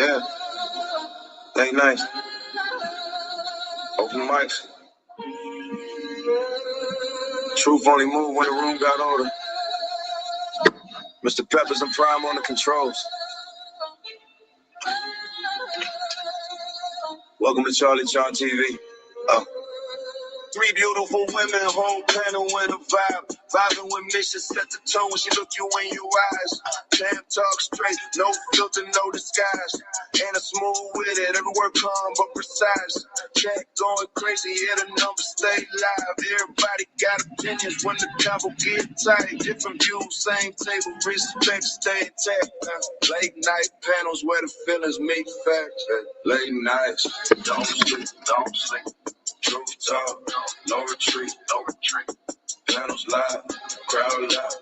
Yeah, late nights, open mics. Truth only moved when the room got older. Mr. Peppers and Prime on the controls. Welcome to Charlie John TV. Three beautiful women, whole panel in a vibe. Vibing with mission, set the tone when she look you in your eyes. Damn, talk straight, no filter, no disguise. And a smooth with it, every word calm but precise. Chat going crazy, yeah, the numbers stay live. Everybody got opinions when the combo get tight. Different views, same table, respect, stay intact. Late night panels where the feelings meet facts. Late nights, don't sleep, don't sleep. Truth talk, no retreat, no retreat. Panels live, crowd loud.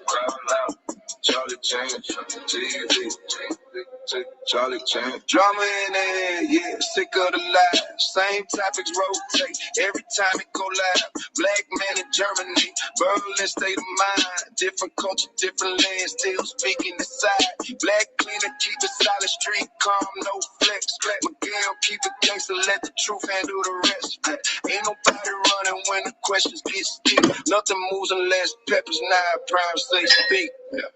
Charlie Chan, TV, Charlie Chan. Drama in the air, yeah, sick of the lies. Same topics rotate, every time it go live. Black man in Germany, Berlin state of mind. Different culture, different land, still speaking the side. Black cleaner, keep it solid, street calm, no flex. Miguel, keep it gangster, let the truth handle the rest. Ain't nobody running when the questions get steep. Nothing moves unless Peppers now Prime say speak. Yeah.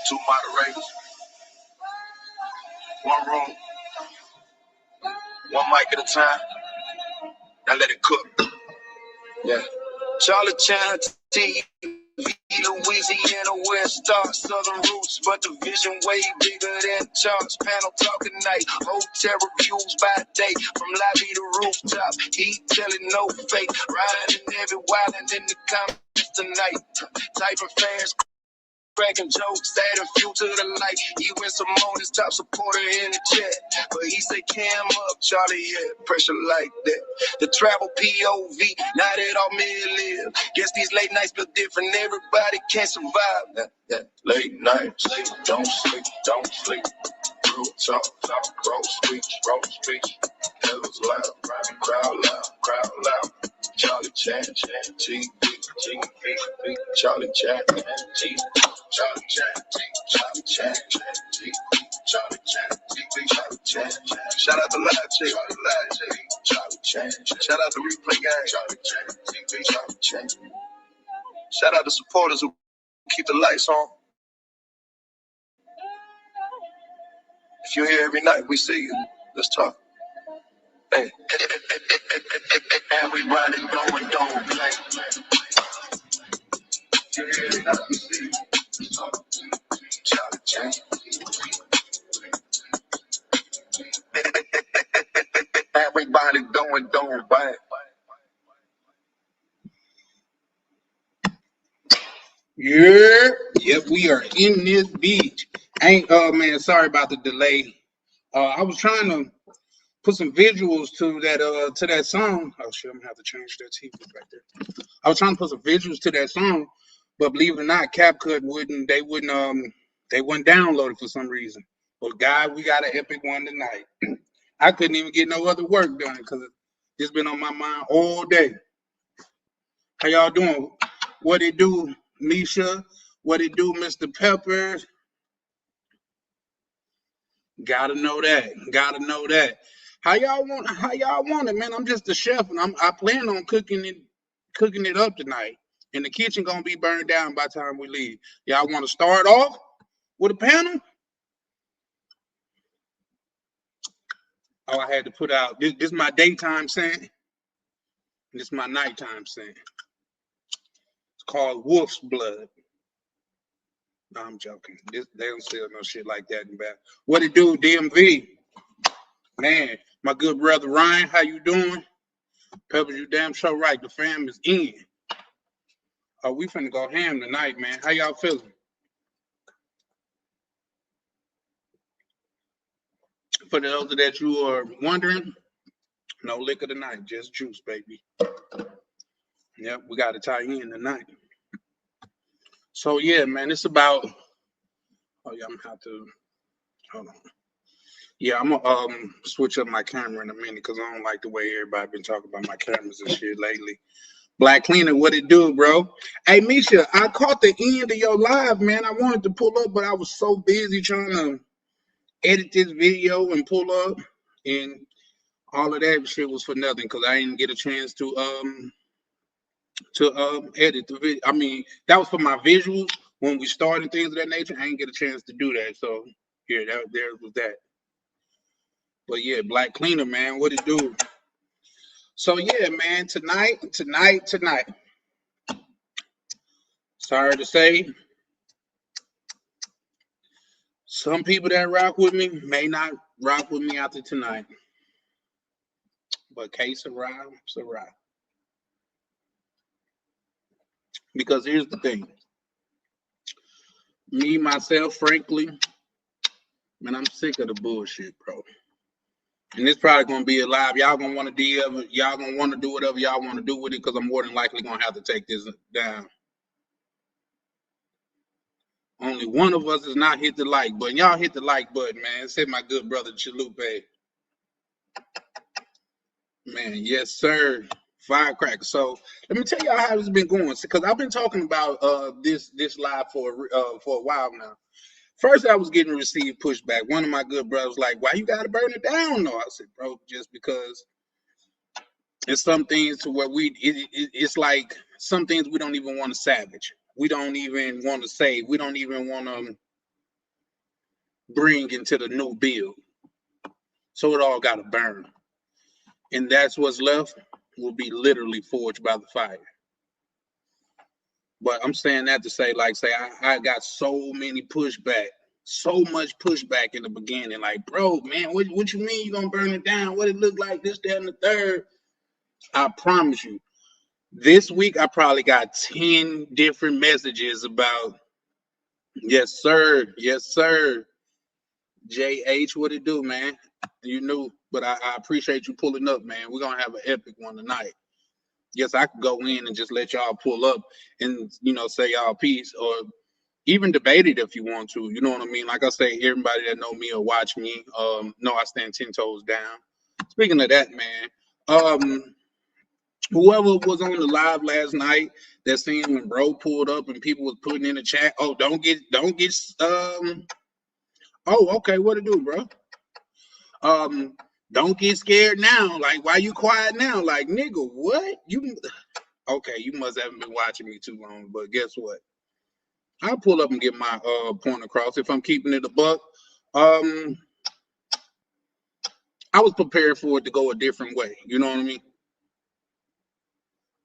Two moderators, one room, one mic at a time. Now let it cook. Yeah. Charlie Chan TV, Louisiana, where it starts. Southern roots, but the vision way bigger than charts. Panel talking night, hotel reviews by day. From lobby to rooftop, he telling no fake. Riding every wildin' in the comments tonight. Typing fast, cracking jokes, adding fuel to the light. Even Simone is top supporter in the chat. But he say cam up, Charlie, yeah, pressure like that. The travel POV, now that all men live. Guess these late nights feel different, everybody can't survive. Yeah. Late nights, don't sleep, don't sleep. Real talk, grow speech. Hell's loud, crowd loud. Charlie Chan, TV, Charlie Chan, TV, Charlie Chan, TV, Charlie Chan. Shout out to Live Chick, Charlie Chan. Shout out to Replay Gang, Charlie Chan, TV, Charlie Chan. Shout out to supporters who keep the lights on. If you're here every night, we see you. Let's talk. Hey. Everybody going, don't play. If you're here every night, we see you. Let's talk. Charlie Chan. Everybody going, don't bang. Yeah, yep, we are in this beach. Man, sorry about the delay. I was trying to put some visuals to that song. Oh shit, I'm gonna have to change that TV right there. I was trying to put some visuals to that song, but believe it or not, CapCut wouldn't download it for some reason. But God, we got an epic one tonight. I couldn't even get no other work done because it's been on my mind all day. How y'all doing? What it do, Misha? What it do, Mr. Peppers? Gotta know that. How y'all want it, man? I'm just a chef, and I plan on cooking it up tonight. And the kitchen gonna be burned down by the time we leave. Y'all want to start off with a panel? Oh, I had to put out this is my daytime scent. This is my nighttime scent. It's called Wolf's Blood. No, I'm joking. They don't sell no shit like that in back. What it do, DMV? Man, my good brother Ryan, how you doing? Peppers, you damn sure right. The fam is in. Oh, we finna go ham tonight, man. How y'all feeling? For those that you are wondering, no liquor tonight, just juice, baby. Yep, we got to tie in tonight. So yeah, man, it's about. Oh yeah, I'm gonna have to. Hold on. Yeah, I'm gonna switch up my camera in a minute because I don't like the way everybody been talking about my cameras and shit lately. Black Cleaner, what it do, bro? Hey, Misha, I caught the end of your live, man. I wanted to pull up, but I was so busy trying to edit this video and pull up, and all of that shit was for nothing because I didn't get a chance to edit the video. I mean, that was for my visuals when we started things of that nature. I didn't get a chance to do that, so yeah, there was that. But yeah, Black Cleaner, man, what it do? So yeah, man, tonight. Sorry to say, some people that rock with me may not rock with me after tonight. But case Sarai. Because here's the thing. Me, myself, frankly, man, I'm sick of the bullshit, bro. And it's probably gonna be a live. Y'all gonna want to DM. Y'all gonna want to do whatever y'all want to do with it, because I'm more than likely gonna have to take this down. Only one of us is not hit the like button. Y'all hit the like button, man. Say my good brother Chalupe. Man, yes, sir. Firecracker. So let me tell y'all how it's been going, because I've been talking about this live for a while now. First, I was getting received pushback. One of my good brothers was like, "Why you gotta burn it down?" though? I said, "Bro, just because it's some things to where it's like some things we don't even want to savage. We don't even want to save. We don't even want to bring into the new build. So it all got to burn. And that's what's left will be literally forged by the fire." But I'm saying that to say, I got so many pushback, so much pushback in the beginning. Like, bro, man, what you mean you gonna burn it down? What it look like, this, that, and the third? I promise you, this week I probably got 10 different messages about, yes, sir, yes, sir. JH, what it do, man? You knew, but I appreciate you pulling up, man. We're gonna have an epic one tonight. Yes, I could go in and just let y'all pull up and, say y'all piece, or even debate it if you want to. You know what I mean? Like I say, everybody that know me or watch me, know I stand 10 toes down. Speaking of that, man, whoever was on the live last night that seen when bro pulled up and people was putting in the chat, oh, oh, okay, what to do, bro? Don't get scared now. Like, why you quiet now? Like, nigga, what? Okay, you must haven't been watching me too long, but guess what? I'll pull up and get my point across. If I'm keeping it a buck, I was prepared for it to go a different way. You know what I mean?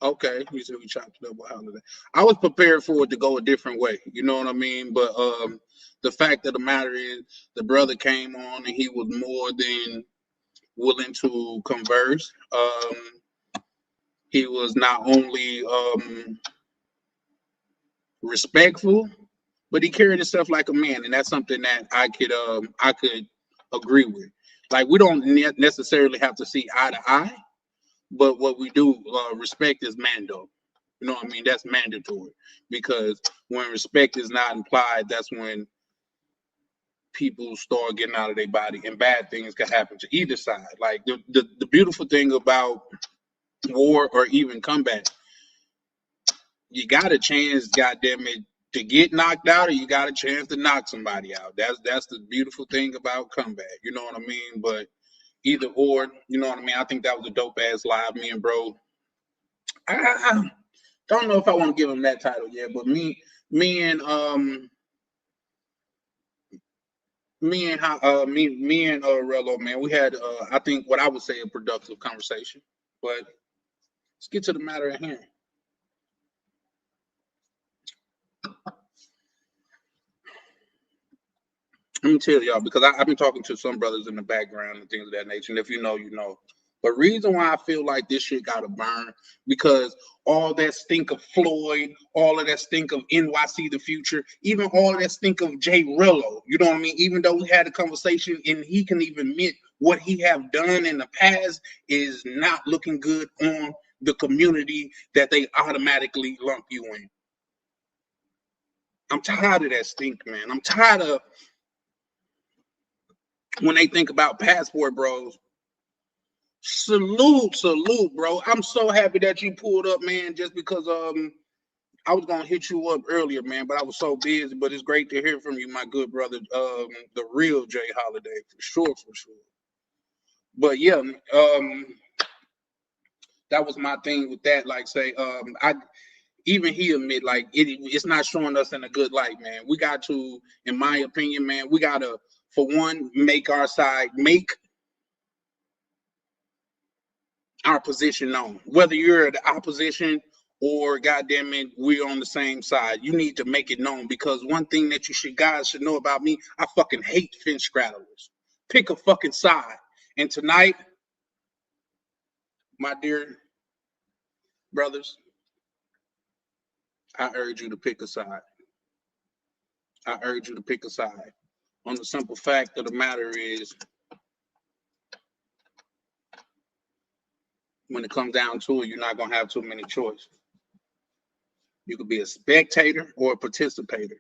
Okay, you said we chopped it up. Holiday. I was prepared for it to go a different way. You know what I mean? But the fact of the matter is, the brother came on and he was more than willing to converse. He was not only respectful, but he carried himself like a man, and that's something that I could agree with. Like, we don't necessarily have to see eye to eye, but what we do respect is mando. You know what I mean? That's mandatory, because when respect is not implied, that's when people start getting out of their body, and bad things can happen to either side. Like, the beautiful thing about war or even combat, you got a chance, goddamn it, to get knocked out, or you got a chance to knock somebody out. That's the beautiful thing about combat. You know what I mean? But either or, you know what I mean? I think that was a dope ass live. Me and bro, I don't know if I want to give him that title yet, but me and Rello, man, we had I think what I would say a productive conversation. But let's get to the matter at hand. Let me tell y'all, because I've been talking to some brothers in the background and things of that nature. And if you know, you know. But reason why I feel like this shit gotta burn, because all that stink of Floyd, all of that stink of NYC the Future, even all of that stink of Jay Rillo, you know what I mean? Even though we had a conversation and he can even admit what he have done in the past is not looking good on the community that they automatically lump you in. I'm tired of that stink, man. I'm tired of when they think about Passport Bros. Salute, bro. I'm so happy that you pulled up, man, just because I was gonna hit you up earlier, man, but I was so busy. But it's great to hear from you, my good brother, the real Jay Holiday, for sure, for sure. But yeah, that was my thing with that. Like, say, I even he admit like it's not showing us in a good light, man. We got to, in my opinion, man, we gotta, for one, make our position known. Whether you're the opposition or goddamn it, we're on the same side. You need to make it known, because one thing that guys should know about me, I fucking hate fence straddlers. Pick a fucking side. And tonight, my dear brothers, I urge you to pick a side. I urge you to pick a side. On the simple fact of the matter is, when it comes down to it, you're not gonna have too many choices. You could be a spectator or a participator.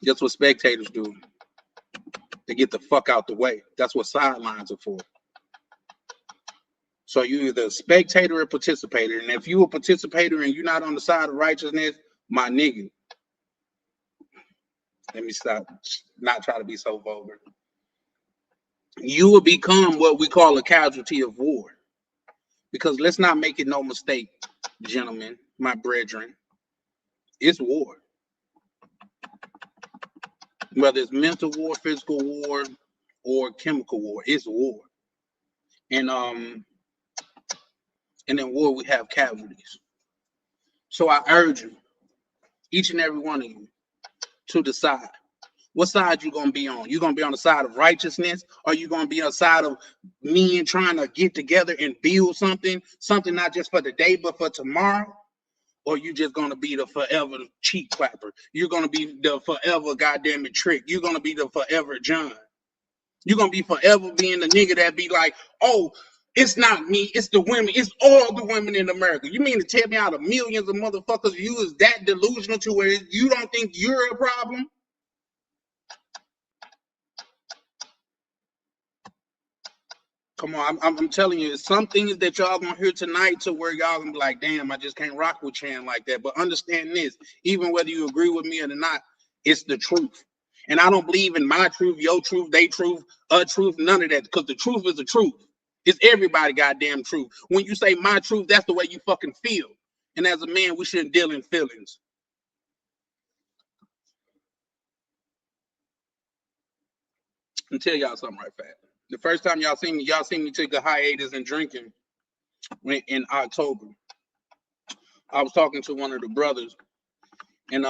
That's what spectators do. They get the fuck out the way. That's what sidelines are for. So you either a spectator or a participator. And if you a participator and you're not on the side of righteousness, my nigga, let me stop, not try to be so vulgar. You will become what we call a casualty of war. Because let's not make it no mistake, gentlemen, my brethren, it's war. Whether it's mental war, physical war, or chemical war, it's war. And in war we have casualties. So I urge you, each and every one of you, to decide what side you're gonna be on. You're gonna be on the side of righteousness, or you're gonna be on the side of men trying to get together and build something not just for the day but for tomorrow. Or you just gonna be the forever cheek clapper. You're gonna be the forever goddamn it trick. You're gonna be the forever John. You're gonna be forever being the nigga that be like, oh, it's not me, it's the women, it's all the women in America. You mean to tell me out of millions of motherfuckers, you is that delusional to where you don't think you're a problem? Come on, I'm telling you, some things that y'all gonna hear tonight to where y'all gonna be like, damn, I just can't rock with Chan like that. But understand this, even whether you agree with me or not, it's the truth. And I don't believe in my truth, your truth, they truth, a truth, none of that. Because the truth is the truth. It's everybody goddamn truth. When you say my truth, that's the way you fucking feel. And as a man, we shouldn't deal in feelings. I'll tell y'all something right fast. The first time y'all seen me take a hiatus and drinking in October. I was talking to one of the brothers, and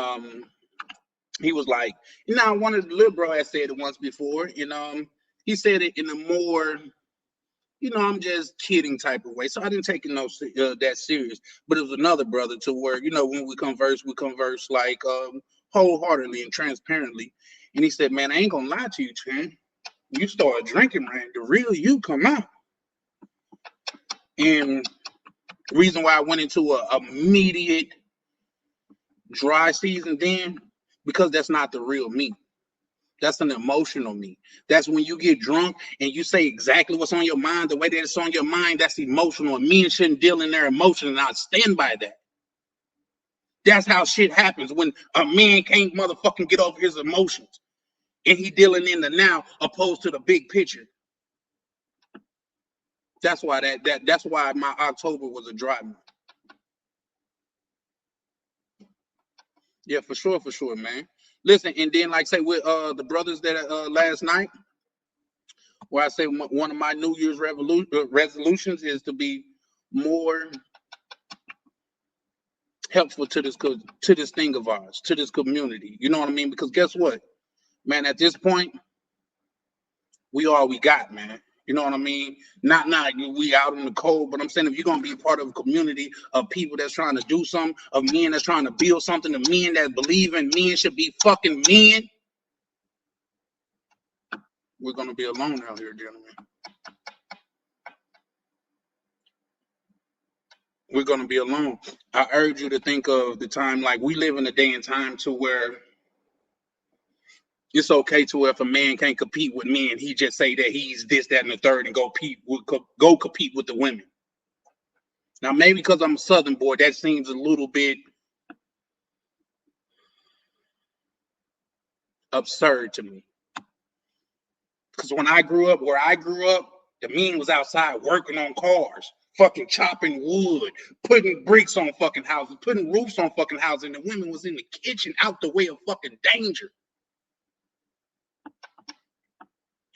he was like, one of the little bro had said it once before, and he said it in a more, I'm just kidding type of way. So I didn't take it that serious. But it was another brother to where, when we converse like wholeheartedly and transparently. And he said, man, I ain't gonna lie to you, Chan. You start drinking, man, the real you come out. And reason why I went into a immediate dry season then, because that's not the real me. That's an emotional me. That's when you get drunk and you say exactly what's on your mind, the way that it's on your mind, that's emotional. And men shouldn't deal in their emotions, and I stand by that. That's how shit happens when a man can't motherfucking get over his emotions. And he dealing in the now opposed to the big picture. That's why that's why my October was a dry month. Yeah, for sure, man. Listen, and then like say with the brothers that last night, where I say one of my New Year's resolutions is to be more helpful to this thing of ours, to this community. You know what I mean? Because guess what, man? At this point, we all we got, man. You know what I mean? Not we out in the cold, but I'm saying if you're gonna be a part of a community of people that's trying to do something, of men that's trying to build something, of men that believe in men should be fucking men, we're gonna be alone out here, gentlemen. We're gonna be alone. I urge you to think of the time, like we live in a day and time to where it's okay to where if a man can't compete with men, he just say that he's this, that, and the third, and go compete with the women. Now, maybe because I'm a Southern boy, that seems a little bit absurd to me. Because when I grew up, where I grew up, the men was outside working on cars, fucking chopping wood, putting bricks on fucking houses, putting roofs on fucking houses, and the women was in the kitchen out the way of fucking danger.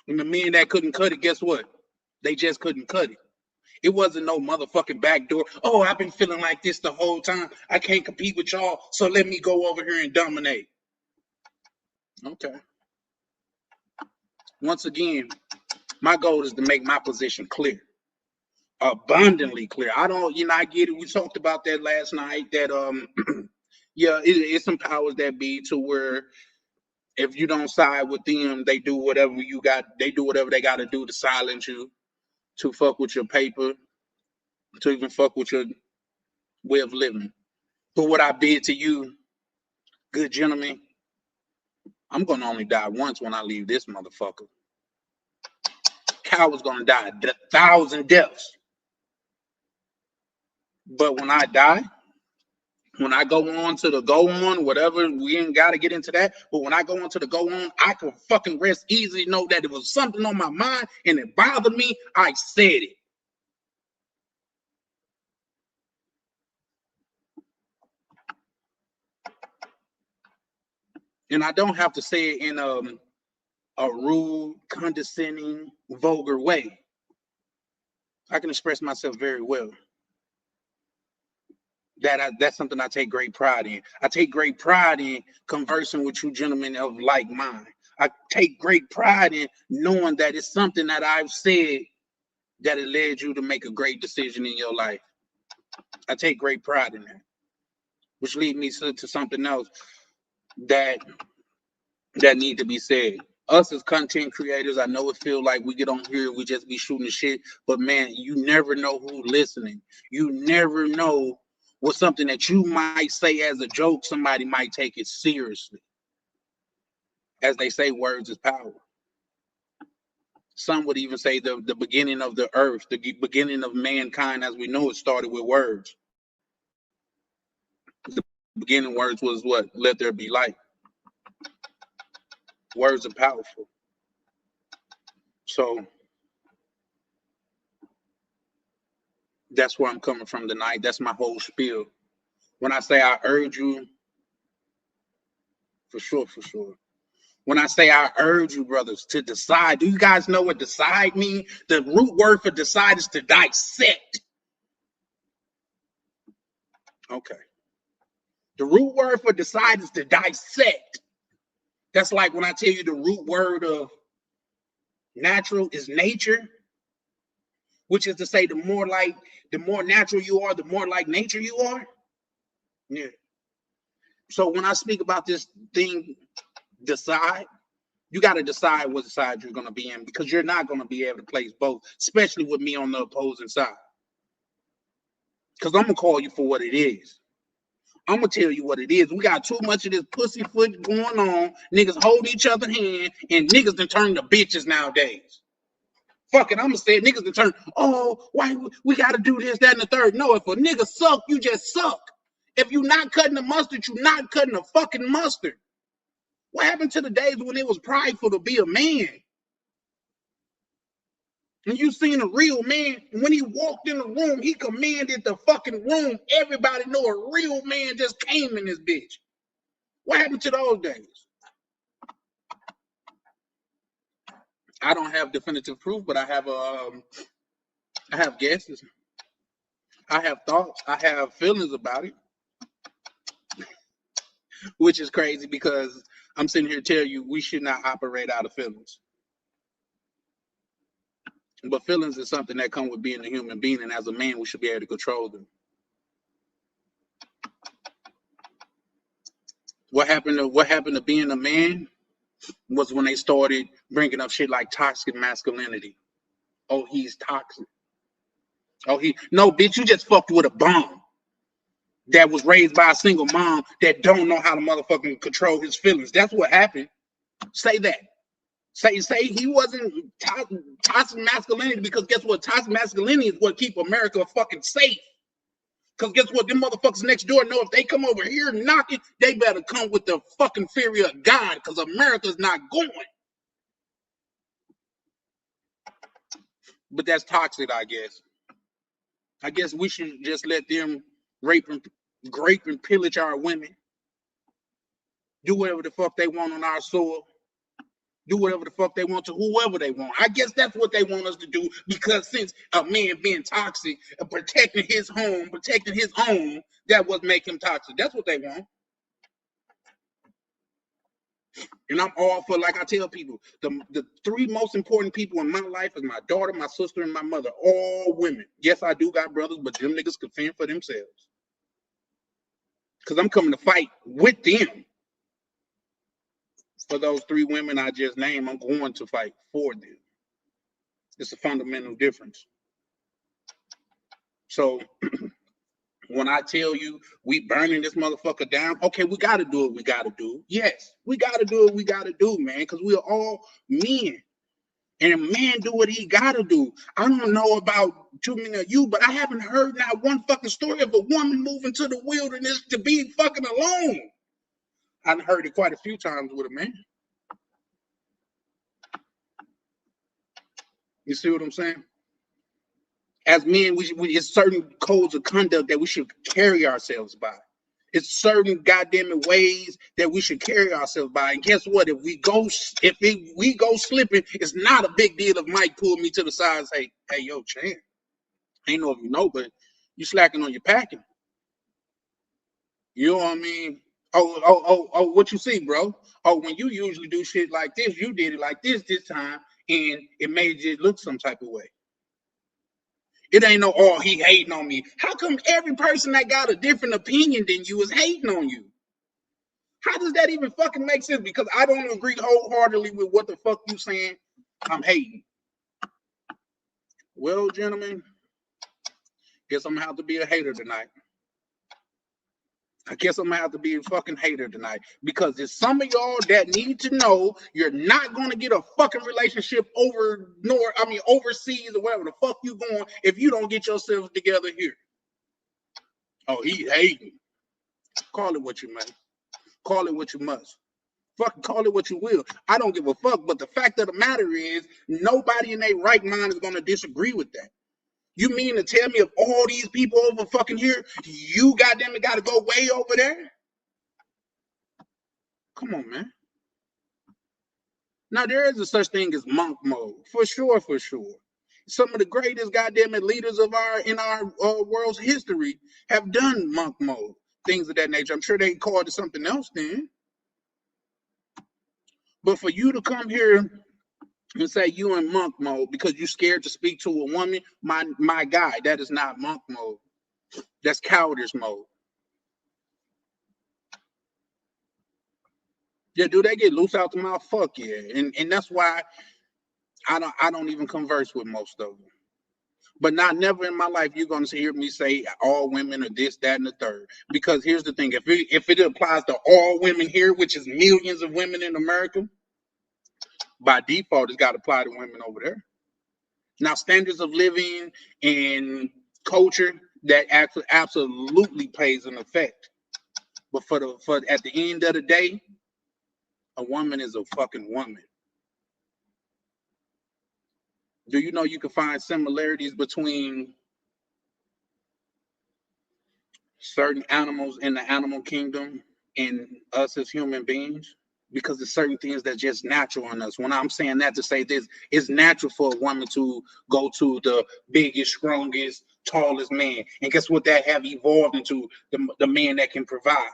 And the men that couldn't cut it, guess what? They just couldn't cut it. It wasn't no motherfucking back door. Oh, I've been feeling like this the whole time. I can't compete with y'all, so let me go over here and dominate. Okay. Once again, my goal is to make my position clear. Abundantly clear. I don't, I get it. We talked about that last night. That yeah, it's some powers that be to where if you don't side with them, they do whatever they do whatever they got to do to silence you, to fuck with your paper, to even fuck with your way of living. But what I bid to you, good gentlemen, I'm gonna only die once when I leave this motherfucker. Coward's gonna die 1,000 deaths. But when I die, when I go on to the go on, whatever, we ain't got to get into that. But when I go on to the go on, I can fucking rest easy, know that it was something on my mind and it bothered me. I said it. And I don't have to say it in a rude, condescending, vulgar way. I can express myself very well. That's something I take great pride in. I take great pride in conversing with you gentlemen of like mind. I take great pride in knowing that it's something that I've said that it led you to make a great decision in your life. I take great pride in that. Which leads me to something else that need to be said. Us as content creators, I know it feel like we get on here, we just be shooting the shit, but man, you never know who's listening. You never know what something that you might say as a joke, somebody might take it seriously. As they say, words is power. Some would even say the beginning of the earth, the beginning of mankind as we know it started with words. The beginning words was what? Let there be light. Words are powerful. So that's where I'm coming from tonight. That's my whole spiel. When I say I urge you, for sure. When I say I urge you, brothers, to decide, do you guys know what decide means? The root word for decide is to dissect. Okay. The root word for decide is to dissect. That's like when I tell you the root word of natural is nature, which is to say the more natural you are, the more like nature you are. Yeah. So when I speak about this thing, decide, you got to decide what side you're going to be in, because you're not going to be able to place both, especially with me on the opposing side. Because I'm going to call you for what it is. I'm going to tell you what it is. We got too much of this pussyfoot going on. Niggas hold each other's hand, and niggas done turn to bitches nowadays. Fuck it, I'm going to say it. Niggas done turn, oh, why we got to do this, that, and the third. No, if a nigga suck, you just suck. If you're not cutting the mustard, you're not cutting the fucking mustard. What happened to the days when it was prideful to be a man? And you seen a real man, when he walked in the room, he commanded the fucking room. Everybody know a real man just came in this bitch. What happened to those days? I don't have definitive proof, but I have guesses. I have thoughts. I have feelings about it. Which is crazy because I'm sitting here telling you we should not operate out of feelings. But feelings is something that come with being a human being, and as a man, we should be able to control them. What happened to being a man was when they started bringing up shit like toxic masculinity. Oh, he's toxic. Oh, no, bitch, you just fucked with a bum that was raised by a single mom that don't know how to motherfucking control his feelings. That's what happened. Say that. Say he wasn't toxic masculinity, because guess what? Toxic masculinity is what keep America fucking safe. Because guess what? Them motherfuckers next door know if they come over here knocking, they better come with the fucking fury of God, because America's not going. But that's toxic, I guess. I guess we should just let them rape and pillage our women. Do whatever the fuck they want on our soil. Do whatever the fuck they want to whoever they want. I guess that's what they want us to do, because since a man being toxic and protecting his home, protecting his own, that would make him toxic. That's what they want. And I'm all for, like I tell people, the three most important people in my life is my daughter, my sister, and my mother. All women. Yes, I do got brothers, but them niggas can fend for themselves. Because I'm coming to fight with them. For those three women I just named, I'm going to fight for them. It's a fundamental difference. So when I tell you we burning this motherfucker down, okay, we got to do what we got to do. Yes, we got to do what we got to do, man, because we are all men. And a man do what he got to do. I don't know about too many of you, but I haven't heard not one fucking story of a woman moving to the wilderness to be fucking alone. I've heard it quite a few times with a man. You see what I'm saying? As men, it's certain codes of conduct that we should carry ourselves by. It's certain goddamn ways that we should carry ourselves by. And guess what? If we go slipping, it's not a big deal if Mike pulled me to the side and say, "Hey, yo, Chan, I ain't know if you know, but you slacking on your packing." You know what I mean? Oh, what you see, bro? Oh, when you usually do shit like this, you did it like this time, and it made you look some type of way. It ain't no, oh, he hating on me. How come every person that got a different opinion than you is hating on you? How does that even fucking make sense? Because I don't agree wholeheartedly with what the fuck you saying. I'm hating. Well, gentlemen, guess I'm gonna have to be a hater tonight. I guess I'm gonna have to be a fucking hater tonight, because there's some of y'all that need to know you're not gonna get a fucking relationship overseas or wherever the fuck you going if you don't get yourselves together here. Oh, he hating. Call it what you may. Call it what you must. Fucking call it what you will. I don't give a fuck. But the fact of the matter is, nobody in their right mind is gonna disagree with that. You mean to tell me of all these people over fucking here, you goddamn it gotta go way over there? Come on, man. Now there is a such thing as monk mode, for sure, for sure. Some of the greatest goddamn it leaders of our world's history have done monk mode, things of that nature. I'm sure they called it something else then. But for you to come here and say you in monk mode because you're scared to speak to a woman, my guy, that is not monk mode. That's cowardice mode. Yeah, do they get loose out the mouth? Fuck yeah. And that's why I don't even converse with most of them. But not never in my life you're gonna hear me say all women are this, that, and the third. Because here's the thing: if it applies to all women here, which is millions of women in America, by default, it's got to apply to women over there. Now, standards of living and culture, that absolutely plays an effect. But for at the end of the day, a woman is a fucking woman. Do you know you can find similarities between certain animals in the animal kingdom and us as human beings? Because there's certain things that just natural in us. When I'm saying that to say this, it's natural for a woman to go to the biggest, strongest, tallest man. And guess what? That have evolved into the man that can provide.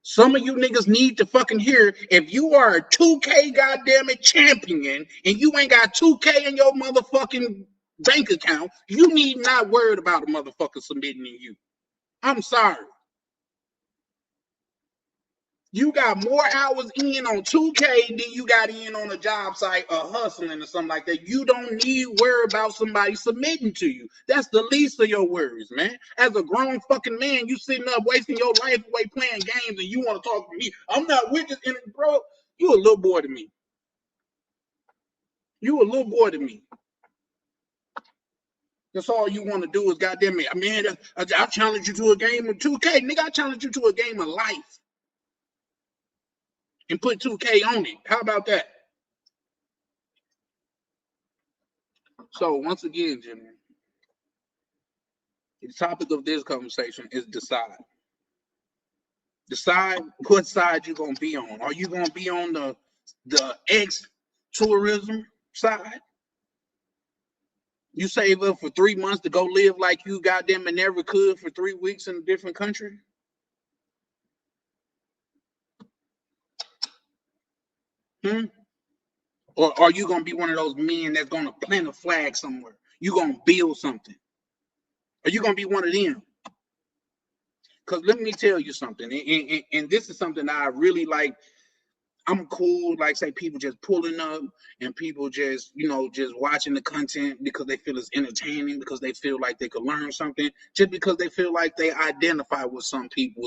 Some of you niggas need to fucking hear, if you are a 2K goddamn it champion and you ain't got 2K in your motherfucking bank account, you need not worried about a motherfucker submitting to you. I'm sorry. You got more hours in on 2K than you got in on a job site or hustling or something like that. You don't need worry about somebody submitting to you. That's the least of your worries, man. As a grown fucking man, you sitting up wasting your life away playing games and you want to talk to me. I'm not with this, bro. You a little boy to me. You a little boy to me. That's all you want to do is goddamn it. I mean, I challenge you to a game of 2K. Nigga, I challenge you to a game of life. And put 2K on it. How about that? So once again, Jimmy, the topic of this conversation is decide. Decide what side you're gonna be on. Are you gonna be on the ex-tourism side? You save up for 3 months to go live like you goddamn and never could for 3 weeks in a different country? Or are you gonna be one of those men that's gonna plant a flag somewhere? You gonna build something? Are you gonna be one of them? Because let me tell you something, and this is something I really like. I'm cool, like say people just pulling up and people just, just watching the content because they feel it's entertaining, because they feel like they could learn something, just because they feel like they identify with some people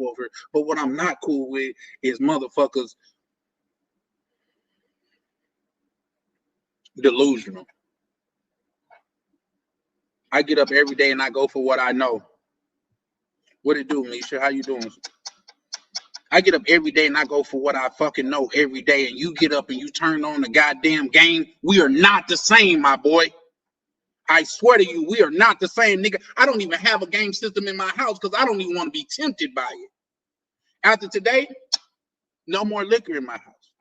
over here. But what I'm not cool with is motherfuckers delusional. I get up every day and I go for what I know. What it do, Misha? How you doing? I get up every day and I go for what I fucking know every day, and you get up and you turn on the goddamn game. We are not the same, my boy. I swear to you, we are not the same, nigga. I don't even have a game system in my house because I don't even want to be tempted by it. After today, no more liquor in my house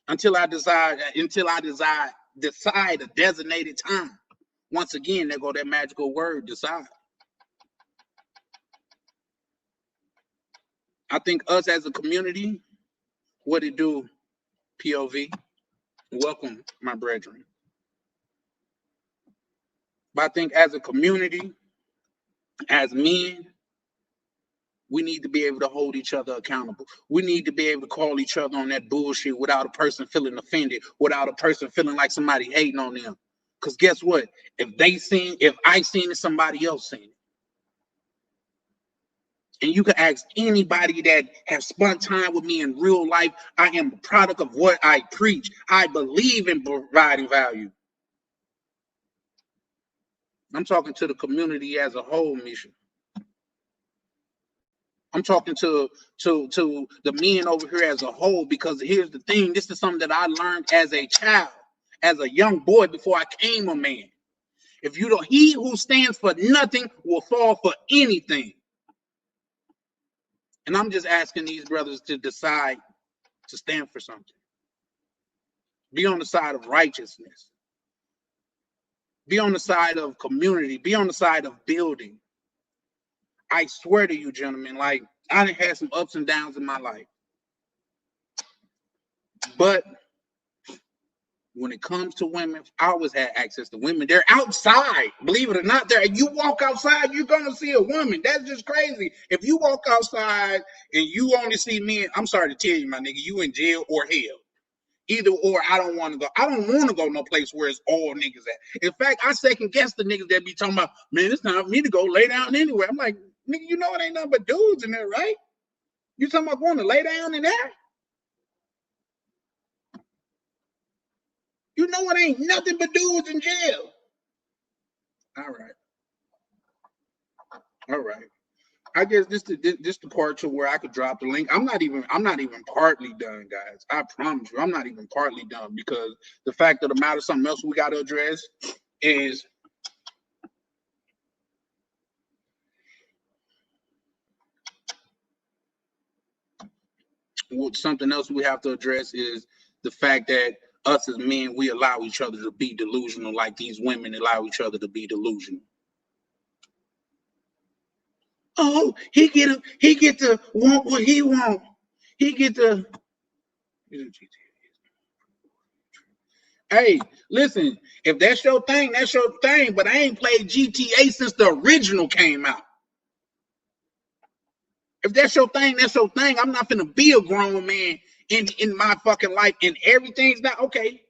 until I decide a designated time. Once again, there go that magical word, decide. I think us as a community, what it do, POV, welcome, my brethren. But I think as a community, as men, we need to be able to hold each other accountable. We need to be able to call each other on that bullshit without a person feeling offended, without a person feeling like somebody hating on them. Because guess what? If I seen it, somebody else seen it. And you can ask anybody that has spent time with me in real life. I am a product of what I preach. I believe in providing value. I'm talking to the community as a whole, Misha. I'm talking to the men over here as a whole, because here's the thing. This is something that I learned as a child, as a young boy before I came a man. If you don't, he who stands for nothing will fall for anything. And I'm just asking these brothers to decide to stand for something. Be on the side of righteousness. Be on the side of community. Be on the side of building. I swear to you, gentlemen, like I done had some ups and downs in my life. But when it comes to women, I always had access to women. They're outside. Believe it or not, you walk outside, you're going to see a woman. That's just crazy. If you walk outside and you only see men, I'm sorry to tell you, my nigga, you in jail or hell. Either or, I don't want to go. I don't want to go no place where it's all niggas at. In fact, I second guess the niggas that be talking about, man, it's time for me to go lay down anywhere. I'm like, nigga, you know it ain't nothing but dudes in there, right? You talking about going to lay down in there? You know it ain't nothing but dudes in jail. All right. I guess this the part to where I could drop the link. I'm not even partly done, guys. I promise you, I'm not even partly done, because the fact of the matter, something else we got to address is something else we have to address is the fact that us as men, we allow each other to be delusional, like these women allow each other to be delusional. Oh, he get to want what he want. He get to. Hey, listen, if that's your thing, that's your thing. But I ain't played GTA since the original came out. If that's your thing, that's your thing. I'm not finna be a grown man in my fucking life, and everything's not okay.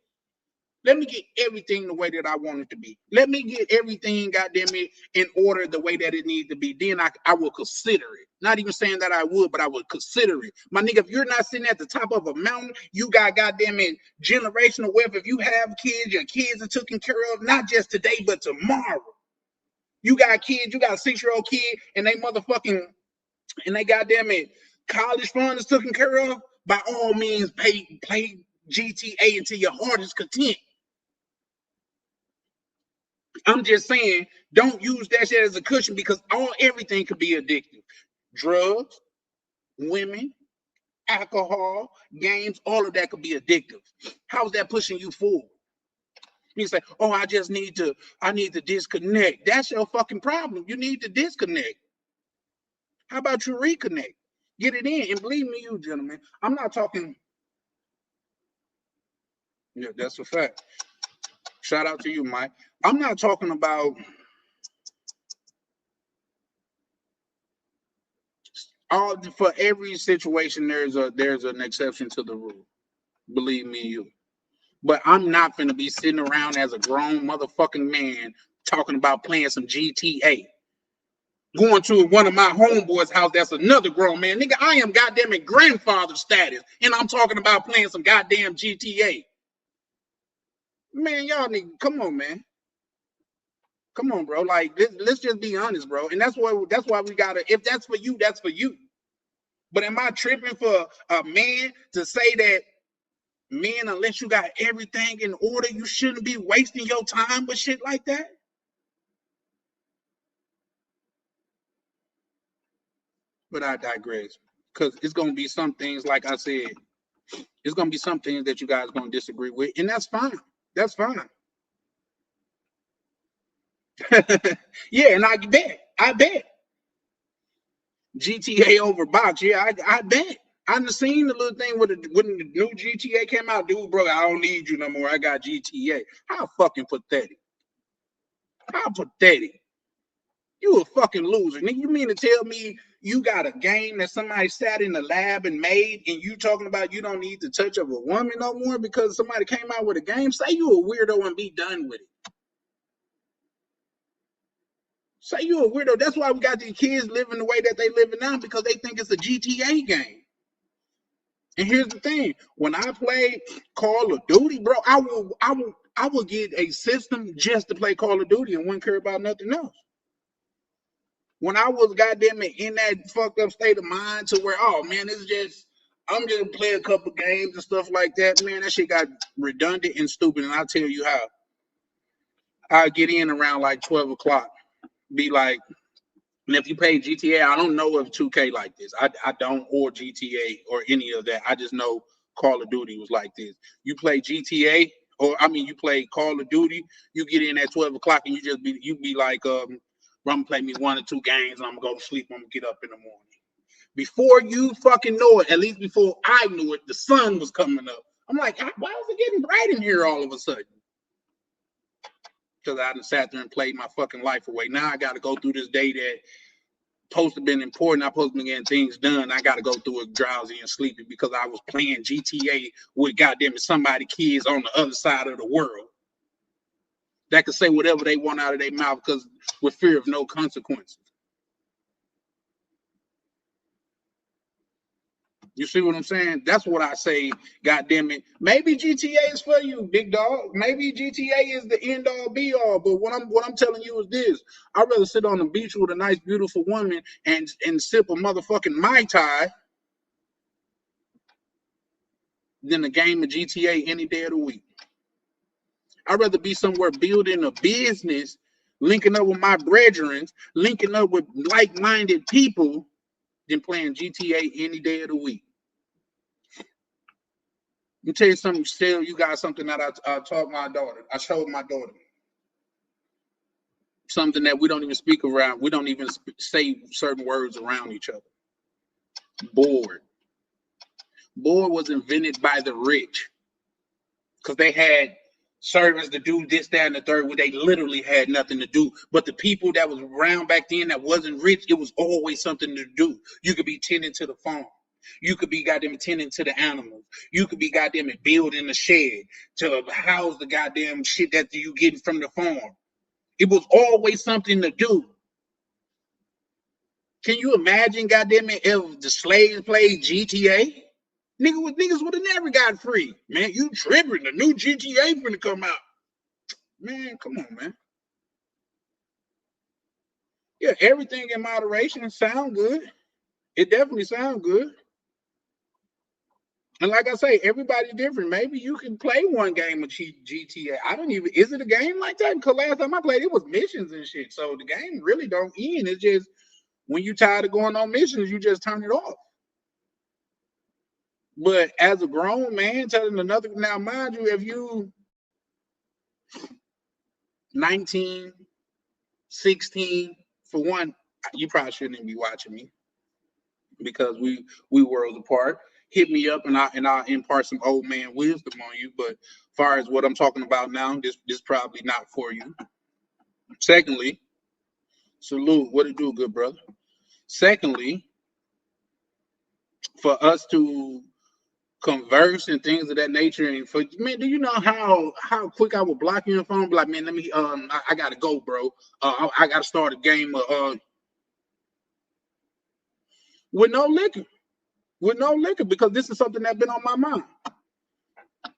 Let me get everything the way that I want it to be. Let me get everything, goddamn it, in order the way that it needs to be. Then I will consider it. Not even saying that I would, but I would consider it. My nigga, if you're not sitting at the top of a mountain, you got goddamn it generational wealth. If you have kids, your kids are taken care of, not just today, but tomorrow. You got kids, you got a 6-year-old kid, and they goddamn it, college fund is taken care of. By all means, play GTA until your heart is content. I'm just saying, don't use that shit as a cushion because everything could be addictive. Drugs, women, alcohol, games, all of that could be addictive. How is that pushing you forward? You say, oh, I need to disconnect. That's your fucking problem. You need to disconnect. How about you reconnect? Get it in. And believe me, you gentlemen, I'm not talking. Yeah, that's a fact. Shout out to you, Mike. I'm not talking about for every situation there's an exception to the rule. Believe me, you. But I'm not gonna be sitting around as a grown motherfucking man talking about playing some GTA. Going to one of my homeboys' house, that's another grown man. Nigga, I am goddamn it grandfather status, and I'm talking about playing some goddamn GTA. Man, y'all nigga, come on, man. Come on, bro. Like, let's just be honest, bro. And that's why we gotta. If that's for you, that's for you. But am I tripping for a man to say that, man, unless you got everything in order, you shouldn't be wasting your time with shit like that? But I digress. Because it's going to be some things, like I said, it's going to be some things that you guys are going to disagree with. And that's fine. That's fine. Yeah, and I bet. GTA over box. Yeah, I bet. I've seen the little thing when the new GTA came out. Dude, bro, I don't need you no more. I got GTA. How fucking pathetic. How pathetic. You a fucking loser. Nigga, you mean to tell me you got a game that somebody sat in the lab and made, and you talking about you don't need the touch of a woman no more because somebody came out with a game? Say you a weirdo and be done with it. Say you a weirdo. That's why we got these kids living the way that they living now, because they think it's a GTA game. And here's the thing: when I play Call of Duty, bro, I will get a system just to play Call of Duty and wouldn't care about nothing else. When I was goddamn it in that fucked up state of mind to where, oh man, I'm just playing a couple games and stuff like that, man, that shit got redundant and stupid. And I'll tell you how. I get in around like 12 o'clock, be like, and if you play GTA, I don't know of 2K like this. I don't, or GTA or any of that. I just know Call of Duty was like this. You play GTA, you play Call of Duty, you get in at 12 o'clock and you be like, I'm gonna play me 1 or 2 games and I'm gonna go to sleep. I'm gonna get up in the morning. Before you fucking know it, at least before I knew it, the sun was coming up. I'm like, why is it getting bright in here all of a sudden? Because I done sat there and played my fucking life away. Now I got to go through this day that supposed to have been important. I'm supposed to be getting things done. I got to go through it drowsy and sleepy because I was playing GTA with goddamn somebody kids on the other side of the world that could say whatever they want out of their mouth because with fear of no consequences. You see what I'm saying? That's what I say. Goddamn it. Maybe GTA is for you, big dog. Maybe GTA is the end all be all. But what I'm telling you is this: I'd rather sit on the beach with a nice, beautiful woman and sip a motherfucking Mai Tai than a game of GTA any day of the week. I'd rather be somewhere building a business, linking up with my brethren, linking up with like-minded people than playing GTA any day of the week. Let me tell you something, still, you got something that I taught my daughter. I showed my daughter something that we don't even speak around. We don't even say certain words around each other. Bored. Bored was invented by the rich because they had servants to do this, that, and the third, where they literally had nothing to do. But the people that was around back then that wasn't rich, it was always something to do. You could be tending to the farm. You could be goddamn tending to the animals. You could be goddamn building a shed to house the goddamn shit that you getting from the farm. It was always something to do. Can you imagine, goddamn it, if the slaves played GTA? Niggas would have never got free. Man, you tripping. The new GTA finna come out. Man, come on, man. Yeah, everything in moderation sound good. It definitely sound good. And like I say, everybody's different. Maybe you can play one game of GTA. I don't even. Is it a game like that? Because last time I played, it was missions and shit. So the game really don't end. It's just when you tired of going on missions, you just turn it off. But as a grown man, telling another now, mind you, if you 19, 16, for one, you probably shouldn't even be watching me because we worlds apart. Hit me up and I'll impart some old man wisdom on you. But as far as what I'm talking about now, this probably not for you. Secondly, salute. What it do, good brother? Secondly, for us to converse and things of that nature, and for man, do you know how quick I would block you on the phone? Be like, man, let me I gotta go, bro. I gotta start a game with no liquor. With no liquor, because this is something that's been on my mind.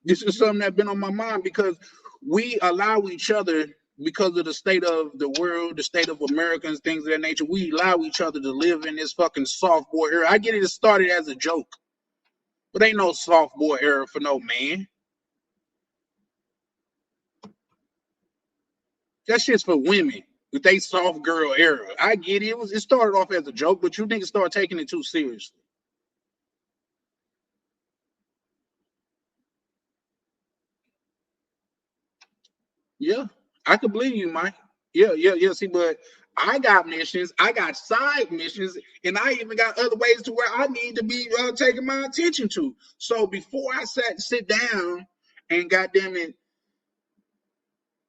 This is something that's been on my mind because we allow each other, because of the state of the world, the state of Americans, things of that nature, we allow each other to live in this fucking soft boy era. I get it started as a joke, but ain't no soft boy era for no man. That shit's for women with they soft girl era. I get it. It started off as a joke, but you niggas start taking it too seriously. Yeah, I could believe you, Mike. Yeah. See, but I got missions, I got side missions, and I even got other ways to where I need to be taking my attention to. So before I sit down and goddamn it,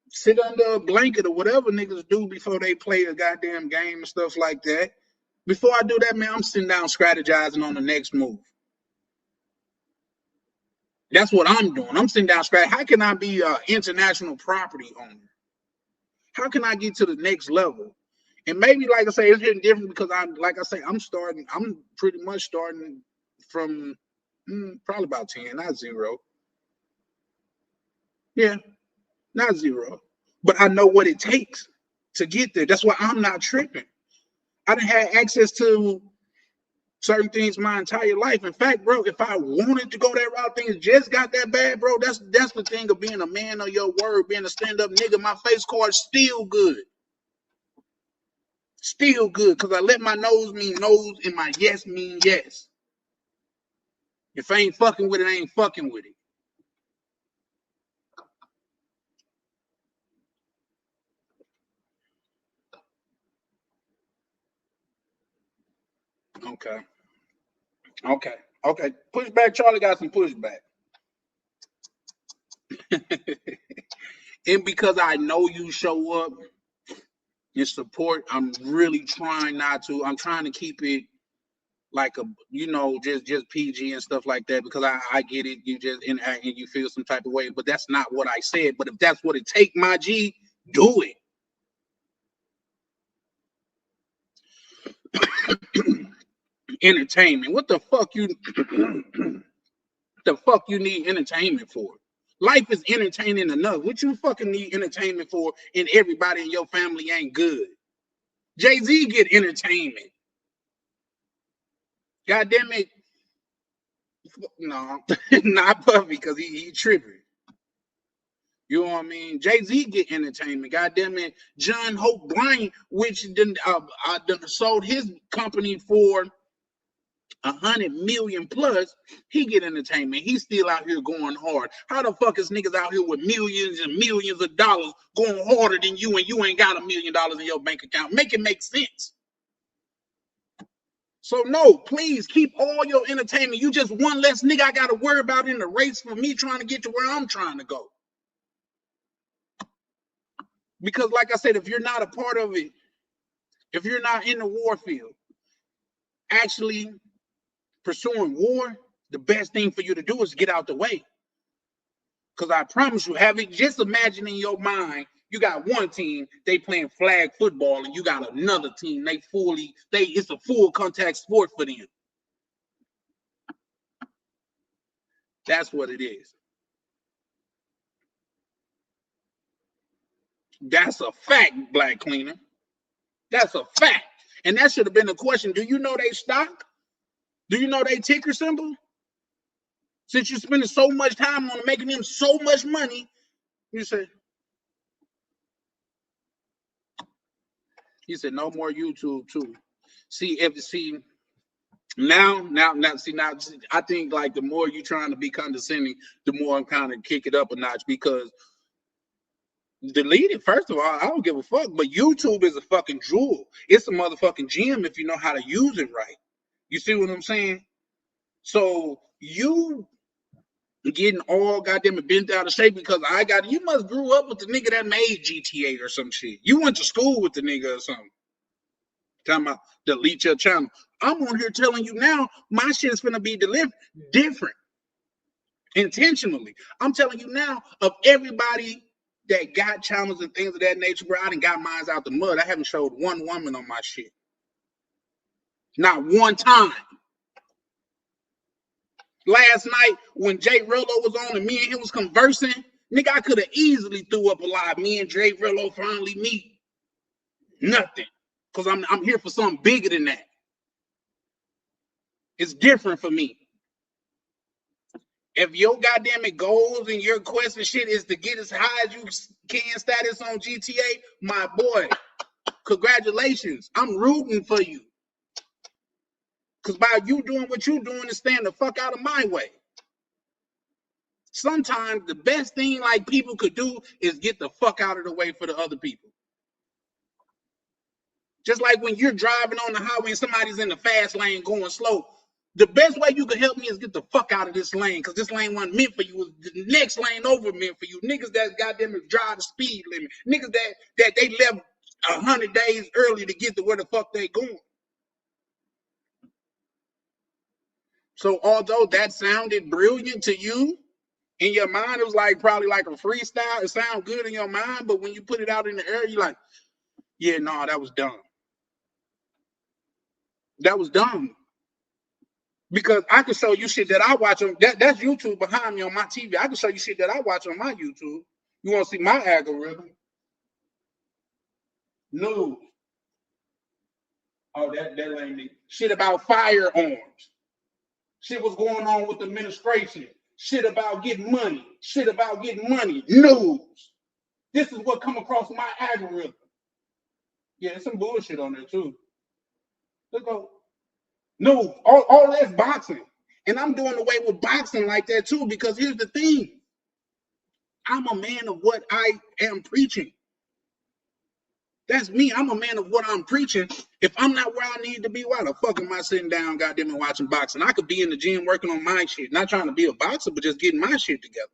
sit under a blanket or whatever niggas do before they play a goddamn game and stuff like that. Before I do that, man, I'm sitting down strategizing on the next move. That's what I'm doing. I'm sitting down strategizing. How can I be an international property owner? How can I get to the next level? And maybe, like I say, it's getting different because I'm pretty much starting from probably about 10, not zero. Yeah, not zero. But I know what it takes to get there. That's why I'm not tripping. I didn't have access to certain things my entire life. In fact, bro, if I wanted to go that route, things just got that bad, bro. That's the thing of being a man of your word, being a stand-up nigga. My face card's still good. Still good, because I let my nose mean nose and my yes mean yes. If I ain't fucking with it, I ain't fucking with it. Okay. Okay. Pushback. Charlie got some pushback. And because I know you show up and support, I'm really trying not to. I'm trying to keep it like a, just PG and stuff like that, because I get it. You just interact and you feel some type of way, but that's not what I said. But if that's what it take, my G, do it. Entertainment. What the fuck you the fuck you need entertainment for? Life is entertaining enough. What you fucking need entertainment for? And everybody in your family ain't good. Jay-Z get entertainment. God damn it. No, not Puffy, because he tripping. You know what I mean? Jay-Z get entertainment. God damn it. John Hope Bryant, which done sold his company for 100 million plus, he get entertainment. He's still out here going hard. How the fuck is niggas out here with millions and millions of dollars going harder than you, and you ain't got $1 million in your bank account? Make it make sense. So no, please keep all your entertainment. You just one less nigga I gotta worry about in the race for me trying to get to where I'm trying to go. Because like I said, if you're not a part of it, if you're not in the war field, actually pursuing war, the best thing for you to do is get out the way. Because I promise you, just imagine in your mind, You got one team, they playing flag football, and you got another team, it's a full contact sport for them. That's what it is. That's a fact, Black Cleaner. That's a fact. And that should have been the question. Do you know they stock? Do you know they ticker symbol? Since you're spending so much time on making them so much money, you said no more YouTube too. Now, I think like the more you're trying to be condescending, the more I'm kind of kick it up a notch, because delete it. First of all, I don't give a fuck, but YouTube is a fucking jewel. It's a motherfucking gem if you know how to use it right. You see what I'm saying? So you getting all goddamn bent out of shape because you must grew up with the nigga that made GTA or some shit. You went to school with the nigga or something. Talking about delete your channel. I'm on here telling you now, my shit is gonna be delivered different. Intentionally. I'm telling you now, of everybody that got channels and things of that nature, bro, I done got mine out the mud. I haven't showed one woman on my shit. Not one time. Last night, when Jay Rillo was on and me and him was conversing, nigga, I could have easily threw up a live. Me and Jay Rillo finally meet. Nothing. Because I'm here for something bigger than that. It's different for me. If your goddamn goals and your quest and shit is to get as high as you can status on GTA, my boy, congratulations. I'm rooting for you. Because by you doing what you're doing is staying the fuck out of my way. Sometimes the best thing like people could do is get the fuck out of the way for the other people. Just like when you're driving on the highway and somebody's in the fast lane going slow, the best way you can help me is get the fuck out of this lane, because this lane wasn't meant for you. The next lane over meant for you. Niggas that goddamn drive the speed limit. Niggas that they left 100 days early to get to where the fuck they going. So although that sounded brilliant to you, in your mind, it was like probably like a freestyle. It sounded good in your mind, but when you put it out in the air, you're like, yeah, no, that was dumb. That was dumb. Because I can show you shit that I watch on that's YouTube behind me on my TV. I can show you shit that I watch on my YouTube. You want to see my algorithm? No. Oh, that ain't me. Shit about firearms. Shit what's going on with the administration. Shit about getting money. Shit about getting money. News. This is what come across my algorithm. Yeah, there's some bullshit on there too. Let's go. No, all that's boxing. And I'm doing away with boxing like that too, because here's the thing. I'm a man of what I am preaching. That's me. I'm a man of what I'm preaching. If I'm not where I need to be, why the fuck am I sitting down, goddamn it, watching boxing? I could be in the gym working on my shit, not trying to be a boxer, but just getting my shit together.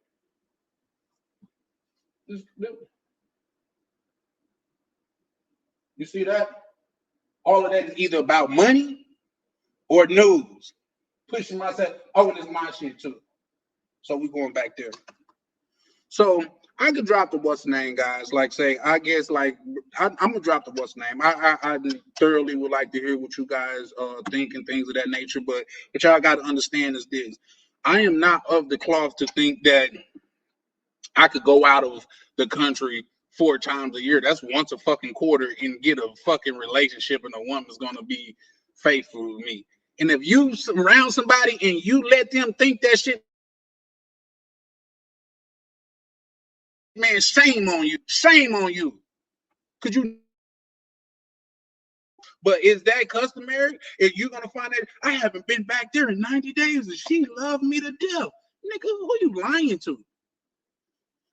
You see that? All of that is either about money or news. Pushing myself. Oh, and it's my shit too. So we're going back there. So I could drop the what's name, guys. Like say, I guess like I'm gonna drop the what's name. I thoroughly would like to hear what you guys think and things of that nature. But what y'all got to understand is this: I am not of the cloth to think that I could go out of the country 4 times a year. That's once a fucking quarter and get a fucking relationship, and a woman's gonna be faithful with me. And if you surround somebody and you let them think that shit, man, shame on you. Shame on you. Could you? But is that customary? If you're gonna find that I haven't been back there in 90 days and she loved me to death. Nigga, who you lying to?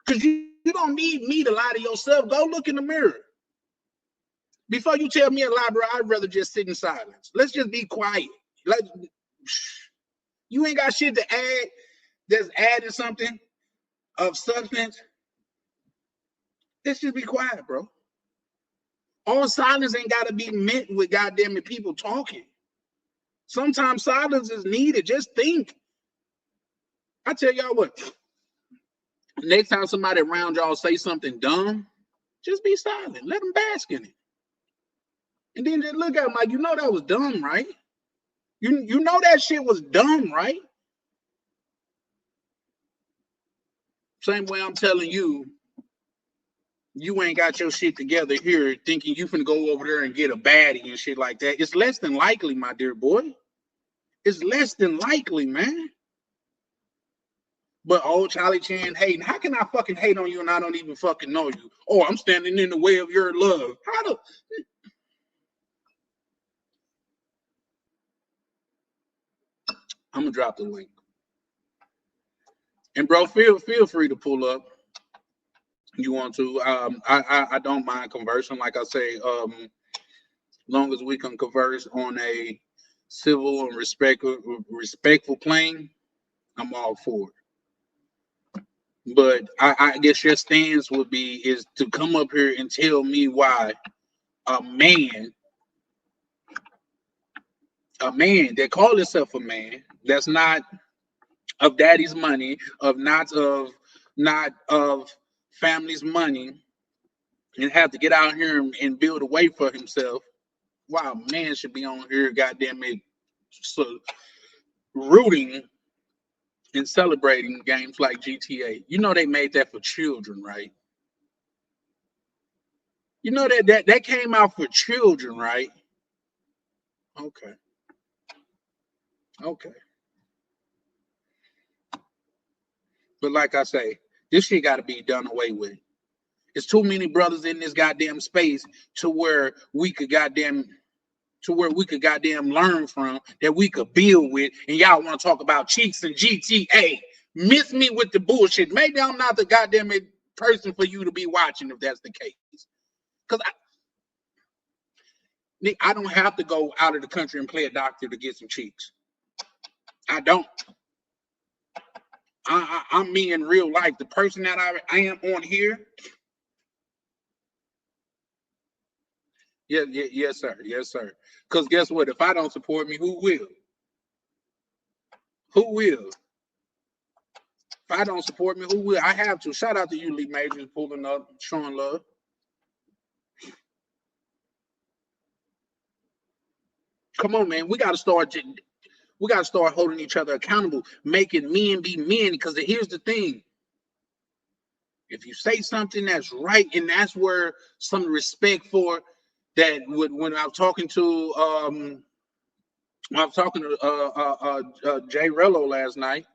Because you don't need me to lie to yourself. Go look in the mirror. Before you tell me a lie, bro, I'd rather just sit in silence. Let's just be quiet. You ain't got shit to add that's adding something of substance. Let's just be quiet, bro. All silence ain't got to be met with goddamn it people talking. Sometimes silence is needed. Just think. I tell y'all what. Next time somebody around y'all say something dumb, Just be silent. Let them bask in it. And then just look at them like, you know that was dumb, right? You know that shit was dumb, right? Same way I'm telling you, you ain't got your shit together here thinking you finna go over there and get a baddie and shit like that. It's less than likely, my dear boy. It's less than likely, man. But old Charlie Chan hating. How can I fucking hate on you and I don't even fucking know you? Oh, I'm standing in the way of your love. How the I'm gonna drop the link. And bro, feel free to pull up. You want to? I don't mind conversing. Like I say, long as we can converse on a civil and respectful plane, I'm all for it. But I guess your stance would be is to come up here and tell me why a man that call himself a man that's not of daddy's money, not of family's money, and have to get out here and build a way for himself. Wow, man should be on here, goddamn it, so rooting and celebrating games like GTA. You know they made that for children, right? You know that came out for children, right? Okay, okay. But like I say, this shit got to be done away with. There's too many brothers in this goddamn space to where we could goddamn learn from, that we could build with, and y'all want to talk about cheeks and GTA. Miss me with the bullshit. Maybe I'm not the goddamn person for you to be watching if that's the case. Because I don't have to go out of the country and play a doctor to get some cheeks. I don't. I'm me in real life. The person that I am on here. Yes, sir. Yes, sir. Because guess what? If I don't support me, who will? Who will? If I don't support me, who will? I have to. Shout out to you, Lee Majors, pulling up, showing love. Come on, man. We got to start holding each other accountable, making men be men. Because here's the thing: if you say something that's right, and that's where some respect for that. When I was talking to Jay Rello last night.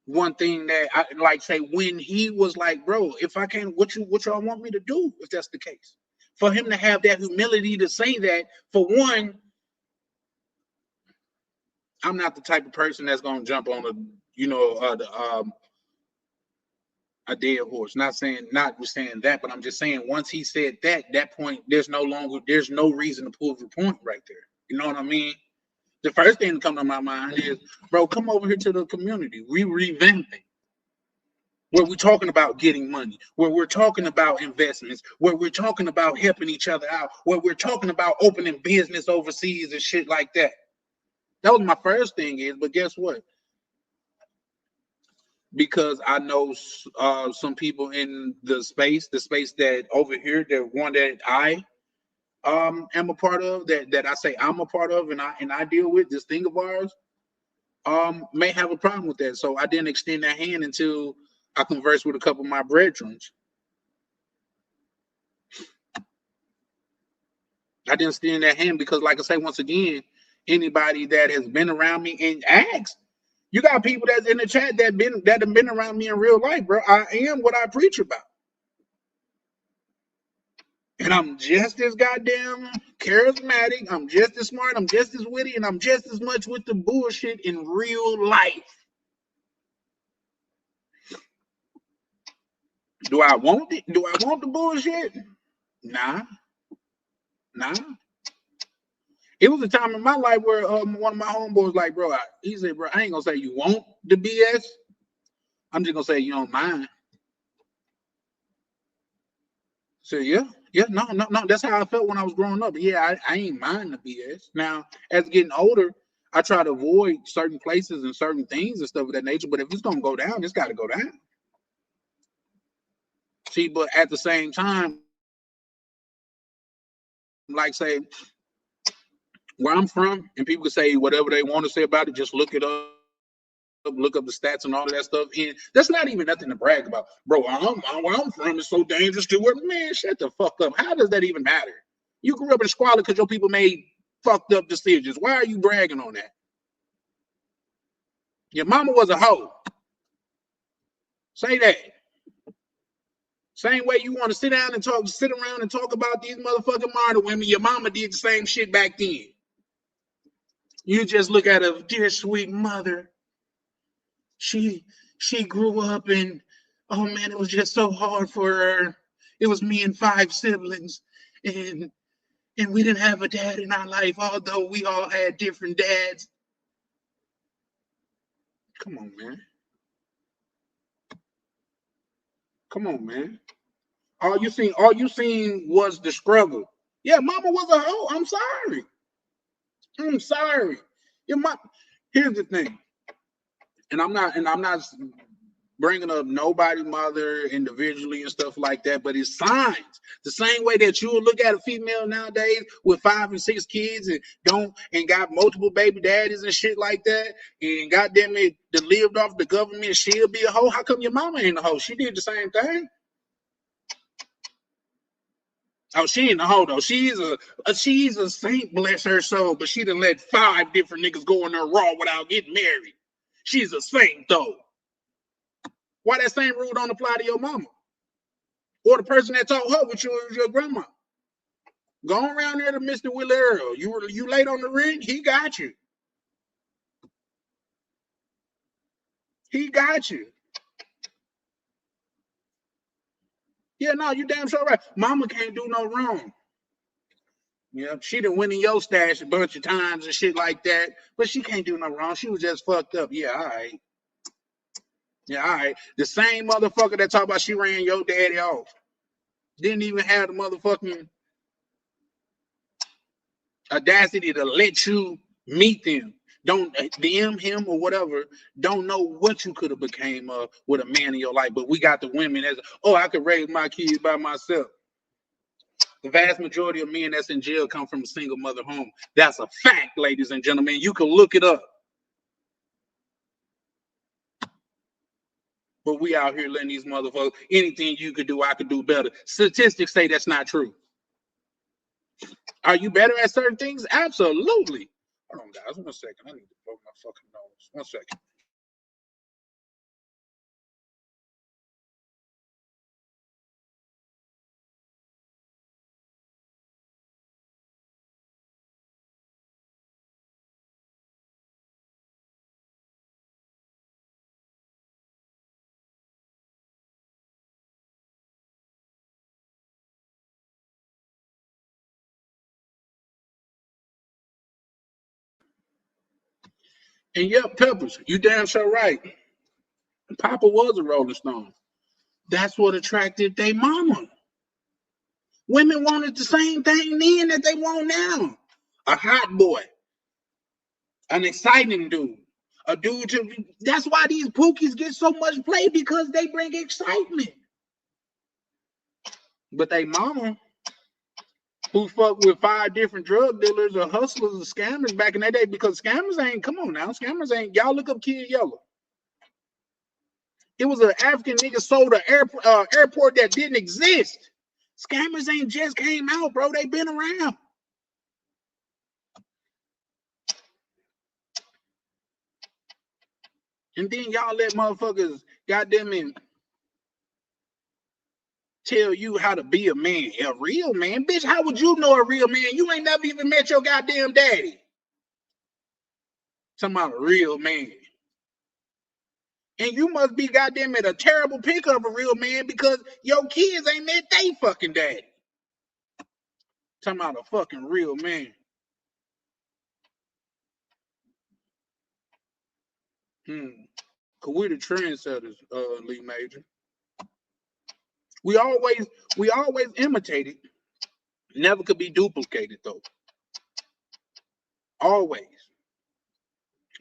One thing that I like say when he was like, bro, if I can't, what y'all want me to do if that's the case? For him to have that humility to say that, for one, I'm not the type of person that's gonna jump on a dead horse. Not saying that, but I'm just saying once he said that point, there's no reason to prove the point right there. You know what I mean? The first thing that comes to my mind is, bro, come over here to the community. We revamping. Where we're talking about getting money, where we're talking about investments, where we're talking about helping each other out, where we're talking about opening business overseas and shit like that. That was my first thing is, but guess what? Because I know some people in the space that over here, the one that I am a part of, that I say I'm a part of, and I deal with this thing of ours, may have a problem with that. So I didn't extend that hand until I conversed with a couple of my brethren. I didn't extend that hand because, like I say, once again, anybody that has been around me and asked, you got people that's in the chat that have been around me in real life, bro. I am what I preach about. And I'm just as goddamn charismatic. I'm just as smart. I'm just as witty. And I'm just as much with the bullshit in real life. Do I want it? Do I want the bullshit? Nah. It was a time in my life where one of my homeboys like, bro, he said, bro, I ain't gonna say you want the BS. I'm just gonna say you don't mind. So yeah, no. That's how I felt when I was growing up. Yeah, I ain't mind the BS. Now, as getting older, I try to avoid certain places and certain things and stuff of that nature. But if it's gonna go down, it's got to go down. See, but at the same time, like say where I'm from, and people can say whatever they want to say about it, just look it up, look up the stats and all of that stuff. And that's not even nothing to brag about. Bro, where I'm from is so dangerous to work. Man, shut the fuck up. How does that even matter? You grew up in squalor because your people made fucked up decisions. Why are you bragging on that? Your mama was a hoe. Say that. Same way you want to sit around and talk about these motherfucking martyr women. Your mama did the same shit back then. You just look at a dear sweet mother. She grew up and oh man, it was just so hard for her. It was me and 5 siblings, and we didn't have a dad in our life, although we all had different dads. Come on, man. Come on, man. All you seen was the struggle. Yeah, mama was a hoe. I'm sorry. I'm sorry. Your mom. Here's the thing, and I'm not bringing up nobody mother individually and stuff like that, but it's signs. The same way that you will look at a female nowadays with 5 and 6 kids and got multiple baby daddies and shit like that, and goddamn it, that lived off the government, she'll be a hoe. How come your mama ain't a hoe? She did the same thing. Oh, she ain't a hoe though. She's a saint, bless her soul, but she done let 5 different niggas go in there raw without getting married. She's a saint though. Why that same rule don't apply to your mama? Or the person that taught her with your grandma? Go around there to Mr. Willie Earl. You late on the rent? He got you. He got you. Yeah, no, you damn sure right. Mama can't do no wrong. Yeah, she done went in your stash a bunch of times and shit like that, but she can't do no wrong. She was just fucked up. Yeah, all right. Yeah, all right. The same motherfucker that talk about she ran your daddy off didn't even have the motherfucking audacity to let you meet them. Don't DM him or whatever. Don't know what you could have became with a man in your life. But we got the women as, oh, I could raise my kids by myself. The vast majority of men that's in jail come from a single mother home. That's a fact, ladies and gentlemen. You can look it up. But we out here letting these motherfuckers, anything you could do, I could do better. Statistics say that's not true. Are you better at certain things? Absolutely. Hold on, guys. 1 second. I need to blow my fucking nose. 1 second. And yep, Peppers, you damn sure right. Papa was a Rolling Stone. That's what attracted their mama. Women wanted the same thing then that they want now. A hot boy, an exciting dude, a dude to. That's why these pookies get so much play, because they bring excitement. But they mama, who fucked with 5 different drug dealers or hustlers or scammers back in that day, because scammers ain't, come on now, scammers ain't, y'all look up Kid Yellow. It was an African nigga sold an airport that didn't exist. Scammers ain't just came out, bro. They been around. And then y'all let motherfuckers goddamn it tell you how to be a man. A real man? Bitch, how would you know a real man? You ain't never even met your goddamn daddy. Talking about a real man. And you must be goddamn it a terrible pick of a real man, because your kids ain't met they fucking daddy. Talking about a fucking real man. Cause we're the trendsetters, Lee Major. We always imitated. Never could be duplicated though. Always.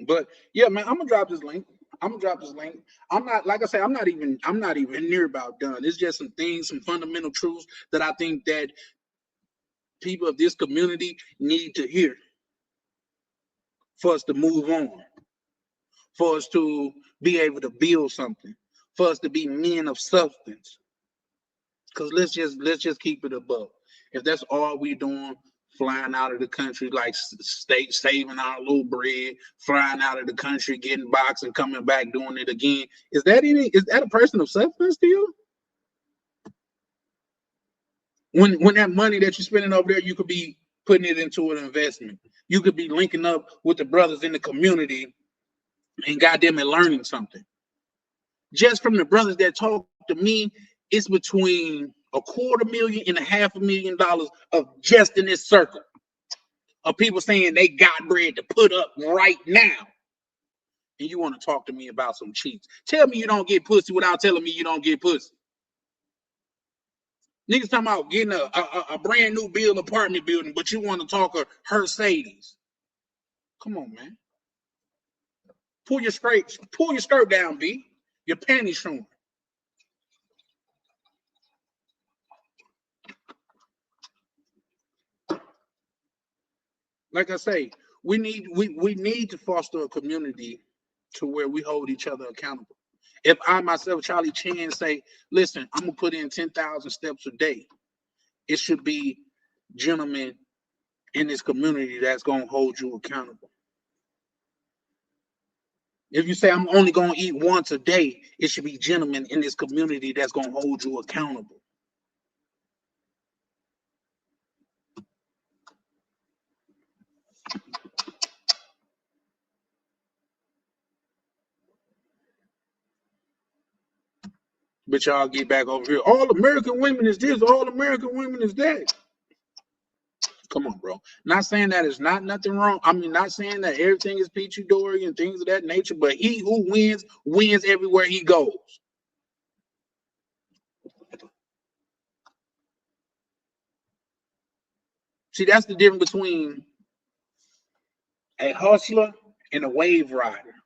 But yeah, man, I'm gonna drop this link. I'm gonna drop this link. I'm not, like I say, I'm not even near about done. It's just some things, some fundamental truths that I think that people of this community need to hear for us to move on, for us to be able to build something, for us to be men of substance. Because let's just keep it above. If that's all we doing, flying out of the country, like state saving our little bread, flying out of the country, getting boxed and coming back doing it again, is that a person of substance to you? When that money that you're spending over there, you could be putting it into an investment. You could be linking up with the brothers in the community and goddamn it learning something. Just from the brothers that talk to me, it's between $250,000 and $500,000 of just in this circle of people saying they got bread to put up right now. And you want to talk to me about some cheats. Tell me you don't get pussy without telling me you don't get pussy. Niggas talking about getting a brand new build apartment building, but you want to talk a Mercedes. Come on, man. Pull your skirt down, B. Your panties showing. Like I say, we need to foster a community to where we hold each other accountable. If I myself, Charlie Chan, say, listen, I'm gonna put in 10,000 steps a day, it should be gentlemen in this community that's gonna hold you accountable. If you say I'm only gonna eat once a day, it should be gentlemen in this community that's gonna hold you accountable. But y'all get back over here. All American women is this, all American women is that. Come on, bro. Not saying that it's not nothing wrong. I mean, not saying that everything is peachy dory and things of that nature, but he who wins, wins everywhere he goes. See, that's the difference between a hustler and a wave rider.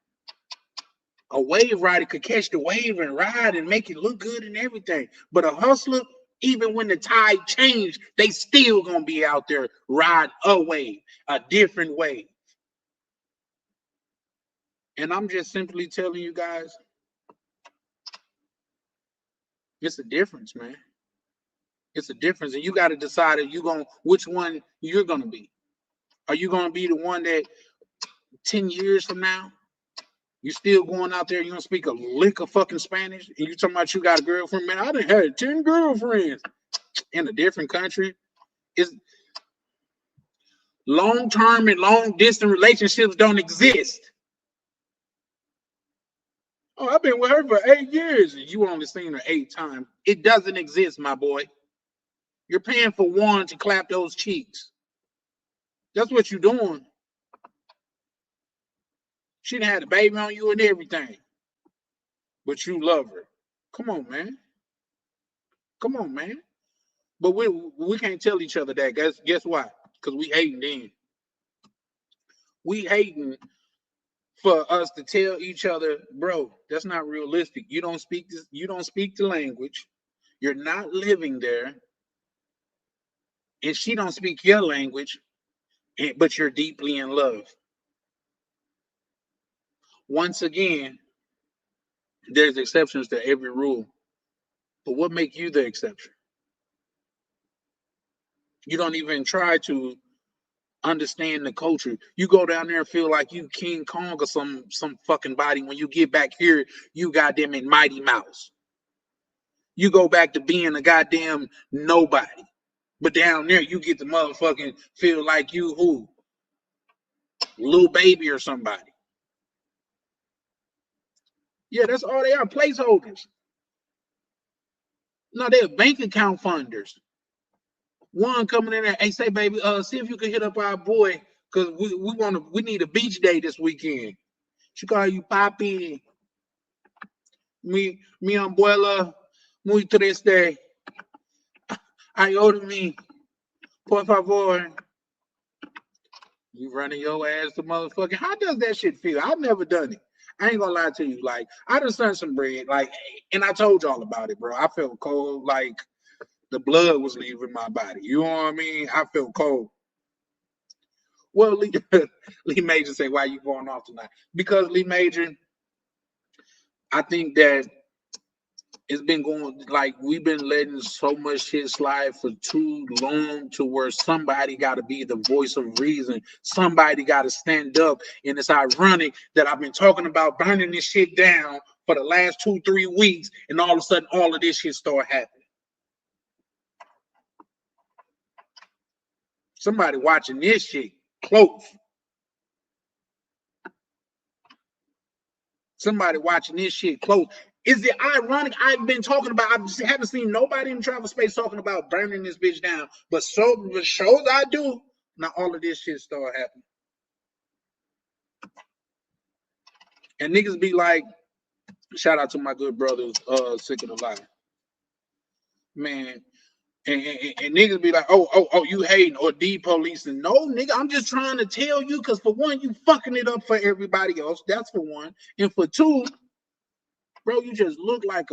A wave rider could catch the wave and ride and make it look good and everything. But a hustler, even when the tide change, they still gonna be out there ride a wave, a different wave. And I'm just simply telling you guys, it's a difference, man. It's a difference, and you got to decide if which one you're gonna be. Are you gonna be the one that 10 years from now, you still going out there, you gonna speak a lick of fucking Spanish, and you talking about you got a girlfriend? Man, I done had 10 girlfriends in a different country. It's long-term and long-distance relationships don't exist. Oh, I've been with her for 8 years, and you only seen her 8 times. It doesn't exist, my boy. You're paying for one to clap those cheeks. That's what you're doing. She done had a baby on you and everything, but you love her. Come on, man. Come on, man. But we can't tell each other that. Guess why? Because we hating then. We hating for us to tell each other, bro, that's not realistic. You don't speak this, you don't speak the language. You're not living there. And she don't speak your language, but you're deeply in love. Once again, there's exceptions to every rule. But what make you the exception? You don't even try to understand the culture. You go down there and feel like you King Kong or some fucking body. When you get back here, you goddamn in Mighty Mouse. You go back to being a goddamn nobody. But down there, you get the motherfucking feel like you who? Little baby or somebody. Yeah, that's all they are, placeholders. No, they're bank account funders. One coming in there, hey, say, baby, see if you can hit up our boy, because we need a beach day this weekend. She call you papi. Mi abuela muy triste. Ayúdame, por favor. You running your ass to motherfucking. How does that shit feel? I've never done it. I ain't gonna lie to you. Like, I just done some bread, like, and I told y'all about it, bro. I felt cold, like the blood was leaving my body. You know what I mean? I felt cold. Well, Lee, Lee Major say, "Why you going off tonight?" Because Lee Major, I think that it's been going like we've been letting so much shit slide for too long to where somebody got to be the voice of reason. Somebody got to stand up. And it's ironic that I've been talking about burning this shit down for the last 2-3 weeks, and all of a sudden all of this shit start happening. Somebody watching this shit close. Somebody watching this shit close. Is it ironic? I've been talking about, I haven't seen nobody in the travel space talking about burning this bitch down. But so the shows I do, now all of this shit start happening. And niggas be like, shout out to my good brothers, Sick of the Life. Man. And niggas be like, oh, you hating or de-policing. No, nigga, I'm just trying to tell you, because for one, you fucking it up for everybody else. That's for one. And for two, bro, you just look like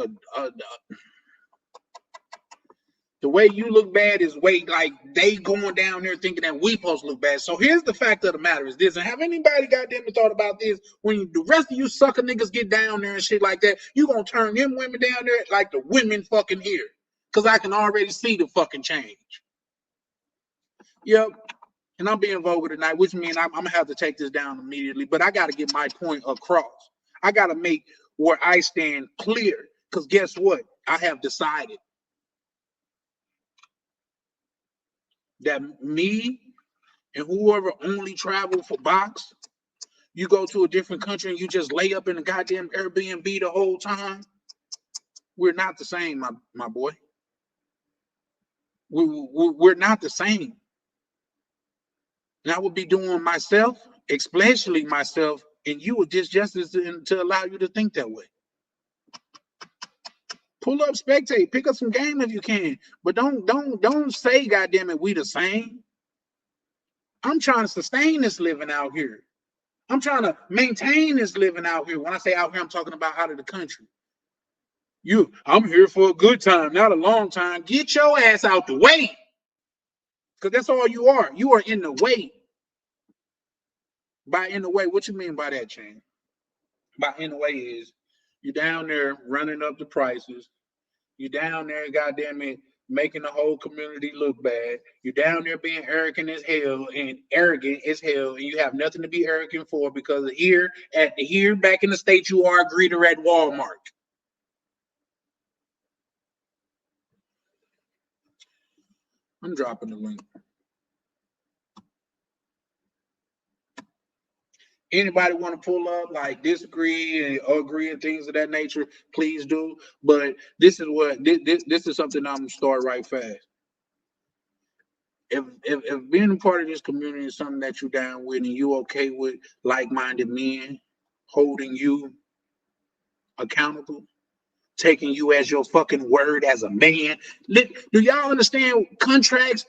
the way you look bad is way like they going down there thinking that we supposed to look bad. So here's the fact of the matter is this, and have anybody goddamn thought about this? When the rest of you sucker niggas get down there and shit like that, you gonna turn them women down there like the women fucking here. Cause I can already see the fucking change. Yep. And I'm being vulgar tonight, which means I'm gonna have to take this down immediately. But I gotta get my point across. I gotta make where I stand clear. Cause guess what? I have decided that me and whoever only travel for box, you go to a different country and you just lay up in a goddamn Airbnb the whole time. We're not the same, my boy. We're not the same. And I would be doing myself, especially myself, and you would just to allow you to think that way. Pull up, spectate, pick up some game if you can, but don't say, goddamn it, we the same. I'm trying to sustain this living out here. I'm trying to maintain this living out here. When I say out here, I'm talking about out of the country. I'm here for a good time, not a long time. Get your ass out the way. Because that's all you are. You are in the way. By in the way, what you mean by that, Shane? By in the way is you down there running up the prices. You down there, goddamn it, making the whole community look bad. You're down there being arrogant as hell, and you have nothing to be arrogant for, because here back in the States, you are a greeter at Walmart. I'm dropping the link. Anybody want to pull up, like disagree and agree and things of that nature, please do. But this is something I'm gonna start right fast. If being a part of this community is something that you're down with and you okay with like-minded men holding you accountable, taking you as your fucking word as a man. Do y'all understand contracts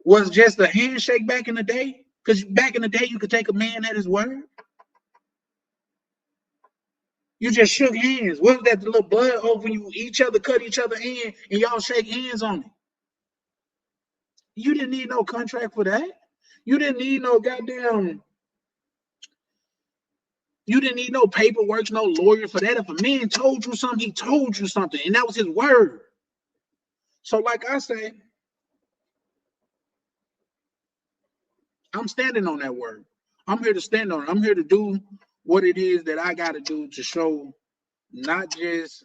was just a handshake back in the day? Because back in the day, you could take a man at his word. You just shook hands. What was that? The little blood over you, each other cut each other hand, and y'all shake hands on it. You didn't need no contract for that. You didn't need no goddamn. You didn't need no paperwork, no lawyer for that. If a man told you something, he told you something, and that was his word. So, like I say, I'm standing on that word. I'm here to stand on it. I'm here to do what it is that I got to do to show not just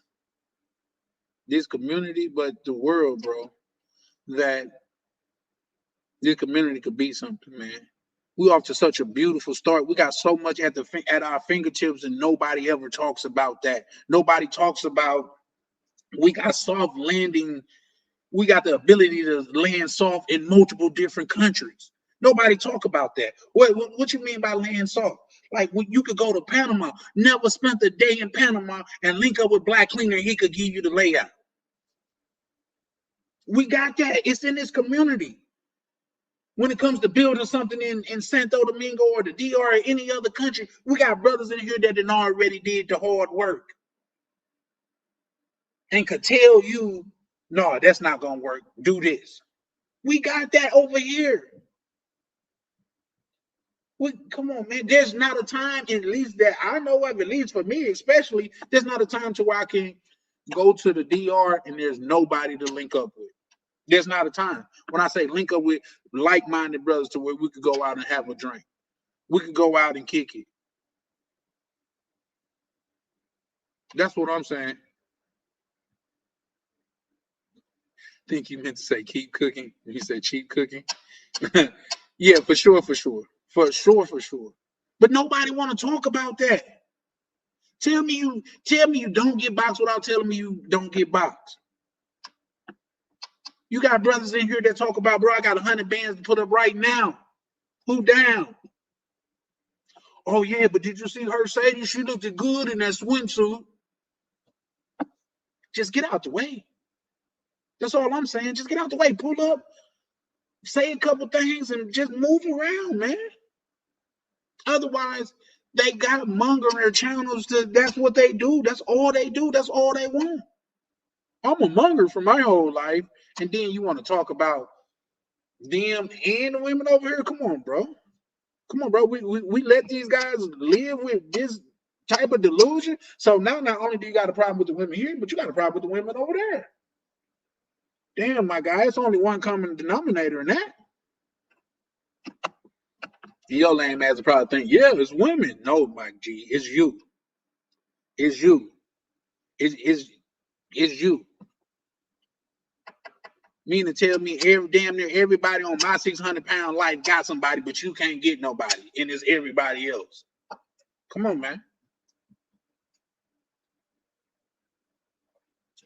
this community, but the world, bro, that this community could be something, man. We off to such a beautiful start. We got so much at our fingertips, and nobody ever talks about that. Nobody talks about we got soft landing. We got the ability to land soft in multiple different countries. Nobody talk about that. What you mean by land soft? Like when you could go to Panama, never spent a day in Panama, and link up with Black Cleaner, he could give you the layout. We got that. It's in this community. When it comes to building something in Santo Domingo or the DR or any other country, we got brothers in here that already did the hard work and could tell you, no, that's not going to work. Do this. We got that over here. Come on, man. There's not a time, at least that I know of, at least for me especially, there's not a time to where I can go to the DR and there's nobody to link up with. There's not a time. When I say link up with like-minded brothers to where we could go out and have a drink. We could go out and kick it. That's what I'm saying. I think you meant to say keep cooking. You said cheap cooking. Yeah, for sure. But nobody want to talk about that. Tell me you don't get boxed without telling me you don't get boxed. You got brothers in here that talk about, bro, I got 100 bands to put up right now. Who down? Oh yeah, but did you see her Sadie? She looked good in that swimsuit. Just get out the way. That's all I'm saying. Just get out the way. Pull up, say a couple things, and just move around, man. Otherwise, they got monger channels. That's what they do. That's all they do. That's all they want. I'm a monger for my whole life, and then you want to talk about them and the women over here? Come on, bro. We let these guys live with this type of delusion. So now not only do you got a problem with the women here, but you got a problem with the women over there. Damn, my guy, it's only one common denominator in that. Your lame ass will probably think, yeah, it's women. No, Mike G, it's you. It's you. It's you. Meaning to tell me damn near everybody on my 600-pound life got somebody, but you can't get nobody, and it's everybody else. Come on, man.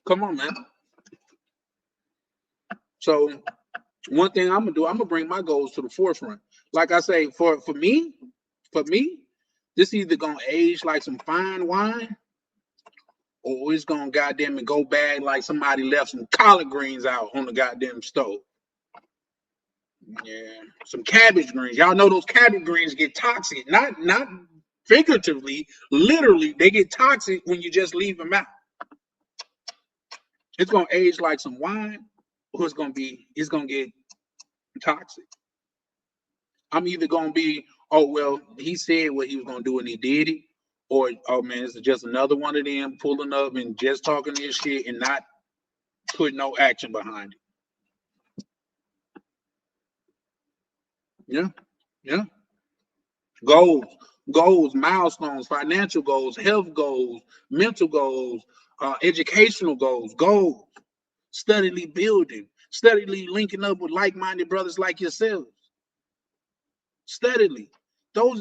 Come on, man. So one thing I'm gonna do, I'm gonna bring my goals to the forefront. Like I say, for me, this either gonna age like some fine wine, or it's gonna goddamn it go bad like somebody left some collard greens out on the goddamn stove. Yeah, some cabbage greens. Y'all know those cabbage greens get toxic. Not figuratively, literally, they get toxic when you just leave them out. It's gonna age like some wine, or it's gonna get toxic. I'm either gonna be, oh well, he said what he was gonna do and he did it, or oh man, it's just another one of them pulling up and just talking this shit and not putting no action behind it. Yeah. Goals, milestones, financial goals, health goals, mental goals, educational goals, steadily building, steadily linking up with like-minded brothers like yourselves. Steadily.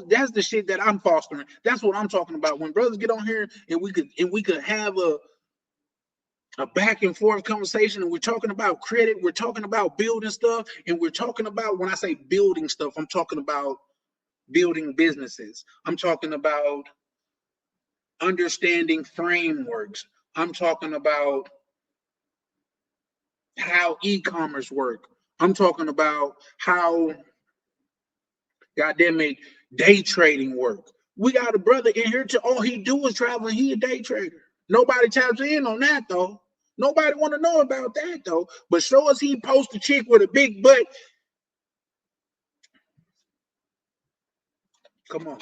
That's the shit that I'm fostering. That's what I'm talking about. When brothers get on here and we could have a back and forth conversation, and we're talking about credit, we're talking about building stuff, and we're talking about, when I say building stuff, I'm talking about building businesses. I'm talking about understanding frameworks. I'm talking about how e-commerce work. I'm talking about how, goddamn it, day trading work. We got a brother in here to all he do is travel, and he a day trader. Nobody taps in on that though. Nobody want to know about that though. But show us he post a chick with a big butt. Come on.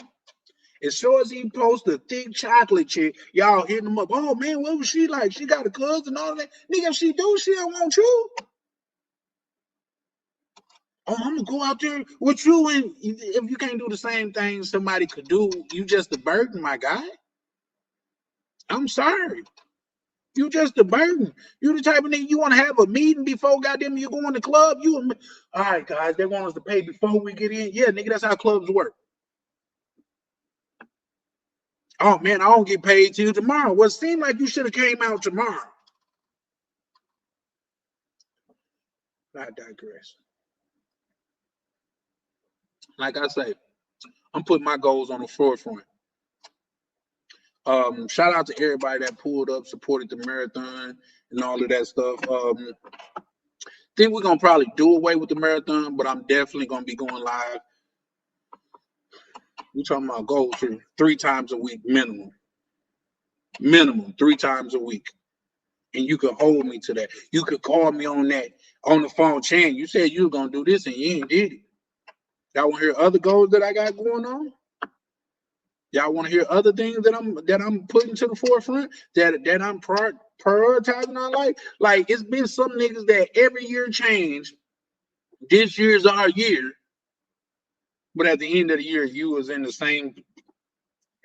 As sure as he posts a thick chocolate chick, y'all hitting him up. Oh man, what was she like? She got a cousin and all that. Nigga, if she do, she don't want you. Oh, I'm gonna go out there with you, and if you can't do the same thing somebody could do, you just a burden, my guy. I'm sorry. You just a burden. You the type of nigga you want to have a meeting before goddamn you go in the club. All right, guys, they want us to pay before we get in. Yeah, nigga, that's how clubs work. Oh man, I don't get paid till tomorrow. Well, it seemed like you should have came out tomorrow. I digress. Like I say, I'm putting my goals on the forefront. Shout out to everybody that pulled up, supported the marathon, and all of that stuff. Think we're gonna probably do away with the marathon, but I'm definitely gonna be going live. We talking about goals here 3 times a week minimum. Minimum 3 times a week. And you could hold me to that. You could call me on that on the phone, Chan. You said you were gonna do this and you ain't did it. Y'all want to hear other goals that I got going on? Y'all want to hear other things that I'm putting to the forefront that I'm prioritizing our life? Like it's been some niggas that every year change. This year's our year, but at the end of the year, you was in the same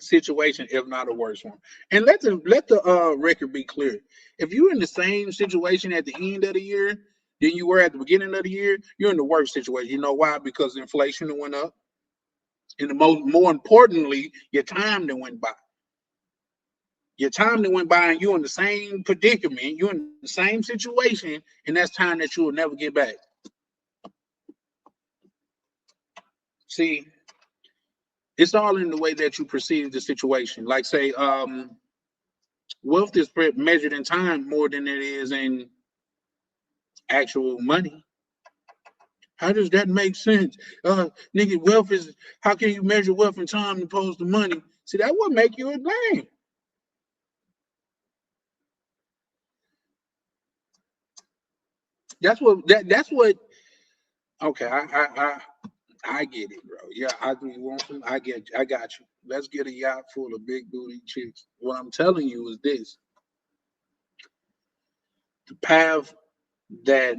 situation, if not a worse one. And let the record be clear. If you're in the same situation at the end of the year than you were at the beginning of the year, you're in the worst situation. You know why? Because inflation went up, and more importantly, your time that went by. Your time that went by, and you're in the same predicament. You're in the same situation, and that's time that you will never get back. See, it's all in the way that you perceive the situation. Like say, wealth is measured in time more than it is in actual money. How does that make sense? Nigga, wealth is, how can you measure wealth in time opposed to money? See, that would make you a blame. That's what. Okay, I get it, bro. Yeah, I do. You want some? I got you. Let's get a yacht full of big booty chicks. What I'm telling you is this: the path that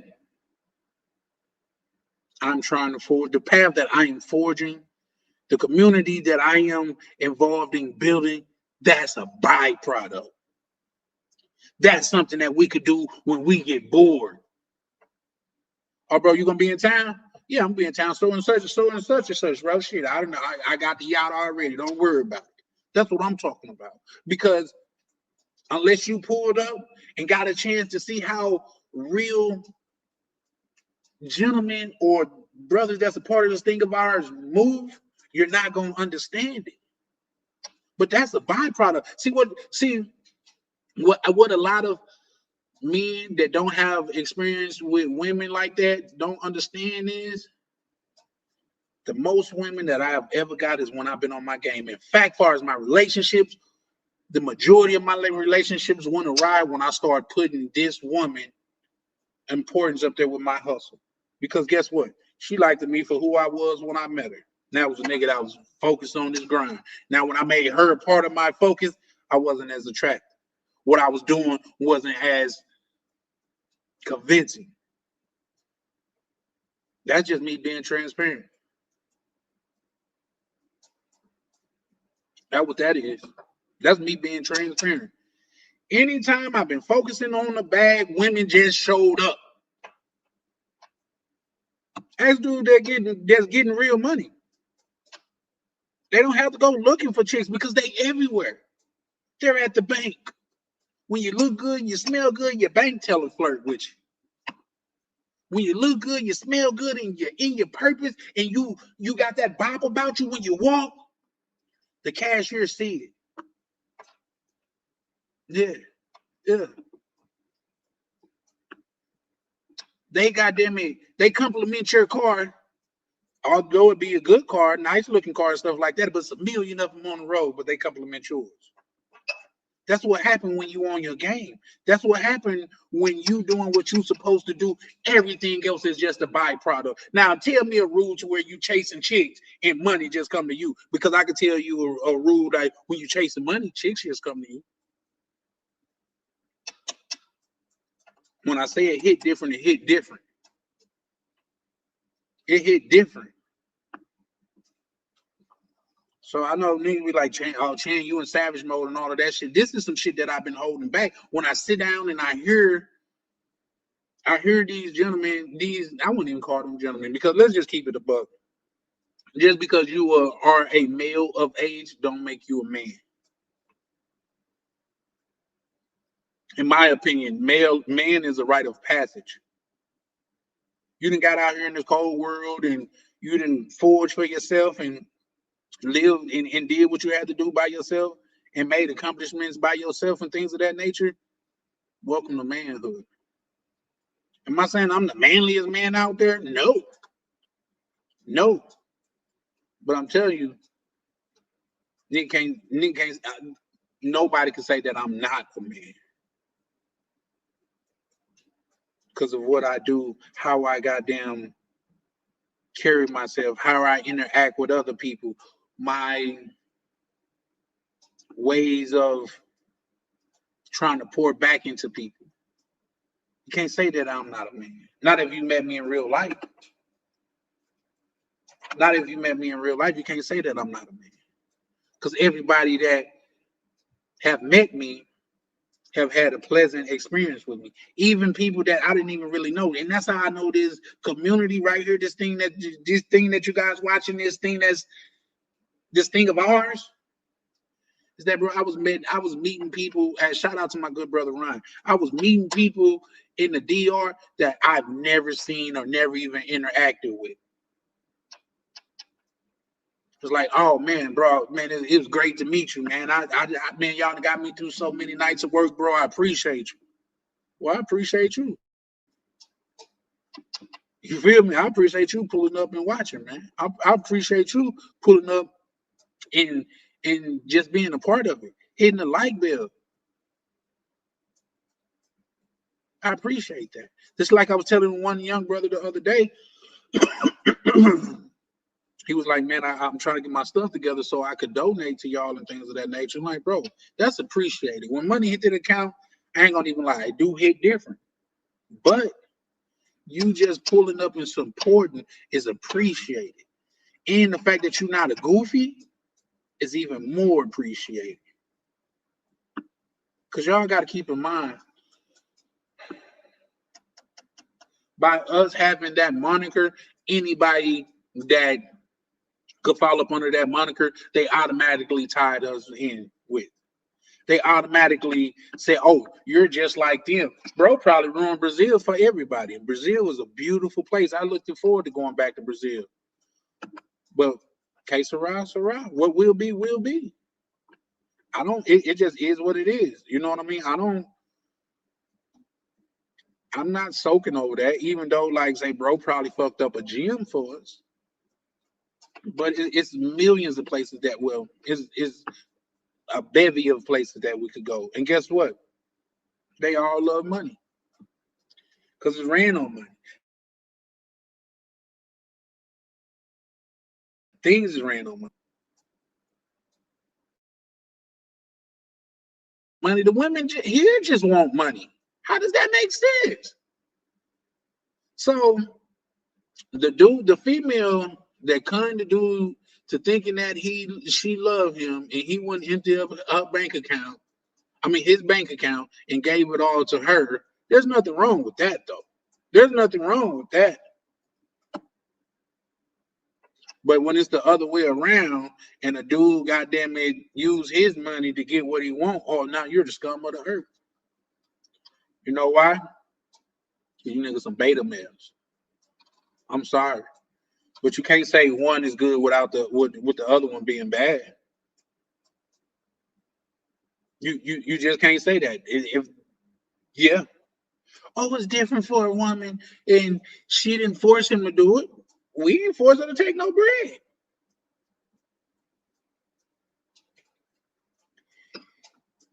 I'm trying to forge, the path that I am forging, the community that I am involved in building, that's a byproduct. That's something that we could do when we get bored. Oh, bro, you gonna be in town? Yeah, I'm gonna be in town. So and such and so and such and such, bro. Shit, I don't know. I got the yacht already. Don't worry about it. That's what I'm talking about. Because unless you pulled up and got a chance to see how real gentlemen or brothers that's a part of this thing of ours move, you're not gonna understand it. But that's a byproduct. See what a lot of men that don't have experience with women like that don't understand is the most women that I have ever got is when I've been on my game. In fact, far as my relationships, the majority of my relationships went awry when I started putting this woman importance up there with my hustle. Because guess what? She liked me for who I was when I met her. That was a nigga that was focused on this grind. Now, when I made her a part of my focus, I wasn't as attractive. What I was doing wasn't as convincing. That's just me being transparent. That's what that is. That's me being transparent. Anytime I've been focusing on the bag, women just showed up. As dude that's getting real money. They don't have to go looking for chicks because they everywhere. They're at the bank. When you look good, you smell good, your bank teller flirt with you. When you look good, you smell good, and you're in your purpose, and you got that bop about you when you walk, the cashier see it. Yeah. They goddamn it, they compliment your car, although it be a good car, nice looking car and stuff like that, but it's a million of them on the road, but they compliment yours. That's what happened when you on your game. That's what happened when you doing what you supposed to do. Everything else is just a byproduct. Now tell me a rule to where you chasing chicks and money just come to you. Because I can tell you a rule that when you chasing money, chicks just come to you. When I say it hit different, it hit different. It hit different. So I know niggas be like, Chan, you in savage mode and all of that shit. This is some shit that I've been holding back. When I sit down and I hear these gentlemen, I wouldn't even call them gentlemen because let's just keep it a buck. Just because you are a male of age, don't make you a man. In my opinion, man is a rite of passage. You done got out here in this cold world and you done forge for yourself and lived and did what you had to do by yourself and made accomplishments by yourself and things of that nature. Welcome to manhood. Am I saying I'm the manliest man out there? No. No. But I'm telling you, nobody can say that I'm not a man because of what I do, how I goddamn carry myself, how I interact with other people, my ways of trying to pour back into people. You can't say that I'm not a man. Not if you met me in real life. Not if you met me in real life, you can't say that I'm not a man. Because everybody that have met me have had a pleasant experience with me. Even people that I didn't even really know. And that's how I know this community right here, this thing that you guys watching, this thing of ours. Is that, bro? I was meeting people. And shout out to my good brother Ryan. I was meeting people in the DR that I've never seen or never even interacted with. It's like, oh man, bro, man, it was great to meet you, man. Man, y'all got me through so many nights of work, bro. I appreciate you. Well, I appreciate you. You feel me? I appreciate you pulling up and watching, man. I appreciate you pulling up and just being a part of it, hitting the like bell. I appreciate that. Just like I was telling one young brother the other day, he was like, man, I'm trying to get my stuff together so I could donate to y'all and things of that nature. I'm like, bro, that's appreciated. When money hit the account, I ain't gonna even lie, it do hit different. But you just pulling up and supporting is appreciated. And the fact that you're not a goofy is even more appreciated. Because y'all got to keep in mind, by us having that moniker, anybody that could fall up under that moniker, they automatically tied us in with. They automatically say, oh, you're just like them. Bro probably ruined Brazil for everybody. And Brazil is a beautiful place. I looking forward to going back to Brazil. But que sera, sera. What will be, will be. It just is what it is. You know what I mean? I'm not soaking over that, even though, like, say, bro probably fucked up a gym for us. But it's millions of places that is a bevy of places that we could go. And guess what? They all love money because it's ran on money. Things is ran on money. Money. The women here just want money. How does that make sense? So the female that kind of dude to thinking that she loved him and he wouldn't empty up her bank account. I mean his bank account and gave it all to her. There's nothing wrong with that though. There's nothing wrong with that. But when it's the other way around and a dude goddamn it use his money to get what he want, oh now you're the scum of the earth. You know why? You niggas some beta males. I'm sorry. But you can't say one is good without with the other one being bad. You just can't say that. If yeah. Oh, it's different for a woman and she didn't force him to do it. We didn't force her to take no bread.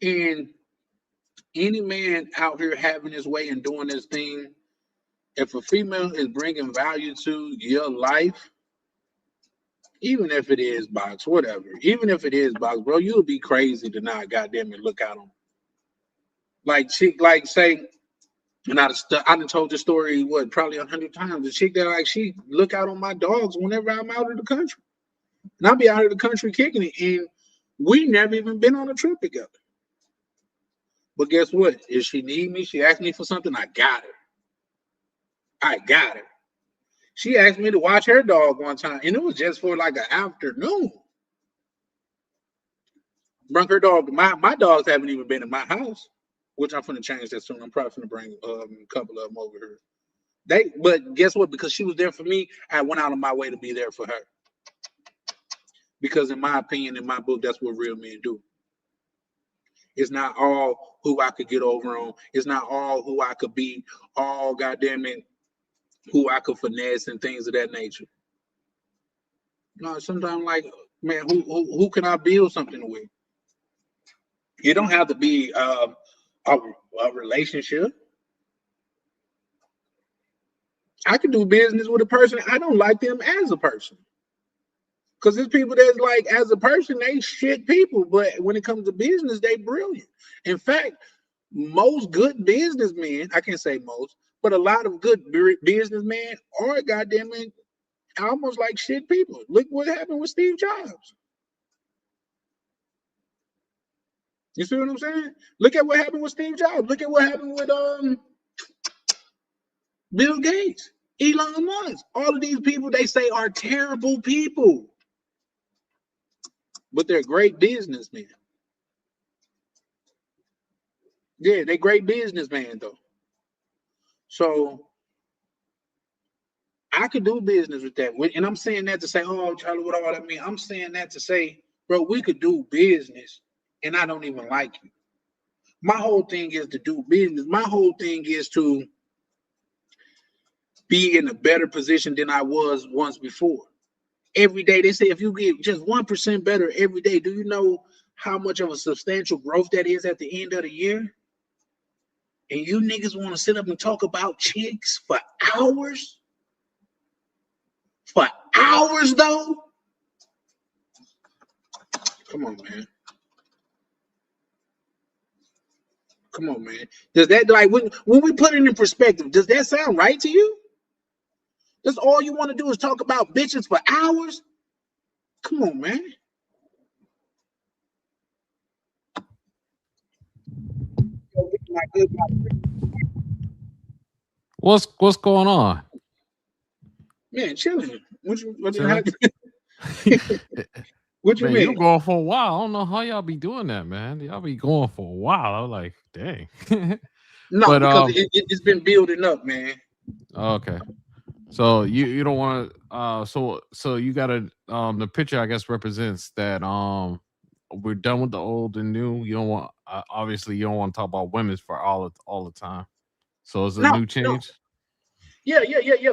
And any man out here having his way and doing this thing, if a female is bringing value to your life, even if it is box, whatever, even if it is box, bro, you'll be crazy to not goddamn it look out on. Like say, and I done told the story probably 100 times. The chick that like she look out on my dogs whenever I'm out of the country, and I'll be out of the country kicking it, and we never even been on a trip together. But guess what? If she need me, she asked me for something, I got her. I got her. She asked me to watch her dog one time, and it was just for like an afternoon. Brought her dog. My dogs haven't even been in my house, which I'm finna change that soon. I'm probably finna bring a couple of them over here. But guess what? Because she was there for me, I went out of my way to be there for her. Because in my opinion, in my book, that's what real men do. It's not all who I could get over on. It's not all who I could be, all goddamn it, who I could finesse and things of that nature. No, sometimes like, man, who can I build something with? It don't have to be a relationship. I can do business with a person. I don't like them as a person. Because there's people that's like, as a person, they shit people. But when it comes to business, they brilliant. In fact, most good businessmen, I can't say most, but a lot of good businessmen are goddamn it almost like shit people. Look what happened with Steve Jobs. You see what I'm saying? Look at what happened with Steve Jobs. Look at what happened with Bill Gates, Elon Musk. All of these people they say are terrible people, but they're great businessmen. Yeah, they're great businessmen though. So I could do business with that. And I'm saying that to say, oh, Charlie, what all that mean? I'm saying that to say, bro, we could do business and I don't even like you. My whole thing is to do business. My whole thing is to be in a better position than I was once before. Every day, they say if you get just 1% better every day, do you know how much of a substantial growth that is at the end of the year? And you niggas want to sit up and talk about chicks for hours? For hours, though? Come on, man. Come on, man. Does that, like, when we put it in perspective, does that sound right to you? That's all you want to do is talk about bitches for hours? Come on, man. What's going on? Man, chilling. What you Chilling? what you Man, mean? you going for a while. I don't know how y'all be doing that, man. Y'all be going for a while. I was like, dang. No, But because it's been building up, man. okay. So you don't want to so you got to the picture I guess represents that we're done with the old and new. You don't want obviously you don't want to talk about women's for all the time. So it's a No, new no. change. Yeah,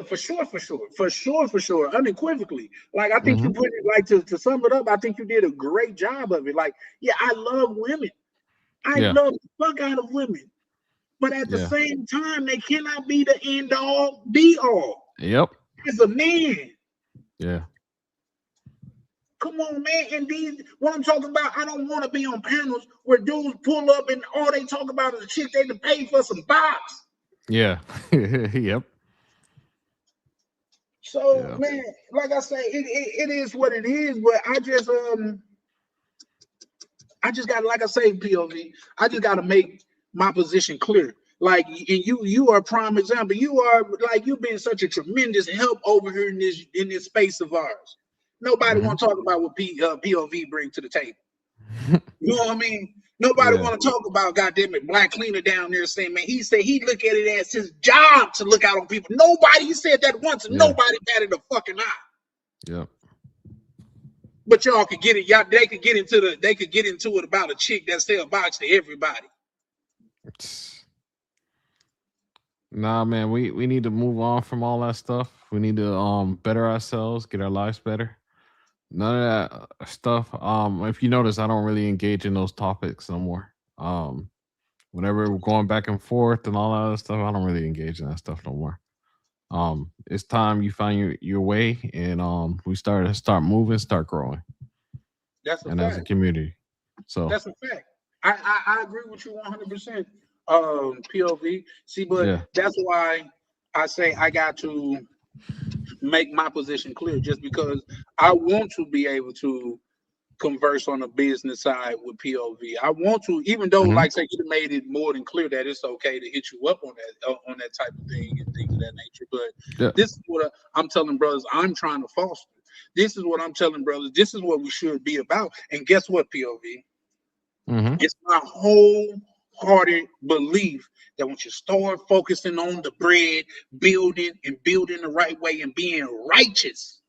for sure, unequivocally. Like I think you Mhm. put it like to sum it up. I think you did a great job of it. Like, yeah, I love women. I Yeah. love the fuck out of women, but at the Yeah. same time, they cannot be the end all, be all. Yep. As a man, Yeah. come on, man. And these, what I'm talking about, I don't want to be on panels where dudes pull up and all they talk about is the shit they can pay for some box. Yeah. Yep. So, Yeah. man, like I say, it is what it is. But I just got, like I say, POV. I just got to make my position clear. Like, and you are a prime example. You are like you've been such a tremendous help over here in this space of ours. Nobody Mhm. want to talk about what POV bring to the table. You know what I mean? Nobody Yeah. want to talk about goddamn it, Black Cleaner down there saying, man, he said he look at it as his job to look out on people. Nobody, he said that once, and Yeah. nobody batted a fucking eye. Yep. But y'all could get it. Y'all they could get into it about a chick that sell box to everybody. Nah, man, we need to move on from all that stuff. We need to better ourselves, get our lives better. None of that stuff. If you notice, I don't really engage in those topics no more. Whenever we're going back and forth and all that other stuff, I don't really engage in that stuff no more. It's time you find your way, and we start moving, start growing, That's a and as a fact. community. So That's a fact. I agree with you 100%. POV. See, but yeah. that's why I say I got to make my position clear, just because I want to be able to converse on the business side with POV. I want to, even though, Hmm. like say, you made it more than clear that it's okay to hit you up on that type of thing and things of that nature. But Yeah. this is what I'm telling brothers. I'm trying to foster. This is what I'm telling brothers. This is what we should be about. And guess what, POV? Hmm. It's my wholehearted belief that once you start focusing on the bread, building and building the right way and being righteous,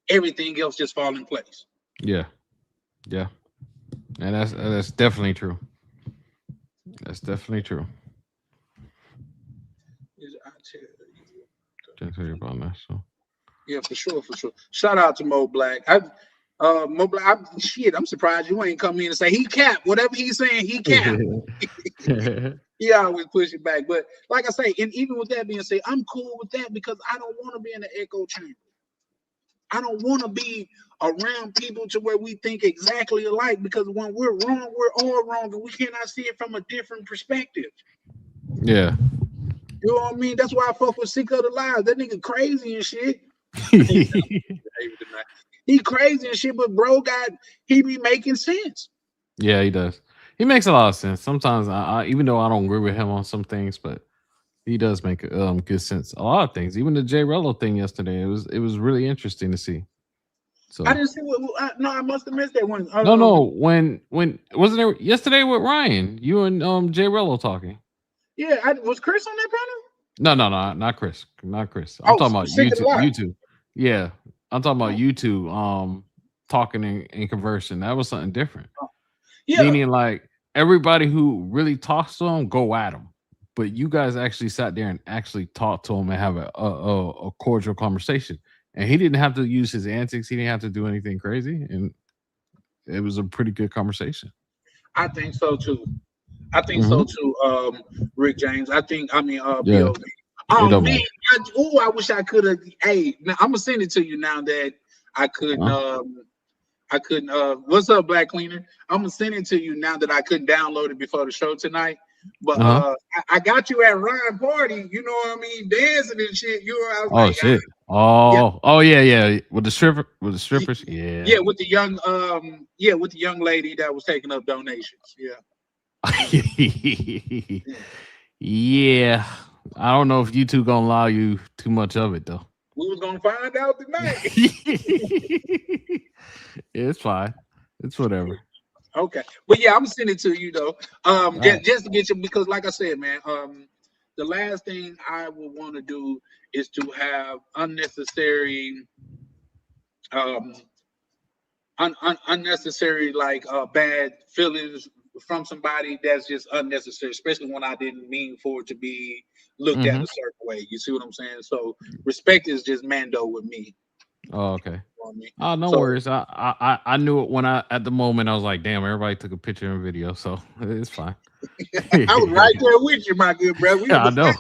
everything else just fall in place. Yeah. Yeah. And that's definitely true. That's definitely true. I tell you. Can't tell you about that. So. Yeah, for sure, for sure. Shout out to Mo Black. Mo Black. Shit, I'm surprised you ain't come in and say he capped. Whatever he's saying, he capped. He always push it back. But like I say, and even with that being said, I'm cool with that because I don't want to be in the echo chamber. I don't want to be around people to where we think exactly alike because when we're wrong, we're all wrong and we cannot see it from a different perspective. Yeah. You know what I mean? That's why I fuck with Sick of the Lives. That nigga crazy and shit. He crazy and shit, but bro he be making sense. Yeah, he does. He makes a lot of sense. Sometimes I even though I don't agree with him on some things, but he does make good sense. A lot of things. Even the J Rello thing yesterday, it was really interesting to see. So I didn't see no, I must have missed that one. no, when wasn't there yesterday with Ryan, you and J Rello talking? Yeah, was Chris on that panel? No, not Chris. Not Chris. I'm talking about Sick of the Lives. You two. Yeah. I'm talking about you two talking and conversing. That was something different. Yeah. Meaning like everybody who really talks to him go at him. But you guys actually sat there and actually talked to him and have a cordial conversation. And he didn't have to use his antics. He didn't have to do anything crazy. And it was a pretty good conversation. I think so too. So too, Rick James. I mean, Yeah. BOV. Oh man, I wish I could have. Hey, now I'm gonna send it to you now that I couldn't. I couldn't. What's up, Black Cleaner? I'm gonna send it to you now that I couldn't download it before the show tonight. But I got you at Ryan party. You know what I mean, dancing and shit. Shit. Oh yeah. With the strippers. Yeah. Yeah, with the young lady that was taking up donations. Yeah. Yeah. I don't know if you two gonna allow you too much of it though. We was gonna find out tonight. It's fine. It's whatever. Okay, but yeah, I'm gonna send it to you though. Just to get you because, like I said, man, the last thing I would want to do is to have unnecessary, unnecessary like bad feelings from somebody that's just unnecessary, especially when I didn't mean for it to be looked at a certain way. You see what I'm saying? So respect is just Mando with me. Oh, okay. Oh, no worries. I knew it when at the moment I was like, damn, everybody took a picture and video, so it's fine. I was right there with you, my good brother. I know.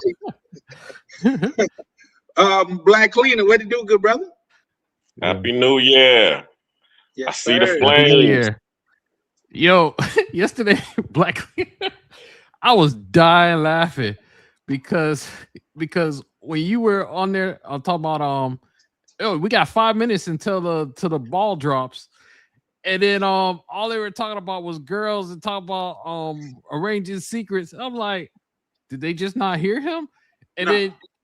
Black Cleaner, what to do, good brother? Happy New Year. Yes, I see the flames. Happy New Year. Yo, yesterday, Black Cleaner, I was dying laughing because when you were on there, I'm talking about we got 5 minutes until the ball drops, and then all they were talking about was girls and talking about arranging secrets. I'm like, did they just not hear him?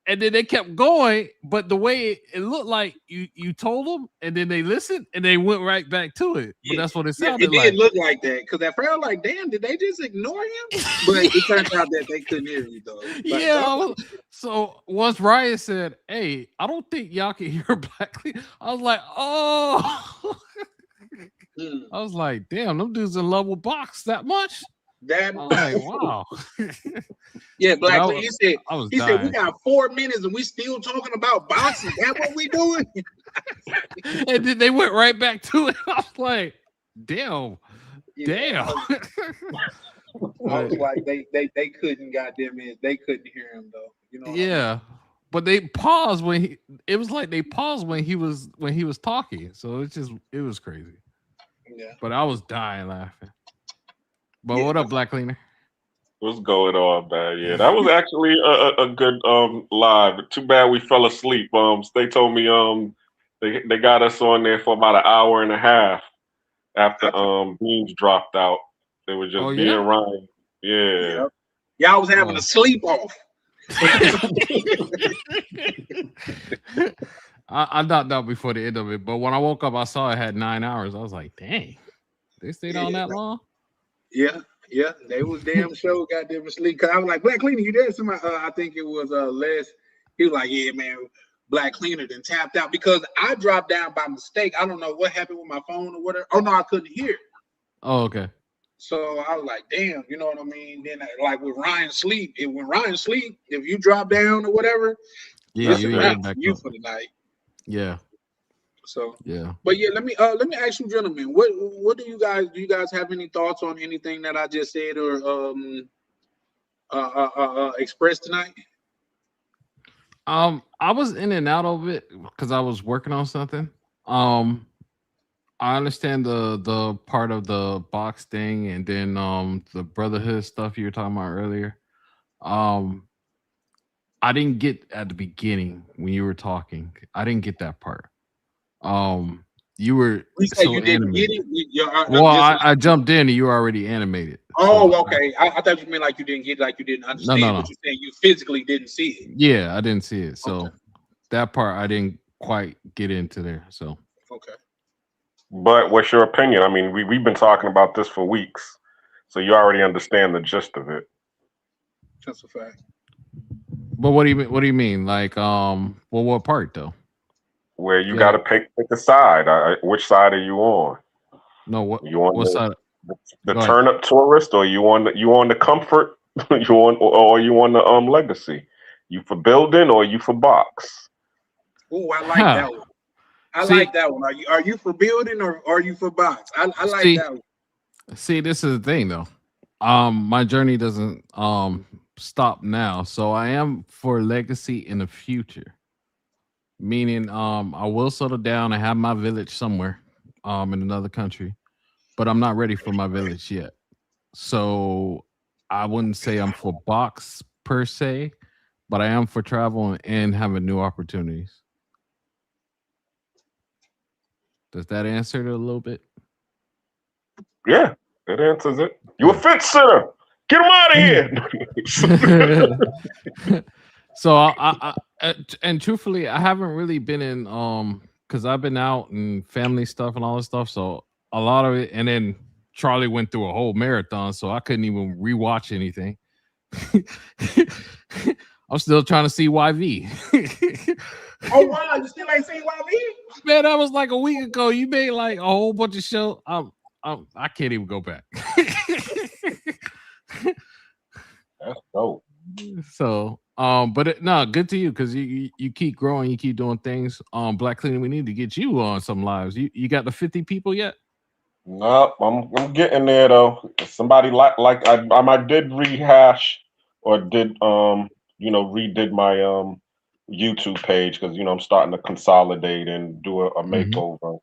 And then they kept going, but the way it looked like you told them, and then they listened and they went right back to it. But that's what it sounded like. It did look like that because at first I was like, damn, did they just ignore him? But it turned out that they couldn't hear you though. So once Ryan said, "Hey, I don't think y'all can hear Black Cleaner," I was like, "Oh." I was like, "Damn, them dudes in level box that much." That I'm like, wow. Yeah, Black Cleaner. He said we got 4 minutes and we still talking about boxing. That what we doing? And then they went right back to it. I was like, damn. I was like, they couldn't goddamn it. They couldn't hear him though. You know. Yeah. But they paused when it was like they paused when he was talking. So it was crazy. Yeah. But I was dying laughing. But what up, Black Cleaner? What's going on, man? Yeah, that was actually a good live. Too bad we fell asleep. They told me they got us on there for about an hour and a half after Beans dropped out. They were just being Ryan. Yeah. Y'all was having a sleep off. I knocked out before the end of it, but when I woke up, I saw it had 9 hours. I was like, dang, they stayed on that long? Yeah, they was damn sure got them asleep. Cause I was like, Black Cleaner, you there? Somebody, I think it was Les. He was like, yeah, man, Black Cleaner then tapped out because I dropped down by mistake. I don't know what happened with my phone or whatever. Oh no, I couldn't hear. Oh, okay. So I was like, damn, you know what I mean? Then like with Ryan sleep, when Ryan sleep, if you drop down or whatever, Yeah, it's That's a you ain't it. wrap getting for back you up. for the night. Yeah, So, yeah. but yeah, let me ask you, gentlemen, what do you guys have any thoughts on anything that I just said or expressed tonight? I was in and out of it because I was working on something. Um, I understand the part of the box thing, and then the brotherhood stuff you were talking about earlier. Um, I didn't get at the beginning when you were talking. I didn't get that part. Um, you were You say so you didn't get animated. it. Well, Just I jumped in and you were already animated. So oh, okay. I thought you meant like you didn't get, like you didn't no, no, understand, but no. you're saying you physically didn't see it. Yeah, I didn't see it. Okay, So that part I didn't quite get into there. So okay. But what's your opinion? I mean, we've been talking about this for weeks, so you already understand the gist of it. That's a fact. but what do you mean? What do you mean? Like well, what part though? Where you You got gotta to pick a side. Which side are you on? know You on what side. the Go ahead. turn up tourist, or you on the comfort? You on or you on the legacy? You for building or you for box? Oh, I like Huh. that one. I See, like that one. Are you for building or are you for box? I like see, that one. see. This is the thing though. My journey doesn't stop now, so I am for legacy in the future. Meaning, I will settle down and have my village somewhere, in another country, but I'm not ready for my village yet. So I wouldn't say I'm for box per se, but I am for travel and having new opportunities. Does that answer it a little bit? Yeah, that answers it. You a Yeah. fence sitter? Get him out of here! So and truthfully, I haven't really been in because I've been out and family stuff and all this stuff. So a lot of it, and then Charlie went through a whole marathon, so I couldn't even rewatch anything. I'm still trying to see YV. Oh wow, you still ain't seen YB? Man, that was like a week ago. You made like a whole bunch of shows. I can't even go back. That's dope. So, but no, good to you because you keep growing, you keep doing things. Black Cleaning, we need to get you on some lives. You got the 50 people yet? Nope, I'm getting there though. Somebody I did rehash or did redid my YouTube page because I'm starting to consolidate and do a Mm-hmm. makeover.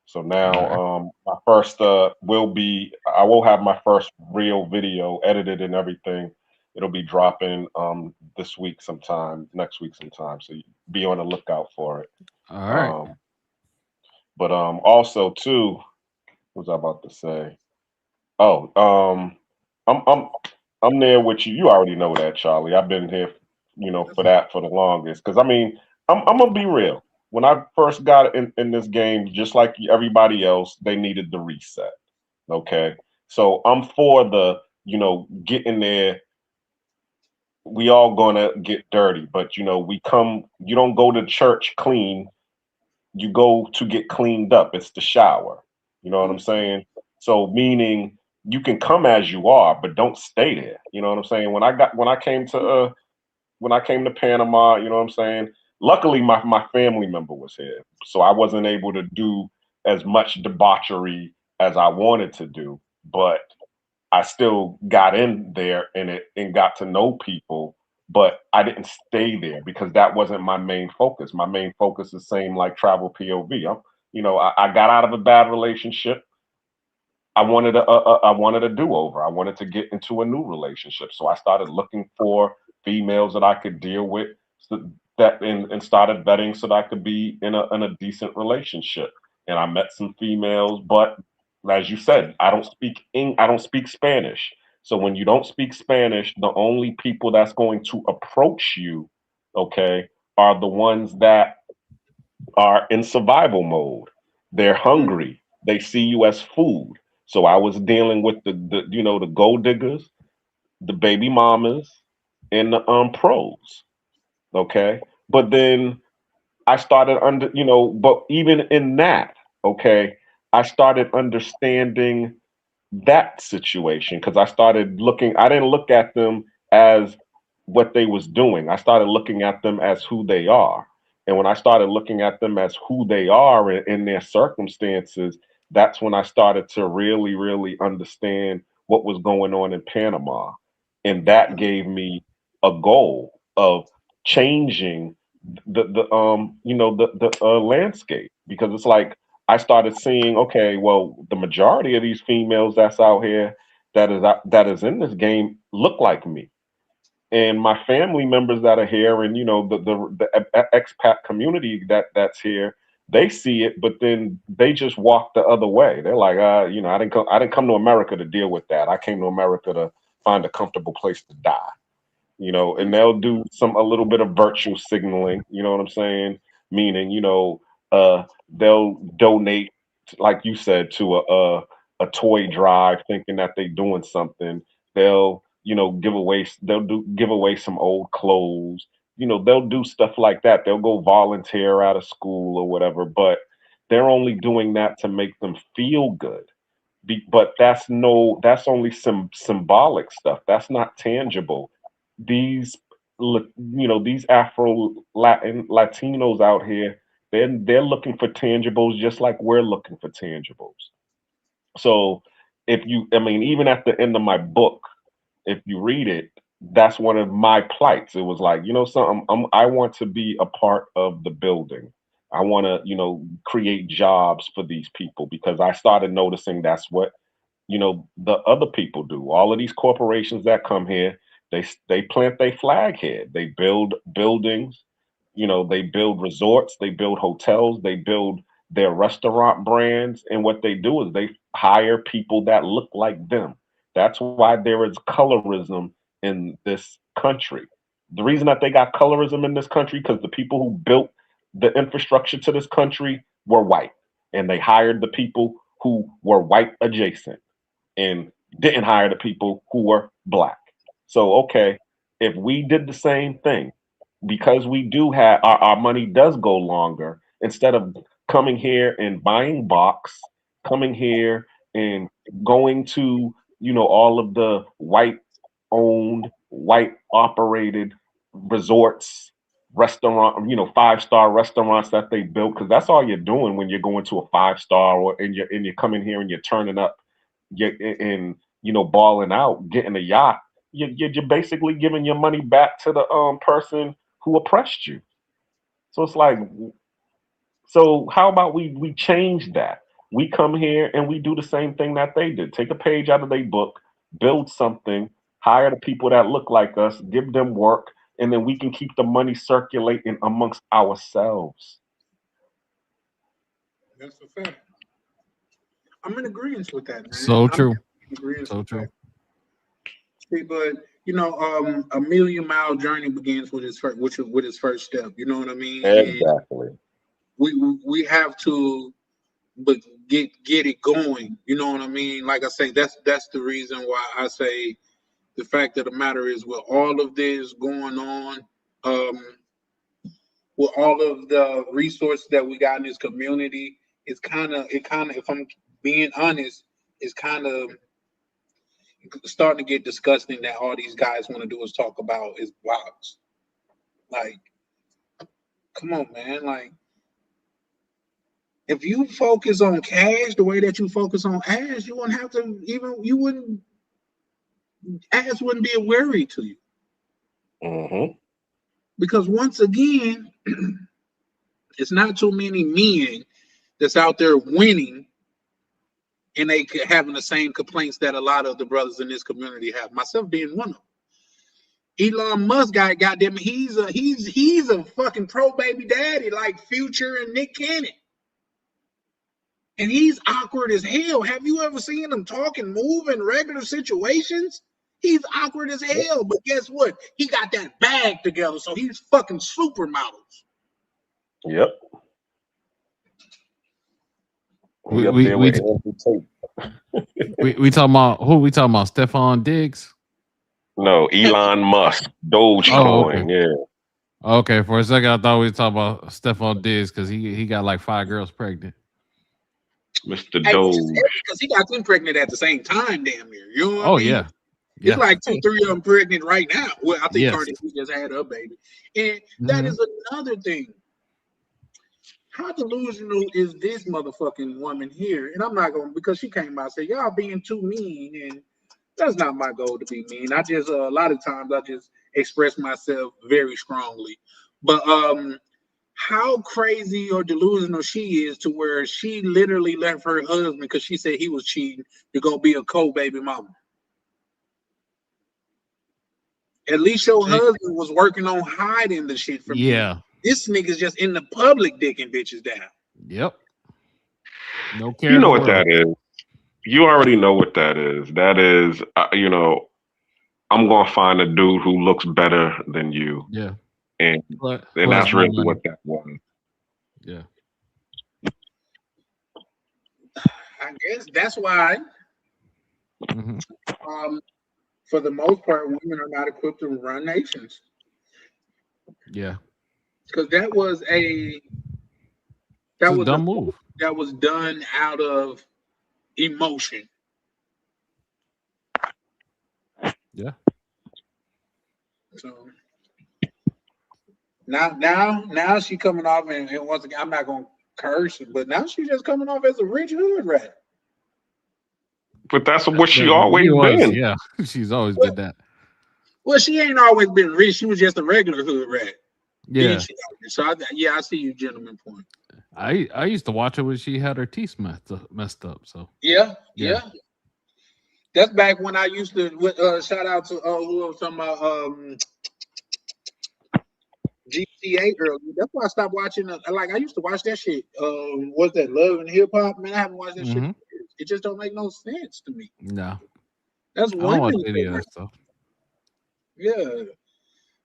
So All now right. my first I will have my first real video edited and everything. It'll be dropping this week sometime, next week sometime. So be on the lookout for it. All right. Um, but also too, what was I about to say? Oh, I'm I'm I'm there with you. You already know that, Charlie. I've been here, for that for the longest. Because I mean, I'm gonna be real. When I first got in this game, just like everybody else, they needed the reset. Okay, so I'm for the getting there. We all gonna get dirty, but we come. You don't go to church clean, you go to get cleaned up. It's the shower. You know what I'm saying? So meaning you can come as you are, but don't stay there. You know what I'm saying? When I came to Panama, you know what I'm saying? Luckily my family member was here. So I wasn't able to do as much debauchery as I wanted to do, but I still got in there in it and got to know people, but I didn't stay there because that wasn't my main focus. My main focus is same like travel POV. I got out of a bad relationship. I wanted a do over. I wanted to get into a new relationship, so I started looking for females that I could deal with, and started vetting so that I could be in a decent relationship. And I met some females, but as you said, I don't speak Spanish. So when you don't speak Spanish, the only people that's going to approach you, okay, are the ones that are in survival mode. They're hungry. They see you as food. So I was dealing with the gold diggers, the baby mamas, and the pros. Okay. But then I started but even in that, okay, I started understanding that situation because I started looking. I didn't look at them as what they was doing. I started looking at them as who they are. And when I started looking at them as who they are in their circumstances, that's when I started to really, really understand what was going on in Panama. And that gave me a goal of changing the landscape because it's like I started seeing, okay, well, the majority of these females that's out here that is in this game look like me, and my family members that are here, and the expat community that's here, they see it, but then they just walk the other way. They're like, I didn't come to America to deal with that. I came to America to find a comfortable place to die, and they'll do a little bit of virtue signaling, you know what I'm saying? Meaning, they'll donate, like you said, to a toy drive, thinking that they're doing something. They'll, give away some old clothes. They'll do stuff like that. They'll go volunteer out of school or whatever, but they're only doing that to make them feel good. But that's only some symbolic stuff. That's not tangible. These these Afro Latin Latinos out here, they're looking for tangibles just like we're looking for tangibles. So I mean, even at the end of my book, if you read it, that's one of my plights. It was like, something, I want to be a part of the building. I want to, create jobs for these people because I started noticing that's what the other people do. All of these corporations that come here, they plant their flag here. They build buildings, they build resorts, they build hotels, they build their restaurant brands, and what they do is they hire people that look like them. That's why there is colorism in this country. The reason that they got colorism in this country because the people who built the infrastructure to this country were white, and they hired the people who were white adjacent and didn't hire the people who were black. So, okay, if we did the same thing, because we do have our money does go longer, instead of coming here and buying box, coming here and going to, all of the white owned, white operated resorts, restaurant, 5-star restaurants that they built, because that's all you're doing when you're going to a 5-star and you're coming here and you're turning up and balling out, getting a yacht. You're basically giving your money back to the person who oppressed you. So it's like, so how about we change that? We come here and we do the same thing that they did. Take a page out of their book, build something, hire the people that look like us, give them work, and then we can keep the money circulating amongst ourselves. That's a fact. I'm in agreement with that, man. So I'm true. in agreement So with true. that. See, but a million-mile journey begins with his first step. You know what I mean? And Exactly. we have to, but get it going. You know what I mean? Like I say, that's the reason why I say the fact of the matter is with all of this going on, um, with all of the resources that we got in this community, it kind of, if I'm being honest, it's kind of starting to get disgusting that all these guys want to do is talk about is blogs. Like, come on, man. Like, if you focus on cash the way that you focus on ass, you wouldn't have to even you wouldn't ass wouldn't be a worry to you. Hmm. Because once again, it's not too many men that's out there winning and they having the same complaints that a lot of the brothers in this community have. Myself being one of them. Elon Musk got goddamn. He's a fucking pro baby daddy like Future and Nick Cannon, and he's awkward as hell. Have you ever seen him talk and move in regular situations? He's awkward as Yep. hell. But guess what? He got that bag together, so he's fucking supermodels. Yep. He We up we there we with Andrew Tate. we talking about who? We talking about Stephon Diggs? No, Elon Musk, Oh, okay. Dogecoin. Yeah. Okay, for a second I thought we were talking about Stephon Diggs because he got like 5 girls pregnant. Mr. Hey, which is Doge. heavy because he got them pregnant at the same time, damn near. You know what I Oh mean? yeah, It's yeah, like 2, 3 of them pregnant right now. Well, I think yes. Cardi B just had her baby. And that Hmm. is another thing. How delusional is this motherfucking woman here? And I'm not going because she came out and said, y'all being too mean. And that's not my goal to be mean. I just a lot of times I just express myself very strongly. But how crazy or delusional she is to where she literally left her husband because she said he was cheating to go be a co-baby mama. At least your husband was working on hiding the shit from you. Yeah. This nigga's just in the public dicking bitches down. Yep. No care You in know the what world. that is. You already know what that is. That is, I'm gonna find a dude who looks better than you, Yeah. and Who has that's more really money? what that was. Yeah. I guess that's why, Hmm. um, for the most part, women are not equipped to run nations Yeah. because It's that a was a dumb move. that was done out of emotion. Yeah. So now she coming off and once again I'm not gonna curse, but now she's just coming off as a rich hood rat. But that's what she He always was. been. Yeah. She's always Well, been that. well, she ain't always been rich. She was just a regular hood rat. Then Yeah. she got rich. So I see you, gentleman point. I used to watch her when she had her teeth messed up. So Yeah, yeah. yeah. That's back when I used to shout out to who was talking about GTA earlier. That's why I stopped watching. Like I used to watch that shit. What's that? Love and Hip Hop. Man, I haven't watched that shit. Hmm. In years. It just don't make no sense to me. No, That's I don't watch women any of program. that stuff. Yeah.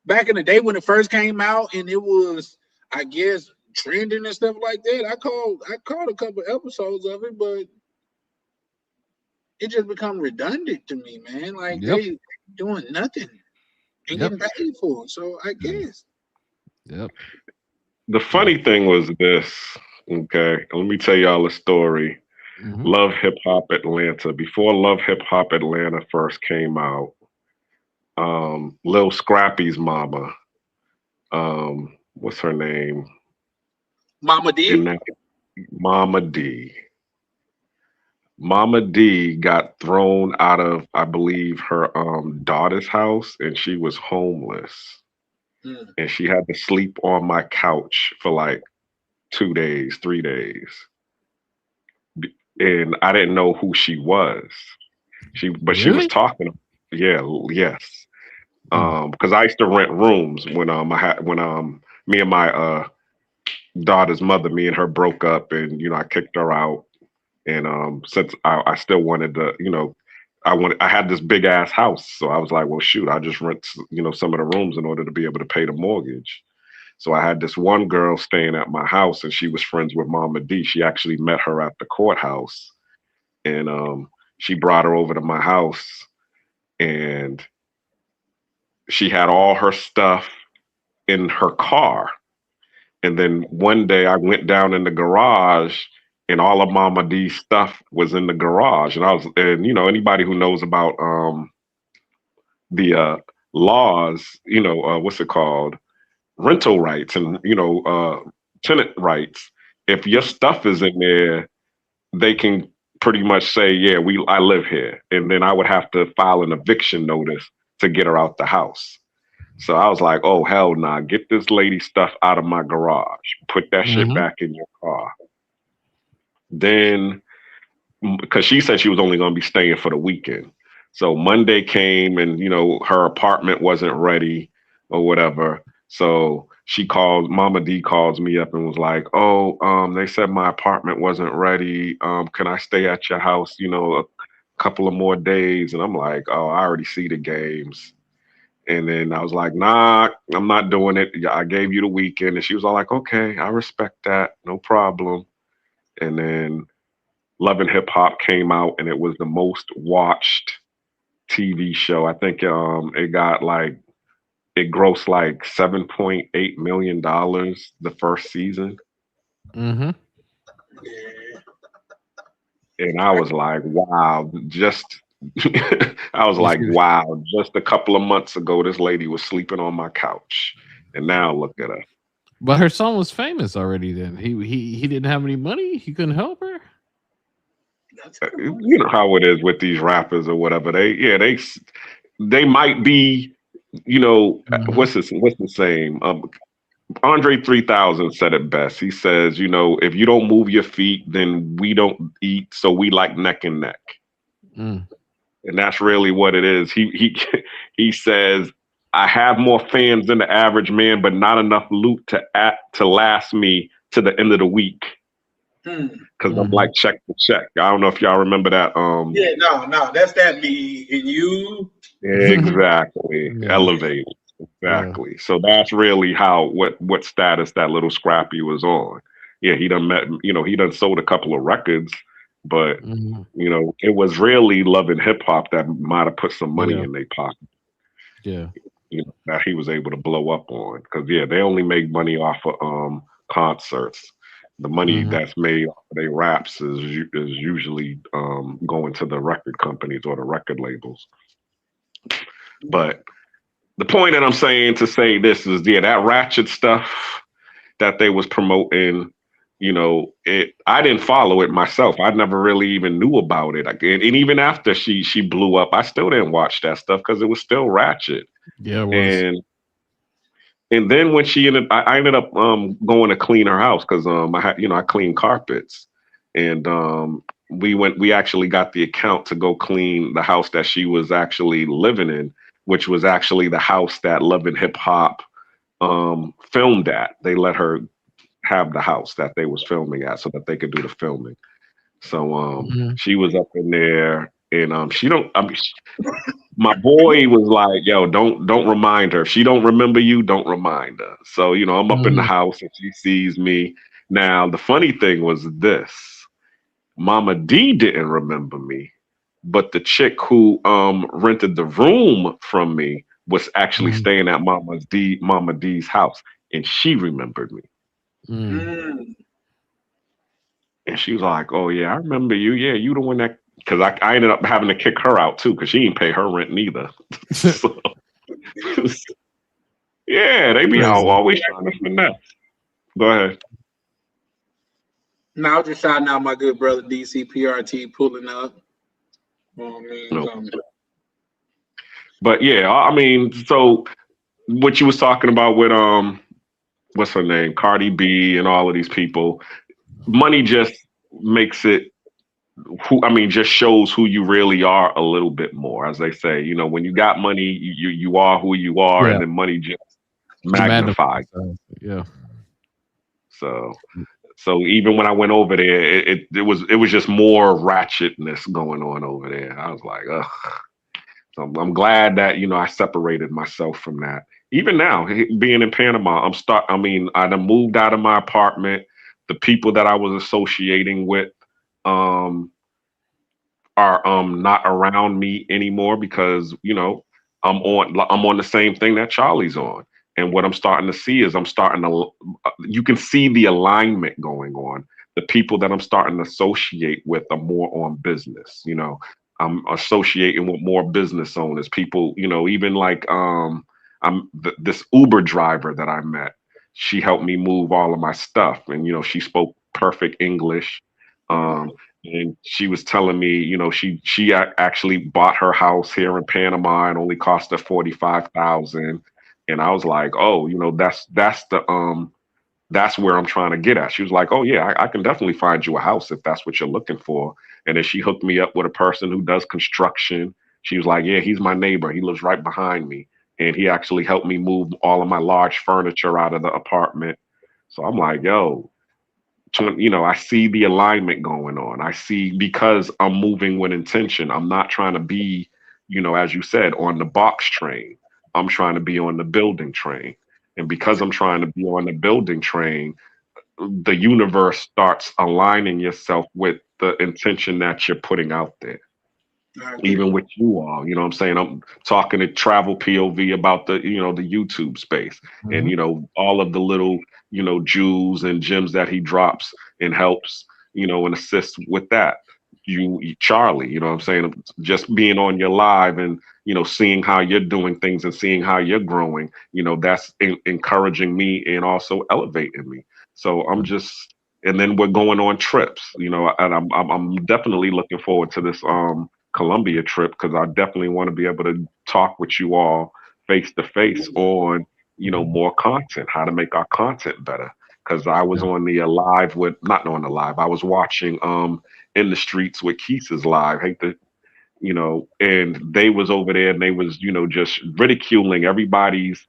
Back in the day when it first came out and it was, I guess, trending and stuff like that. I called a couple episodes of it, but it just become redundant to me, man. Like Yep. they doing nothing and Yep. getting paid for it. So I guess. Yep. The Yeah. funny thing was this. Okay, let me tell y'all a story. Hmm. Love Hip Hop Atlanta. Before Love Hip Hop Atlanta first came out, Lil Scrappy's mama, what's her name? Mama In D. that Mama D. Mama D got thrown out of, I believe, her daughter's house, and she was homeless, Mm. and she had to sleep on my couch for like 2 days, 3 days, and I didn't know who she was. But she was Really? talking. Yeah, yes. Hmm. Because I used to rent rooms when I had when me and my daughter's mother, me and her broke up, and I kicked her out. And since I still wanted to, I had this big ass house, so I was like, well, shoot, I just rent, some of the rooms in order to be able to pay the mortgage. So I had this one girl staying at my house, and she was friends with Mama D. She actually met her at the courthouse, and she brought her over to my house, and she had all her stuff in her car. And then one day I went down in the garage and all of Mama D's stuff was in the garage. And anybody who knows about the laws, what's it called? Rental rights and, tenant rights. If your stuff is in there, they can pretty much say, yeah, I live here. And then I would have to file an eviction notice to get her out the house. So I was like, oh, hell nah, get this lady stuff out of my garage. Put that shit Hmm. back in your car. Then, because she said she was only going to be staying for the weekend. So Monday came and, her apartment wasn't ready or whatever. So Mama D calls me up and was like, oh, they said my apartment wasn't ready. Can I stay at your house, a couple of more days? And I'm like, oh, I already see the games. And then I was like, nah, I'm not doing it. I gave you the weekend. And she was all like, okay, I respect that. No problem. And then Love and Hip Hop came out and it was the most watched TV show. I think it grossed like $7.8 million the first season. Hmm. Yeah. And I was like, wow, just I was You like, see- wow, just a couple of months ago, this lady was sleeping on my couch. And now look at her. But her son was famous already. Then he didn't have any money. He couldn't help her. That's a good point. You know how it is with these rappers or whatever. They might be, Hmm. what's the saying? Andre 3000 said it best. He says, if you don't move your feet, then we don't eat, so we like neck and neck. Mm. And that's really what it is. He he says, I have more fans than the average man, but not enough loot to last me to the end of the week. Hmm. Because I'm Hmm. like check to check. I don't know if y'all remember that. Yeah, no, that's that me and you. Exactly. Yeah, Elevated. yeah. Exactly. So that's really how what status that little Scrappy was on. Yeah, he done met. He done sold a couple of records, but Hmm. it was really Love and Hip Hop that might have put some money Yeah, in their pocket. yeah. That he was able to blow up on. Because yeah, they only make money off of concerts. The money Hmm. that's made off of their raps is usually going to the record companies or the record labels. But the point that I'm saying to say this is, yeah, that ratchet stuff that they was promoting, it. I didn't follow it myself. I never really even knew about it. And even after she blew up, I still didn't watch that stuff because it was still ratchet. Yeah, it was. And then when I ended up going to clean her house because I had I clean carpets, and we actually got the account to go clean the house that she was actually living in, which was actually the house that Love and Hip Hop filmed at. They let her have the house that they was filming at so that they could do the filming. So Hmm. she was up in there, and she don't. I mean, my boy was like, "Yo, don't remind her. If she don't remember you, don't remind her." So I'm up in the Hmm. house and she sees me. Now the funny thing was this: Mama D didn't remember me, but the chick who rented the room from me was actually Hmm. staying at Mama D's house, and she remembered me. Hmm. Mm. And she was like, "Oh yeah, I remember you. Yeah, you the one that." Because I ended up having to kick her out too, because she didn't pay her rent neither. So yeah, they be out Crazy. always trying to finesse. Go ahead. Now, just shouting out my good brother DCPRT pulling up. I mean, No, but yeah, I mean, so what you was talking about with what's her name, Cardi B, and all of these people, money just makes it. I mean, just shows who you really are a little bit more. As they say, when you got money, you are who you are, and Yeah, then money just it magnifies. magnifies. Yeah. So even when I went over there, it was just more ratchetness going on over there. I was like, ugh. So I'm glad that I separated myself from that. Even now, being in Panama, I mean, I done moved out of my apartment. The people that I was associating with um, are not around me anymore because I'm on the same thing that Charlie's on. And what I'm starting to see is you can see the alignment going on. The people that I'm starting to associate with are more on business. I'm associating with more business owners, people, even like this Uber driver that I met. She helped me move all of my stuff, and she spoke perfect English. Um, and she was telling me, actually bought her house here in Panama and only cost her 45,000. And I was like, oh, that's where I'm trying to get at. She was like, oh yeah, I can definitely find you a house if that's what you're looking for. And then she hooked me up with a person who does construction. She was like, yeah, he's my neighbor. He lives right behind me, and he actually helped me move all of my large furniture out of the apartment. So I'm like, yo, I see the alignment going on. I see, because I'm moving with intention. I'm not trying to be, as you said, on the box train. I'm trying to be on the building train. And because I'm trying to be on the building train, the universe starts aligning yourself with the intention that you're putting out there. I agree. Even with you all, what I'm saying? I'm talking to Travel POV about the YouTube space, and Hmm. all of the little jewels and gems that he drops and helps and assists with that. Charlie, you know what I'm saying? Just being on your live and, seeing how you're doing things and seeing how you're growing, that's encouraging me and also elevating me. So I'm just, and then we're going on trips, and I'm definitely looking forward to this Columbia trip because I definitely want to be able to talk with you all face to face on, more content, how to make our content better. Because I was Yeah. on the live with, not on the live, I was watching in the streets with Keith's live. Hate to, and they was over there and they was, just ridiculing everybody's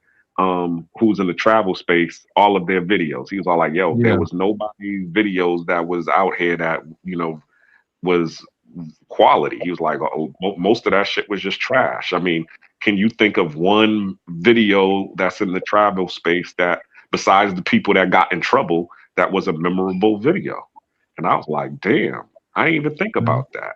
who's in the travel space, all of their videos. He was all like, yo, there Yeah. was nobody videos that was out here that, was quality. He was like, oh, most of that shit was just trash. I mean, can you think of one video that's in the travel space that, besides the people that got in trouble, that was a memorable video? And I was like, damn, I didn't even think Mhm. about that.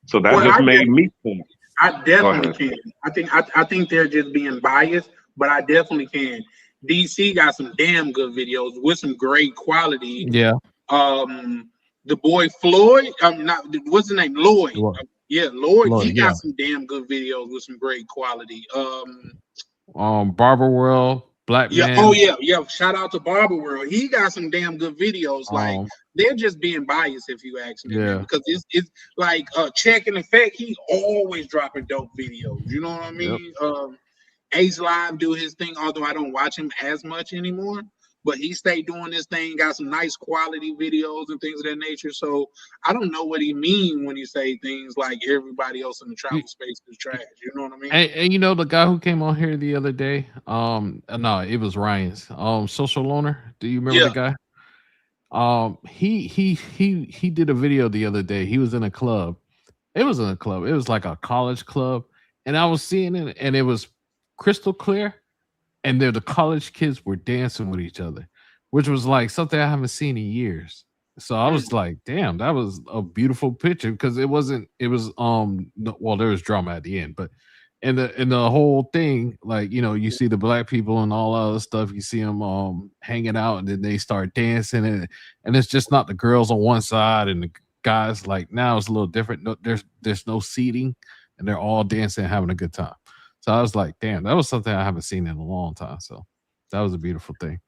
So that Well, just made me think. I Go definitely ahead. can. I think they're just being biased, but I definitely can. DC got some damn good videos with some great quality. Yeah. Um, the boy Floyd, not what's his name, Lloyd. Lo- Yeah, Lloyd. He Lloyd, got yeah. some damn good videos with some great quality. Barber World, Black Yeah. Oh Man. yeah. Yeah. Shout out to Barber World. He got some damn good videos. Like Um, they're just being biased, if you ask me, man. yeah. Because it's like Check in Effect. He always dropping dope videos. You know what I Yep. mean? Ace Live do his thing, although I don't watch him as much anymore. But he stayed doing this thing, got some nice quality videos and things of that nature. So I don't know what he mean when he say things like everybody else in the You- travel space is trash. You know what I mean? And the guy who came on here the other day, no, it was Ryan's social loaner. Do you remember the Yeah. guy? He did a video the other day. He was in a club. It was in a club. It was like a college club, and I was seeing it, and it was crystal clear, and the college kids were dancing with each other, which was like something I haven't seen in years. So I was like, damn, that was a beautiful picture because it wasn't. It was well, there was drama at the end, but in the whole thing, like you see the black people and all other stuff. You see them hanging out, and then they start dancing, and it's just not the girls on one side and the guys. Like now, it's a little different. No, there's no seating, and they're all dancing, and having a good time. So I was like, damn, that was something I haven't seen in a long time. So that was a beautiful thing.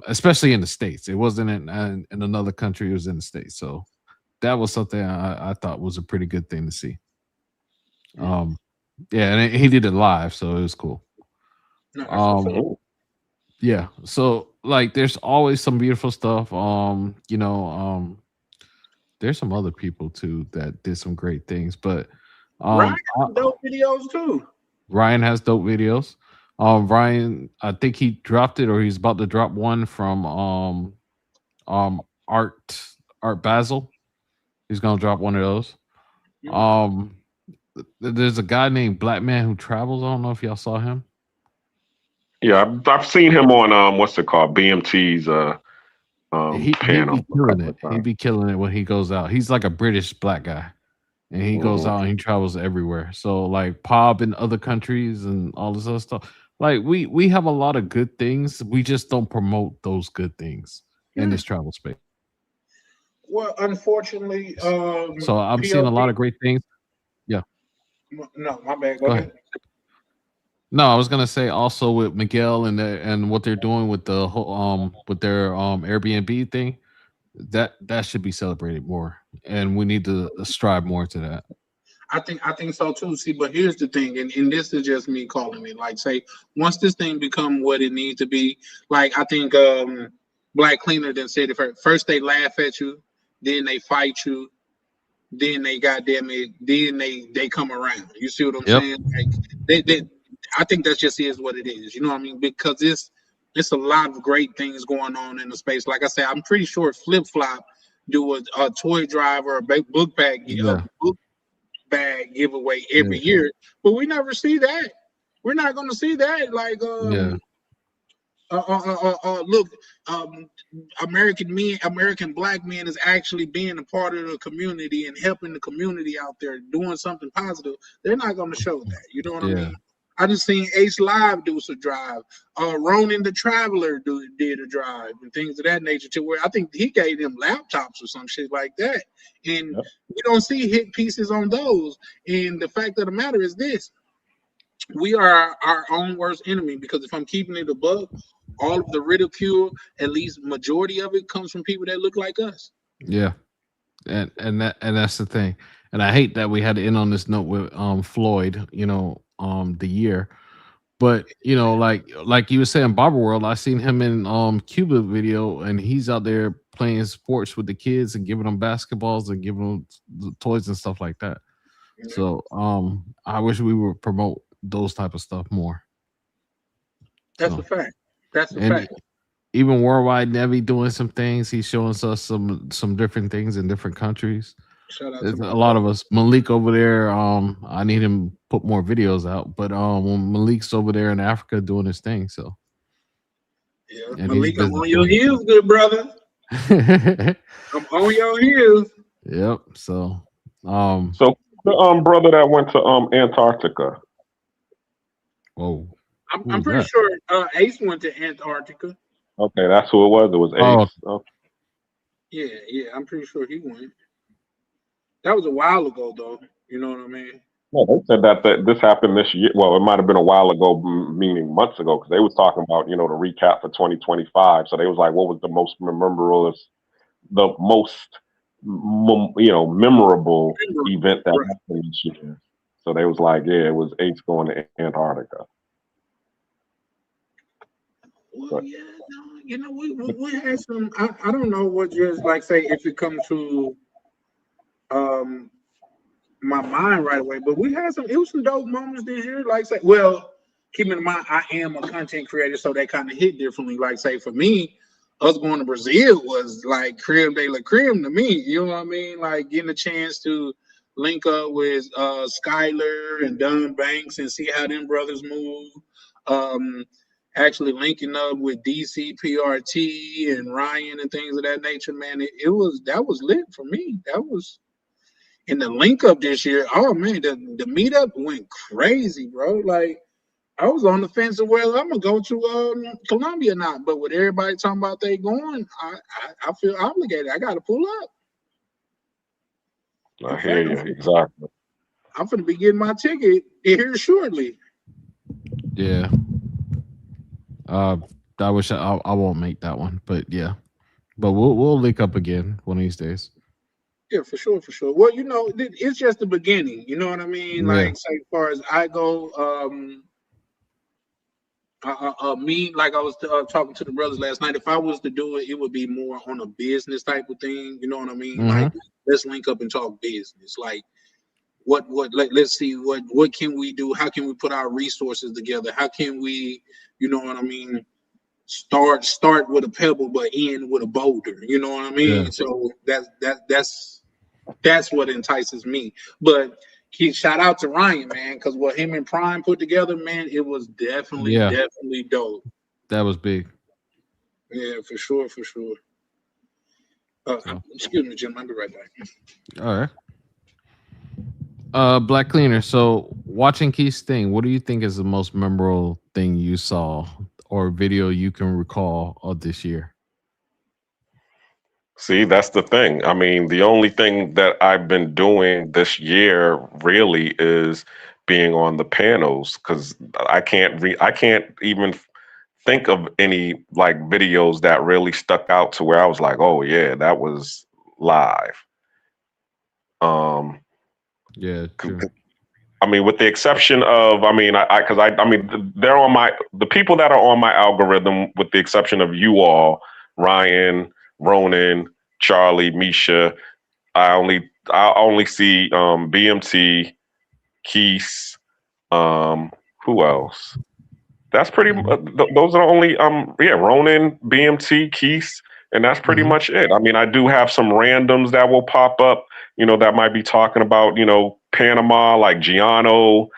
Especially in the States. It wasn't in another country, it was in the States. So that was something I thought was a pretty good thing to see. Um, yeah, and he did it live, so it was cool. No, that's what's up. Um, yeah, so like there's always some beautiful stuff. There's some other people too that did some great things, but Ryan um got some dope videos too. Ryan has dope videos. Ryan, I think he dropped it or he's about to drop one from um Art Art Basel. He's gonna drop one of those. Mm. Um there's a guy named Black Man Who Travels. I don't know if y'all saw him. Yeah, I've seen him on what's it called, BMT's He panel be a killing couple it. of He times. be killing it when he goes out. He's like a British black guy. And he goes Hmm. out and he travels everywhere. So like Pop in other countries and all this other stuff. Like we have a lot of good things. We just don't promote those good things in Yeah. this travel space. Well, unfortunately, So I'm seeing a lot POV. of great things. Yeah, No, my bad. Go go ahead. ahead. No, I was gonna say also with Miguel and what they're doing with the whole with their Airbnb thing, that should be celebrated more, and we need to strive more to that. I think so too. See, but here's the thing, and this is just me calling it. Like, say, once this thing become what it needs to be, like I think Black Cleaner then said it first. First they laugh at you, then they fight you, then they goddamn it, then they come around. You see what I'm Yep. saying? Like they I think that just is what it is. You know what I mean? Because it's a lot of great things going on in the space. Like I said, I'm pretty sure Flip Flop do a toy drive or a book bag a Yeah. book bag giveaway every Yeah. year, but we never see that. We're not going to see that. Like Yeah. look, um, American black men is actually being a part of the community and helping the community out there, doing something positive. They're not going to show that. You know what I Yeah. mean? I just seen Ace Live do some drive. Ronan the Traveler did a drive and things of that nature. To where I think he gave them laptops or some shit like that. And we don't see hit pieces on those. And the fact of the matter is this: we are our own worst enemy. Because if I'm keeping it above, all of the ridicule, at least majority of it, comes from people that look like us. Yeah, and that's the thing. And I hate that we had to end on this note with Floyd. The year. But like you were saying, Barber World, I seen him in Cuba video, and he's out there playing sports with the kids and giving them basketballs and giving them the toys and stuff like that. So I wish we would promote those type of stuff more. That's a fact. That's a And fact. even Worldwide Nevi doing some things. He's showing us some different things in different countries. Shout out There's to a lot of us. Malik over there. I need him to put more videos out. But when Malik's over there in Africa doing his thing, so yeah, and Malik, I'm busy on your doing it. heels, good brother. I'm on your heels. Yep. So So the brother that went to Antarctica. whoa. I'm pretty sure Ace went to Antarctica. Okay, that's who it was. It was Ace. Oh. Yeah, I'm pretty sure he went. That was a while ago, though. You know what I mean? Yeah, they said that this happened this year. Well, it might have been a while ago, meaning months ago, because they was talking about the recap for 2025. So they was like, what was the most memorable event that happened this year? So they was like, yeah, it was Ace going to Antarctica. Well, yeah, no, we had some. I don't know what just like say if it comes to my mind right away, but we had some. It was some dope moments this year. Like say, well, keep in mind I am a content creator, so that kind of hit differently. Like say for me, us going to Brazil was like creme de la creme to me. You know what I mean? Like getting a chance to link up with Skylar and Don Banks and see how them brothers move. Actually linking up with DCPRT and Ryan and things of that nature, man. That was lit for me. That was in the link up this year. Oh man, the meetup went crazy, bro. Like I was on the fence of whether I'm gonna go to Colombia or not. But with everybody talking about they going, I feel obligated. I gotta pull up. I hear you, exactly. I'm gonna be getting my ticket here shortly. Yeah. I wish I won't make that one, but yeah. But we'll link up again one of these days. Yeah, for sure. Well, it's just the beginning. You know what I mean? Yeah. Like, say, as far as I go, me, like I was talking to the brothers last night. If I was to do it, it would be more on a business type of thing. You know what I mean? Mm-hmm. Like, let's link up and talk business. Like, let's see what can we do? How can we put our resources together? How can we, you know what I mean? Start with a pebble but end with a boulder. You know what I mean? Yeah. So that's what entices me. But shout out to Ryan, man, because what him and Prime put together, man, it was definitely dope. That was big. Yeah, for sure. Excuse me, Jim. I'll be right back. All right. Black Cleaner. So watching Keith's thing, what do you think is the most memorable thing you saw or video you can recall of this year? See, that's the thing. I mean, the only thing that I've been doing this year really is being on the panels, because I can't even think of any like videos that really stuck out to where I was like, oh yeah, that was live. Yeah, true. I mean, with the exception of, they're on the people that are on my algorithm, with the exception of you all, Ryan, Ronan, Charlie, Misha. I only see BMT, Keith. Who else? That's pretty. Those are only Ronan, BMT, Keith, and that's pretty much it. I mean, I do have some randoms that will pop up, that might be talking about, Panama, like Giano,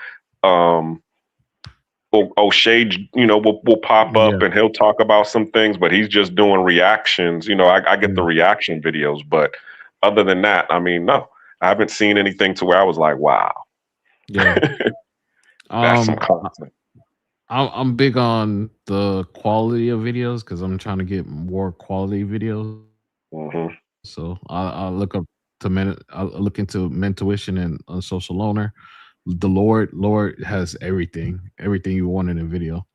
O'Shea, will pop up and he'll talk about some things, but he's just doing reactions. I get the reaction videos, but other than that, I mean, no, I haven't seen anything to where I was like, wow. Yeah. That's some Um, content. I'm big on the quality of videos because I'm trying to get more quality videos. Hmm. So I look up I look into Mentuition and on Social Loner. The Lord has everything you want in a video.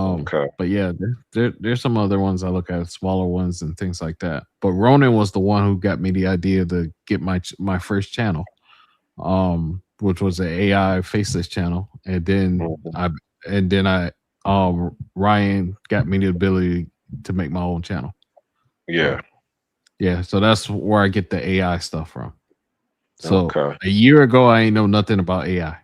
Okay. But yeah, there's some other ones I look at, smaller ones and things like that. But Ronan was the one who got me the idea to get my first channel, which was an AI faceless channel, Hmm. and then I Ryan got me the ability to make my own channel. Yeah. So yeah, so that's where I get the AI stuff from. So Okay. a year ago, I ain't know nothing about AI.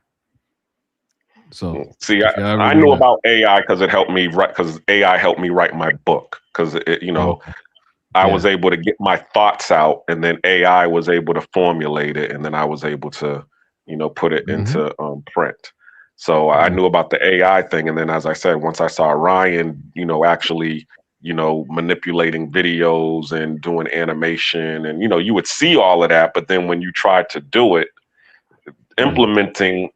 So See, if you ever I do knew that, about AI because it helped me write. Because AI helped me write my book. Because okay, I was yeah, able to get my thoughts out, and then AI was able to formulate it, and then I was able to, put it hmm into print. So I yeah, knew about the AI thing, and then as I said, once I saw Ryan, actually, manipulating videos and doing animation, and you would see all of that, but then when you tried to do it, yeah, implementing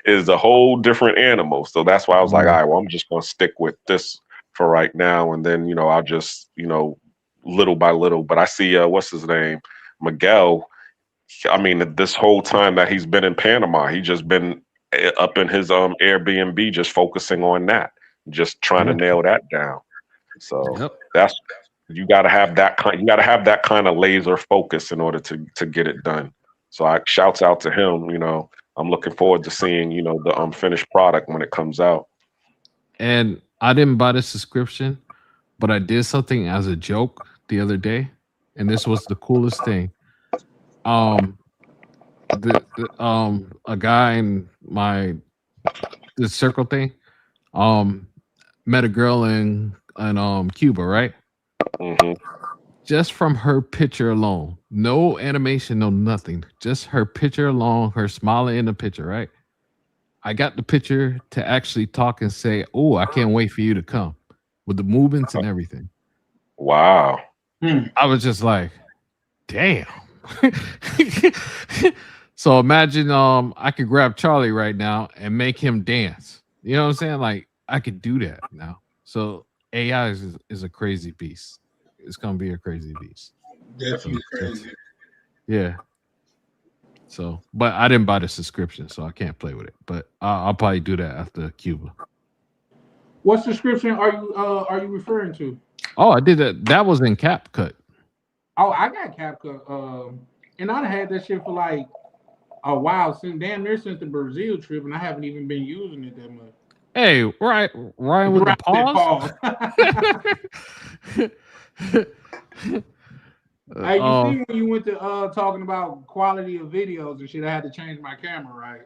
is a whole different animal. So that's why I was like, all yeah. right, well, I'm just gonna stick with this for right now, and then I'll just little by little. But I see what's his name, Miguel. I mean, this whole time that he's been in Panama, he just been up in his Airbnb, just focusing on that, just trying to Yeah. nail that down. So Yep. that's you got to have that kind. You got to have that kind of laser focus in order to get it done. So I shouts out to him. I'm looking forward to seeing the finished product when it comes out. And I didn't buy the subscription, but I did something as a joke the other day, and this was the coolest thing. Um, a guy in my the circle thing, um, met a girl in Cuba, right? Hmm. Just from her picture alone, no animation, no nothing, just her picture alone, her smiling in the picture, right? I got the picture to actually talk and say, "Oh, I can't wait for you to come," with the movements and everything. Wow. Hmm. I was just like, "Damn." So imagine I could grab Charlie right now and make him dance. You know what I'm saying? Like I could do that now. So AI is a crazy beast. It's gonna be a crazy beast. Definitely So crazy. yeah. So, but I didn't buy the subscription, so I can't play with it. But I'll probably do that after Cuba. What subscription are you referring to? Oh, I did that. That was in CapCut. Oh, I got CapCut, and I had that shit for like a while since damn near since the Brazil trip, and I haven't even been using it that much. Hey, right, Ryan with the Right, said pause. pause. Hey, you um, see when you went to talking about quality of videos and shit, I had to change my camera, right?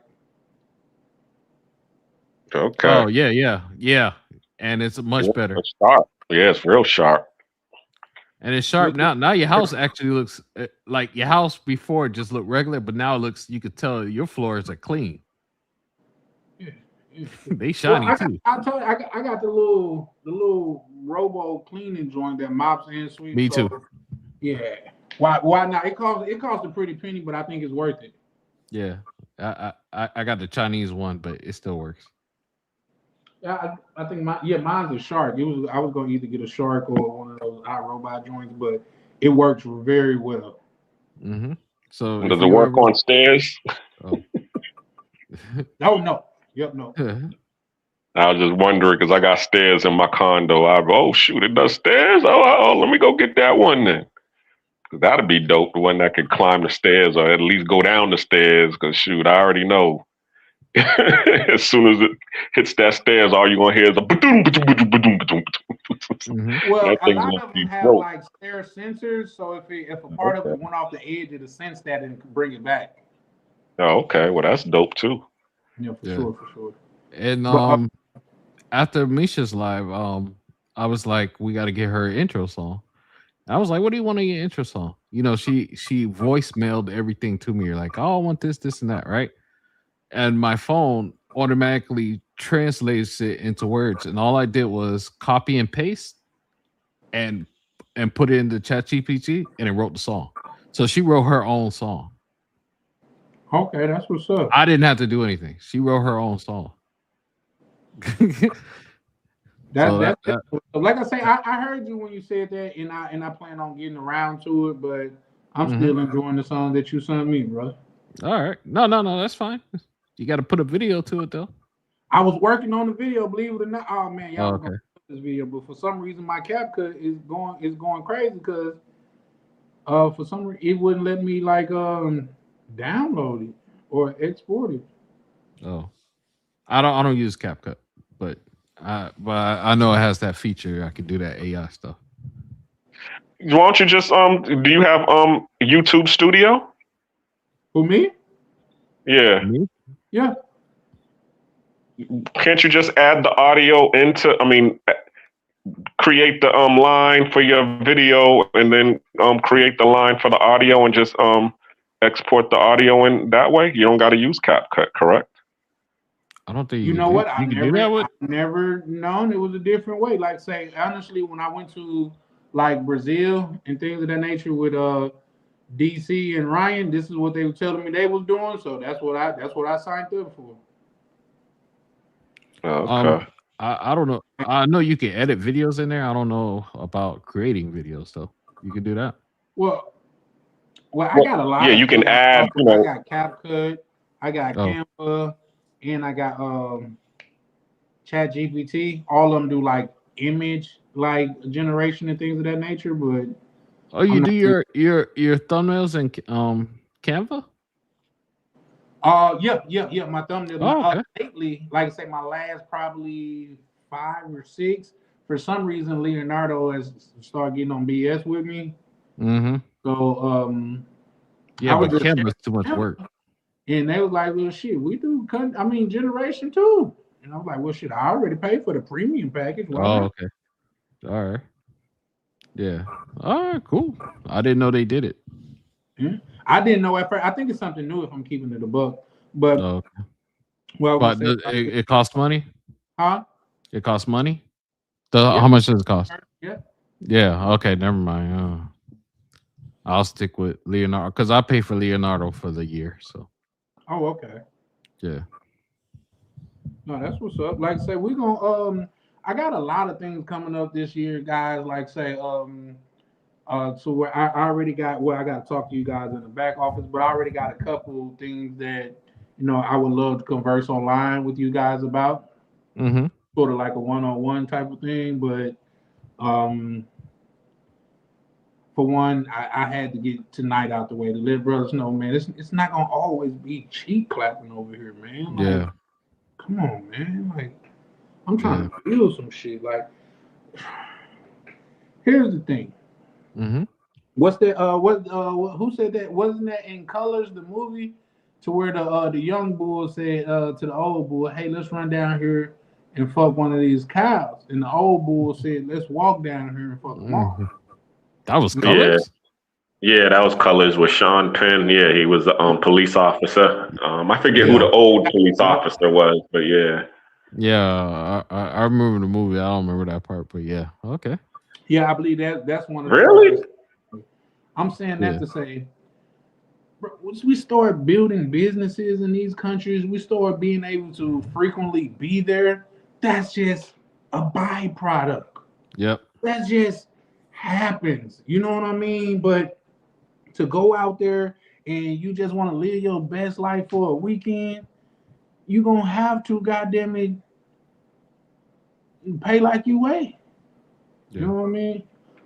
Okay. oh yeah, and it's Yeah, much better, it's sharp. Yeah, it's real sharp. and it's sharp Look, now. Now your house actually looks like your house before it just looked regular, but now it looks. You could tell your floors are clean. yeah, yeah. They Well, shiny too. I told you, I got the little robo cleaning joint that mops and sweeps. Me So too. yeah, why not? It costs a pretty penny, but I think it's worth it. Yeah, I got the Chinese one, but it still works. Yeah, I think mine's a shark. I was gonna either get a shark or one of those iRobot joints, but it works very well. hmm So Does if it you work ever, on stairs? oh, Oh no, yep, no. I was just wondering because I got stairs in my condo. Oh shoot, it does stairs. Let me go get that one then. 'Cause that'd be dope. The one that could climb the stairs or at least go down the stairs. Cause shoot, I already know. As soon as it hits that stairs, all you're gonna hear is a ba-doom, ba-doom, ba-doom, ba-doom, ba-doom, ba-doom. hmm Well, That a thing's lot gonna of them be have broke. like stair sensors, so if a part of Okay. it went off the edge, it'll sense that and bring it back. Oh, okay. Well, that's dope too. Yeah, for yeah, sure, for sure. and But after Misha's live, I was like, we got to get her intro song. I was like, what do you want to your intro song? You know, she voicemailed everything to me. You're like, oh, I want this, and that, right? And my phone automatically translates it into words. And all I did was copy and paste and put it into Chat GPT and it wrote the song. So she wrote her own song. Okay, that's what's up. I didn't have to do anything. She wrote her own song. So That's that like I say, I heard you when you said that, and I plan on getting around to it, but I'm mhm. still enjoying the song that you sent me, bro. All right. No, that's fine. You got to put a video to it though. I was working on the video, believe it or not. Oh man, Oh, y'all was gonna okay. put this video, but for some reason my CapCut is going crazy because for some reason it wouldn't let me like download it or export it. Oh, I don't use CapCut, but I know it has that feature. I can do that AI stuff. Why don't you just do you have YouTube Studio? For me, Yeah. Me? yeah. Can't you just add the audio into? I mean, create the line for your video, and then create the line for the audio, and just export the audio in that way. You don't got to use CapCut, correct? I don't think You you know could do. what? You could do that I with. never known it was a different way. Like say honestly, when I went to like Brazil and things of that nature with DC and Ryan, this is what they were telling me they was doing. So that's what I signed up for. Um, Okay. I don't know. I know you can edit videos in there. I don't know about creating videos though. You can do that. Well, I Well, got a yeah, lot of you can tools. add. Also, I got CapCut, I got Oh, Canva, and I got Chat GPT. All of them do like image like generation and things of that nature. But oh, I'm you not do really. your thumbnails in Canva? Yeah. My thumbnail. Oh, okay. Lately, like I say, my last probably 5 or 6. For some reason, Leonardo has started getting on BS with me. Mm-hmm. So Yeah, I was but just sharing Canva's too much with work. them, and they was like, "Well, shit, we do. I mean, generation too." And I was like, "Well, shit, I already paid for the premium package. Why Oh, not?" okay. All right. Yeah. All right. Cool. I didn't know they did it. Yeah. I didn't know at first. I think it's something new if I'm keeping it a buck. But Oh, what I was but gonna say, it costs money. huh? It costs money. The Yeah, how much does it cost? yeah. Yeah. Okay. Never mind. I'll stick with Leonardo because I pay for Leonardo for the year. So Oh, okay. yeah. No, that's what's up. Like I say, we gonna I got a lot of things coming up this year, guys. Like say so where I already got I gotta talk to you guys in the back office, but I already got a couple things that I would love to converse online with you guys about, Mm-hmm. sort of like a one-on-one type of thing. But um for one, I had to get tonight out the way to let brothers know, man, it's not gonna always be cheek clapping over here, man. Like, Yeah. come on, man. Like, I'm trying Yeah. to build some shit. Like, here's the thing. Mm-hmm. What's that? Who said that? Wasn't that in Colors, the movie, to where the young bull said to the old bull, "Hey, let's run down here and fuck one of these cows," and the old bull said, "Let's walk down here and fuck them all." Hmm. That was Yeah, colors. yeah, that was Colors with Sean Penn. Yeah, he was a police officer. I forget who Yeah. the old police Yep. officer was, but yeah. Yeah. I remember the movie. I don't remember that part, but yeah. Okay. Yeah, I believe that's one of the parts. Really? I'm saying that Yeah. to say, bro, once we start building businesses in these countries, we start being able to frequently be there. That's just a byproduct. Yep. That just happens. You know what I mean? But to go out there and you just want to live your best life for a weekend, you gonna have to goddamn it pay like you weigh. You Yeah. know what I mean?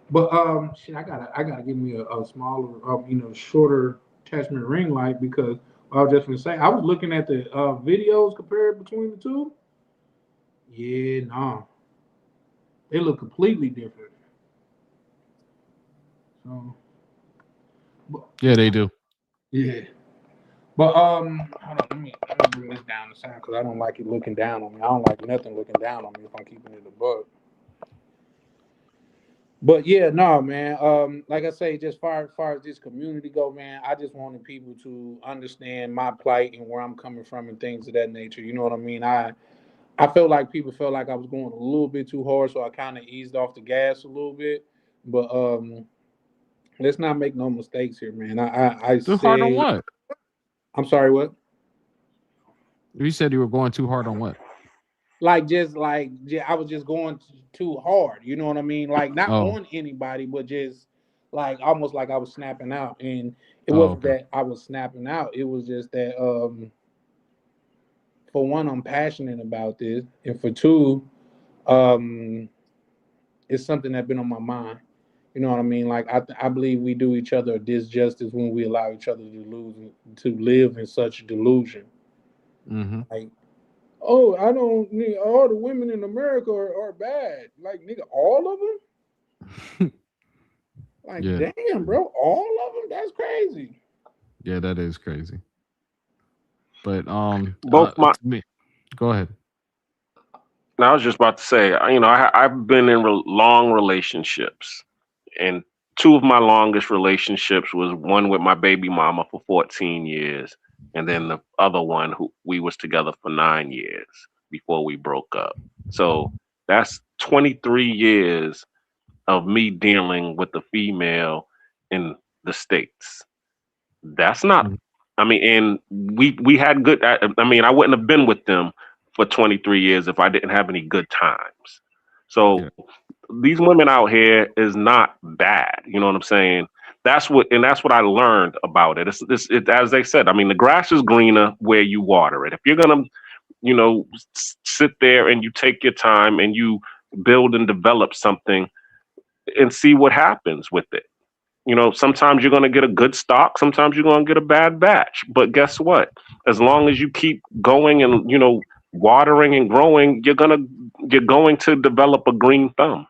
But shit, I gotta give me a smaller, shorter attachment ring light because I was just gonna say I was looking at the videos compared between the two. Yeah, nah, they look completely different. So, but, Yeah, they do. yeah. But hold on, let me bring this down to sound because I don't like it looking down on me. I don't like nothing looking down on me if I'm keeping it above. But yeah, no, man. Like I say, just far as this community go, man, I just wanted people to understand my plight and where I'm coming from and things of that nature. You know what I mean? I felt like people felt like I was going a little bit too hard, so I kind of eased off the gas a little bit. But let's not make no mistakes here, man. I Too hard on said what? I'm sorry, what? You said you were going too hard on what? Like just like I was just going too hard. You know what I mean? Like not Oh, on anybody, but just like almost like I was snapping out. And it oh, wasn't okay. that I was snapping out. It was just that for one, I'm passionate about this, and for two, um, it's something that's been on my mind. You know what I mean? Like I believe we do each other a disjustice when we allow each other to live in such delusion. Mm-hmm. Like, oh, I don't need all the women in America are bad. Like, nigga, all of them? Like, Yeah, damn, bro, all of them? That's crazy. yeah, that is crazy. But Both my to me, go ahead. I was just about to say, I've been in long relationships, and two of my longest relationships was one with my baby mama for 14 years, and then the other one who we was together for 9 years before we broke up. So that's 23 years of me dealing with a female in the States. That's not. Mhm. I mean, and we had good. I mean, I wouldn't have been with them for 23 years if I didn't have any good times. Yeah, So these women out here is not bad. You know what I'm saying? That's what I learned about it. It's as they said. I mean, the grass is greener where you water it. If you're gonna, sit there and you take your time and you build and develop something and see what happens with it. Sometimes you're going to get a good stock, sometimes you're going to get a bad batch. But guess what? As long as you keep going and, watering and growing, you're going to develop a green thumb.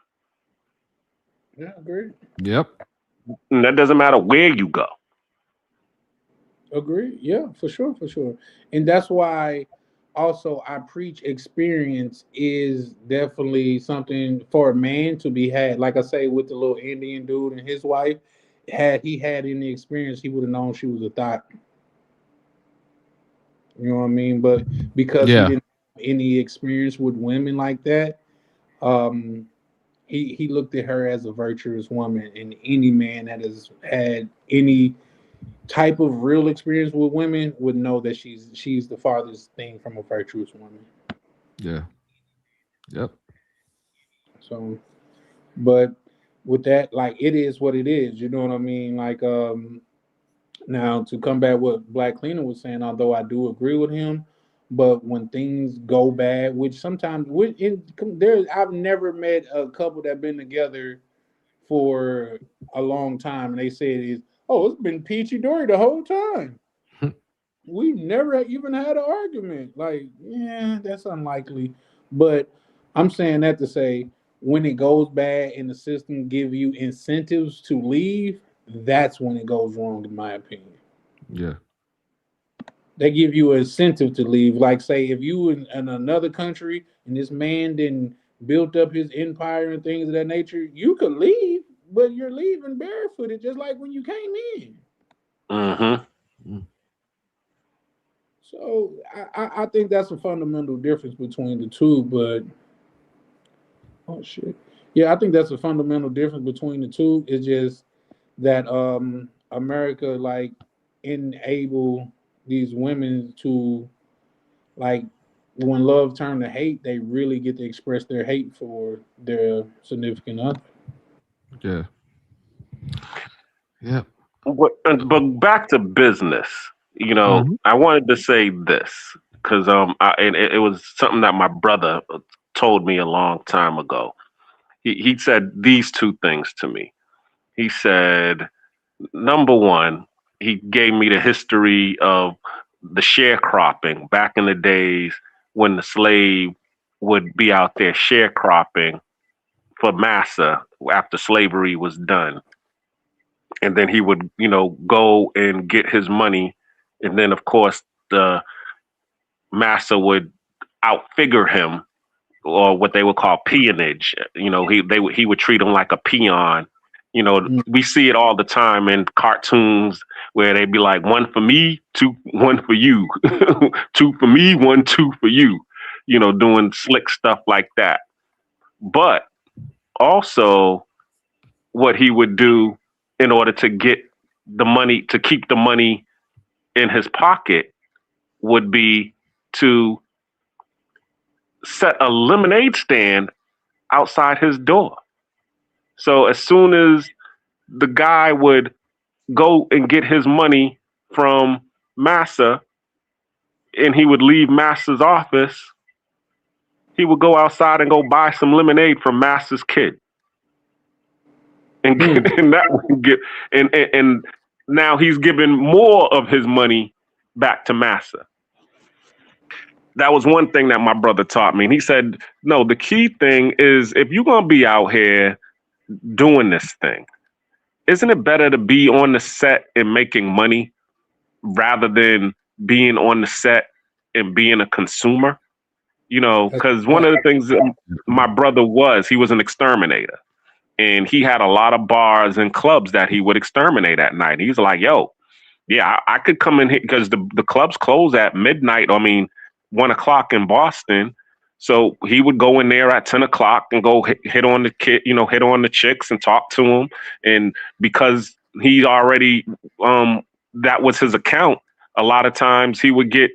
Yeah, agree. yep, And that doesn't matter where you go. Agree. Yeah, for sure, for sure. And that's why also I preach experience is definitely something for a man to be had. Like I say with the little Indian dude and his wife, had he had any experience, he would have known she was a thought. You know what I mean? But because he yeah, didn't have any experience with women like that, um, he looked at her as a virtuous woman. And any man that has had any type of real experience with women would know that she's the farthest thing from a virtuous woman. yeah, yep, So, but with that, like it is what it is. You know what I mean? Like now to come back what Black Cleaner was saying, although I do agree with him, but when things go bad, which sometimes there, I've never met a couple that been together for a long time and they said is, oh, it's been peachy dory the whole time. We never even had an argument. Like, yeah, that's unlikely. But I'm saying that to say when it goes bad and the system give you incentives to leave, that's when it goes wrong, in my opinion. yeah, They give you an incentive to leave. Like, say, if you in another country and this man didn't built up his empire and things of that nature, you could leave, but you're leaving barefooted, just like when you came in. Hmm. mm, So I think that's a fundamental difference between the two. But oh shit, yeah, I think that's a fundamental difference between the two. It's just that America like enable these women to like when love turned to hate, they really get to express their hate for their significant other. yeah, yep. But back to business. Hmm. I wanted to say this because it was something that my brother told me a long time ago. He said these two things to me. He said, number one, he gave me the history of the sharecropping back in the days when the slave would be out there sharecropping for massa after slavery was done. And then he would, go and get his money. And then, of course, the massa would outfigure him, or what they would call peonage. He would treat him like a peon. Mm, We see it all the time in cartoons where they'd be like, one for me, two, one for you, two for me, one, two for you. Doing slick stuff like that. But also, what he would do in order to get the money, to keep the money in his pocket would be to set a lemonade stand outside his door. So as soon as the guy would go and get his money from Massa and he would leave Massa's office, he would go outside and go buy some lemonade from Massa's kid. And Hmm. get, and that would get and now he's giving more of his money back to Massa. That was one thing that my brother taught me. And he said, no, the key thing is if you're gonna be out here doing this thing, isn't it better to be on the set and making money rather than being on the set and being a consumer? You know, That's because a one fact. of the things that my brother was, he was an exterminator. And he had a lot of bars and clubs that he would exterminate at night. He's like, yo, yeah, I could come in here because the clubs close at midnight. I mean, 1 o'clock in Boston. So he would go in there at 10 o'clock and go hit on the kid, hit on the chicks and talk to them. And because he already, that was his account. A lot of times he would get,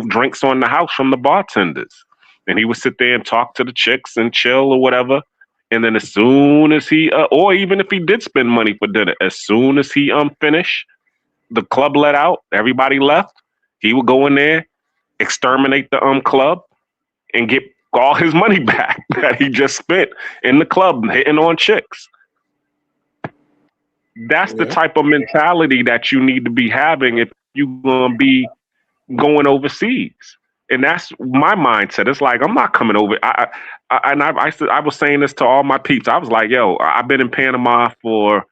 drinks on the house from the bartenders, and he would sit there and talk to the chicks and chill or whatever. And then as soon as he, or even if he did spend money for dinner, as soon as he finished, the club let out, everybody left. He would go in there, exterminate the club, and get all his money back that he just spent in the club hitting on chicks. That's the Yeah. type of mentality that you need to be having if you're gonna be going overseas. And that's my mindset. It's like I'm not coming over. I was saying this to all my peeps. I was like, yo, I've been in Panama for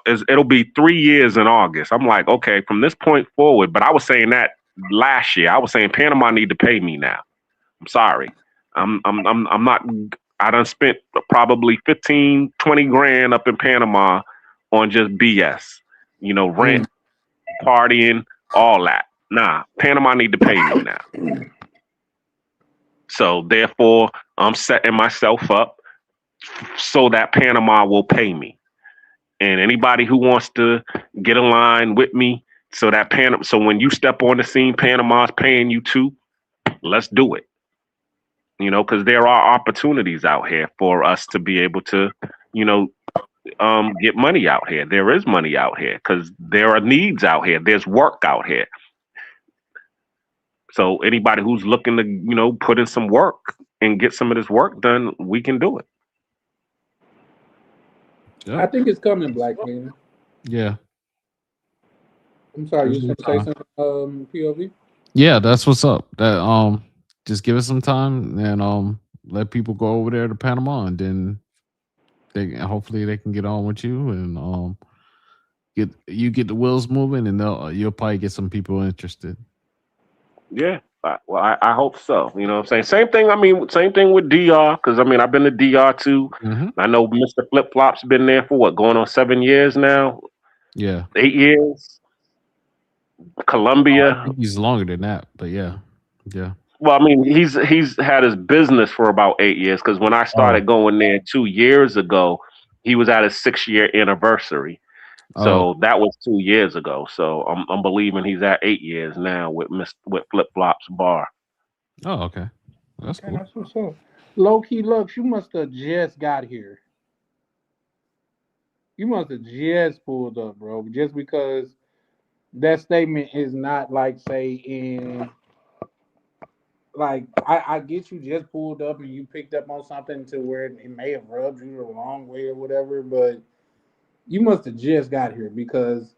it'll be 3 years in August. I'm like, okay, from this point forward. But I was saying that last year. I was saying Panama need to pay me now. I'm sorry. I'm not. I done spent probably 15, 20 grand up in Panama on just BS. Hmm. Rent, partying, all that. Nah, Panama need to pay me now. So therefore, I'm setting myself up so that Panama will pay me. And anybody who wants to get in line with me, so when you step on the scene, Panama's paying you too. Let's do it. Because there are opportunities out here for us to be able to, you know, get money out here. There is money out here because there are needs out here. There's work out here. So anybody who's looking to, put in some work and get some of this work done, we can do it. I Yep. think it's coming, Black Cleaner. Yeah. I'm sorry, you Give was it some gonna say time. something, POV? Yeah, that's what's up. That just give it some time and let people go over there to Panama and then they hopefully they can get on with you and get the wheels moving and you'll probably get some people interested. Yeah. Well, I hope so. You know what I'm saying? Same thing. I mean, same thing with DR because I mean, I've been to DR too. Hmm. I know Mr. Flip Flop's been there for what, going on 7 years now, Yeah. 8 years. I Colombia. think he's longer than that, but yeah. Yeah. Well, I mean, he's had his business for about 8 years because when I Oh. started going there 2 years ago, he was at his 6 year anniversary. Oh. So that was 2 years ago. So I'm believing he's at 8 years now with Flip Flop's bar. Oh, okay. That's Okay, cool. that's what's up. Low key Lux, you must have just got here. You must have just pulled up, bro. Just because that statement is not like say in like I get you just pulled up and you picked up on something to where it may have rubbed you the wrong way or whatever, but you must have just got here because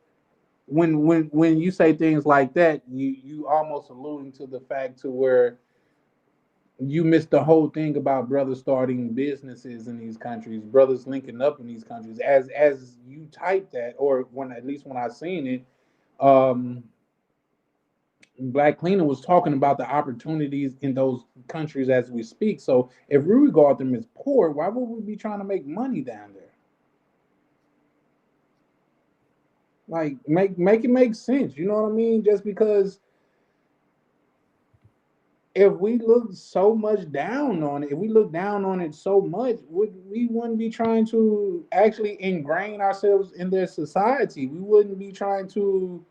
when you say things like that, you almost alluding to the fact to where you missed the whole thing about brothers starting businesses in these countries, brothers linking up in these countries. As you type that, or when at least when I seen it, um, Black Cleaner was talking about the opportunities in those countries as we speak. So if we regard them as poor, why would we be trying to make money down there? Like make it make sense. You know what I mean? Just because if we look so much down on it, if we look down on it so much, we wouldn't be trying to actually ingrain ourselves in their society. We wouldn't be trying to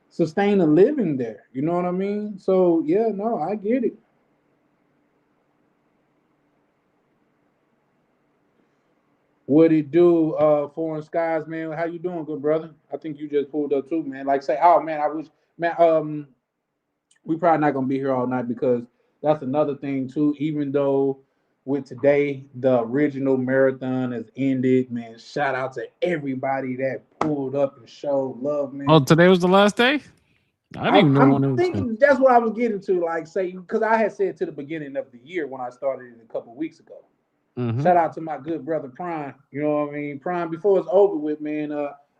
sustain a living there. You know what I mean? So yeah, no, I get it. What it do, foreign skies, man? How you doing, good brother? I think you just pulled up too, man. Like say, oh man, I wish, man. We probably not gonna be here all night because that's another thing too. Even though with today the original marathon has ended, man. Shout out to everybody that pulled up and showed love, Oh, man. today was the last day. I didn't even know I'm when it was. thinking that's what I was getting to, like say, because I had said to the beginning of the year when I started it a couple weeks ago. Mm-hmm. Shout out to my good brother Prime. You know what I mean? Prime, before it's over with, man,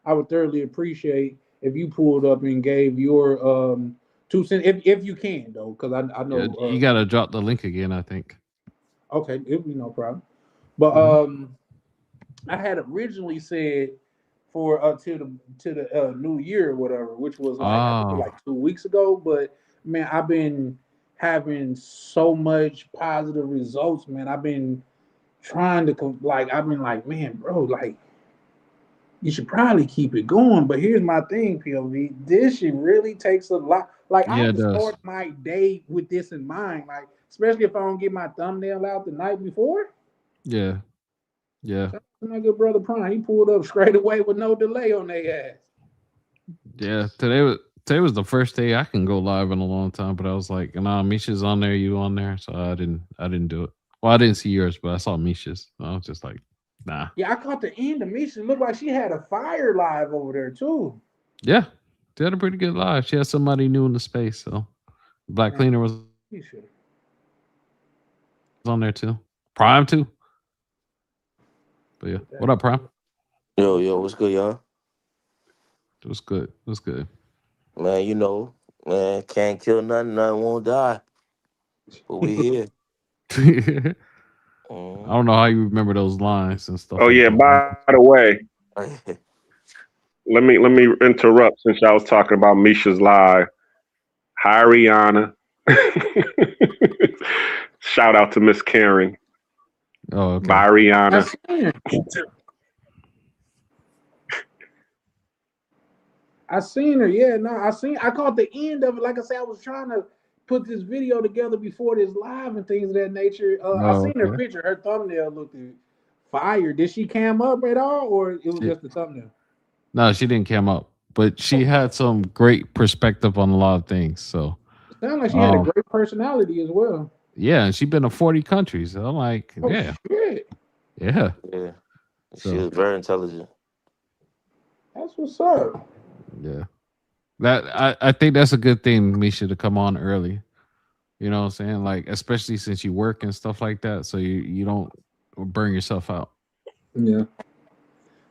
I would thoroughly appreciate if you pulled up and gave your 2 cents, if you can though, because I Yeah, know you gotta drop the link again. I think. okay, it'll be no problem. But Mm-hmm. I had originally said for to the new year or whatever, which was like I think Oh, like 2 weeks ago. But man, I've been having so much positive results, man. I've been trying to like I've been like, man, bro, like you should probably keep it going. But here's my thing, POV. This shit really takes a lot. Like I yeah, have it to does. start my day with this in mind. Like, especially if I don't get my thumbnail out the night before. Yeah, yeah, Shout out to my good brother Prime. He pulled up straight away with no delay on their ass. yeah. Today was the first day I can go live in a long time. But I was like, nah, Misha's on there, you on there, so I didn't do it. Well, I didn't see yours, but I saw Misha's. So I was just like, nah. Yeah, I caught the end of Misha. Looked like she had a fire live over there too. Yeah, she had a pretty good live. She had somebody new in the space, so Black Man, Cleaner was on there he too. should. Prime too. But yeah, what up, Prime? Yo, what's good, y'all? It was good. It was good. Man, man, can't kill nothing, nothing won't die. But we here. I Mm. don't know how you remember those lines and stuff Oh like yeah, that. by the way, let me interrupt since y'all was talking about Misha's live. Hi Rihanna. Shout out to Miss Karen. Oh, okay. Bye I Rihanna. seen her. I seen her. Yeah, no, I seen. I caught the end of it. Like I said, I was trying to put this video together before this live and things of that nature. I Oh, seen her okay. picture. Her thumbnail looked fire. Did she cam up at all, or it was She, just the thumbnail? no, she didn't come up, but she Okay. had some great perspective on a lot of things. So, It sounded like she had a um, great personality as well. yeah, and she's been to 40 countries. So I'm like, Oh yeah, shit, yeah. Yeah, she So, was very intelligent. that's what's up. yeah, I think that's a good thing, Misha, to come on early. You know what I'm saying? Like, especially since you work and stuff like that, so you don't burn yourself out. Yeah,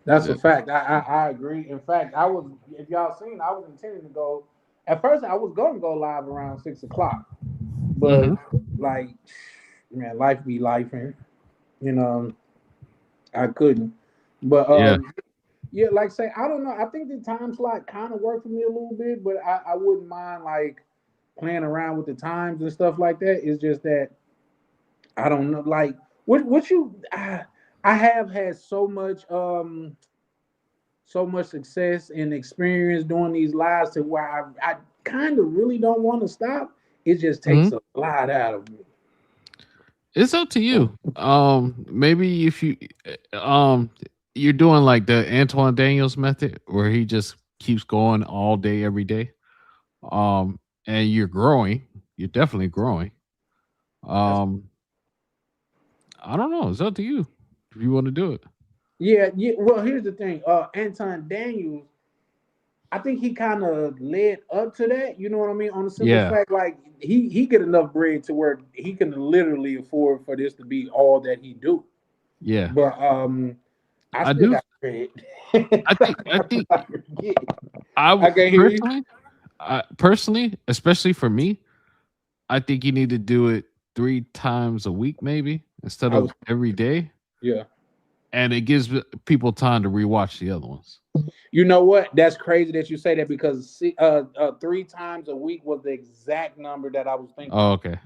that's Yeah. a fact. I agree. In fact, I was if y'all seen, I was intending to go. At first, I was going to go live around 6 o'clock, but Mm-hmm. like, man, life be life, and you know, I couldn't. But Yeah. yeah, like say, I don't know. I think the time slot kind of worked for me a little bit, but I wouldn't mind like playing around with the times and stuff like that. It's just that I don't know, like what you. I have had so much success and experience doing these lives to where I kind of really don't want to stop. It just Mm-hmm. takes a lot out of me. It's up to Mm. you. Maybe if you're doing like the Antoine Daniels method, where he just keeps going all day, every day. Um, and you're growing. You're definitely growing. That's Um, I don't know. It's up to you if you want to do it. yeah, yeah. Well, here's the thing. Anton Daniels, I think he kind of led up to that. You know what I mean? On the simple Yeah, fact, like he get enough bread to where he can literally afford for this to be all that he do. yeah. But I I still do. got bread. I think. I That's think. what I forget. I I would can't hear you. personally. Especially for me, I think you need to do it 3 times a week, maybe instead I was of every day, yeah. and it gives people time to rewatch the other ones. You know what? That's crazy that you say that because 3 times a week was the exact number that I was thinking Oh, of. okay.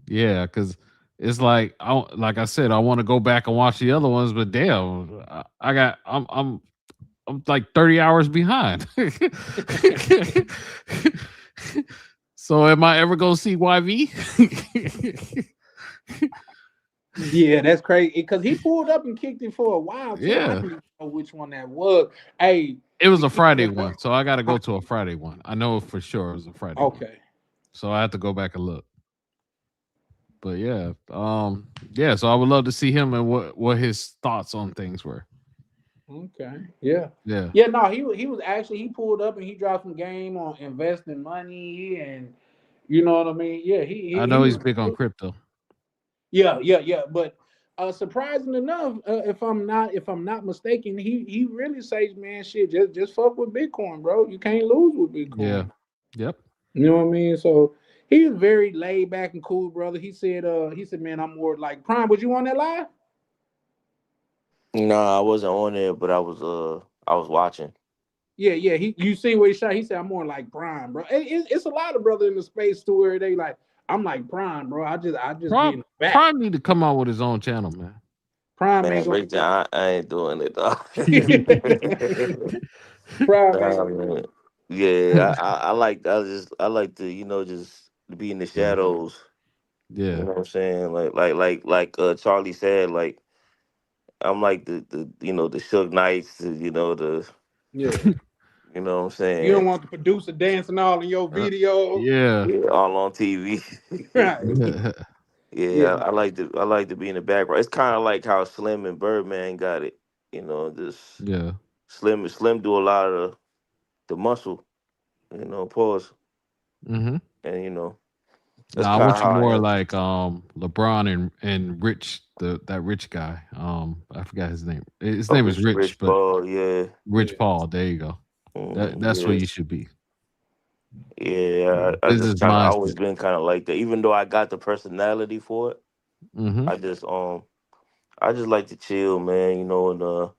Yeah, because it's like like I said, I want to go back and watch the other ones, but damn, I got I'm I'm like 30 hours behind. So am I ever gonna see YV? Yeah, that's crazy. Because he pulled up and kicked it for a while too. I Yeah. don't even know which one that was. Hey, It was to a keep it Friday a buck. one. So I gotta Huh, go to a Friday one. I know for sure it was a Friday one. okay. So I have to go back and look. But yeah, so I would love to see him and what his thoughts on things were. Okay. Yeah. Yeah. Yeah, no, he was actually he pulled up and he dropped some game on investing money and you know what I mean? Yeah, I he know he's was big on crypto. yeah. But surprising enough, if I'm not mistaken, he really says, man, shit, just fuck with Bitcoin, bro. You can't lose with Yeah. Bitcoin. Yep. You know what I mean? So he was very laid back and cool, brother. He said, man, I'm more like Prime. Was you on that live? No, I wasn't on there, but I was watching. Yeah. You seen what he shot? He said, I'm more like Prime, bro. It's a lot of brother in the space to where they like, I'm like Prime, bro. I just be Prime in the back. Prime need to come out with his own channel, man. Prime ain't Man, gonna Rick, I ain't doing it though. Prime ain't Nah, gonna do man. it. Yeah, I like to just to be in the Yeah. shadows. You Yeah. know what I'm saying? Like Charlie said, like I'm like the the Suge Knights, the Yeah. you know what I'm You don't saying? want the producer dancing all in your Uh, video. yeah. Yeah, all on TV. Right. Yeah. Yeah, I like to be in the background. It's kind of like how Slim and Birdman got it. Just Yeah. Slim do a lot of the muscle. Pause, Hmm. and that's Now I kind of want you how I more am. like LeBron and Rich, that rich guy. I forgot his name. His A name is Rich, rich but ball, yeah, Rich Paul. There you go. That's where yeah, you should be. yeah. I just Business kind of always mindset. been kind of like that. Even though I got the personality for it, Hmm. I just I just like to chill, man. And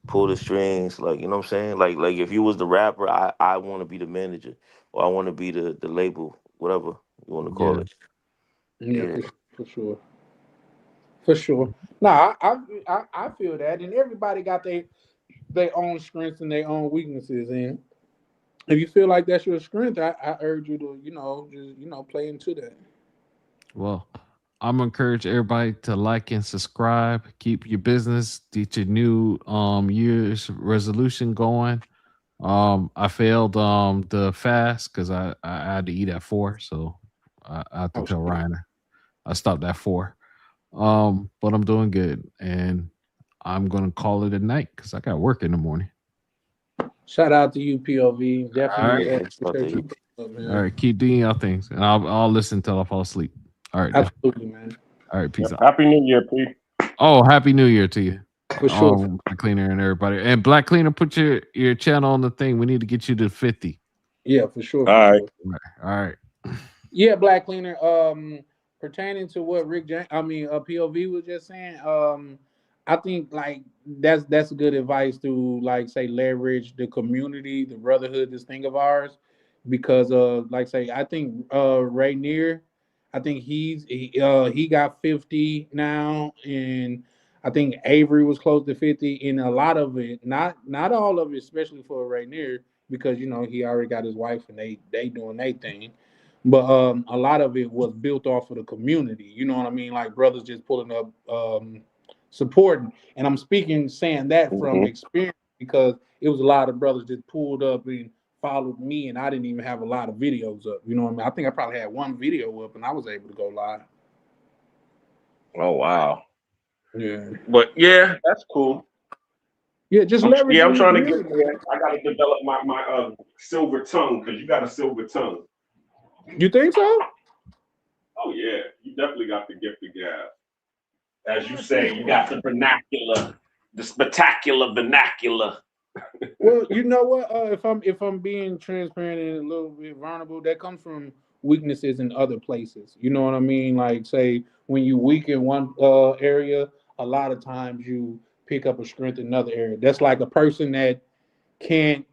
pull the strings, like you know what I'm saying. Like if you was the rapper, I want to be the manager, or I want to be the label, whatever you want to call Yeah. it. Yeah, Yeah. for sure. For sure. No, I feel that, and everybody got their own strengths and their own weaknesses, and if you feel like that's your strength, I urge you to just play into that. Well, I'm gonna encourage everybody to like and subscribe. Keep your business, get your new year's resolution going. I failed the fast because I had to eat at 4, so I have to Oh tell shit! Ryan I stopped at 4. But I'm doing good, and I'm gonna call it a night because I got work in the morning. Shout out to you, POV. All right, Definitely Yeah, it's about appreciate to you putting up, all man. right, keep doing your things, and I'll listen until I fall asleep. All right, then. Absolutely, man. All right, peace Yep. out. Happy New Year, P. Oh, happy New Year to you. For sure. Black Cleaner and everybody. And Black Cleaner, put your channel on the thing. We need to get you to 50. Yeah, for sure, All for right. sure. All right. Yeah, Black Cleaner. Pertaining to what POV was just saying. I think like that's good advice to like say leverage the community, the brotherhood, this thing of ours, because like say I think Rainier, I think he got 50 now, and I think Avery was close to 50, and a lot of it, not all of it, especially for Rainier, because he already got his wife and they doing their thing, but a lot of it was built off of the community. You know what I mean? Like brothers just pulling up, supporting. And I'm saying that from Mm-hmm. experience because it was a lot of brothers just pulled up and followed me, and I didn't even have a lot of videos up. You know what I mean? I think I probably had one video up, and I was able to go live. Oh wow. Yeah, But yeah, that's cool. yeah, just I'm leveraging the trying to get community. there. I got to develop my silver tongue because you got a silver tongue. You think so? Oh yeah, you definitely got the gift of gab. As you I say, you appreciate it. got the vernacular, the spectacular vernacular. Well, you know what? If I'm being transparent and a little bit vulnerable, that comes from weaknesses in other places. You know what I mean? Like say when you weak in one area, a lot of times you pick up a strength in another area. That's like a person that can't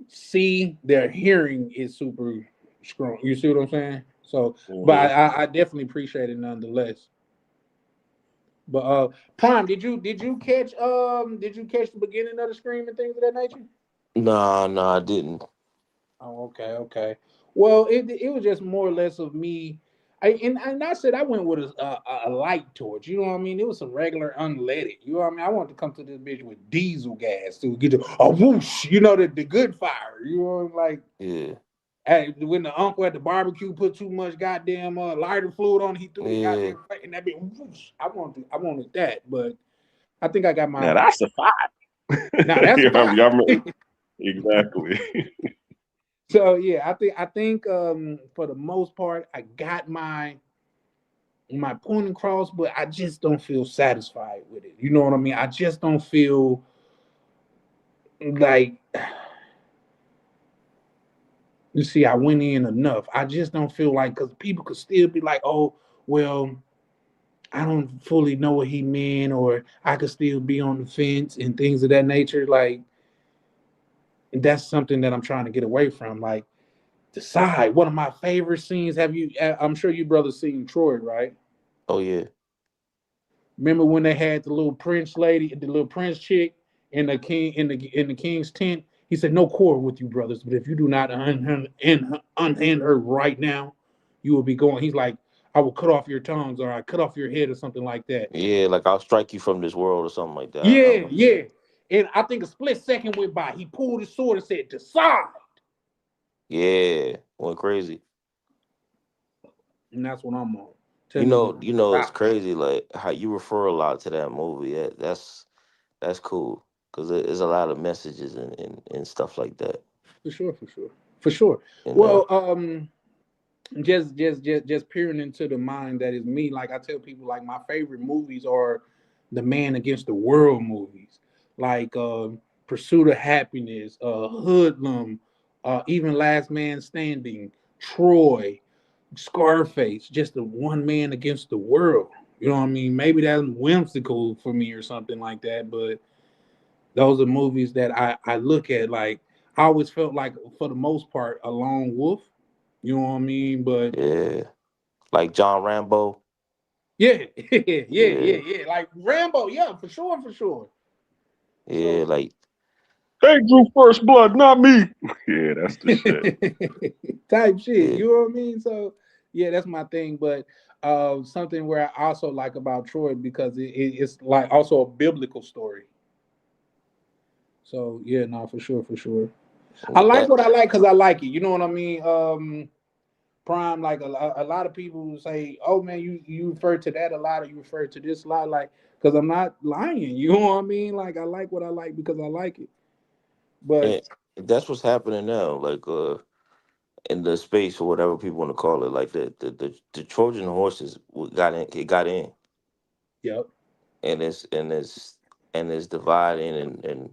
see, their hearing is super strong. You see what I'm saying? So, but Mm-hmm. I definitely appreciate it nonetheless. But Prime, did you catch the beginning of the Scream and things of that nature? Nah, I didn't. Oh, okay, okay. Well, it was just more or less of me. And I said I went with a light torch. You know what I mean? It was some regular unleaded. You know what I mean? I wanted to come to this bitch with diesel gas to get a whoosh. You know the good fire. You know like Yeah, when the uncle at the barbecue put too much goddamn lighter fluid on, he threw the yeah. goddamn and that bitch whoosh. I wanted that, but I think I got Now my. that's a five. Now that's a Yeah, five. exactly. So yeah, I think for the most part I got my point across, but I just don't feel satisfied with it. You know what I mean? I just don't feel like you see I went in enough. I just don't feel like because people could still be like, oh well, I don't fully know what he meant, or I could still be on the fence and things of that nature. Like that's something that I'm trying to get away from. Like decide. One of my favorite scenes. Have you? I'm sure you brothers seen Troy, right? Oh yeah, Remember when they had the little prince lady, the little prince chick in the king in the king's tent? He said, "No quarrel with you, brothers, but if you do not unhand her right now, you will be going." He's like, "I will cut off your tongues, or I cut off your head, or something like that." yeah. Like I'll strike you from this world or something like that. I Yeah, remember yeah. that. And I think a split second went by. He pulled his sword and said, "Decide." Yeah, went crazy. And that's what I'm on. Tell me to It's decide. crazy. Like how you refer a lot to that movie. That's cool because there's a lot of messages and stuff like that. For sure, for sure, for sure. And Well, just peering into the mind that is me. Like I tell people, like my favorite movies are the man against the world movies, like Pursuit of Happiness, Hoodlum, even Last Man Standing, Troy, Scarface. Just the one man against the world. You know what I mean? Maybe that's whimsical for me or something like that, but those are movies that I look at. Like I always felt like, for the most part, a lone wolf. You know what I mean? But yeah, like John Rambo. yeah, yeah, Yeah, yeah. Like Rambo, yeah, for sure, for sure. yeah, So like They drew first blood, not me. Yeah, that's the shit. type shit. yeah, You know what I mean? So yeah, that's my thing. But something where I also like about Troy because it's like also a biblical story. So yeah, no, for sure, for sure. I like eh, what I like because I like it. You know what I mean? Prime, like a lot of people say, "Oh man, you refer to that a lot, or you refer to this a lot," like because I'm not lying. You know what I mean? Like I like what I like because I like it. But and that's what's happening now. Like in the space or whatever people want to call it. Like the Trojan horses got in. It got in, yep, and it's dividing and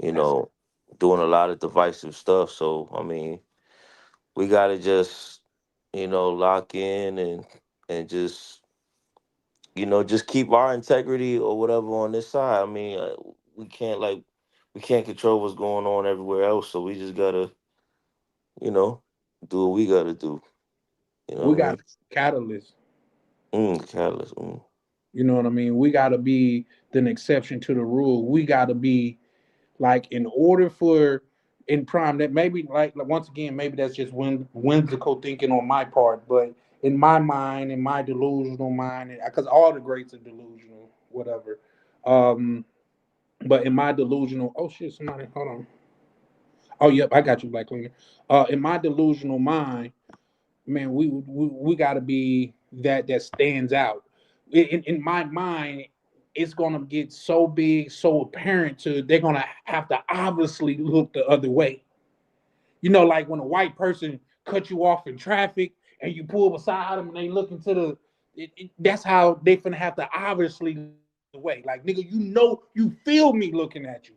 you that's know doing a lot of divisive stuff. So I mean, we gotta just lock in and just just keep our integrity or whatever on this side. I mean, we can't like we can't control what's going on everywhere else, so we just gotta you know do what we gotta do. You know we what I got mean? catalyst. Catalyst. You know what I mean? We got to be the exception to the rule. We got to be like in order for in prime that maybe like once again maybe that's just whimsical thinking on my part, but in my mind, in my delusional mind, because all the greats are delusional, whatever. Um, but in my delusional, oh shit, somebody, hold on. Oh yep, I got you, Black Cleaner. In my delusional mind, man, we got to be that stands out. In my mind, it's gonna get so big, so apparent to they're gonna have to obviously look the other way. You know, like when a white person cut you off in traffic and you pull beside them and they look into that's how they finna have to obviously look the other way. Like nigga, you feel me looking at you.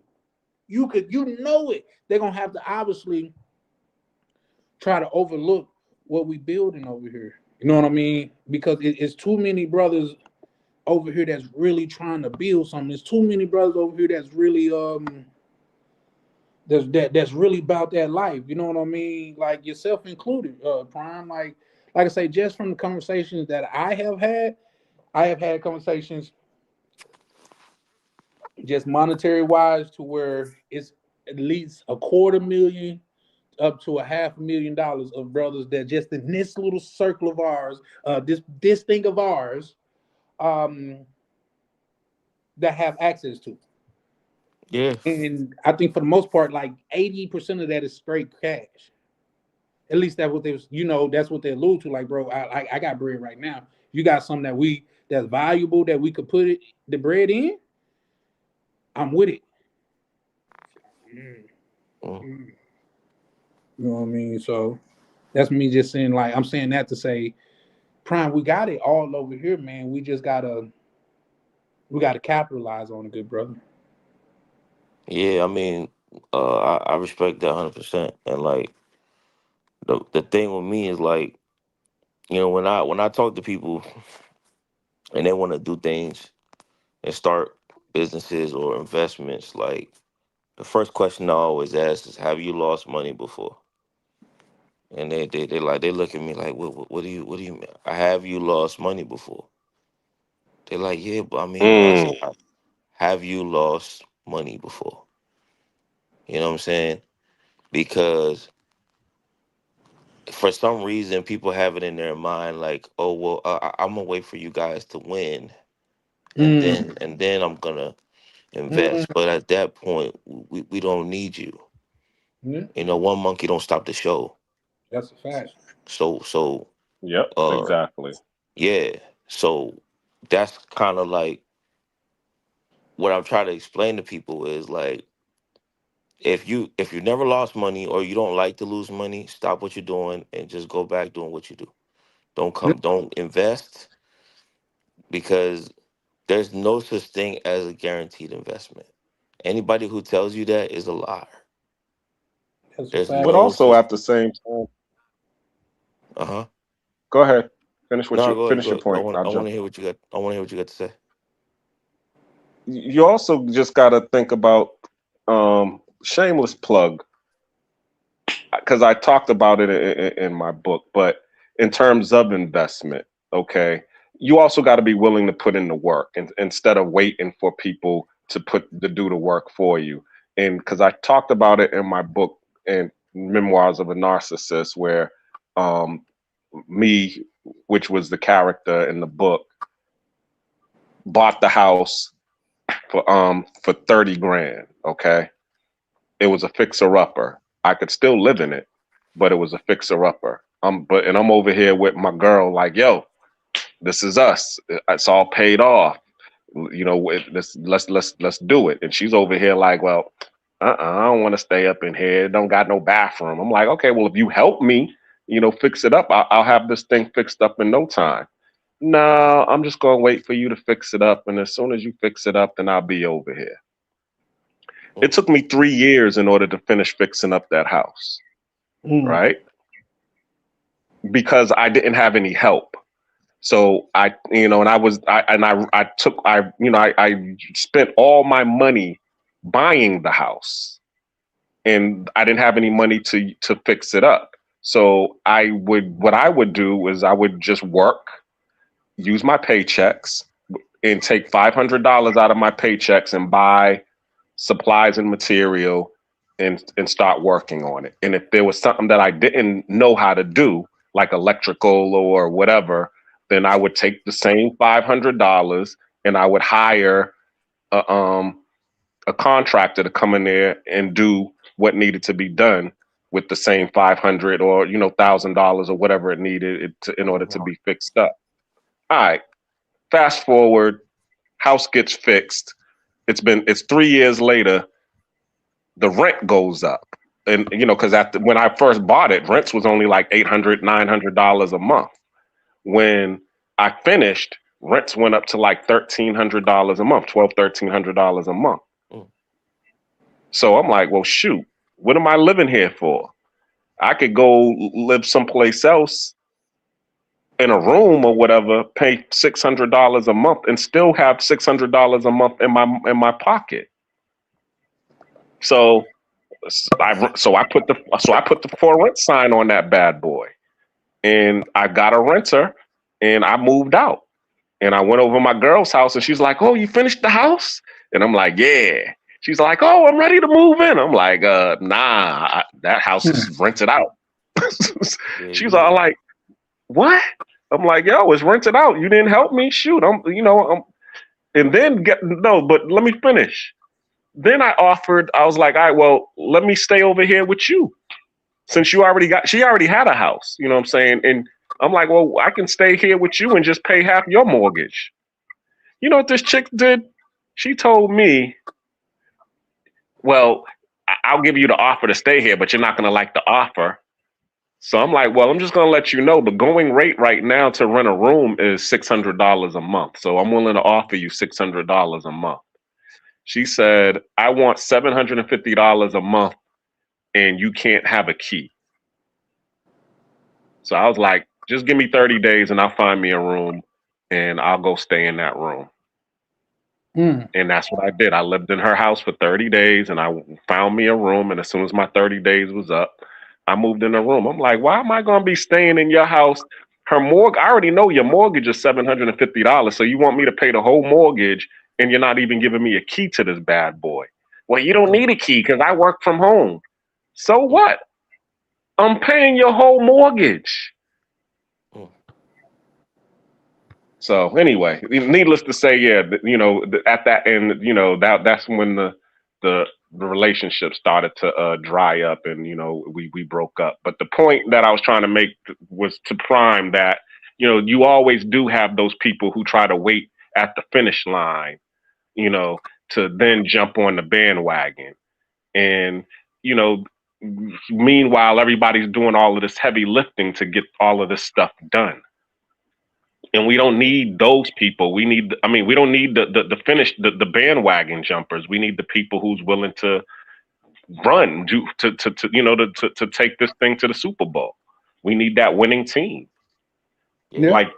You know it. They're gonna have to obviously try to overlook what we building over here. You know what I mean? Because it's too many brothers over here that's really trying to build something. There's too many brothers over here that's really that's really about that life. You know what I mean? Like yourself included, Prime. Like I say, just from the conversations that I have had, I have had conversations just monetary wise to where it's at least a quarter million up to $500,000 of brothers that just in this little circle of ours, this thing of ours, um, that have access to. Yeah, And I think for the most part, like 80% of that is straight cash. At least that's what they was, that's what they allude to. Like, bro, I got bread right now. You got something that's valuable that we could put the bread in. I'm with it. Mm, mm, mm. You know what I mean? So that's me just saying, like, I'm saying that to say, Prime, we got it all over here, man. We gotta capitalize on it, good brother. yeah. I mean, I respect that 100%. And like the thing with me is like, when I talk to people and they want to do things and start businesses or investments, like the first question I always ask is, "Have you lost money before?" And they look at me like, what do you mean? Have you lost money before? They're like, yeah, but I mean, I said, Mm. have you lost money before? You know what I'm saying? Because for some reason, people have it in their mind like, oh well, I'm gonna wait for you guys to win, and Mm, then I'm gonna mm, invest. But at that point, we don't need you. yeah, One monkey don't stop the show. that's a fact. So Yep. uh Exactly. yeah. So that's kind of like what I'm trying to explain to people is like, if you never lost money or you don't like to lose money, stop what you're doing and just go back doing what you do. Yeah, Don't invest, because there's no such thing as a guaranteed investment. Anybody who tells you that is a liar. that's a There's fact. But no also such. at the same time, Uh-huh. go ahead. No, go ahead. Finish your Go. I point. want I'll I want jump. to hear what you got. I want to hear what you got to say. You also just got to think about shameless plug, because I talked about it in my book. But in terms of investment, okay, you also got to be willing to put in the work, and instead of waiting for people to do the work for you. And because I talked about it in my book and Memoirs of a Narcissist, where um, me, which was the character in the book, bought the house for 30 grand. Okay, it was a fixer upper. I could still live in it, but it was a fixer upper. And I'm over here with my girl, like, yo, this is us. It's all paid off. Let's do it. And she's over here like, well, I don't want to stay up in here. It don't got no bathroom. I'm like, okay, well, if you help me, fix it up, I'll have this thing fixed up in no time. No, I'm just gonna wait for you to fix it up, and as soon as you fix it up, then I'll be over here. It Mm, took me 3 years in order to finish fixing up that house, Mm, right? Because I didn't have any help. So and I spent all my money buying the house, and I didn't have any money to fix it up. So what I would do is I would just work, use my paychecks, and take $500 out of my paychecks and buy supplies and material, and start working on it. And if there was something that I didn't know how to do, like electrical or whatever, then I would take the same $500 and I would hire a, um, a contractor to come in there and do what needed to be done with the same 500 or $1,000 or whatever it needed in order to mhm. be fixed up. All right, fast forward, house gets fixed. It's 3 years later, the rent goes up. And because when I first bought it, rents was only like $800, $900 a month. When I finished, rents went up to like $1,300 a month, $1,200, $1,300 a month. Mm. So I'm like, well, shoot, what am I living here for? I could go live someplace else in a room or whatever, pay $600 a month, and still have $600 a month in my pocket. So I put the for rent sign on that bad boy, and I got a renter, and I moved out. And I went over to my girl's house, and she's like, "Oh, you finished the house?" And I'm like, "Yeah." She's like, "Oh, I'm ready to move in." I'm like, "Nah, that house is rented out." Yeah, She's all like, "What?" I'm like, "Yo, it's rented out. You didn't help me. Shoot, and then no, but let me finish. Then I offered. I was like, "All right, well, let me stay over here with you since she already had a house. You know what I'm saying?" And I'm like, "Well, I can stay here with you and just pay half your mortgage." You know what this chick did? She told me, "Well, I'll give you the offer to stay here, but you're not gonna like the offer." So I'm like, "Well, I'm just gonna let you know the going rate right now to rent a room is $600 a month. So I'm willing to offer you $600 a month." She said, "I want $750 a month, and you can't have a key." So I was like, "Just give me 30 days, and I'll find me a room, and I'll go stay in that room." Mm. And that's what I did. I lived in her house for 30 days, and I found me a room. And as soon as my 30 days was up, I moved in a room. I'm like, "Why am I going to be staying in your house? I already know your mortgage is $750. So you want me to pay the whole mortgage, and you're not even giving me a key to this bad boy?" "Well, you don't need a key because I work from home." "So mm, what? I'm paying your whole mortgage." mm, So anyway, needless to say, yeah, at that end, that's when the the relationship started to dry up, and we broke up. But the point that I was trying to make was to prime that you always do have those people who try to wait at the finish line, you know, to then jump on the bandwagon, and you know, meanwhile everybody's doing all of this heavy lifting to get all of this stuff done, and we don't need those people. We don't need the finish the bandwagon jumpers. We need the people who's willing to run, do to take this thing to the Super Bowl. We need that winning team. yeah, Yeah. Like,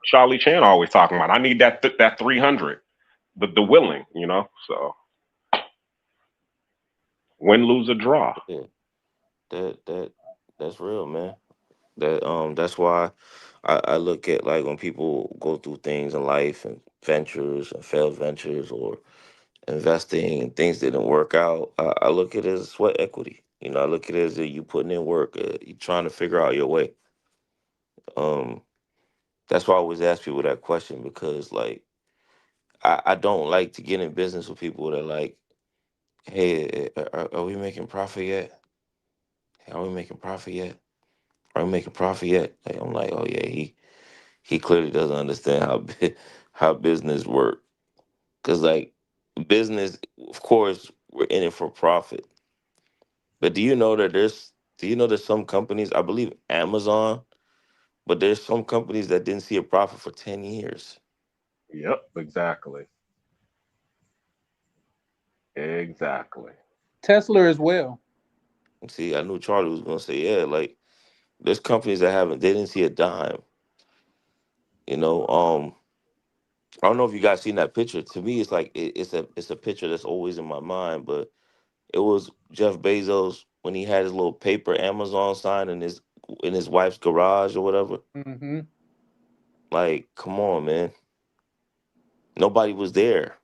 Charlie Chan always talking about. I need that 300, the willing, So win, lose, or draw. yeah. That that's real, man. That's why I look at like when people go through things in life and ventures and failed ventures or investing and things didn't work out. I look at it as sweat equity. I look at it as you putting in work. You trying to figure out your way. Um, that's why I always ask people that question because like I don't like to get in business with people that like, hey, are we making profit yet? Hey, are we making profit yet? Are we making profit yet? Like, I'm like, oh yeah, he clearly doesn't understand how how business work. Cause like business, of course, we're in it for profit. But do you know there's some companies, I believe Amazon, but there's some companies that didn't see a profit for 10 years. Yep, exactly, exactly. Tesla as well. See, I knew Charlie was gonna say, yeah, like there's companies that haven't they didn't see a dime. You know, I don't know if you guys seen that picture. To me, it's like it's a picture that's always in my mind, but it was Jeff Bezos when he had his little paper Amazon sign in his wife's garage or whatever. Mm-hmm. Like, come on, man. Nobody was there.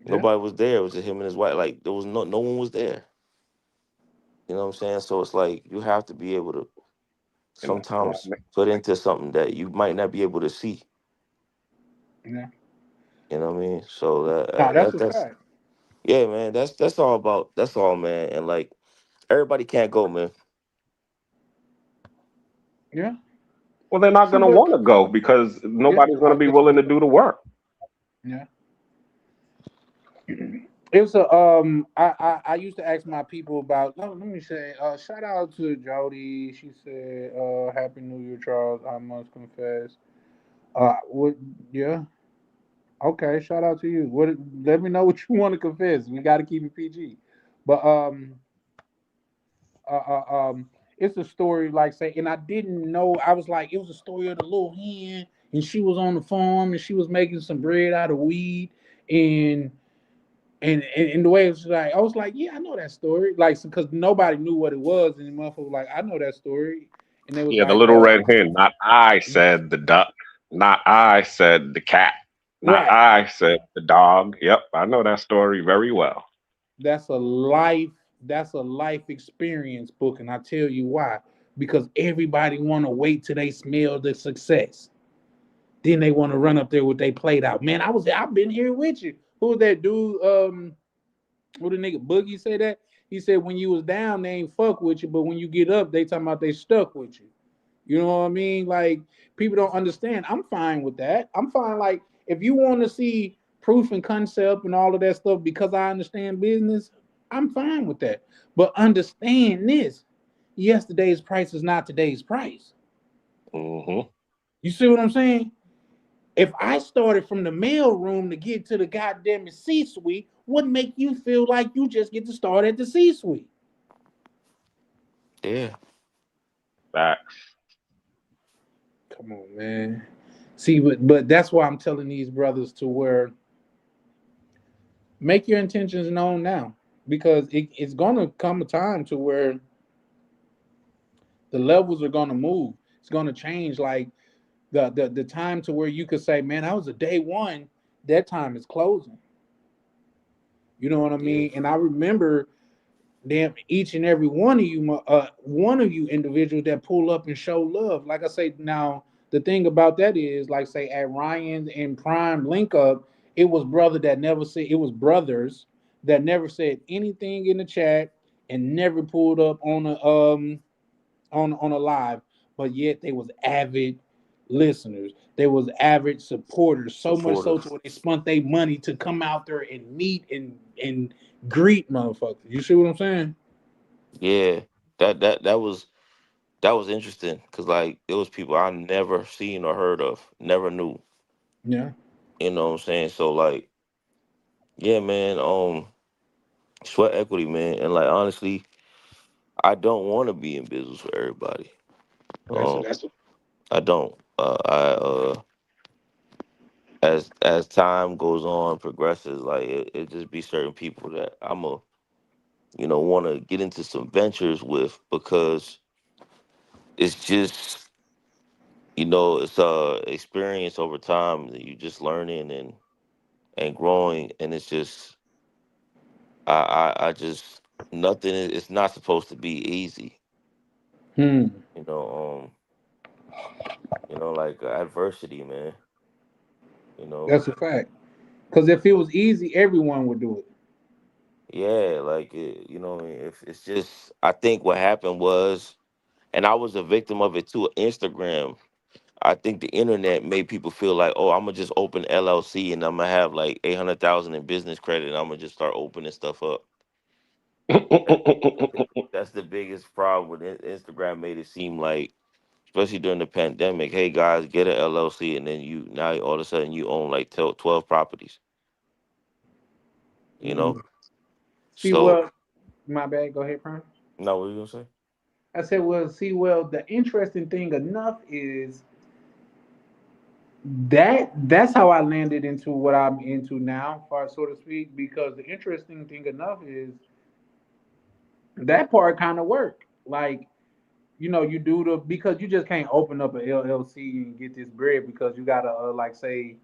Yeah. Nobody was there. It was just him and his wife. Like, there was no one was there. You know what I'm saying? So it's like you have to be able to And that's what sometimes put into something that you might not be able to see. Yeah. You know what I mean? So Nah, that's a that's fact. yeah, man. That's all, man. And like everybody can't go, man. Yeah. Well, they're not See, going to but want to go because yeah, nobody's going to be willing to do the work. yeah. It was a I used to ask my people about no let me say shout out to Jody. She said Happy New Year, Charles. I must confess. What yeah. Okay, shout out to you. What let me know what you want to confess. We gotta keep it PG. But uh, uh it's a story like say and I didn't know I was like it was a story of the little hen and she was on the farm and she was making some bread out of weed and and the way it was like, I was like, yeah, I know that story. Like, because nobody knew what it was, and the motherfucker was like, I know that story, and they was Yeah, the like, little red hen. Not I said the duck. Not I, said the cat. Not Right. I, said the dog. Yep, I know that story very well. That's a life. That's a life experience book, and I tell you why. Because everybody want to wait till they smell the success. Then they want to run up there with they plate out. Man, I've been here with you. Who was that dude? Who the nigga Boogie say that? He said when you was down, they ain't fuck with you, but when you get up, they talking about they stuck with you. You know what I mean? Like people don't understand. I'm fine with that. I'm fine. Like if you want to see proof and concept and all of that stuff because I understand business, I'm fine with that. But understand this: yesterday's price is not today's price. Hmm. You see what I'm saying? If I started from the mail room to get to the goddamn C suite, what make you feel like you just get to start at the C suite? Yeah. Facts. Come on, man. See, but that's why I'm telling these brothers to where make your intentions known now, because it's gonna come a time to where the levels are gonna move. It's gonna change. Like the time to where you could say, man, I was a day one. That time is closing. You know what I Yeah. mean? And I remember damn each and every one of you individuals that pull up and show love. Like I say, now the thing about that is, like say at Ryan's and Prime link up, it was brother that never said it was brothers that never said anything in the chat and never pulled up on a live, but yet they was avid listeners. They was avid supporters. So much so to Supporters. where they spent their money to come out there and meet and greet motherfuckers. You see what I'm saying? Yeah. That was interesting because like it was people I never seen or heard of, never knew. Yeah. You know what I'm saying? So like, yeah, man. Sweat equity, man, and like honestly, I don't want to be in business for everybody. That's a I don't. As time goes on, progresses, like it just be certain people that I'm a want to get into some ventures with because it's just it's experience over time that you just learning and growing, and it's just I just nothing. It's not supposed to be easy. hmm. You know, like adversity, man. You know, That's a fact. Because if it was easy, everyone would do it. yeah, like if it's just, I think what happened was, and I was a victim of it too. Instagram. I think the internet made people feel like, oh, I'm gonna just open LLC and I'm gonna have like 800,000 in business credit, and I'm gonna just start opening stuff up. That, that's the biggest problem with Instagram. Made it seem like, especially during the pandemic, hey guys, get an LLC, and then you now all of a sudden you own like 12 properties. You Hmm. know, See, so well, my bad. Go ahead, Prime. no, what are you gonna say? I said, well, see, well, the interesting thing enough is that's how I landed into what I'm into now, far so to speak. Because the interesting thing enough is that part kind of work. Like you do the because you just can't open up an LLC and get this bread because you gotta like say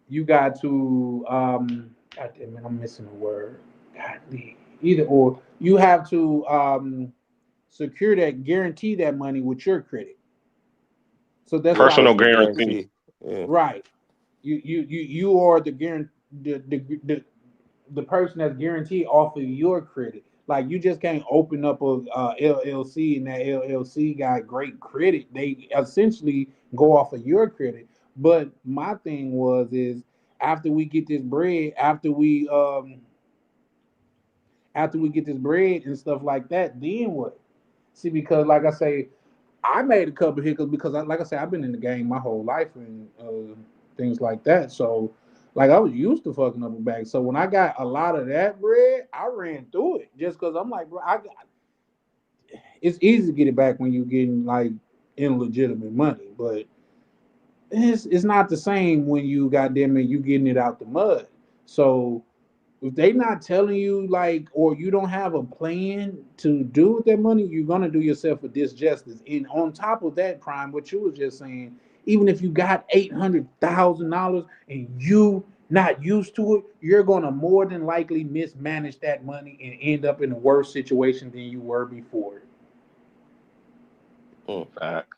you got to God damn it, I'm missing a word. Godly. Either or you have to secure that guarantee that money with your credit. So that's Yeah, why I Personal say personal guarantee. guarantee. Yeah, right. You are the guarantee the person that's guaranteed off of your credit. Like you just can't open up a LLC and that LLC got great credit. They essentially go off of your credit. But my thing was is after we get this bread, after we get this bread and stuff like that, then what? See, because like I say, I made a couple hiccups because, like I said, I've been in the game my whole life and things like that. So, like I was used to fucking up a bag. So when I got a lot of that bread, I ran through it just because I'm like, bro, it's easy to get it back when you're getting like illegitimate money, but it's not the same when you goddamn it, you getting it out the mud. So if they not telling you like or you don't have a plan to do with that money, you're gonna do yourself a disjustice. And on top of that, Prime, what you was just saying even if you got $800,000 and you not used to it, you're gonna more than likely mismanage that money and end up in a worse situation than you were before. Mm. Fact.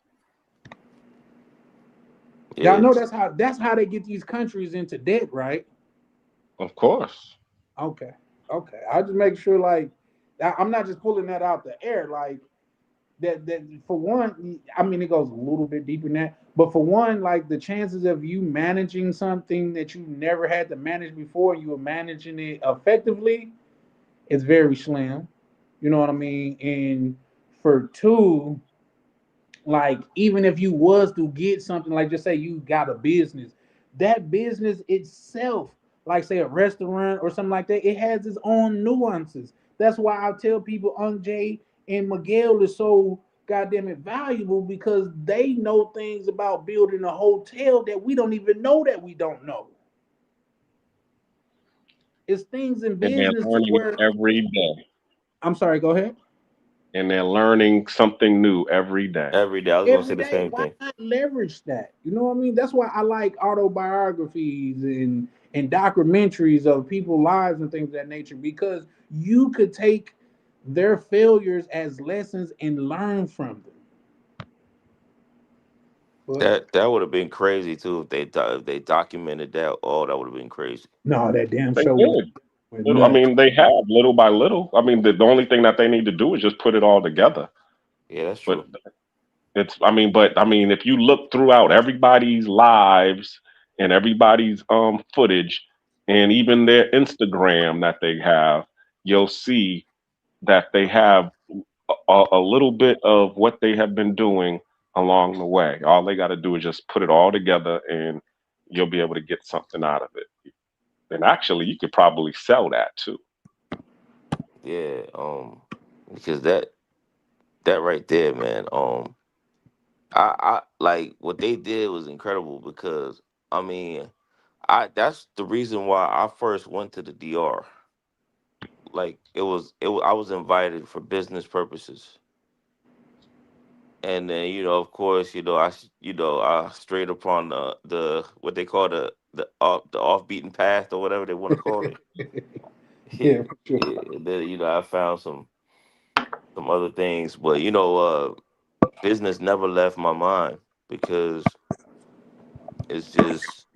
Y'all know It's that's how they get these countries into debt, right? Of course. Okay, okay. I just make sure like I'm not just pulling that out the air. Like that for one, I mean it goes a little bit deeper than that. But for one, like the chances of you managing something that you never had to manage before, you were managing it effectively, is very slim. You know what I mean? And for two, like even if you was to get something, like just say you got a business, that business itself, like say a restaurant or something like that, it has its own nuances. That's why I tell people Jay and Miguel is so goddamn it valuable, because they know things about building a hotel that we don't even know that we don't know. It's things in And they're business to learning where, every day. I'm sorry, go ahead. And they're learning something new every day. every day. I was gonna say Every the day. same Why thing. not leverage that? You know what I mean? That's why I like autobiographies and documentaries of people's lives and things of that nature, because you could take their failures as lessons and learn from them. But That would have been crazy too if if they documented that. Oh, that would have been crazy. no, that damn They show was did. Little, I nuts. mean, they have little by little. I mean, the only thing that they need to do is just put it all together. Yeah, that's But true. I mean, if you look throughout everybody's lives and everybody's footage and even their Instagram that they have, you'll see that they have a little bit of what they have been doing along the way. All they got to do is just put it all together, and you'll be able to get something out of it. And actually, you could probably sell that too. Yeah, because that right there, man. I like what they did was incredible because I mean, I that's the reason why I first went to the DR. Like I was invited for business purposes, and then of course I strayed upon the what they call the off beaten path or whatever they want to call it. Yeah, for sure. Yeah, and then I found some other things, but business never left my mind because it's just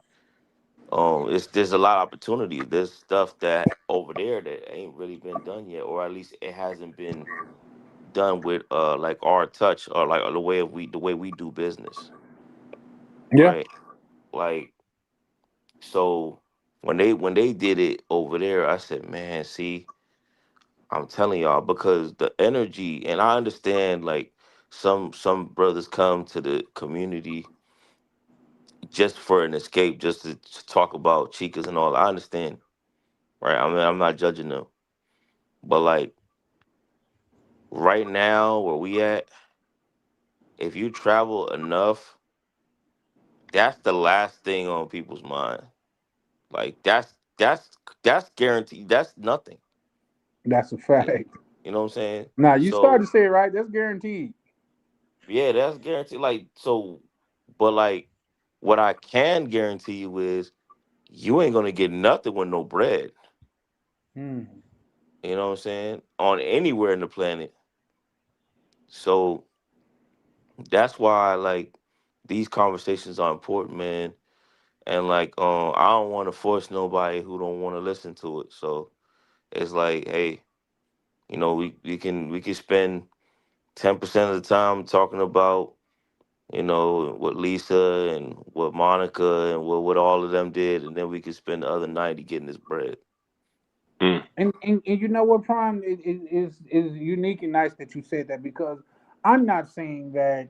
it's there's a lot of opportunity. There's stuff that over there that ain't really been done yet, or at least it hasn't been done with like our touch or like the way we do business, Yeah. right? Like so when they did it over there, I said, man, see, I'm telling y'all because the energy, and I understand like some brothers come to the community just for an escape, just to talk about chicas and all. I understand, right? I mean, I'm not judging them, but like right now where we at, if you travel enough, that's the last thing on people's mind. Like that's guaranteed. That's nothing. That's a You fact. you know what I'm saying? Now you started So to say it right. That's guaranteed. yeah, that's guaranteed. Like so, but like what I can guarantee you is you ain't gonna get nothing with no bread. Hmm. You know what I'm saying? On anywhere in the planet. So that's why like these conversations are important, man. And like I don't want to force nobody who don't want to listen to it. So it's like, hey, we can spend 10% of the time talking about what Lisa and what Monica and what all of them did, and then we could spend the other 90 getting this bread. Mm. And you know what, Prime, is unique and nice that you said that, because I'm not saying that,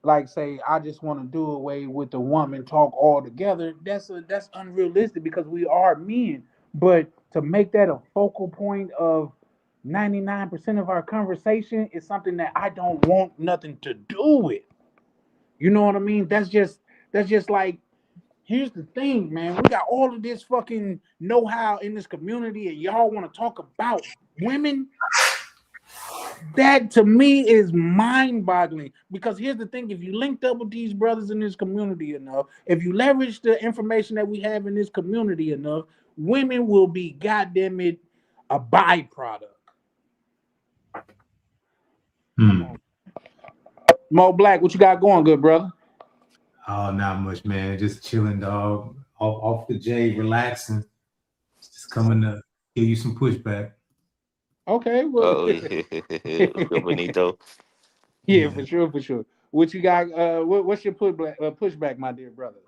like say I just want to do away with the woman talk altogether. That's unrealistic because we are men. But to make that a focal point of 99% of our conversation is something that I don't want nothing to do with. You know what I mean? That's just like, here's the thing, man. We got all of this fucking know-how in this community, and y'all want to talk about women. That to me is mind-boggling because here's the thing: if you linked up with these brothers in this community enough, if you leverage the information that we have in this community enough, women will be goddamn it a byproduct. Mo Black, what you got going, good brother? Oh, not much, man. Just chilling, dog. Off the J, relaxing. Just coming to give you some pushback. Okay, well, Oh yeah, Benito. yeah, for sure, for sure. What you got? What's your pushback, my dear brother?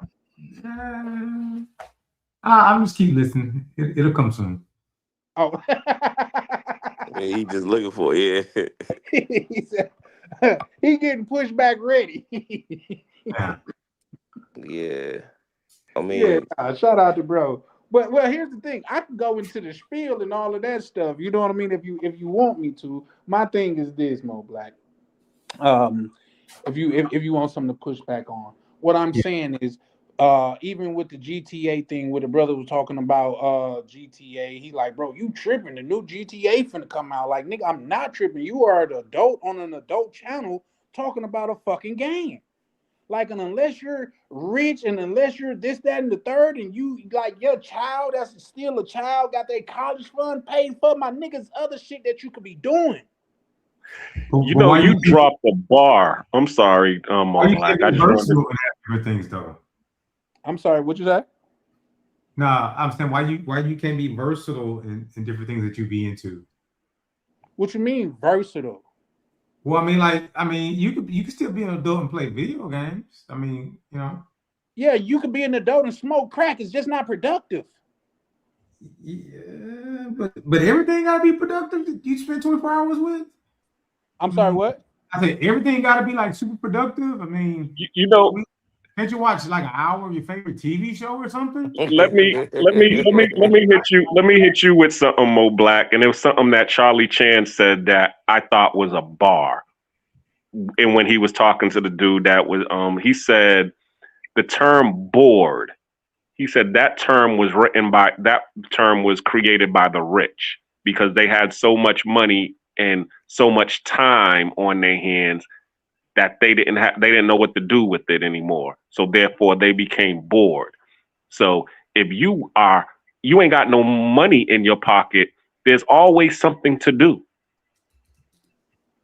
I'm just keep listening. It'll come soon. Oh, Yeah, he just looking for it. Yeah. he said he getting pushback ready. Yeah. Yeah. I Yeah, mean, shout out to bro. But well, here's the thing. I can go into the spiel and all of that stuff. You know what I mean? If you want me to. My thing is this, Mo Black. Um, if you want something to push back on, what I'm Yeah. saying is, even with the GTA thing, where the brother was talking about GTA, he like, bro, you tripping? The new GTA finna come out. Like, nigga, I'm not tripping. You are an adult on an adult channel talking about a fucking game. Like, and unless you're rich and unless you're this, that, and the third, and you like your child that's still a child, got their college fund paid for, my niggas, other shit that you could be doing. You But know, why you you think dropped the bar. I'm sorry, why Mo you Black. can't I be just wanted to. versatile in different things though? I'm sorry, what you say? Nah, I'm saying why you can't be versatile in different things that you be into. What you mean versatile? Well, I mean, you could still be an adult and play video games. I mean, you know. Yeah, you could be an adult and smoke crack. It's just not productive. Yeah, but everything gotta be productive that you spend 24 hours with. I'm I sorry, mean, what? I say everything gotta be like super productive. I mean, You know, can't you watch like an hour of your favorite TV show or something? let me hit you with something, Mo Black, and it was something that Charlie Chan said that I thought was a bar. And when he was talking to the dude that was, he said the term bored. He said that term was created by the rich because they had so much money and so much time on their hands that they didn't know what to do with it anymore. So therefore they became bored. So if you ain't got no money in your pocket, there's always something to do.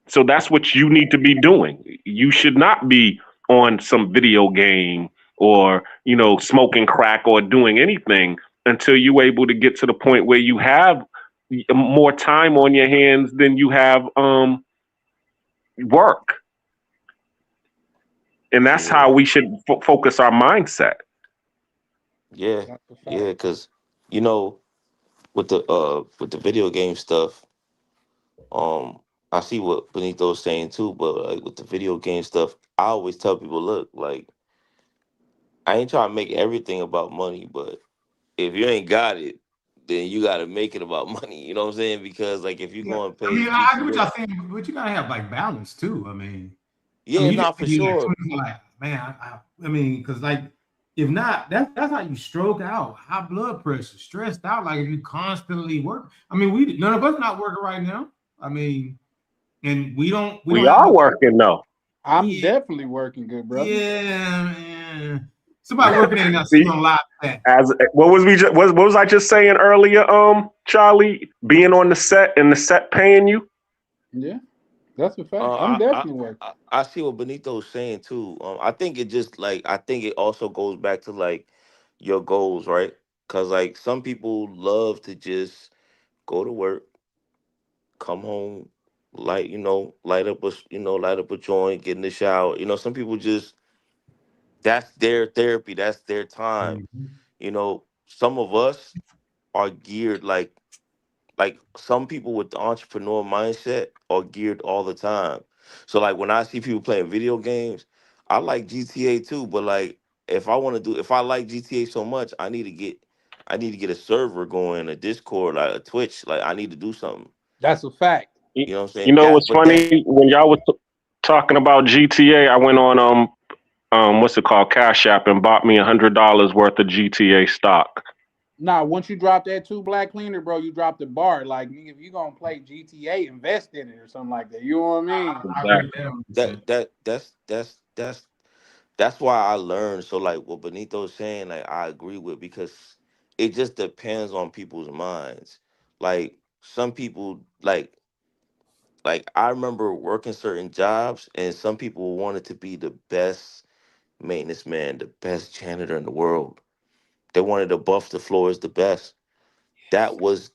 So that's what you need to be doing. You should not be on some video game or, smoking crack or doing anything until you're able to get to the point where you have more time on your hands than you have work. And that's yeah, how we should focus our mindset. yeah, That's a yeah. fact. Because you know, with the video game stuff, um, I see what Benito's saying too. But like with the video game stuff, I always tell people, look, like I ain't trying to make everything about money, but if you ain't got it, then you got to make it about money. You know what I'm saying? Because like if you're Yeah, going to I pay mean, I get what GTA, y'all saying, but you gotta have like balance too. I mean, yeah, you just not for can't be like sure. 20, like man. I mean, because like if not, that's how you stroke out, high blood pressure, stressed out. Like if you constantly work. I mean, we none of us not working right now. I mean, and we don't We have are no. working though. I'm Yeah, definitely working good, brother. yeah, man. Somebody working ain't not sitting See, on live chat. as what was I just saying earlier, Charlie? Being on the set and the set paying you. Yeah, that's a fact. I'm Uh, I, definitely working. I see what Benito's saying too. I think it just like I think it also goes back to like your goals, right? Because like some people love to just go to work, come home, light up a joint, get in the shower. Some people just that's their therapy, that's their time. Mhm. Some of us are geared like some people with the entrepreneur mindset are geared all the time. So like when I see people playing video games, I like GTA too, but like if I like GTA so much, I need to get a server going, a Discord, like a Twitch, like I need to do something. That's a fact. You, You know what I'm saying? you know That what's but that funny? When y'all was talking about GTA, I went on what's it called, Cash App, and bought me $100 worth of GTA stock. Nah, once you drop that two black cleaner, bro, you drop the bar. Like if you gonna play GTA, invest in it or something like that. You know what I mean? I agree with Exactly. that 100%. That's why I learned. So like what Benito's saying, like I agree with, because it just depends on people's minds. Like some people like I remember working certain jobs, and some people wanted to be the best maintenance man, the best janitor in the world. They wanted to buff the floors the best. That was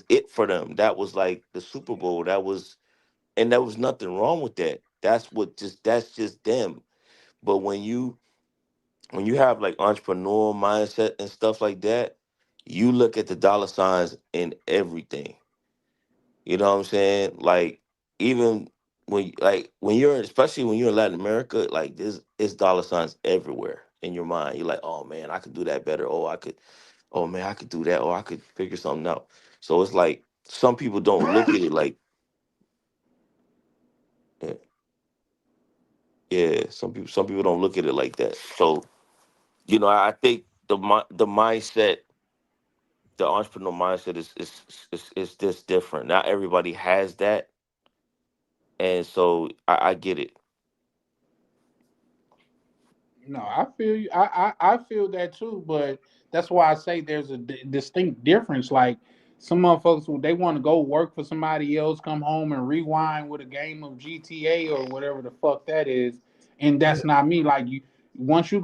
it for them. That was like the Super Bowl. That was, and there was nothing wrong with that. That's just them. But when you have like entrepreneurial mindset and stuff like that, you look at the dollar signs in everything. You know what I'm saying? Like even when you're especially when you're in Latin America, like there's it's dollar signs everywhere in your mind. You're like, oh man, I could do that better. Oh man, I could do that, or I could figure something out. So it's like some people don't look at it like, yeah, yeah, some people don't look at it like that. So I think the mindset, the entrepreneur mindset is just different. Not everybody has that, and so I get it. No, I feel you. I feel that too, but that's why I say there's a distinct difference. Like some motherfuckers, they want to go work for somebody else, come home and rewind with a game of GTA or whatever the fuck that is, and Yeah. that's not me. Like once you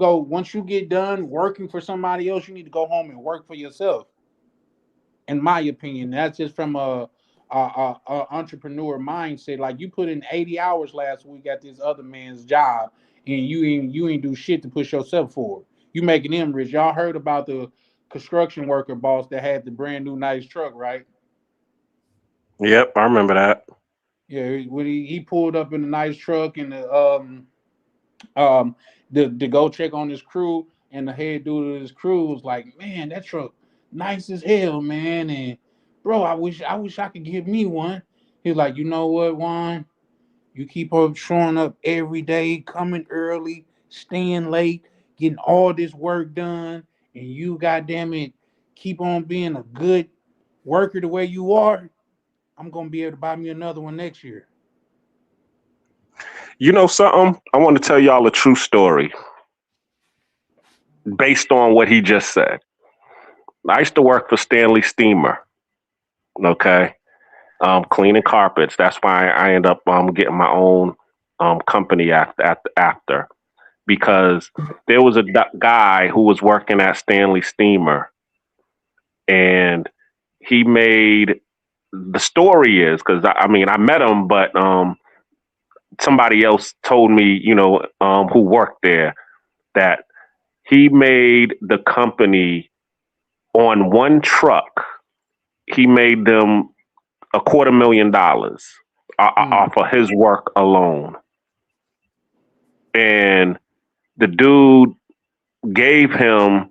get done working for somebody else, you need to go home and work for yourself. In my opinion, that's just from a entrepreneur mindset. Like you put in 80 hours last week at this other man's job, and you ain't do shit to push yourself forward. You making them rich. Y'all heard about the construction worker boss that had the brand new nice truck, right? Yep, I remember that. Yeah, when he pulled up in the nice truck and um to go check on his crew, and the head dude of his crew was like, "Man, that truck nice as hell, man." And bro, I wish I could give me one. He's like, "You know what, Juan? You keep on showing up every day, coming early, staying late, getting all this work done, and you goddamn it keep on being a good worker the way you are. I'm gonna be able to buy me another one next year." You know something? I want to tell y'all a true story based on what he just said. I used to work for Stanley Steamer, okay? Cleaning carpets. That's why I end up getting my own company after because there was a guy who was working at Stanley Steamer, and he made the story is because I mean I met him, but somebody else told me, who worked there, that he made the company on one truck. He made them $250,000 Mm. off of his work alone, and the dude gave him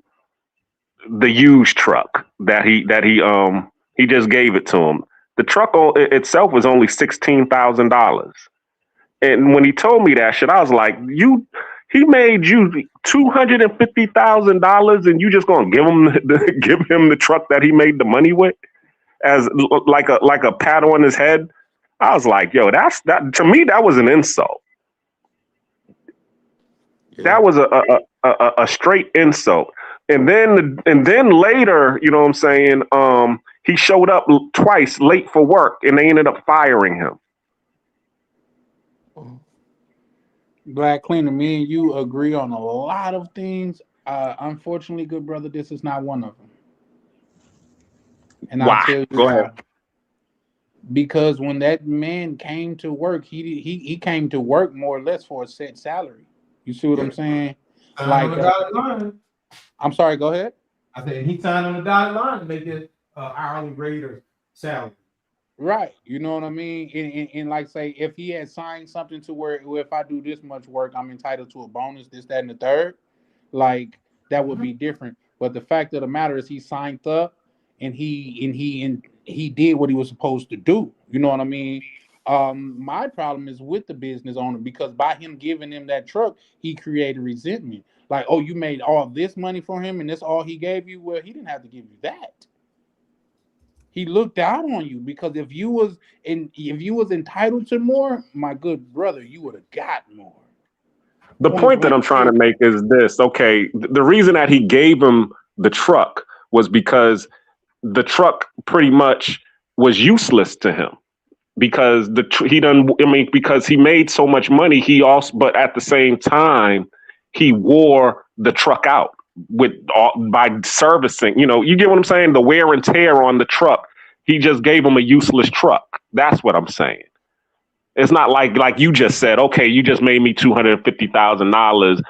the used truck that he just gave it to him. The truck itself was only $16,000. And when he told me that shit, I was like, he made you $250,000, and you just gonna give him give him the truck that he made the money with as like a pat on his head. I was like, yo, that to me that was an insult. Yeah. That was a straight insult. And then later, you know what I'm saying? He showed up twice late for work, and they ended up firing him. Mhm. Black Cleaner, me and you agree on a lot of things. Unfortunately, good brother, this is not one of them. And I'll Why? tell you Go ahead. why. Because when that man came to work, he came to work more or less for a set salary. You see what Yeah. I'm saying? Signed on Like, the dotted line. I'm sorry, go ahead. I said he signed on the dotted line to make it hourly rate or salary. Right. You know what I mean? And like say, if he had signed something to where if I do this much work, I'm entitled to a bonus, this, that, and the third, like that would Mhm. be different. But the fact of the matter is he signed up and he did what he was supposed to do. You know what I mean? My problem is with the business owner because by him giving him that truck, he created resentment. Like, oh, you made all this money for him and that's all he gave you. Well, he didn't have to give you that. He looked out on you because if you was entitled to more, my good brother, you would have got more. The Point point that blank I'm trying to period. make is this. Okay, the reason that he gave him the truck was because the truck pretty much was useless to him because he done. I mean, because he made so much money, he also, but at the same time, he wore the truck out by servicing. You get what I'm saying? The wear and tear on the truck. He just gave him a useless truck. That's what I'm saying. It's not like you just said, okay, you just made me $250,000.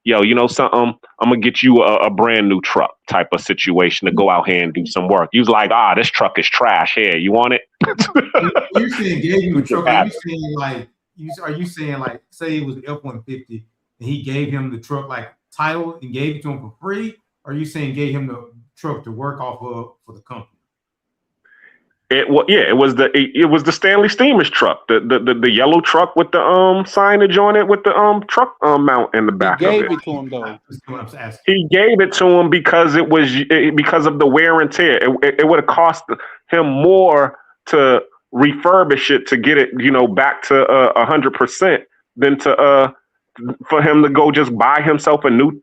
Yo, you know something? I'm gonna get you a brand new truck type of situation to go out here and do some work. You was like, this truck is trash. Here, you want it? When you're saying gave him a You can truck, have it. are you saying like say it was an F-150 and he gave him the truck like title and gave it to him for free? Or are you saying gave him the truck to work off of for the company? It was the Stanley Steamer's truck, the yellow truck with the signage on it with the truck mount in the He back of it. gave it to him though. That's what I'm asking. He gave it to him because because of the wear and tear. It would have cost him more to refurbish it to get it back to 100% than to for him to go just buy himself a new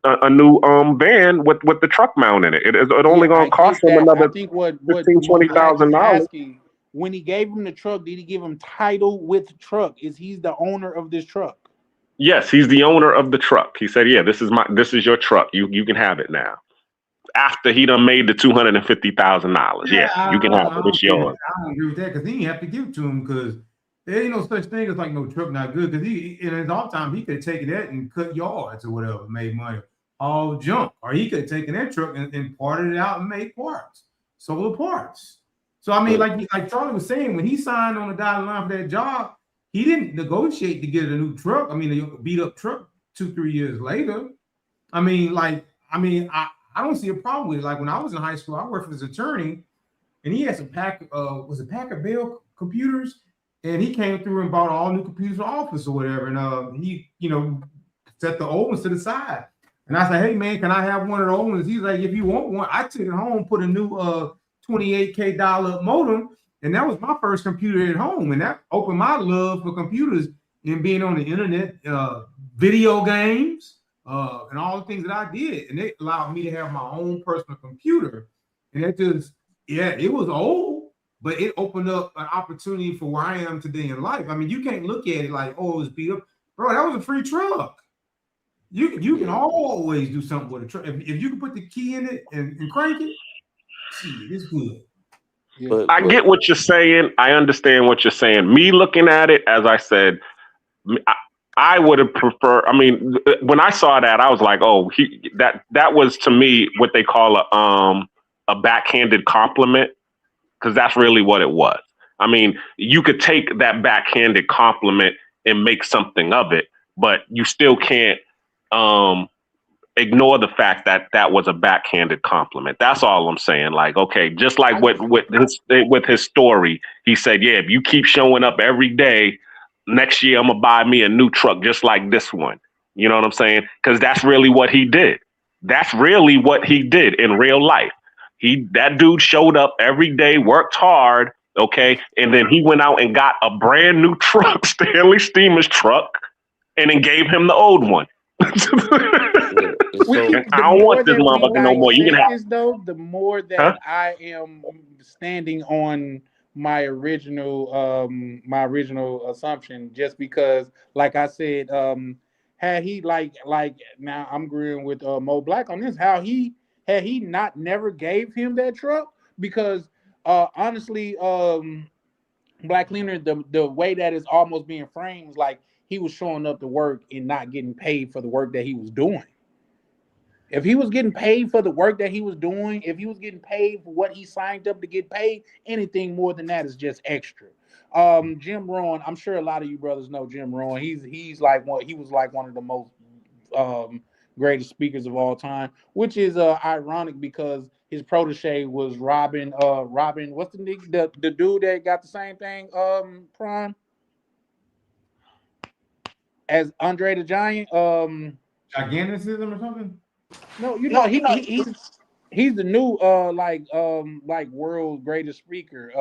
van with the truck mount in it. It Yeah, only gonna I cost get him that. I another think what 15, what twenty Black is thousand dollars. asking, when he gave him the truck, did he give him title with truck? Is he's the owner of this truck? Yes, he's the owner of the truck. He said, "Yeah, this is your truck. You can have it now." After he done made the $250,000, Yeah, yeah, you can have it. It's yours. I don't agree with that because he didn't have to give it to him because there ain't no such thing as like no truck not good because he in his off time he could have taken that and cut yards or whatever, made money, all junk, or he could have taken that truck and parted it out and made parts, sold parts. So I mean, like Charlie was saying, when he signed on the dotted line for that job, he didn't negotiate to get a new truck. I mean, a beat up truck 2-3 years later. I mean, I don't see a problem with it. Like when I was in high school, I worked for this attorney, and he had some Packard Bell computers, and he came through and bought all new computers for office or whatever. And he, set the old ones to the side. And I said, "Hey man, can I have one of the old ones?" He's like, "If you want one." I took it home, put a new $28K dial-up modem, and that was my first computer at home, and that opened my love for computers and being on the internet, video games. And all the things that I did, and it allowed me to have my own personal computer. And it was old, but it opened up an opportunity for where I am today in life. I mean, you can't look at it like, oh, it was beat up, bro. That was a free truck. You can always do something with a truck if you can put the key in it and crank it. See, it's good. Yeah. I get what you're saying. I understand what you're saying. Me looking at it, as I said, I would have preferred. I mean, when I saw that, I was like, "Oh, that was to me what they call a backhanded compliment," because that's really what it was. I mean, you could take that backhanded compliment and make something of it, but you still can't ignore the fact that that was a backhanded compliment. That's all I'm saying. Like, okay, just like with his story, he said, "Yeah, if you keep showing up every day, next year I'm gonna buy me a new truck just like this one." You know what I'm saying? Because that's really what he did. That's really what he did in real life. That dude showed up every day, worked hard, okay, and then he went out and got a brand new truck, Stanley Steamer's truck, and then gave him the old one. Yeah. And We, so I the don't more want this that we motherfucker no more. You can dissect have, this, though, the more huh? that I am standing on my original assumption. Just because, like I said, had he like now I'm agreeing with Mo Black on this. How he had he not never gave him that truck because honestly, Black Leonard, the way that is almost being framed is like he was showing up to work and not getting paid for the work that he was doing. If he was getting paid for the work that he was doing, if he was getting paid for what he signed up to get paid, anything more than that is just extra. Jim Rohn, I'm sure a lot of you brothers know Jim Rohn. He was like one of the most um, greatest speakers of all time, which is ironic because his protege was Robin. What's the dude that got the same thing? Prime as Andre the Giant. giganticism or something. No, No, he's the new like world greatest speaker.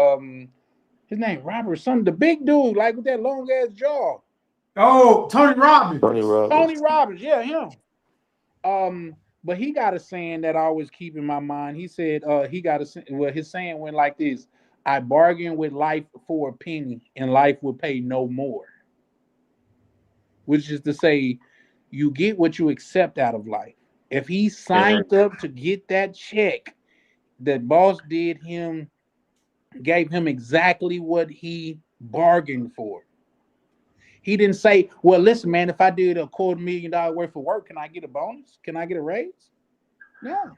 His name Robert something, the big dude like with that long ass jaw. Oh, Tony Tony Robbins. Robbins. Tony Robbins, yeah, him. But he got a saying that I always keep in my mind. He said, his saying went like this: "I bargain with life for a penny, and life will pay no more." Which is to say, you get what you accept out of life. If he And signed up to get that check, that boss gave him exactly what he bargained for. He didn't say, "Well, listen, man, if I did $250,000 worth of work, can I get a bonus? Can I get a raise?" No.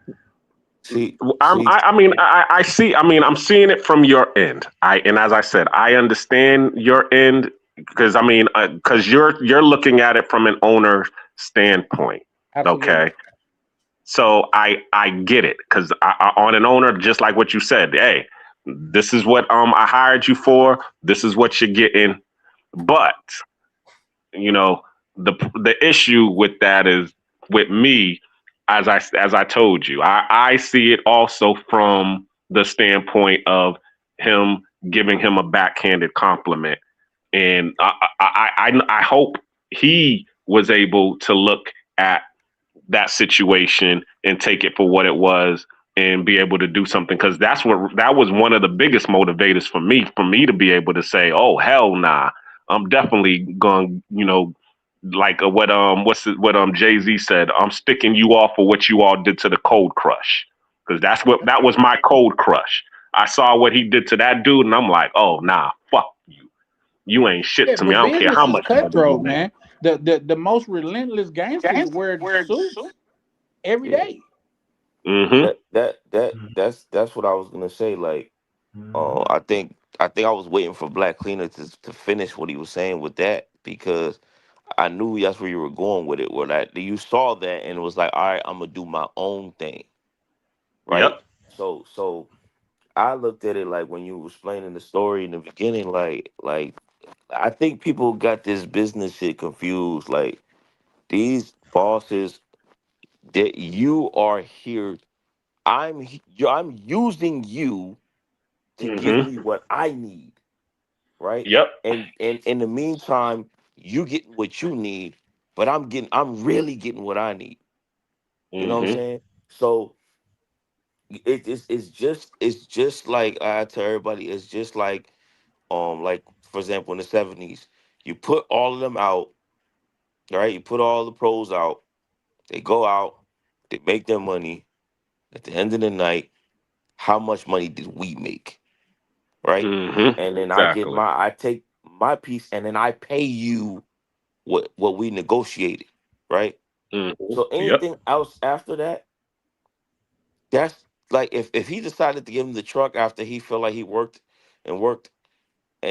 See, I'm, see, I mean, I see. I mean, I'm seeing it from your end. And as I said, I understand your end because because you're looking at it from an owner standpoint. Absolutely. Okay, so I get it because on an owner, just like what you said, hey, this is what I hired you for. This is what you're getting. But you know the issue with that is with me, as I told you, I see it also from the standpoint of him giving him a backhanded compliment, and I hope he was able to look at that situation and take it for what it was and be able to do something, because that was one of the biggest motivators for me to be able to say, oh hell nah, I'm definitely going, like what Jay-Z said, I'm sticking you off for what you all did to the Cold Crush, because that was my Cold Crush. I saw what he did to that dude and I'm like, oh nah, fuck you ain't shit Yeah, to me, but I don't care business how is much money you cutthroat, make. man. The most relentless gangsters wear suits every yeah, day. Mm-hmm. that's what I was gonna say. Like, Mhm. I think I was waiting for Black Cleaner to finish what he was saying with that, because I knew that's where you were going with it. Where that you saw that and it was like, all right, I'm gonna do my own thing, Yep. right? So I looked at it like when you were explaining the story in the beginning, like I think people got this business shit confused. Like, these bosses that you are here, I'm using you to give Mm-hmm. me what I need, right? Yep. And in the meantime, you getting what you need, but I'm really getting what I need. You know what I'm Mm-hmm. saying? So it's just like I tell everybody, it's just like for example in the '70s, you put all of them out, right? You put all the pros out, they go out, they make their money. At the end of the night, how much money did we make? Right? Mm-hmm. And then Exactly. I take my piece and then I pay you what we negotiated, right? Mm-hmm. So Yep. anything else after that, that's like if he decided to give him the truck after he felt like he worked and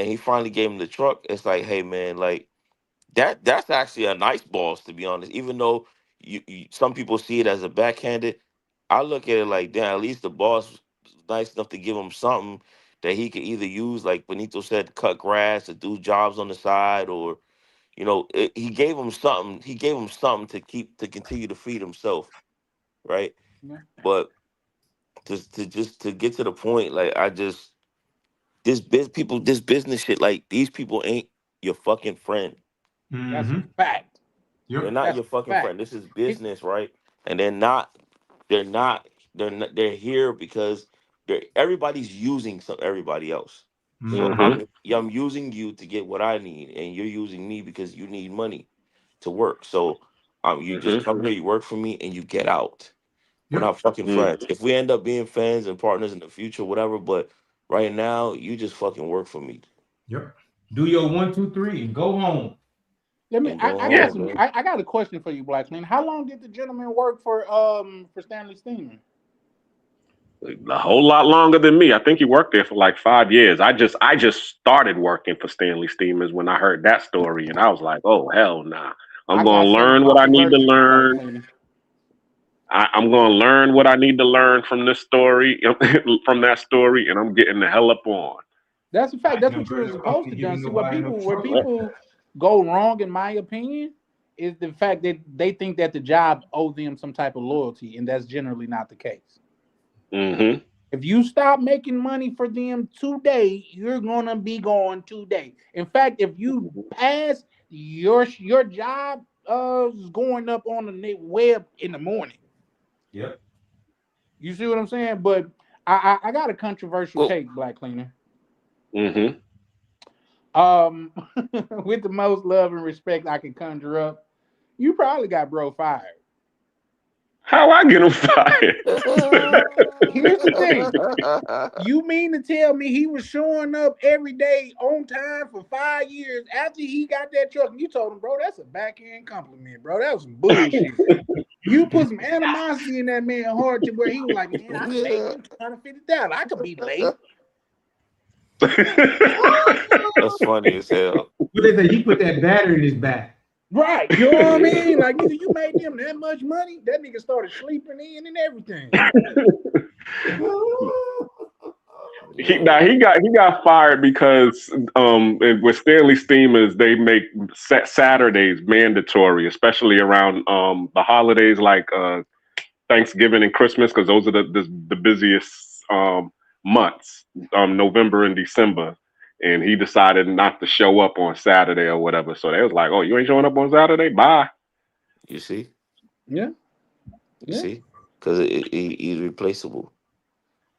he finally gave him the truck, it's like, hey man, like that's actually a nice boss, to be honest. Even though some people see it as a backhanded, I look at it like, damn, at least the boss was nice enough to give him something that he could either use, like Benito said, cut grass or do jobs on the side, or he gave him something. He gave him something to continue to feed himself, right? Yeah. But just to get to the point, like I just this business shit, like these people ain't your fucking friend. That's a Mhm. fact. They're Yep. not That's your a fucking fact. friend. This is It, business, right? And they're here because everybody's using everybody else. So Mhm. Mm-hmm. I'm using you to get what I need, and you're using me because you need money to work. So you just Mm-hmm. come here, you work for me, and you get out. We're Yep. not fucking Mm. friends. If we end up being friends and partners in the future, whatever, but right now you just fucking work for me Yep. Do your 1, 2, 3 and go home. let me. and go I got Yeah. home, some. man. I got a question for you, Blackman. How long did the gentleman work for Stanley Steeman? A whole lot longer than me. I think he worked there for like 5 years. I just started working for Stanley Steamers when I heard that story, and I was like, oh hell nah. I'm I gonna gotta say learn what I need to controversial, learn. Blackman. I'm gonna learn what I need to learn from this story, from that story, and I'm getting the hell up on. That's a I fact. ain't That's never what you were heard supposed to do. nobody giving See where nobody no people trouble. go wrong, in my opinion, is the fact that they think that the job owes them some type of loyalty, and that's generally not the case. Mm-hmm. If you stop making money for them today, you're gonna be gone today. In fact, if you pass your job is going up on the web in the morning. Yep. You see what I'm saying? But I got a controversial Well, take, Black Cleaner. Mm-hmm. Um, with the most love and respect I can conjure up, you probably got bro fired. How I get him fired? Here's the thing. You mean to tell me he was showing up every day on time for 5 years after he got that truck? And you told him, bro, that's a backhand compliment, bro. That was some bullshit. You put some animosity in that man heart to where he was like, man, I can pay him 250,000. I could be late. That's funny as hell. What they say? He put that batter in his back. Right. You know what I mean? Like, nigga, you made them that much money. That nigga started sleeping in and everything. He got fired because with Stanley Steamers they make Saturdays mandatory, especially around the holidays like Thanksgiving and Christmas, because those are the busiest months, November and December. And he decided not to show up on Saturday or whatever. So they was like, "Oh, you ain't showing up on Saturday? Bye." You see? Yeah. You see? Because he's replaceable.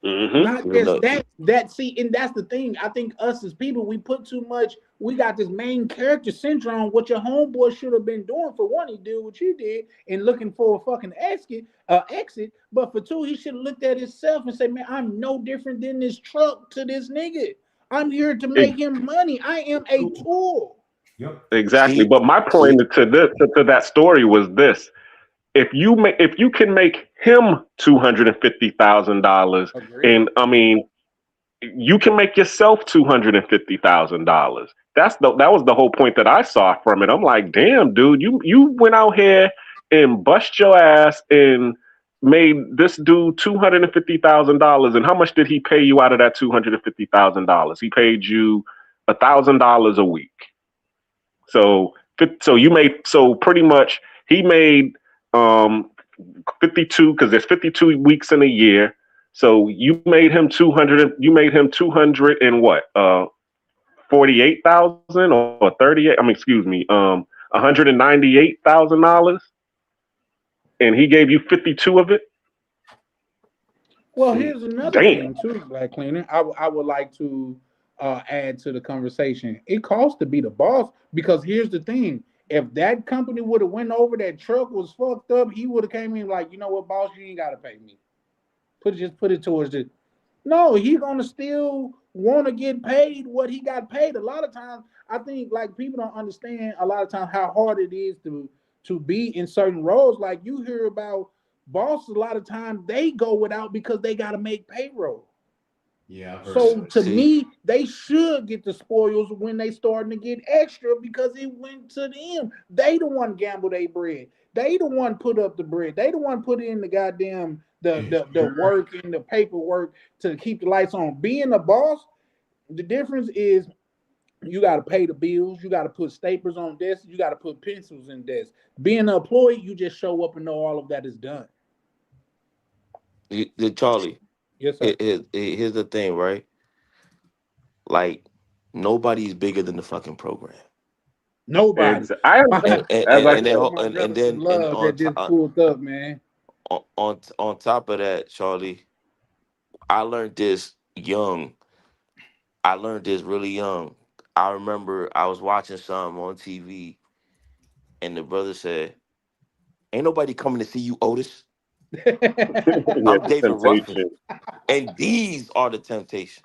Mm-hmm. Not just that see, and that's the thing. I think us as people, we put too much, we got this main character syndrome. What your homeboy should have been doing. For one, he did what you did and looking for a fucking exit. But for two, he should have looked at himself and said, man, I'm no different than this truck to this nigga. I'm here to make him money. I am a tool. Yep. Exactly. See? But my point to that story was this: if you can make him $250,000, and I mean, you can make yourself $250,000. That was the whole point that I saw from it. I'm like, damn, dude, you went out here and bust your ass and made this dude $250,000. And how much did he pay you out of that $250,000? He paid you $1,000 a week. So pretty much he made 52, because there's 52 weeks in a year. So you made him 200. You made him 200 and what? 48,000 or 38. I mean, excuse me. $198,000, and he gave you 52 of it. Well, here's another Damn. thing too, Black Cleaner. I would like to add to the conversation. It costs to be the boss, because here's the thing: if that company would have went over, that truck was fucked up, he would have came in like, you know what, boss, you ain't gotta pay me. Put it towards the. No, he's gonna still want to get paid what he got paid. A lot of times, I think like people don't understand a lot of times how hard it is to be in certain roles. Like you hear about bosses, a lot of times they go without because they got to make payroll. Yeah. So to me, they should get the spoils when they starting to get extra because it went to them. They the one gamble their bread. They the one put up the bread. They the one put in the goddamn the work and the paperwork to keep the lights on. Being a boss, the difference is you got to pay the bills. You got to put staples on desks. You got to put pencils in desks. Being an employee, you just show up and know all of that is done. Charlie, Yes, sir. here's the thing, right? Like, nobody's bigger than the fucking program. Nobody. I And and as and, I and said, then My and brother, some then and love that just pulled up, man. on top of that, Charlie, I learned this young. I learned this really young. I remember I was watching something on TV, and the brother said, "Ain't nobody coming to see you, Otis. yeah, I'm the David Ruffin, temptation. and these are the temptation.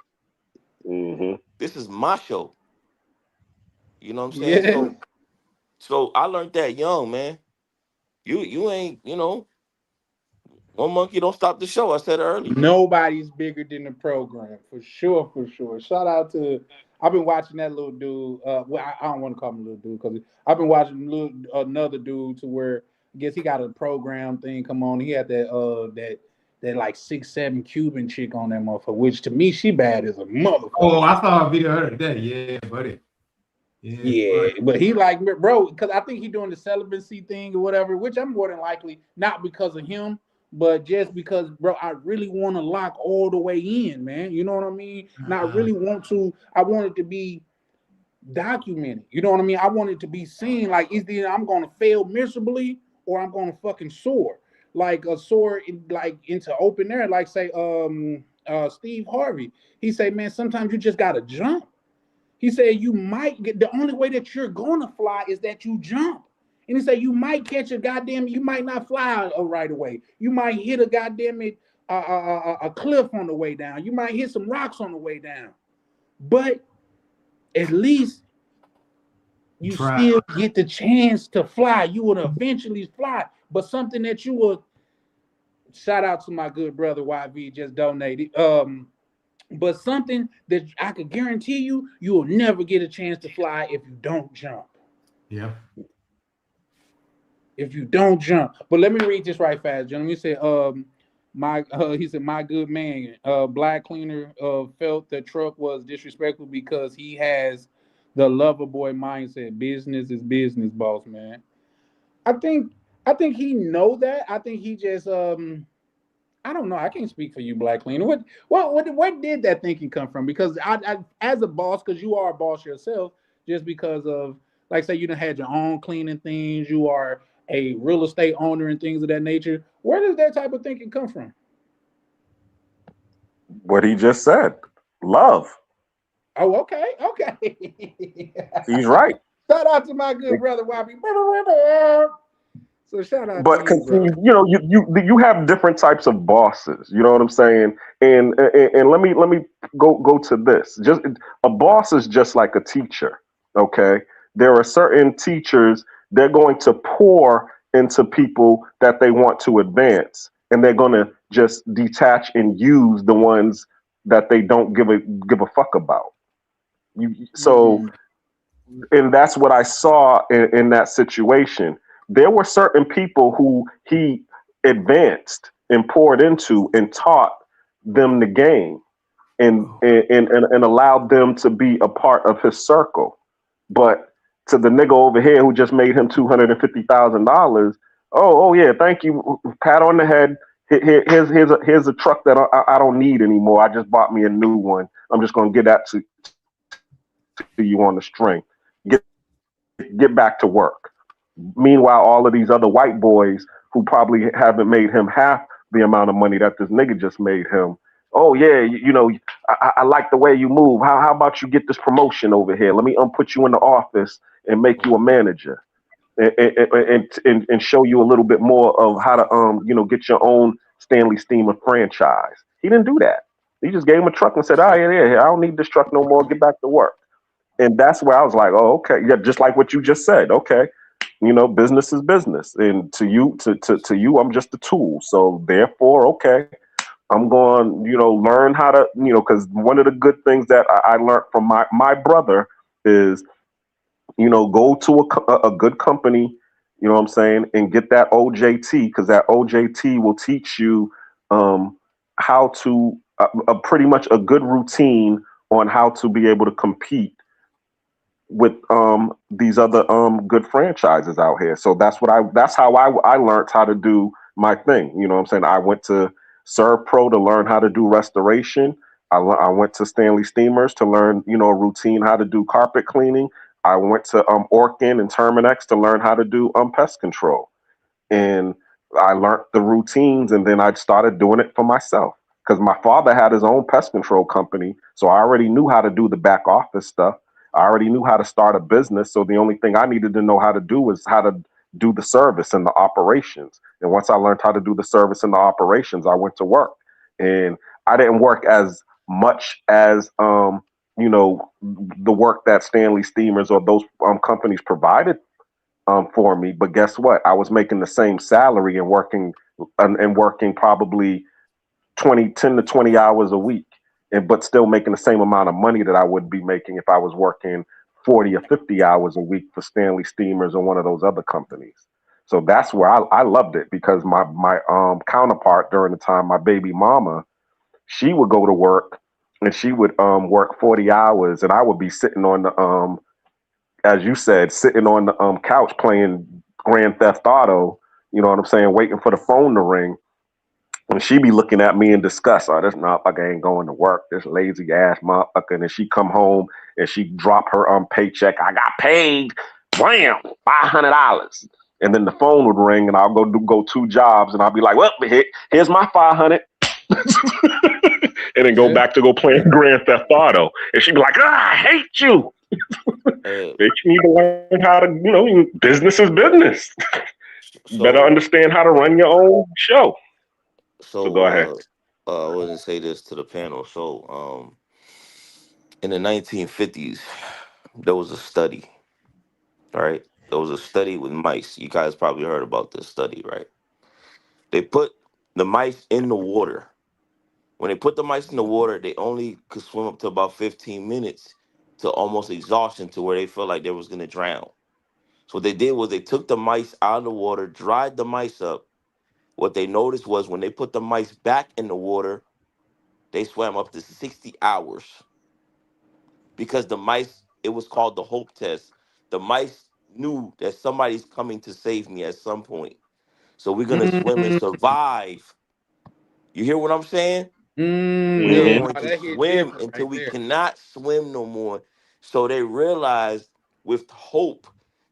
Mm-hmm. This is my show." You know what I'm saying? Yeah. So I learned that young, man. You ain't, one monkey don't stop the show. I said it earlier. Nobody's bigger than the program, for sure, for sure. Shout out to I've been watching that little dude. Well, I don't want to call him a little dude because I've been watching another dude to where I guess he got a program thing come on. He had that like 6'7" Cuban chick on that motherfucker, which to me she bad as a motherfucker. Oh, I saw a video of her today. Yeah, buddy. Yeah, Yeah, but but he like, bro, because I think he doing the celibacy thing or whatever, which I'm more than likely not because of him, but just because, bro, I really want to lock all the way in, man. You know what I mean? And I really want to. I want it to be documented. You know what I mean? I want it to be seen. Like either I'm gonna fail miserably or I'm gonna fucking soar. Like a soar, like into open air. Like say, Steve Harvey. He say, man, sometimes you just gotta jump. He said you might get the only way that you're gonna fly is that you jump. And he said you might catch a goddamn, you might not fly right away. You might hit a goddamn a cliff on the way down. You might hit some rocks on the way down. But at least you try. still get the chance to fly. You will eventually fly. But something that you will shout out to my good brother YV just donated. But something that I could guarantee you, you will never get a chance to fly if you don't jump. Yeah. If you don't jump. But let me read this right fast, gentlemen. He said, he said, my good man, Black Cleaner felt the truck was disrespectful because he has the lover boy mindset. Business is business, boss man. I think he know that. I think he just I don't know. I can't speak for you, Black Cleaner. Where did that thinking come from? Because I as a boss, because you are a boss yourself, just because of like say you done had your own cleaning things, you are a real estate owner and things of that nature. Where does that type of thinking come from? What he just said, love. Oh, okay, okay. He's right. Shout out to my good brother Wappy. So shout out to But you, because bro. you have different types of bosses. You know what I'm saying? And let me go to this. Just a boss is just like a teacher. Okay, there are certain teachers they're going to pour into people that they want to advance, and they're going to just detach and use the ones that they don't give a fuck about. So Mm, and that's what I saw in that situation. There were certain people who he advanced and poured into and taught them the game and allowed them to be a part of his circle. But to the nigga over here who just made him $250,000, oh yeah, thank you, pat on the head. Here's a truck that I don't need anymore. I just bought me a new one. I'm just gonna give that to you on the string. Get back to work. Meanwhile, all of these other white boys who probably haven't made him half the amount of money that this nigga just made him. Oh yeah, I like the way you move. How about you get this promotion over here? Let me put you in the office and make you a manager and show you a little bit more of how to get your own Stanley Steamer franchise. He didn't do that. He just gave him a truck and said, "Oh yeah, I don't need this truck no more. Get back to work." And that's where I was like, "Oh, okay, yeah," just like what you just said. Okay, business is business, and to you, I'm just a tool. So therefore, okay, I'm going, learn how to, because one of the good things that I learned from my brother is, go to a good company, you know what I'm saying, and get that OJT, because that OJT will teach you how to pretty much a good routine on how to be able to compete with these other good franchises out here. So that's how I learned how to do my thing. You know what I'm saying? I went to Serve Pro to learn how to do restoration. I went to Stanley Steamers to learn, a routine how to do carpet cleaning. I went to Orkin and Terminex to learn how to do pest control. And I learned the routines, and then I started doing it for myself because my father had his own pest control company, so I already knew how to do the back office stuff. I already knew how to start a business, so the only thing I needed to know how to do was how to do the service and the operations. And once I learned how to do the service and the operations, I went to work. And I didn't work as much as the work that Stanley Steamers or those companies provided for me. But guess what? I was making the same salary and working probably 10 to 20 hours a week, and but still making the same amount of money that I would be making if I was working 40 or 50 hours a week for Stanley Steamers or one of those other companies. So that's where I loved it, because my counterpart during the time, my baby mama, she would go to work and she would work 40 hours, and I would be sitting on the as you said, sitting on the couch playing Grand Theft Auto. You know what I'm saying? Waiting for the phone to ring. And she be looking at me in disgust. Oh, this motherfucker ain't going to work. This lazy ass motherfucker. And then she come home and she drop her paycheck. I got paid. Blam, $500. And then the phone would ring, and I'll go 2 jobs, and I'll be like, well, here's my 500. And then go Yeah. back to go playing Grand Theft Auto. And she'd be like, I hate you. Uh, Bitch, you need to learn how to, business is business. You better so understand how to run your own show. So go ahead. I was gonna say this to the panel. So in the 1950s, there was a study, right? There was a study with mice. You guys probably heard about this study, right? They put the mice in the water. When they put the mice in the water, they only could swim up to about 15 minutes to almost exhaustion to where they felt like they was gonna drown. So what they did was they took the mice out of the water, dried the mice up. What they noticed was when they put the mice back in the water, they swam up to 60 hours because the mice, it was called the hope test. The mice knew that somebody's coming to save me at some point. So we're going to swim and Mm, survive. You hear what I'm saying? We are Yeah, Hmm. no, going to that hit swim different until right we there. cannot swim no more. So they realized with hope,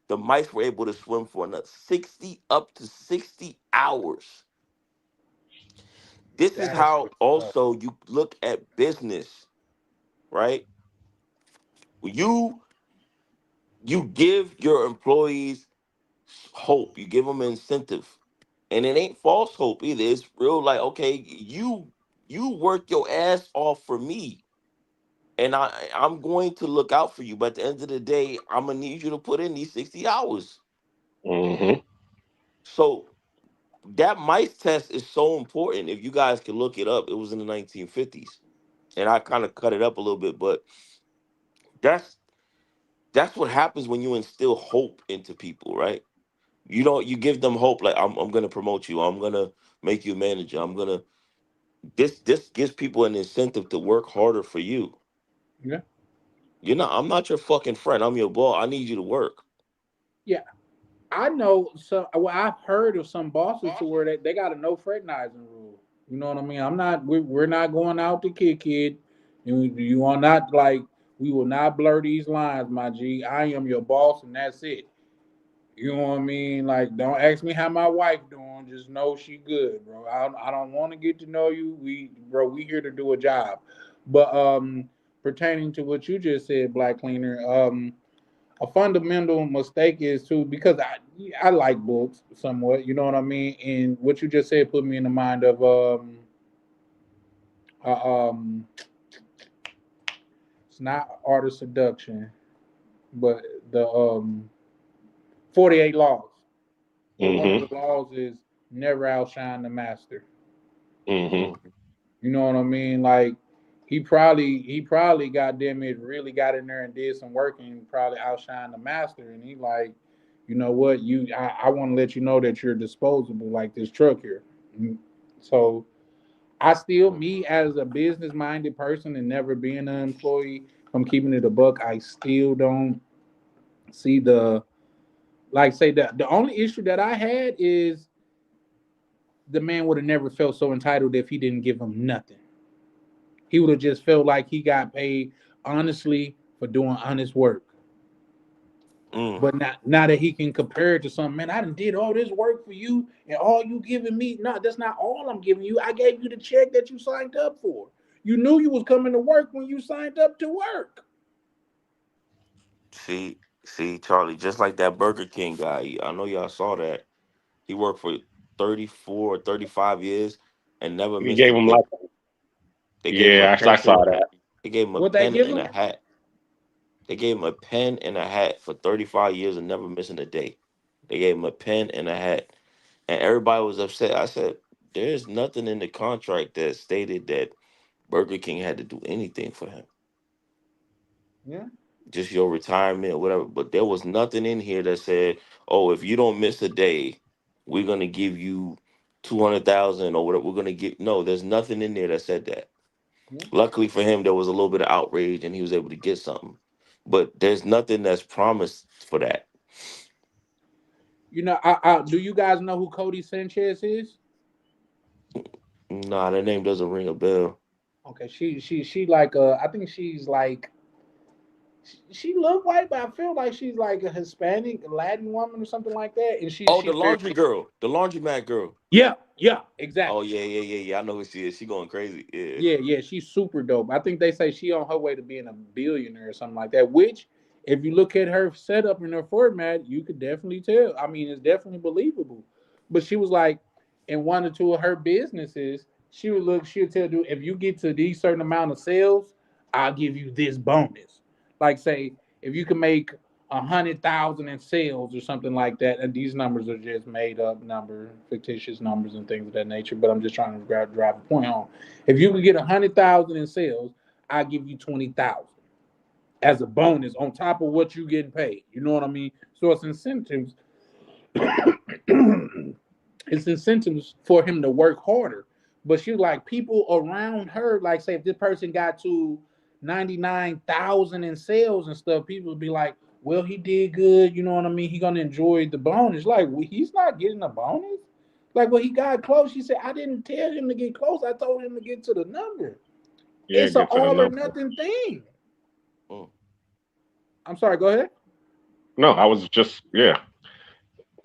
the mice were able to swim for another 60 up to 60 hours. This is That's how what's up. also you look at business, right? You you give your employees hope. You give them incentive, and it ain't false hope either. It's real. Like, okay, you work your ass off for me, and I'm going to look out for you. But at the end of the day, I'm gonna need you to put in these 60 hours. Hmm. So that mice test is so important. If you guys can look it up, it was in the 1950s, and I kind of cut it up a little bit, but that's that's what happens when you instill hope into people, right? You give them hope, like I'm gonna promote you, I'm gonna make you a manager, I'm gonna this gives people an incentive to work harder for you. yeah, I'm not your fucking friend, I'm your boss, I need you to work. yeah. I know some. Well, I've heard of some bosses to where they got a no fraternizing rule. You know what I mean? I'm not. We're not going out to kick it. You are not like. We will not blur these lines, my G. I am your boss, and that's it. You know what I mean? Like, don't ask me how my wife doing. Just know she good, bro. I don't want to get to know you. We here to do a job. But pertaining to what you just said, Black Cleaner, a fundamental mistake is too because I like books somewhat. You know what I mean? And what you just said put me in the mind of um it's not art of seduction, but the 48 laws. But one of Hmm. the laws is never outshine the master. Hmm. Mhm. You know what I mean? Like he probably goddamn it really got in there and did some work and probably outshined the master. And he like, you know what, I want to let you know that you're disposable like this truck here. Mm. So I still, me as a business minded person and never being an employee, from keeping it a buck, I still don't see the like say the only issue that I had is the man would have never felt so entitled if he didn't give him nothing. He would have just felt like he got paid honestly for doing honest work. Mm. But now that he can compare it to something, man, I done did all this work for you, and all you giving me, no, that's not all I'm giving you. I gave you the check that you signed up for. You knew you was coming to work when you signed up to work. See, Charlie, just like that Burger King guy, I know y'all saw that. He worked for 34 or 35 years and never He missed a gave him day. like, They gave him a yeah, I saw pencil. that. They gave him a What they pen give and him? a hat. They gave him a pen and a hat for 35 years and never missing a day. They gave him a pen and a hat. And everybody was upset. I said, there's nothing in the contract that stated that Burger King had to do anything for him. Yeah, Just your retirement or whatever. But there was nothing in here that said, oh, if you don't miss a day, we're gonna give you 200,000 or whatever. We're gonna give no, there's nothing in there that said that. yeah, Luckily for him, there was a little bit of outrage and he was able to get something. but there's nothing that's promised for that. You know, I do you guys know who Cody Sanchez is? Nah, that name doesn't ring a bell. Okay, she like I think she's like she look white, but I feel like she's like a Hispanic Latin woman or something like that. And Oh, the she's very laundry girl, the laundromat girl. yeah, yeah, Oh exactly. yeah. I know who she is. She going crazy. Yeah. Yeah, yeah, she's super dope. I think they say she on her way to being a billionaire or something like that. Which, if you look at her setup and her format, you could definitely tell. I mean, it's definitely believable. But she was like, in one or two of her businesses, she would look. She'll tell you if you get to these certain amount of sales, I'll give you this bonus. Like say, if you can make 100,000 in sales or something like that, and these numbers are just made up number, fictitious numbers and things of that nature. But I'm just trying to drive a point home. If you could get 100,000 in sales, I give you 20,000 as a bonus on top of what you getting paid. You know what I mean? So it's incentives. It's incentives for him to work harder. But she like people around her, like say if this person got to 99,000 in sales and stuff, people would be like, well, he did good. You know what I mean? He gonna enjoy the bonus. Like well, he's not getting a bonus. Like when he got close, he said, I didn't tell him to get close. I told him to get to the number. Yeah, It's an get to the all or number. nothing thing. Mm. I'm sorry, go ahead. No, I was just Yeah,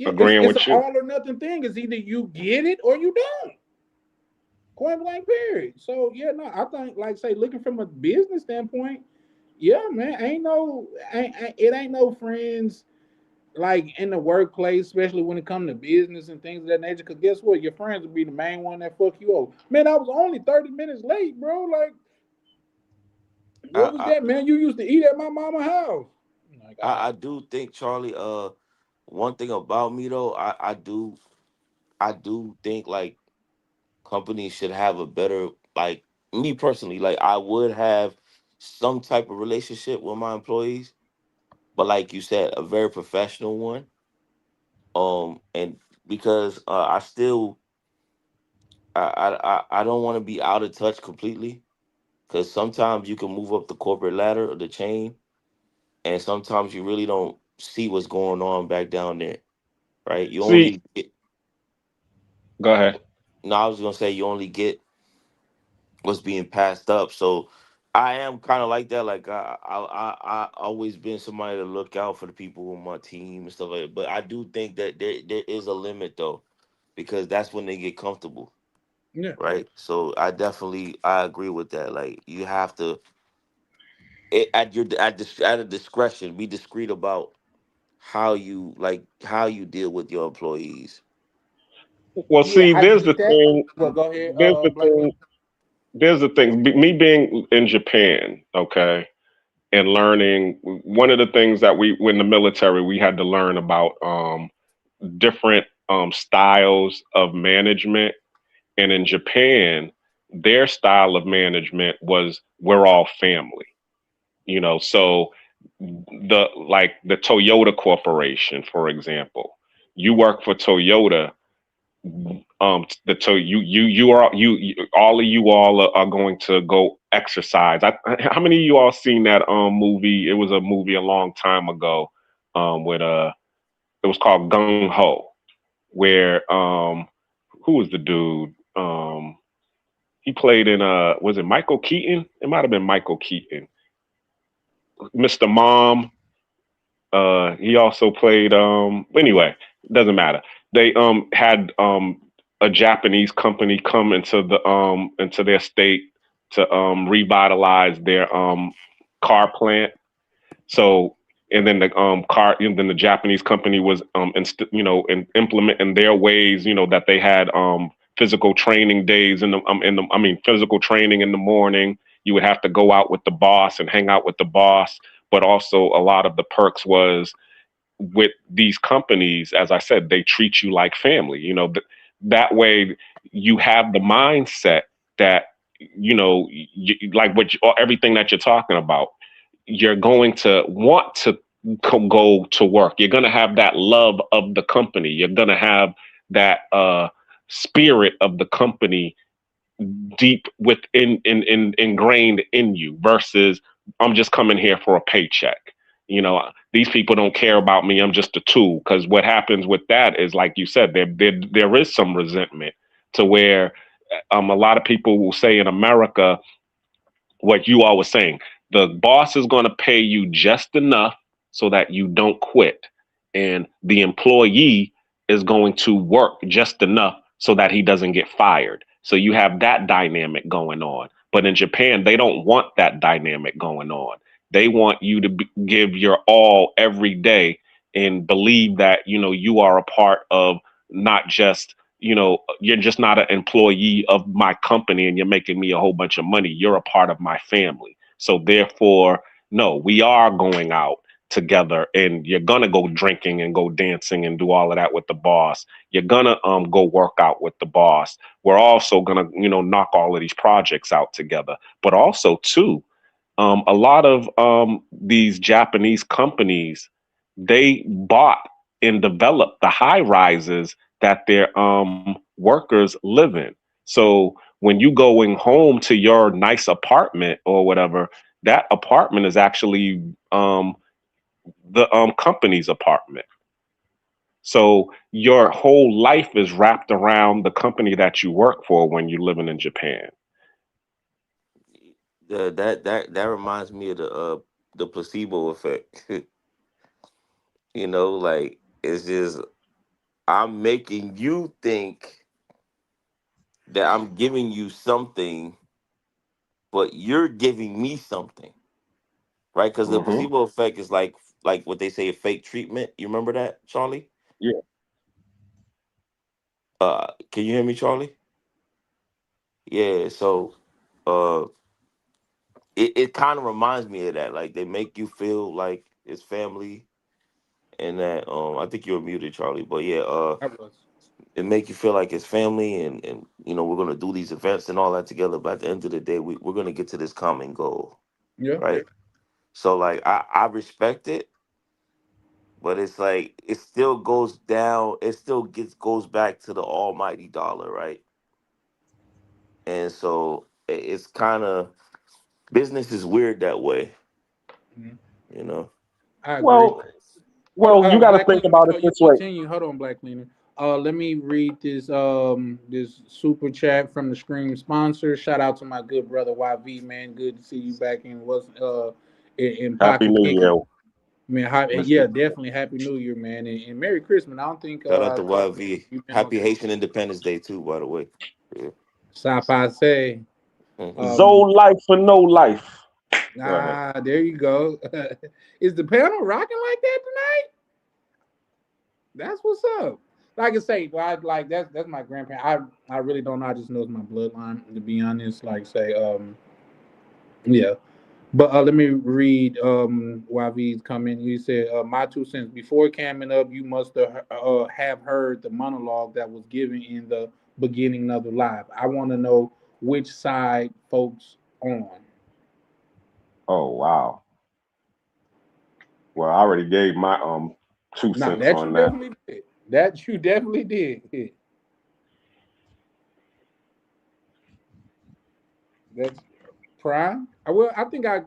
agreeing it's an with you. all or nothing thing. It's either you get it or you don't. Point blank period. So yeah, no, I think like say looking from a business standpoint, yeah, man, it ain't no friends like in the workplace, especially when it comes to business and things of that nature. Cause guess what? Your friends will be the main one that fuck you over. Man, I was only 30 minutes late, bro. Like, what was I, that, man? You used to eat at my mama house. Like, all I right. do think, Charlie. One thing about me though, I do think like companies should have a better, like, me personally, like I would have some type of relationship with my employees, but like you said, a very professional one. And because I still I don't want to be out of touch completely, because sometimes you can move up the corporate ladder or the chain, and sometimes you really don't see what's going on back down there, right? You See, only get, go ahead. no, I was gonna say you only get what's being passed up. So I am kind of like that. Like I always been somebody to look out for the people on my team and stuff like that. But I do think that there is a limit though, because that's when they get comfortable, Yeah. right? So I agree with that. Like you have to, at a discretion, be discreet about how you deal with your employees. Well, Yeah, see, I there's the get that. thing. Well, go ahead, There's the Blake. thing. There's the thing. Me being in Japan, okay, and learning. One of the things that we, in the military, we had to learn about different styles of management. And in Japan, their style of management was we're all family. So the Toyota Corporation, for example, you work for Toyota. All of you all are going to go exercise. How many of you all seen that movie? It was a movie a long time ago, with it was called Gung Ho, where who was the dude? He played in was it Michael Keaton? It might have been Michael Keaton. Mr. Mom. He also played. Anyway, doesn't matter. They had a Japanese company come into their state to revitalize their car plant. So, and then the Japanese company was implementing their ways. That they had physical training days physical training in the morning. You would have to go out with the boss and hang out with the boss, but also a lot of the perks was with these companies, as I said, they treat you like family. That way you have the mindset that like everything that you're talking about, you're going to want to go to work. You're going to have that love of the company. You're going to have that spirit of the company deep within ingrained in you, versus I'm just coming here for a paycheck. You know, these people don't care about me. I'm just a tool. Because what happens with that is, like you said, there is some resentment to where a lot of people will say in America what you all were saying. The boss is going to pay you just enough so that you don't quit, and the employee is going to work just enough so that he doesn't get fired. So you have that dynamic going on. But in Japan, they don't want that dynamic going on. They want you to give your all every day and believe that you are a part of, not just you're just not an employee of my company and you're making me a whole bunch of money. You're a part of my family. So therefore, no, we are going out together, and you're gonna go drinking and go dancing and do all of that with the boss. You're gonna go work out with the boss. We're also gonna knock all of these projects out together. But also too, a lot of these Japanese companies, they bought and developed the high rises that their workers live in. So when you going home to your nice apartment or whatever, that apartment is actually the company's apartment. So your whole life is wrapped around the company that you work for when you're living in Japan. That reminds me of the placebo effect. Like it's just I'm making you think that I'm giving you something, but you're giving me something, right? Because the Hmm. placebo effect is like what they say, a fake treatment. You remember that, Charlie? Yeah. Can you hear me, Charlie? Yeah. So, uh, it kind of reminds me of that. Like they make you feel like it's family, and that I think you're muted, Charlie. But yeah, I was. it make you feel like it's family, and we're gonna do these events and all that together. But at the end of the day, we're gonna get to this common goal, Yeah. right? So like I respect it, but it's like it still goes down. It still goes back to the almighty dollar, right? And so it's kind of business is weird that way, Mhm. you know. I agree. Well, Hold on, you got to Black think Cleaner, about it before you this way. continue, hold on, Black Cleaner. Let me read this super chat from the Scream sponsor. Shout out to my good brother YV, man. Good to see you back in in Happy pocket New kicking. Year, Man, Mister. yeah, definitely Happy New Year, man, and Merry Christmas. I don't think Shout out I to talked to YV. you been on Happy Haitian Independence Day too, by the way. Yeah. Sci-Fi say. Hmm. Um, Zoe life for no life. Go ahead. there you go. Is the panel rocking like that tonight? That's what's up. Like I say, like that's my grandparent. I really don't know. I just know it's my bloodline. To be honest, like say, yeah. But let me read YV's comment. He said, "My 2 cents. Before coming up, you must have heard the monologue that was given in the beginning of the live. I want to know which side folks on." Oh wow. Well, I already gave my two Now cents that you on that. definitely did. That you definitely did. That's Prime. I think I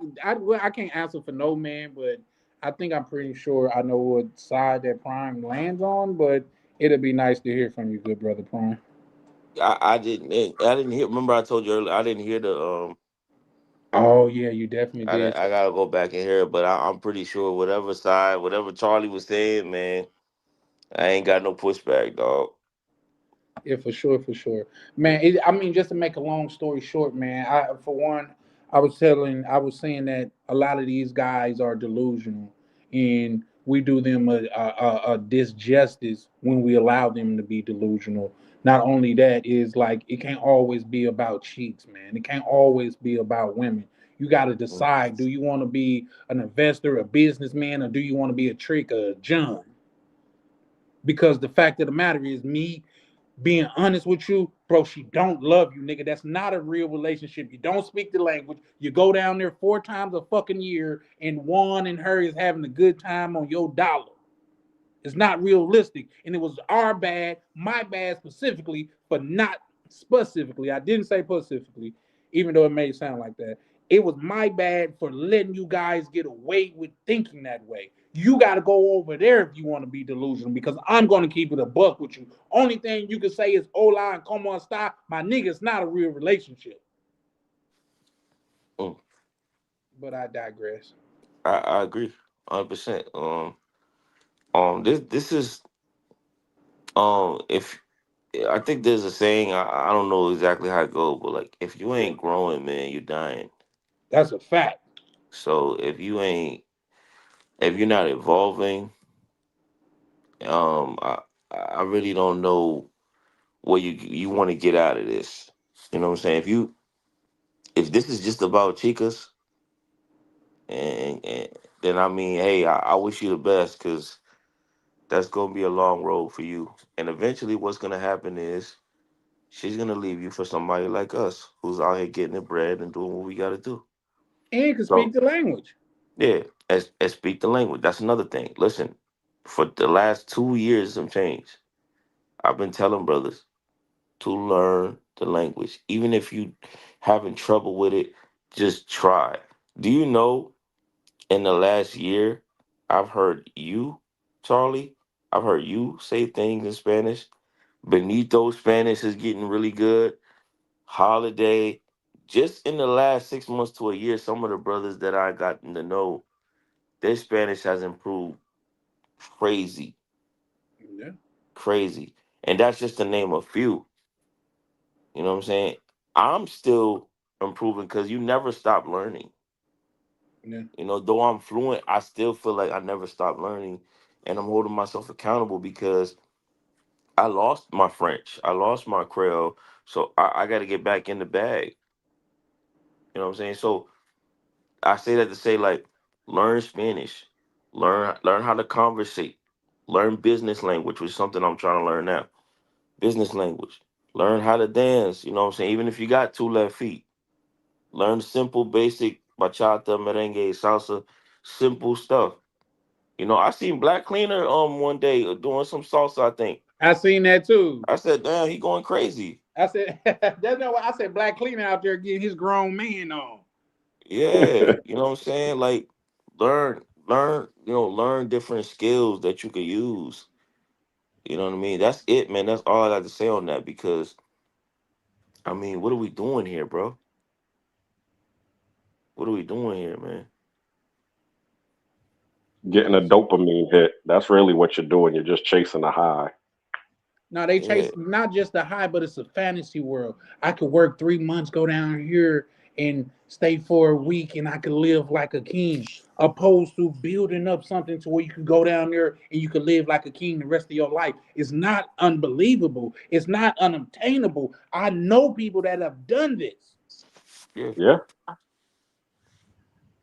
can't answer for no man, but I think I'm pretty sure I know what side that Prime lands on. But it'll be nice to hear from you, good brother Prime. I didn't hear. Remember, I told you earlier. I didn't hear the. Oh yeah, you definitely did. I gotta go back and hear it, but I'm pretty sure whatever side, whatever Charlie was saying, man, I ain't got no pushback, dog. Yeah, for sure, for sure, man. I mean, just to make a long story short, man. For one, I was saying that a lot of these guys are delusional, and we do them a disjustice when we allow them to be delusional. Not only that is like it can't always be about cheats, man. It can't always be about women. You got to Mm. decide: do you want to be an investor, a businessman, or do you want to be a trick, a John? Because the fact of the matter is, me being honest with you, bro, she don't love you, nigga. That's not a real relationship. You don't speak the language. You go down there 4 times a fucking year, and Juan and her is having a good time on your dollar. It's not realistic. And it was our bad, my bad specifically, for not specifically. I didn't say specifically, even though it may sound like that. It was my bad for letting you guys get away with thinking that way. You got to go over there if you want to be delusional because I'm going to keep it a buck with you. Only thing you can say is hola and come on stop. My nigga, it's not a real relationship. Mm. But I digress. I agree, 100%. This is if I think there's a saying, I don't know exactly how it goes, but like if you ain't growing, man, you're dying. That's a fact. So if you're not evolving, um, I I really don't know what you want to get out of this. You know what I'm saying? If this is just about chicas, and then I mean, hey, I wish you the best because that's gonna be a long road for you. And eventually, what's gonna happen is she's gonna leave you for somebody like us who's out here getting the bread and doing what we gotta do. And can speak So the language. yeah, as speak the language. That's another thing. Listen, for the last 2 years of change, I've been telling brothers to learn the language. Even if you having trouble with it, just try. Do you know in the last year I've heard you, Charlie, I've heard you say things in Spanish. Benito Spanish is getting really good. Holiday. Just in the last 6 months to a year, some of the brothers that I gotten to know, their Spanish has improved crazy, Yeah. crazy. And that's just to name a few. You know what I'm saying? I'm still improving because you never stop learning. Yeah. You know, though I'm fluent, I still feel like I never stop learning. And I'm holding myself accountable because I lost my French. I lost my Creole. So I got to get back in the bag. You know what I'm saying? So I say that to say like learn Spanish, learn how to conversate, learn business language, which is something I'm trying to learn now. Business language, learn how to dance. You know what I'm saying? Even if you got two left feet, learn simple, basic bachata, merengue, salsa, simple stuff. You know, I seen Black Cleaner one day doing some salsa. I think I seen that too. I said, damn, he going crazy. I said that's not what I said. Black cleaner out there getting his grown man on. Yeah, you know what I'm saying? Like learn different skills that you could use. You know what I mean? That's it, man. That's all I got to say on that because I mean, what are we doing here, bro? What are we doing here, man? Getting a dopamine hit. That's really what you're doing. You're just chasing a high. No, they Yeah, chase not just the high, but it's a fantasy world. I could work 3 months, go down here and stay for a week, and I could live like a king. Opposed to building up something to where you could go down there and you could live like a king the rest of your life. It's not unbelievable. It's not unobtainable. I know people that have done this. yeah. Yeah.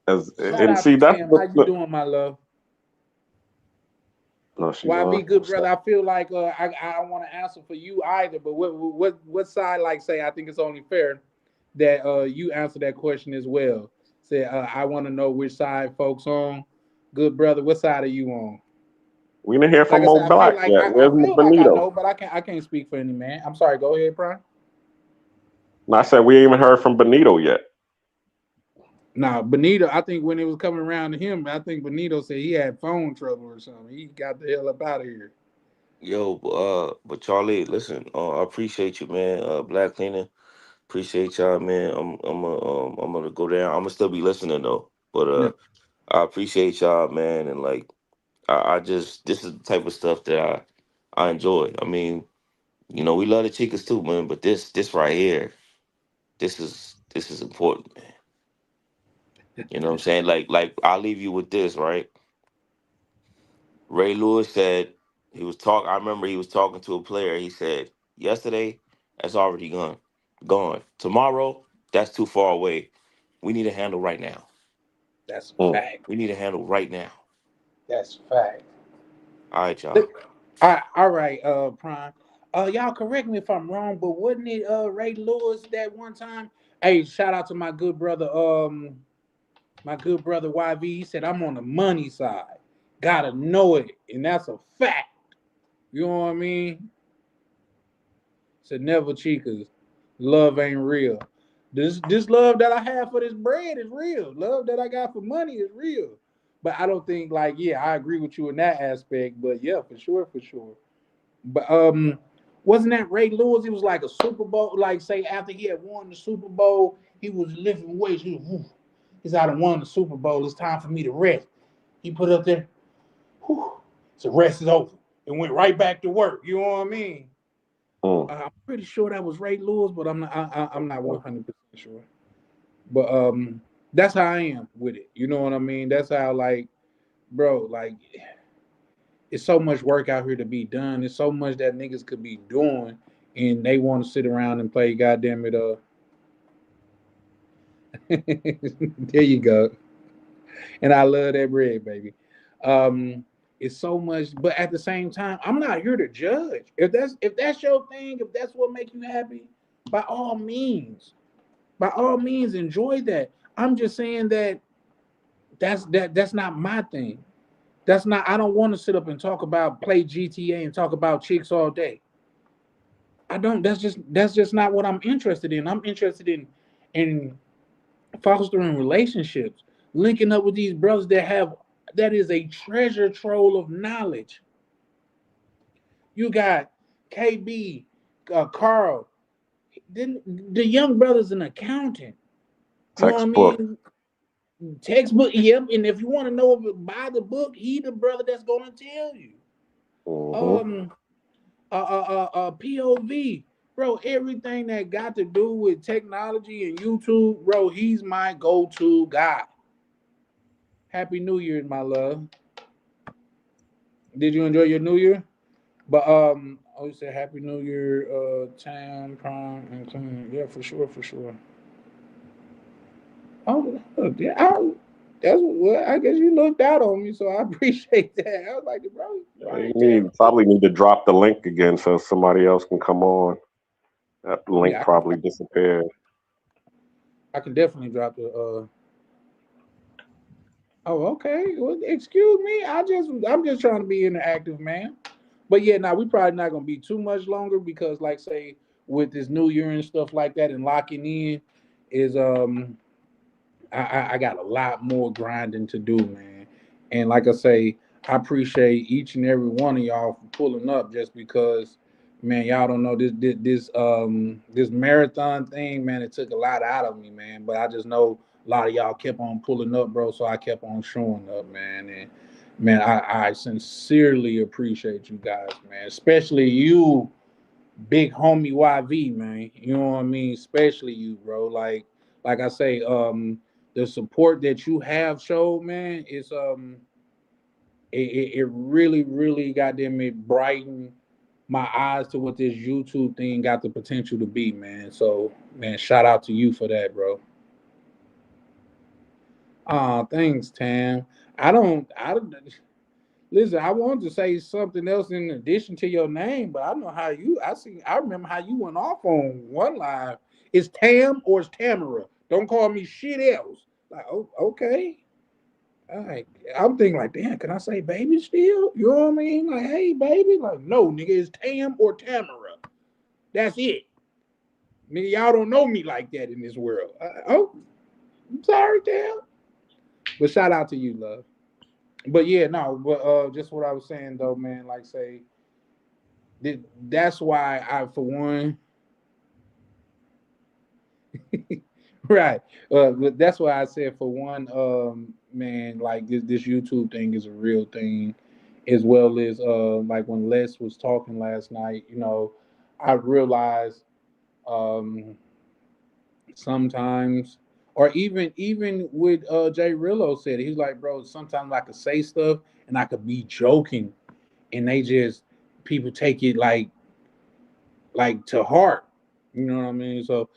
As Shout and out to see that's Tim. How you doing, my love? no, she's on. YB, good brother. I feel like I don't want to answer for you either, but what side like say? I think it's only fair that you answer that question as well. Say I want to know which side folks on. Good brother, what side are you on? We didn't hear Like from I said, Mo I feel Black like yet. I Where's feel like I Benito? know, but I can't speak for any man. I'm sorry. Go ahead, Brian. And I said we ain't even heard from Benito yet. Nah, Benito. I think when it was coming around to him, I think Benito said he had phone trouble or something. He got the hell up out of here. Yo, but Charlie, listen, I appreciate you, man. Black Cleaner, appreciate y'all, man. I'm gonna go down. I'm gonna still be listening though, but Yeah. I appreciate y'all, man, and like I just this is the type of stuff that I enjoy. I mean, you know, we love the chicas too, man, but this right here, this is important, man. You know what I'm saying? Like I'll leave you with this, right? Ray Lewis said he was talk. I remember he was talking to a player. He said, "Yesterday, that's already gone. Gone. Tomorrow, that's too far away. We need a handle right now. That's a Mm. fact. We need a handle right now." That's a fact. All right, y'all. All right, Prime. Y'all correct me if I'm wrong, but wasn't it Ray Lewis that one time? Hey, shout out to my good brother YV. He said I'm on the money side. Gotta know it, and that's a fact. You know what I mean? Said never chicas. Love ain't real. This love that I have for this bread is real. Love that I got for money is real. But I don't think like yeah, I agree with you in that aspect. But yeah, for sure, for sure. But wasn't that Ray Lewis? He was like a Super Bowl, like say after he had won the Super Bowl, he was lifting weights. He's out and won the Super Bowl. It's time for me to rest. He put up there, whew, so rest is over, and went right back to work. You know what I mean? I'm pretty sure that was Ray Lewis, but I'm not 100% sure. But that's how I am with it. You know what I mean? That's how like, bro, like it's so much work out here to be done. There's so much that niggas could be doing, and they want to sit around and play. Goddamn it, there you go. And I love that bread, baby. Um, it's so much, but at the same time, I'm not here to judge. If that's your thing, if that's what makes you happy, by by all means, enjoy that. I'm just saying that that's not my thing. That's not. I don't want to sit up and talk about play GTA and talk about chicks all day. I don't. That's just not what I'm interested in. I'm interested in fostering relationships, linking up with these brothers that is a treasure trove of knowledge. You got KB, Carl. Then the young brother's an accountant. You know what I Textbook. mean? Textbook, yep. And if you want to know buy the book, he the brother that's gonna tell you. Mm-hmm. Um, POV, bro. Everything that got to do with technology and YouTube, bro. He's my go-to guy. Happy New Year, my love. Did you enjoy your New Year? But I would say Happy New Year, Tam, Prime, and Clean. Yeah, for sure, for sure. Oh, yeah, that's what I guess you looked out on me, so I appreciate that. I was like, bro, Yeah, you Brian Tam. need probably need to drop the link again so somebody else can come on. That link Yeah, probably disappeared. I can definitely drop the. Oh, okay. Well, excuse me. I'm just trying to be interactive, man. But yeah, now we probably not gonna be too much longer because, like, say with this New Year and stuff like that, and locking in is I got a lot more grinding to do, man. And like I say, I appreciate each and every one of y'all for pulling up just because, man, y'all don't know this marathon thing, man, it took a lot out of me, man. But I just know a lot of y'all kept on pulling up, bro. So I kept on showing up, man. And man, I sincerely appreciate you guys, man. Especially you, big homie YV, man. You know what I mean? Especially you, bro. Like I say, the support that you have showed, man, is it really, really goddamn it brightened my eyes to what this YouTube thing got the potential to be, man. So, man, shout out to you for that, bro. Thanks, Tam. I don't listen, I wanted to say something else in addition to your name, but I know how you. I remember how you went off on one line. It's Tam or it's Tamara. Don't call me shit else. Like, oh, okay. All right. I'm thinking like, damn, can I say baby still? You know what I mean? Like, hey, baby. Like, no, nigga, it's Tam or Tamara. That's it. Nigga, y'all don't know me like that in this world. Oh, I'm sorry, Tam. But shout out to you, love. But yeah, no, but just what I was saying though, man. Like, say that's why I, for one, right. But that's why I said, for one, man, like this YouTube thing is a real thing, as well as like when Les was talking last night. I realized um, sometimes, or even with Jay Rillo said, he's like, bro, sometimes I could say stuff and I could be joking, and they just people take it like to heart. You know what I mean? So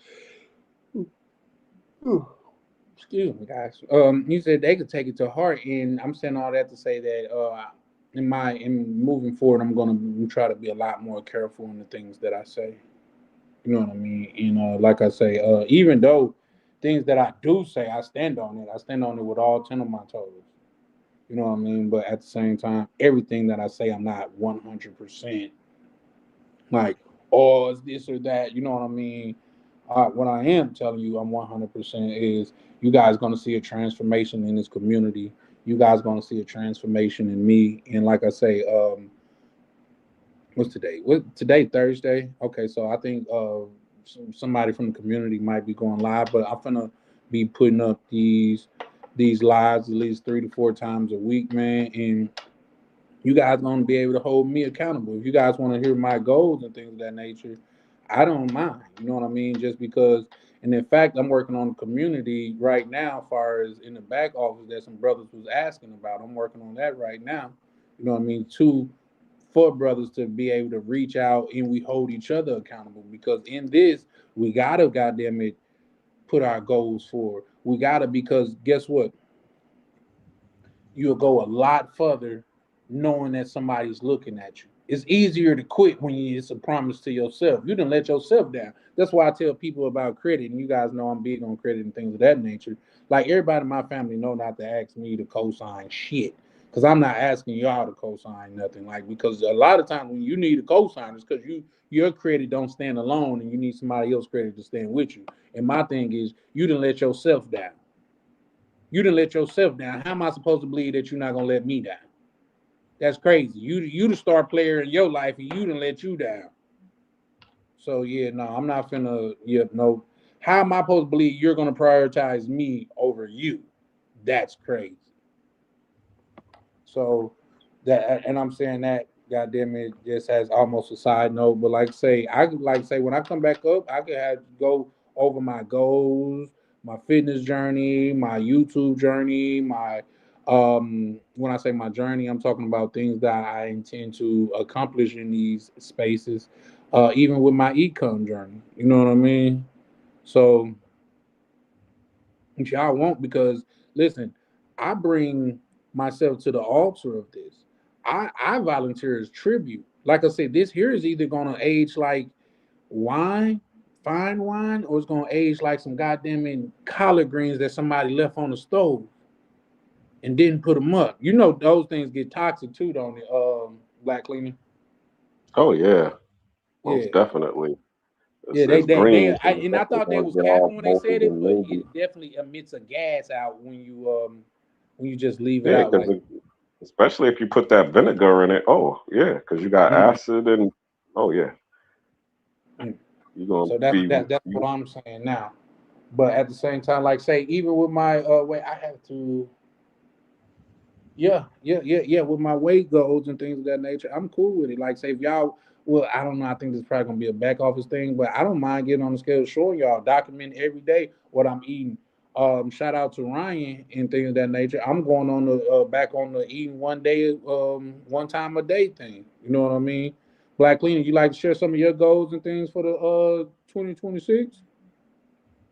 excuse me, guys. He said they could take it to heart, and I'm saying all that to say that in moving forward, I'm gonna try to be a lot more careful in the things that I say. You know what I mean? And like I say, even though things that I do say, I stand on it. I stand on it with all 10 of my toes. You know what I mean? But at the same time, everything that I say, I'm not 100% like, oh, it's this or that. You know what I mean? What I am telling you, I'm 100% is you guys going to see a transformation in this community. You guys going to see a transformation in me. And like I say, what's today? What today? Thursday. Okay, so I think somebody from the community might be going live, but I'm gonna be putting up these lives at least 3 to 4 times a week, man. And you guys gonna be able to hold me accountable. If you guys want to hear my goals and things of that nature, I don't mind. You know what I mean? Just because, and in fact, I'm working on a community right now, as far as in the back office that some brothers was asking about. I'm working on that right now. You know what I mean? For brothers to be able to reach out and we hold each other accountable because in this we gotta goddamn it put our goals forward. We gotta because guess what? You'll go a lot further knowing that somebody's looking at you. It's easier to quit when it's a promise to yourself. You didn't let yourself down. That's why I tell people about credit, and you guys know I'm big on credit and things of that nature. Like everybody in my family know not to ask me to co-sign shit. Cause I'm not asking y'all to co-sign nothing. Like because a lot of times when you need a co-sign, it's because your credit don't stand alone and you need somebody else's credit to stand with you. And my thing is you didn't let yourself down. You didn't let yourself down. How am I supposed to believe that you're not gonna let me down? That's crazy. You the star player in your life, and you didn't let you down. So yeah, no, I'm not finna. Yeah, no. How am I supposed to believe you're gonna prioritize me over you? That's crazy. So that, and I'm saying that, goddamn it, just as almost a side note. But like say, I like say when I come back up, I could have go over my goals, my fitness journey, my YouTube journey, my when I say my journey, I'm talking about things that I intend to accomplish in these spaces, even with my econ journey. You know what I mean? So which y'all won't because listen, I bring myself to the altar of this. I volunteer as tribute. Like I said, this here is either gonna age like wine, fine wine, or it's gonna age like some goddamn collard greens that somebody left on the stove and didn't put them up. You know those things get toxic too, don't they? Black cleaner. Oh yeah, most Yeah. definitely. Yeah, It's they green, I, so it's and I definitely thought they gonna was get capping all when they said bolted it, and but moldy. it definitely emits a gas out when you just leave it Yeah, out because like. especially if you put that vinegar in it. Oh yeah, because you got Mm, acid and oh yeah, mm. you're gonna So that's be that's what you. I'm saying now. But at the same time, like say, even with my weight, I have to. Yeah. With my weight goals and things of that nature, I'm cool with it. Like, say, if y'all, well, I don't know. I think this is probably gonna be a back office thing, but I don't mind getting on the scale, showing y'all, document every day what I'm eating. Shout out to Ryan and things of that nature. I'm going on the back on the eating one day, one time a day thing. You know what I mean? Black Cleaner, you like to share some of your goals and things for the 2026?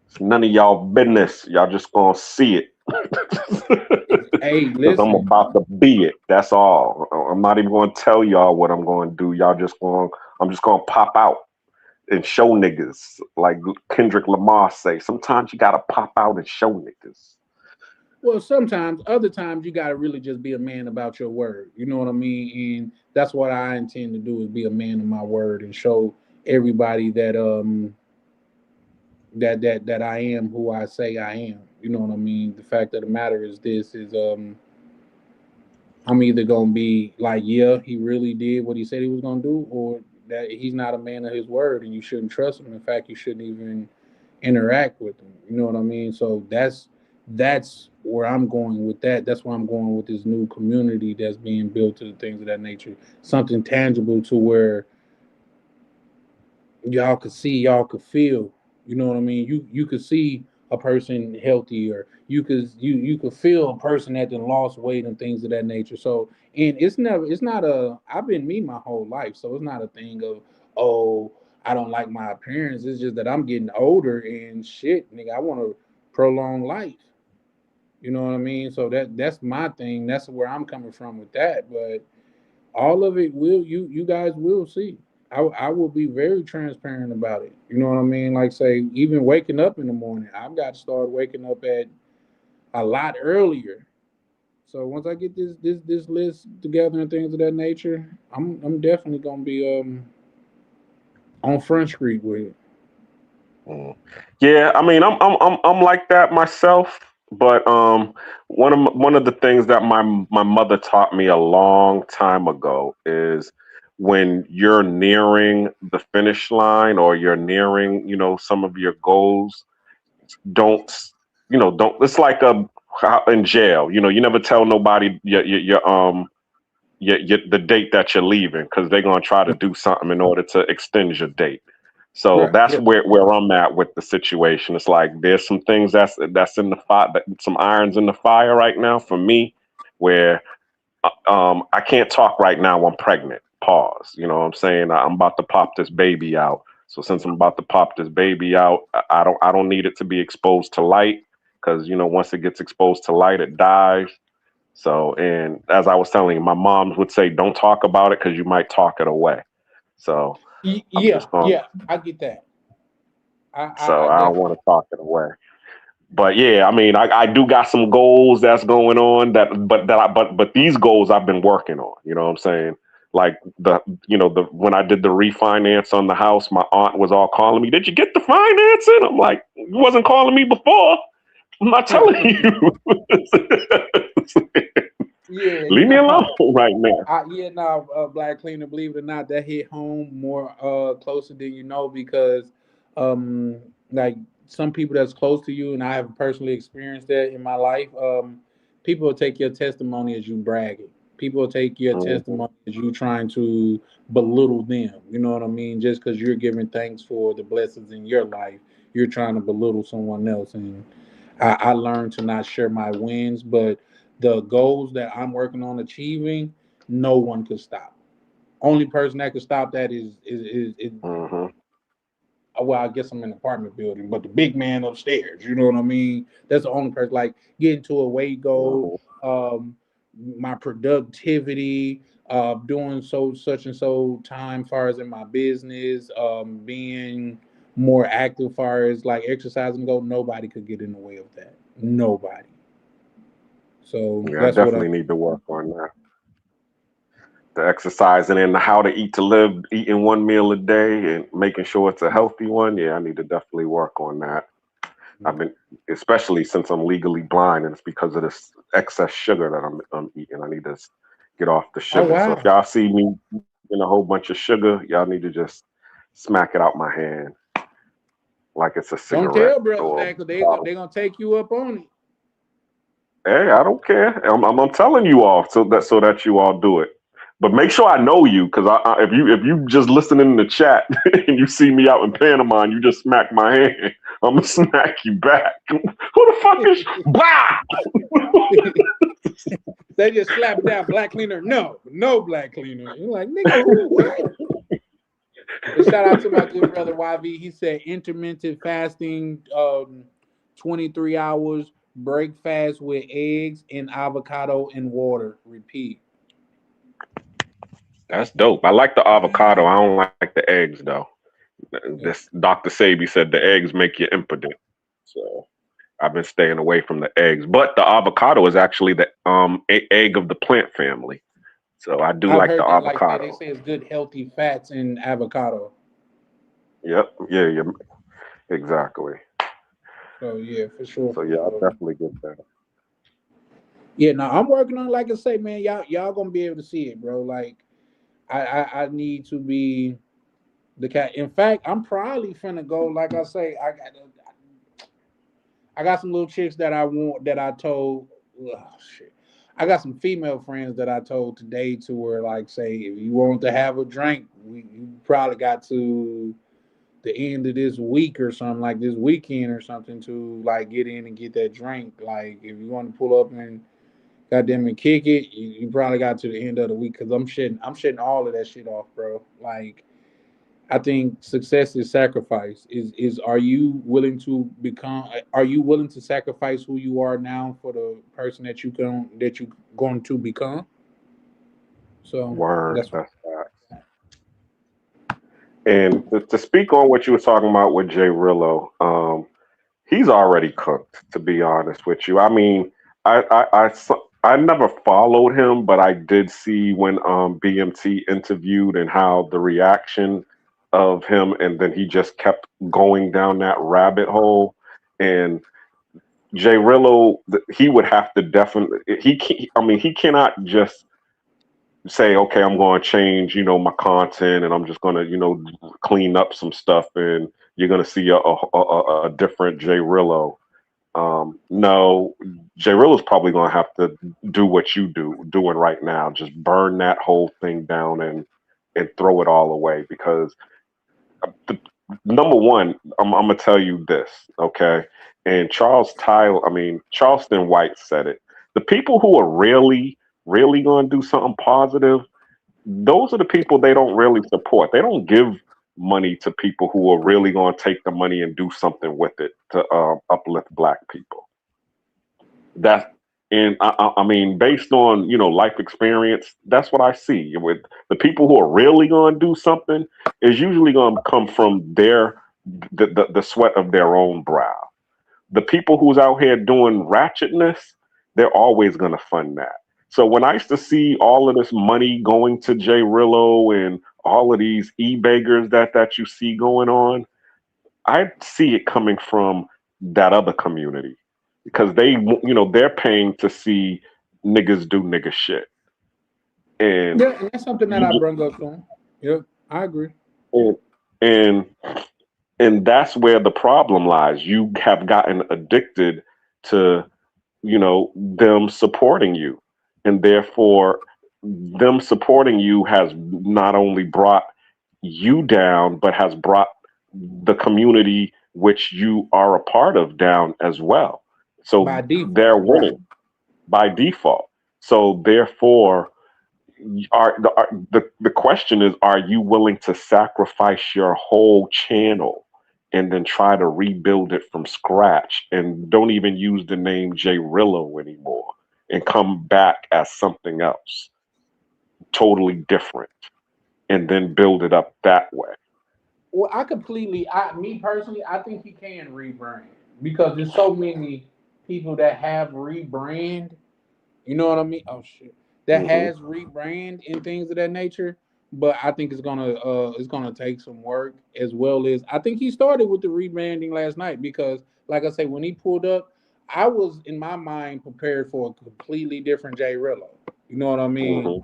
It's none of y'all business. Y'all just gonna see it. Hey, Because I'm listen. about to be it. That's all. I'm not even gonna tell y'all what I'm gonna do. Y'all just going. I'm just gonna pop out and show niggas, like Kendrick Lamar say. Sometimes you gotta pop out and show niggas. Well, sometimes, other times, you gotta really just be a man about your word. You know what I mean? And that's what I intend to do is be a man of my word and show everybody that that I am who I say I am. You know what I mean? The fact of the matter is this is I'm either gonna be like, yeah, he really did what he said he was gonna do, or that he's not a man of his word and you shouldn't trust him. In fact, you shouldn't even interact with him. You know what I mean? So that's where I'm going with that. That's where I'm going with this new community that's being built to the things of that nature. Something tangible to where y'all could see, y'all could feel. You know what I mean? You could see a person healthy, or you could feel a person that then lost weight and things of that nature. So, and it's not a. I've been me my whole life, so it's not a thing of, oh, I don't like my appearance. It's just that I'm getting older and shit, nigga. I want to prolong life. You know what I mean? So that's my thing. That's where I'm coming from with that. But all of it will you guys will see. I will be very transparent about it. You know what I mean? Like say even waking up in the morning, I've got to start waking up at a lot earlier. So once I get this list together and things of that nature, I'm definitely gonna be on Front Street with it. Mm. Yeah, I mean, I'm like that myself. But one of the things that my mother taught me a long time ago is when you're nearing the finish line or you're nearing, some of your goals, don't don't. It's like in jail. You never tell nobody the date that you're leaving because they're gonna try to do something in order to extend your date. So Right. that's Yeah. where I'm at with the situation. It's like there's some things that's in the fire, some irons in the fire right now for me, where I can't talk right now. I'm pregnant. Pause. You know what I'm saying? I'm about to pop this baby out. So since I'm about to pop this baby out, I don't need it to be exposed to light because once it gets exposed to light, it dies. So, and as I was telling you, my mom would say, "Don't talk about it because you might talk it away." So I'm Yeah, just going. yeah, I get that. So I I don't definitely. want to talk it away. But yeah, I mean, I do got some goals that's going on but these goals I've been working on. You know what I'm saying? Like the when I did the refinance on the house, my aunt was all calling me. Did you get the financing? I'm like, you wasn't calling me before. I'm not telling you. Yeah, Leave me alone right now. Black Cleaner, believe it or not, that hit home more closer than you know because like some people that's close to you, and I have personally experienced that in my life. People will take your testimony as you bragging. People will take your Mhm. testimony as you trying to belittle them. You know what I mean? Just because you're giving thanks for the blessings in your life, you're trying to belittle someone else. And I learned to not share my wins, but the goals that I'm working on achieving, no one could stop. Only person that could stop that is Mhm. well, I guess I'm in an apartment building, but the big man upstairs, you know what I mean? That's the only person. Like getting to a weight goal, Mhm. my productivity, doing so such and so time far as in my business, being more active far as like exercising go. Nobody could get in the way of that. Nobody. So Yeah, I that's what I'm. definitely need to work on that. The exercising and the how to eat to live, eating one meal a day and making sure it's a healthy one. Yeah, I need to definitely work on that. I've been, especially since I'm legally blind, and it's because of this excess sugar that I'm eating. I need to get off the Oh sugar. So if wow! y'all see me eating a whole bunch of sugar, y'all need to just smack it out my hand like it's a Don't cigarette tell brothers or that a because bottle. they gonna take you up on it. Hey, I don't care. I'm telling you all so that you all do it. But make sure I know you, because if you just listening in the chat and you see me out in Panama and you just smack my hand, I'm gonna smack you back. Who the fuck is bah? They just slap down black cleaner. No, no black cleaner. You're like, nigga, who? What? But shout out to my good brother YV. He said intermittent fasting, 23 hours, break fast with eggs and avocado and water. Repeat. That's dope. I like the avocado. I don't like the eggs though. Yeah. This Dr. Sabi said the eggs make you impotent. So I've been staying away from the eggs. But the avocado is actually the egg of the plant family. So I do I've like the heard that. Like they avocado. say it's good, healthy fats in avocado. Yep. Yeah, yeah, exactly. So yeah, for sure, So for yeah, I sure. definitely get that. Yeah, no, I'm working on. Like I say, man, y'all gonna be able to see it, bro. Like I need to be the cat. In fact, I'm probably finna go. Like I say, I got some little chicks that I want that I told. Oh, shit. I got some female friends that I told today to where like say if you want to have a drink, you probably got to the end of this week or something like this weekend or something to like get in and get that drink. Like if you want to pull up and goddamn and kick it, you probably got to the end of the week because I'm shedding all of that shit off, bro. Like I think success is sacrifice. Is are you willing to become? Are you willing to sacrifice who you are now for the person that you going to become? So Word. that's That's that. And to speak on what you were talking about with Jay Rillo, he's already cooked. To be honest with you, I mean, I never followed him, but I did see when BMT interviewed and how the reaction of him, and then he just kept going down that rabbit hole. And Jay Rillo, he would have to definitely he can, I mean he cannot just say, okay, I'm going to change, my content, and I'm just going to, clean up some stuff, and you're going to see a different Jay Rillo. No, Jay Rillo's probably going to have to do what you doing right now, just burn that whole thing down and throw it all away. Because the, number one, I'm gonna tell you this, okay? And Charleston White said it. The people who are really, really gonna do something positive, those are the people they don't really support. They don't give money to people who are really gonna take the money and do something with it to uplift black people. That and I mean, based on life experience, that's what I see with the people who are really going to do something is usually going to come from the sweat of their own brow. The people who's out here doing ratchetness, they're always going to fund that. So when I used to see all of this money going to Jay Rillo and all of these e-beggars that you see going on, I see it coming from that other community because they're paying to see niggas do nigga shit, and Yeah, and that's something that I you bring up to him. Yep, I agree. and and and that's where the problem lies. You have gotten addicted to them supporting you, and therefore them supporting you has not only brought you down, but has brought the community which you are a part of down as well. So By default, they're right? winning by default. So therefore, the question is, are you willing to sacrifice your whole channel and then try to rebuild it from scratch and don't even use the name Jay Rillo anymore and come back as something else totally different and then build it up that way? Well, me personally, I think he can rebrand because there's so many people that have rebrand. You know what I mean? Oh shit, that Hmm. has rebrand and things of that nature. But I think it's gonna take some work as well as I think he started with the rebranding last night because, like I say, when he pulled up, I was in my mind prepared for a completely different Jay Rillo. You know what I mean? Hmm.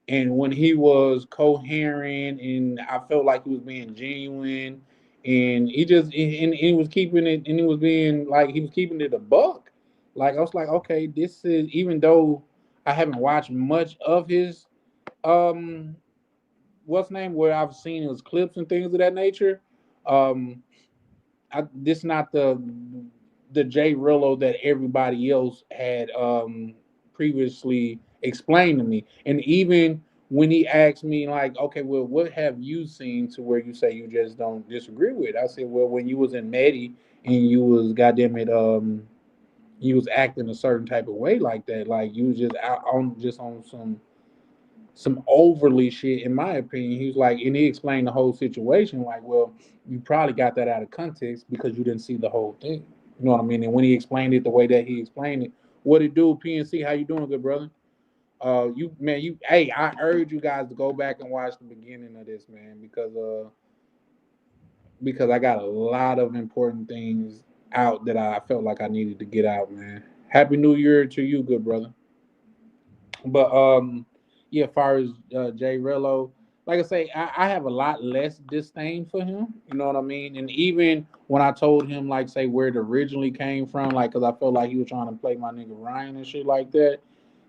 And when he was coherent and I felt like he was being genuine and he was keeping it and he was being like he was keeping it a buck. Like I was like, okay, this is even though I haven't watched much of his um what's name where I've seen his clips and things of that nature. Um this not the Jay Rillo that everybody else had previously explained to me. And even when he asked me like, okay, well, what have you seen to where you say you just don't disagree with? I said, well, when you was in Medi and you was goddamn it, you was acting a certain type of way like that, like you was just out on just on some overly shit, in my opinion. He was like, and he explained the whole situation. Like, well, you probably got that out of context because you didn't see the whole thing. You know what I mean? And when he explained it the way that he explained it, what it do, PNC? How you doing, good brother? Hey, I urge you guys to go back and watch the beginning of this, man, because I got a lot of important things out that I felt like I needed to get out, man. Happy New Year to you, good brother. But yeah, as far as Jay Rello, like I say, I have a lot less disdain for him. You know what I mean? And even when I told him, like, say where it originally came from, like, cause I felt like he was trying to play my nigga Ryan and shit like that.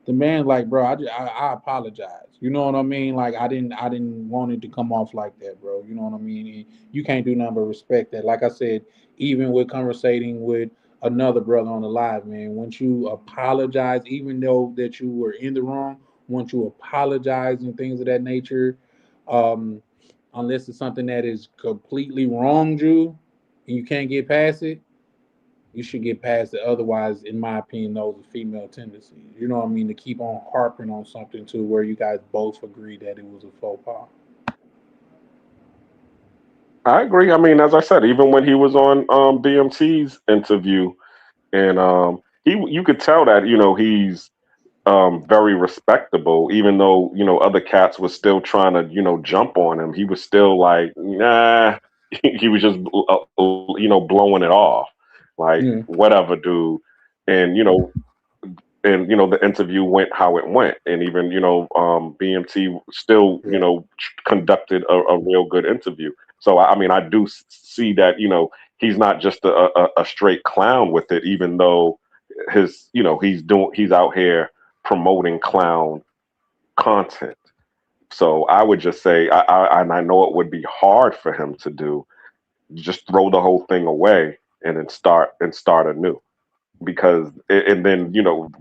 The man, like, bro, I apologize. You know what I mean? Like, I didn't want it to come off like that, bro. You know what I mean? And you can't do nothing but respect that. Like I said, even with conversating with another brother on the live, man. Once you apologize, even though that you were in the wrong, once you apologize and things of that nature, um, unless it's something that is completely wronged you and you can't get past it, you should get past it. Otherwise, in my opinion, those are female tendencies. You know what I mean? To keep on harping on something to where you guys both agree that it was a faux pas. I agree. I mean, as I said, even when he was on BMT's interview, and he you could tell that he's very respectable, even though, other cats was still trying to, jump on him. He was still like, nah. He was just, blowing it off, like, Yeah. whatever, dude. And the interview went how it went, and even BMT still Yeah. conducted a real good interview. So I mean, I do see that he's not just a straight clown with it, even though he's out here promoting clown content. So I would just say, and I know it would be hard for him to do, just throw the whole thing away and then start anew. Because and then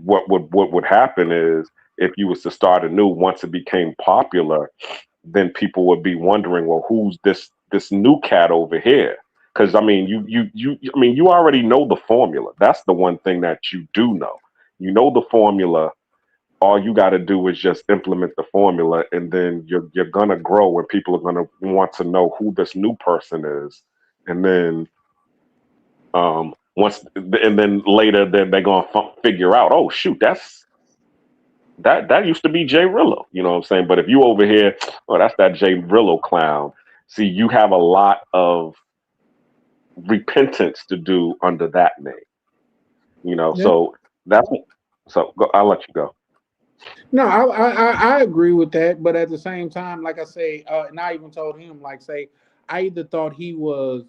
what would happen is, if you was to start anew once it became popular, then people would be wondering, well, who's this new cat over here? Because I mean, you already know the formula. That's the one thing that you do know. You know the formula. All you got to do is just implement the formula, and then you're gonna grow, and people are gonna want to know who this new person is, and then once and then later, then they're gonna figure out, oh shoot, that used to be Jay Rillo. You know what I'm saying? But if you over here, oh, that's that Jay Rillo clown. See, you have a lot of repentance to do under that name. Yeah. So that's so. I'll let you go. No, I agree with that, but at the same time, like I say, and I even told him, like, say, I either thought he was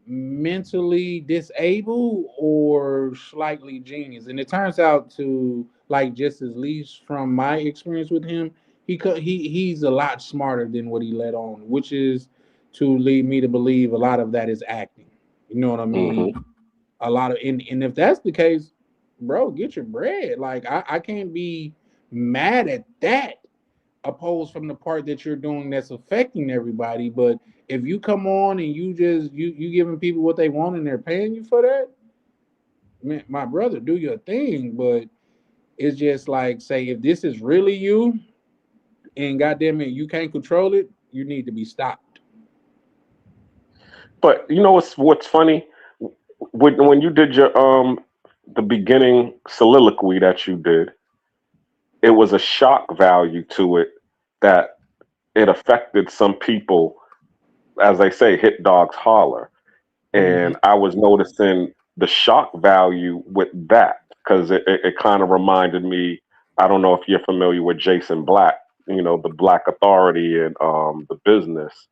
mentally disabled or slightly genius, and it turns out to, like, just at least from my experience with him, he's a lot smarter than what he let on, which is to lead me to believe a lot of that is acting. You know what I mean? Hmm. A lot of, and if that's the case, bro, get your bread. Like, I can't be mad at that, opposed from the part that you're doing that's affecting everybody. But if you come on and you giving people what they want and they're paying you for that, man, my brother, do your thing. But it's just like, say, if this is really you and goddamn it, you can't control it, you need to be stopped. But you know what's funny? When you did your the beginning soliloquy that you did, it was a shock value to it that it affected some people. As they say, hit dogs holler. Hmm. And I was noticing the shock value with that, because it kind of reminded me. I don't know if you're familiar with Jason Black, the Black Authority and the business.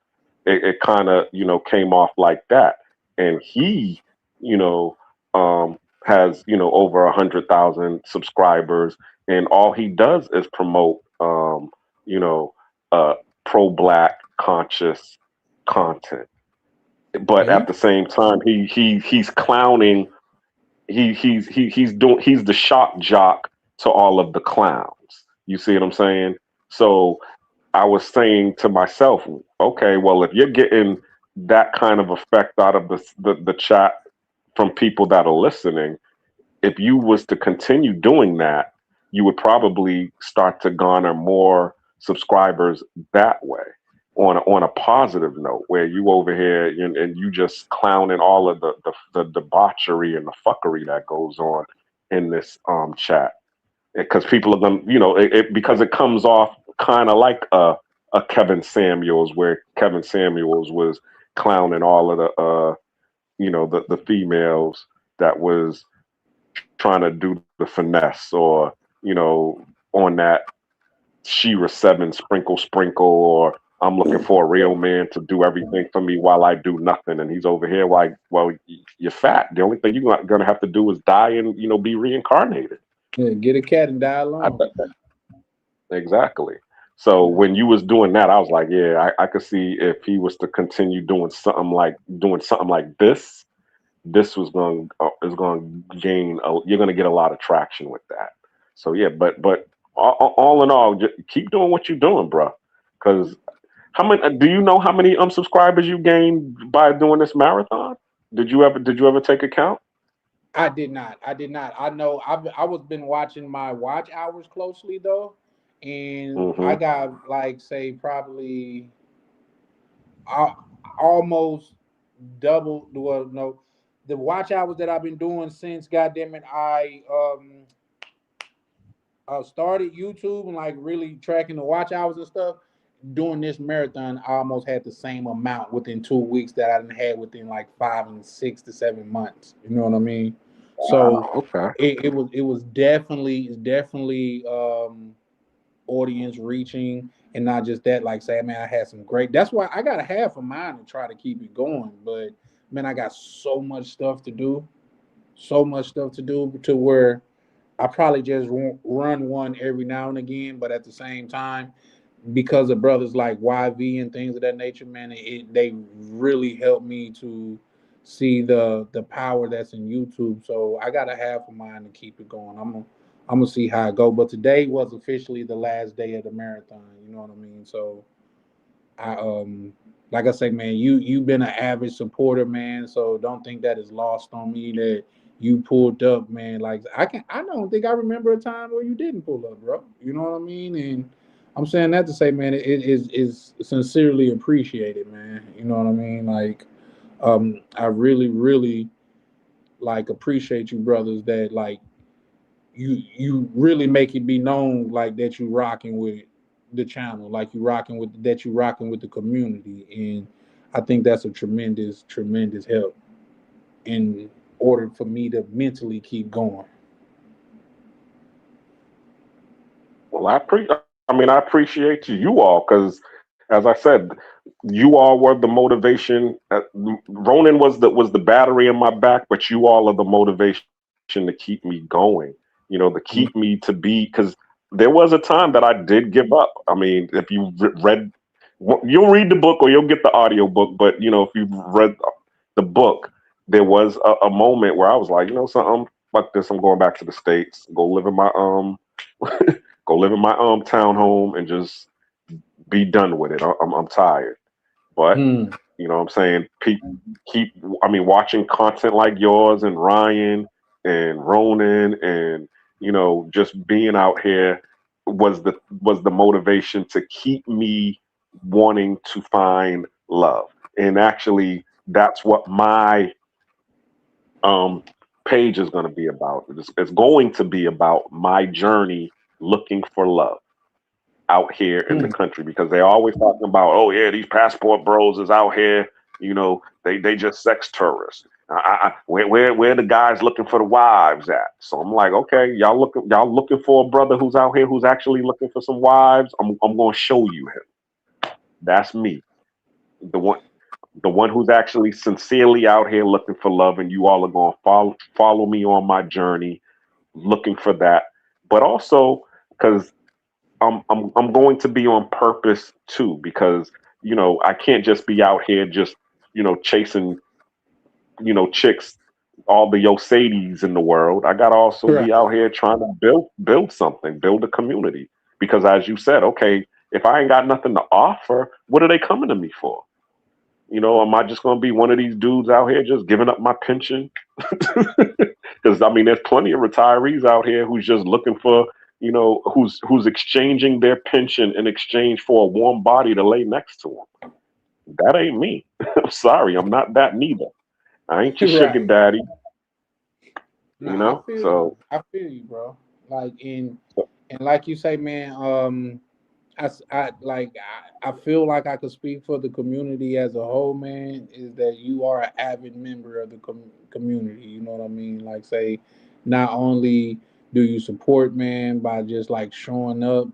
It kind of came off like that, and he you know has over 100,000 subscribers, and all he does is promote you know uh, pro Black conscious content, but Yeah. at the same time he's clowning. He's the shock jock to all of the clowns. You see what I'm saying? So I was saying to myself, okay, well, if you're getting that kind of effect out of the chat from people that are listening, if you was to continue doing that, you would probably start to garner more subscribers that way. On a positive note, where you over here and you just clowning all of the debauchery and the fuckery that goes on in this chat, because people are gonna, because it comes off kind of like a Kevin Samuels, where Kevin Samuels was clowning all of the females that was trying to do the finesse, or on that Shira 7 sprinkle, or I'm looking for a real man to do everything for me while I do nothing. And he's over here like, well, you're fat. The only thing you're going to have to do is die and, be reincarnated. Yeah, get a cat and die I alone. bet that. Exactly. So Yeah. when you was doing that, I was like, yeah, I could see if he was to continue doing something like this was going is going to gain. You're going to get a lot of traction with that. So yeah, but all in all, just keep doing what you're doing, bro. Because how many? Do you know how many subscribers you gained by doing this marathon? Did you ever take account? I did not. I did not. I know. I was been watching my watch hours closely though, and I Hmm. got, like, say, probably uh, almost double. Well, no, the watch hours that I've been doing since, goddamn it, I started YouTube and like really tracking the watch hours and stuff. Doing this marathon, I almost had the same amount within 2 weeks that I didn't had within like 5 and 6 to 7 months. You know what I mean? So Wow. Okay. it was definitely audience reaching, and not just that. Like say, man, I had some great. That's why I got a half of mine to try to keep it going. But man, I got so much stuff to do, so much stuff to do to where I probably just run one every now and again, but at the same time, because of brothers like YV and things of that nature, man, they really helped me to see the power that's in YouTube. So I got a half of mine to keep it going. I'm gonna see how it go. But today was officially the last day of the marathon. You know what I mean? So I like I say, man, you've been an avid supporter, man. So don't think that is lost on me that you pulled up, man. Like I don't think I remember a time where you didn't pull up, bro. You know what I mean? And I'm saying that to say, man, it is sincerely appreciated, man. You know what I mean? Like I really like appreciate you brothers that like you really make it be known like that you rocking with the channel, like you rocking with the community, and I think that's a tremendous help in order for me to mentally keep going. Well, I mean, I appreciate you all because, as I said, you all were the motivation. Ronan was the battery in my back, but you all are the motivation to keep me going. You know, to keep me to be because there was a time that I did give up. I mean, if you read, you'll read the book or you'll get the audio book, but you know, if you've read the book, there was a moment where I was like, you know, something, fuck this, I'm going back to the States, go live in my go live in my townhome and just be done with it. I'm tired. But Mm, you know what I'm saying? Keep I mean watching content like yours and Ryan and Ronan and you know just being out here was the motivation to keep me wanting to find love. And actually that's what my um page is going to be about. It's going to be about my journey looking for love out here in the mm. country because they're always talking about, oh yeah, these passport bros is out here, you know, they just sex tourists. Where the guys looking for the wives at? So I'm like, okay, y'all looking for a brother who's out here who's actually looking for some wives. I'm gonna show you him. That's me, the one who's actually sincerely out here looking for love, and you all are gonna follow me on my journey looking for that. But also because I'm going to be on purpose too because you know I can't just be out here just you know chasing you know chicks all the Yosadies in the world. I gotta also Right. be out here trying to build something, build a community. Because as you said, okay, if I ain't got nothing to offer, what are they coming to me for? You know, am I just gonna be one of these dudes out here just giving up my pension? Because I mean, there's plenty of retirees out here who's just looking for, you know, who's exchanging their pension in exchange for a warm body to lay next to them. That ain't me. I'm sorry, I'm not that neither. I ain't your sugar Right. daddy, No, you I know. feel you. So I feel you, bro. Like and like you say, man. I feel like I could speak for the community as a whole, man. Is that you are an avid member of the community? You know what I mean? Like, say, not only do you support, man, by just like showing up,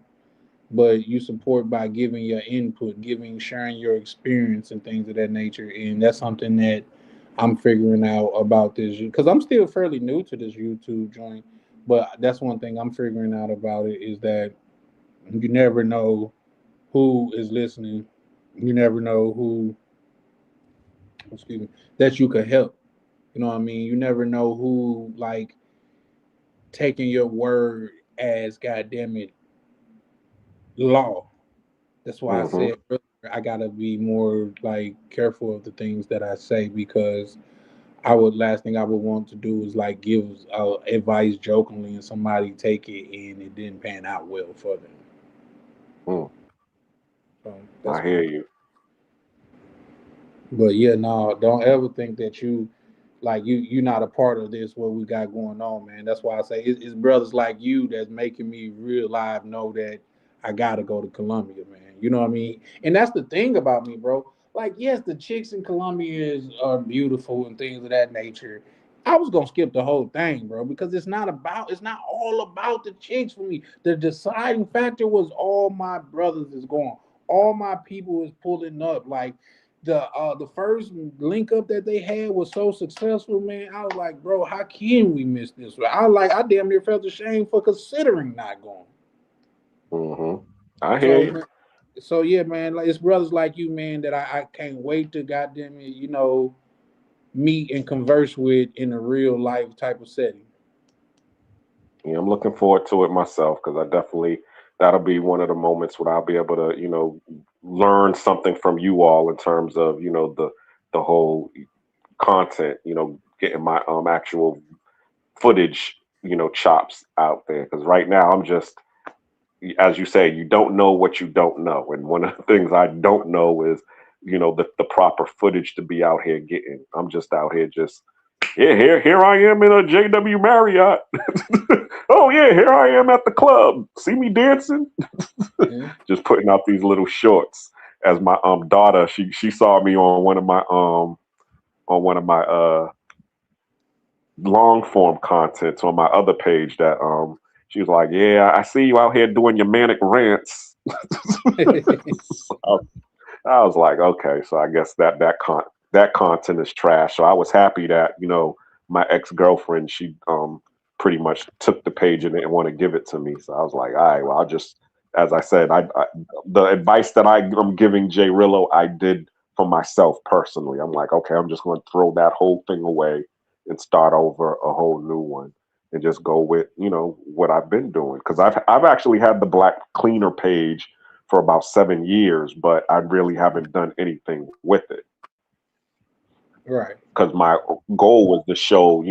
but you support by giving your input, sharing your experience and things of that nature. And that's something that I'm figuring out about this because I'm still fairly new to this YouTube joint. But that's one thing I'm figuring out about it is that you never know who is listening. You never know who, excuse me, that you could help. You know what I mean? You never know who like taking your word as goddamn it law. That's why I hmm said earlier, I gotta be more like careful of the things that I say because I would last thing I would want to do is like give advice jokingly and somebody take it and it didn't pan out well for them. mm, So I that's hear one. you. But yeah, no, don't ever think that you like you're not a part of this what we got going on, man. That's why I say it's brothers like you that's making me real live know that I gotta go to Colombia, man. You know what I mean? And that's the thing about me, bro. Like, yes, the chicks in Colombia are beautiful and things of that nature. I was gonna skip the whole thing, bro, because it's not all about the chicks for me. The deciding factor was all my brothers is going, all my people is pulling up. Like the first link up that they had was so successful, man. I was like, bro, how can we miss this? I damn near felt ashamed for considering not going. Hmm. I hear So you. man, so yeah, man, like it's brothers like you, man, that I can't wait to goddamn it, meet and converse with in a real life type of setting. Yeah, I'm looking forward to it myself because I definitely that'll be one of the moments when I'll be able to, learn something from you all in terms of, the whole content, getting my actual footage, chops out there. Because right now I'm just, as you say, you don't know what you don't know, and one of the things I don't know is, the proper footage to be out here getting. I'm just out here just, yeah, here I am in a JW Marriott. Oh yeah, here I am at the club. See me dancing? Yeah. Just putting out these little shorts. As my daughter, she saw me on one of my long form contents on my other page that she was like, yeah, I see you out here doing your manic rants. So I was like, okay, so I guess that content is trash. So I was happy that my ex girlfriend, she pretty much took the page and didn't want to give it to me. So I was like, all right, well, I'll just, as I said, the advice that I'm giving Jay Rillo, I did for myself personally. I'm like, okay, I'm just going to throw that whole thing away and start over a whole new one and just go with what I've been doing because I've actually had the Black Cleaner page for about 7 years, but I really haven't done anything with it Right. because my goal was to show,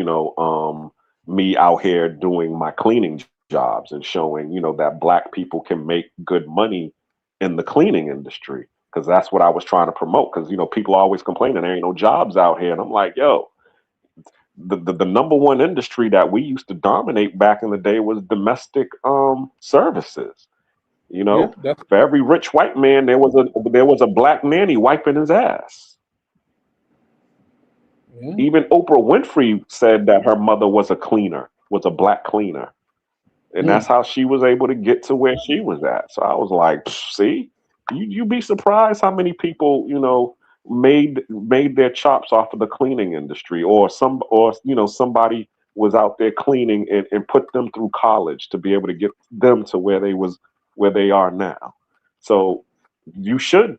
me out here doing my cleaning jobs and showing, that black people can make good money in the cleaning industry because that's what I was trying to promote. Because people are always complaining there ain't no jobs out here, and I'm like, yo, the number one industry that we used to dominate back in the day was domestic services. You Yeah, know, that's for every rich white man, there was a black nanny wiping his ass. yeah. Even Oprah Winfrey said that her mother was a cleaner, was a black cleaner, and that's Mm. how she was able to get to where she was at. So I was like, see, you be surprised how many people made their chops off of the cleaning industry, or somebody was out there cleaning and put them through college to be able to get them to where they are now. So you should,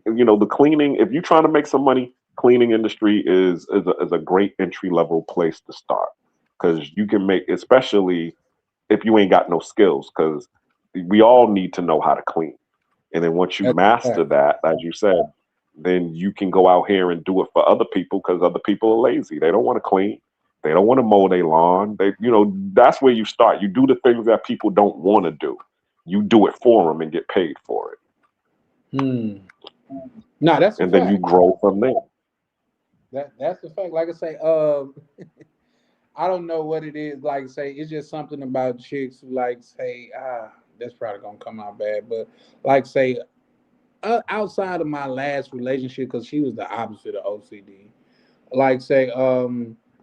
the cleaning, if you're trying to make some money, cleaning industry is a great entry level place to start because you can make, especially if you ain't got no skills, because we all need to know how to clean. And then once you That's a master fact. that, as you said, then you can go out here and do it for other people because other people are lazy. They don't want to clean. They don't want to mow their lawn. That's where you start. You do the things that people don't want to do. You do it for them and get paid for it. Hmm. Nah, that's a And then you fact. grow from there. That's the fact. Like I say, I don't know what it is. Like I say, it's just something about chicks who like say, that's probably gonna come out bad, but like say, outside of my last relationship, because she was the opposite of OCD. Like say,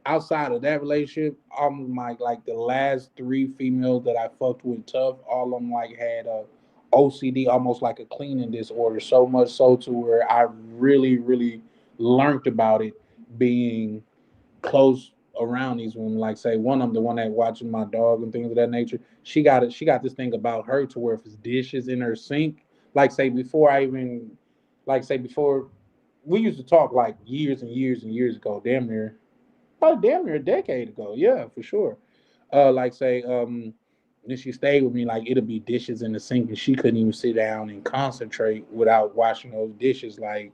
outside of that relationship, my like the last three females that I fucked with tough, all of them like had a OCD, almost like a cleaning disorder, so much so to where I really, really learned about it being close around these women. Like say one of them, the one that watching my dog and things of that nature, she got this thing about her to where if it's dishes in her sink, like say before I even like say before we used to talk like years and years and years ago, probably damn near a decade ago. Yeah, for sure. Like say, then she stayed with me. Like it'll be dishes in the sink, and she couldn't even sit down and concentrate without washing those dishes. Like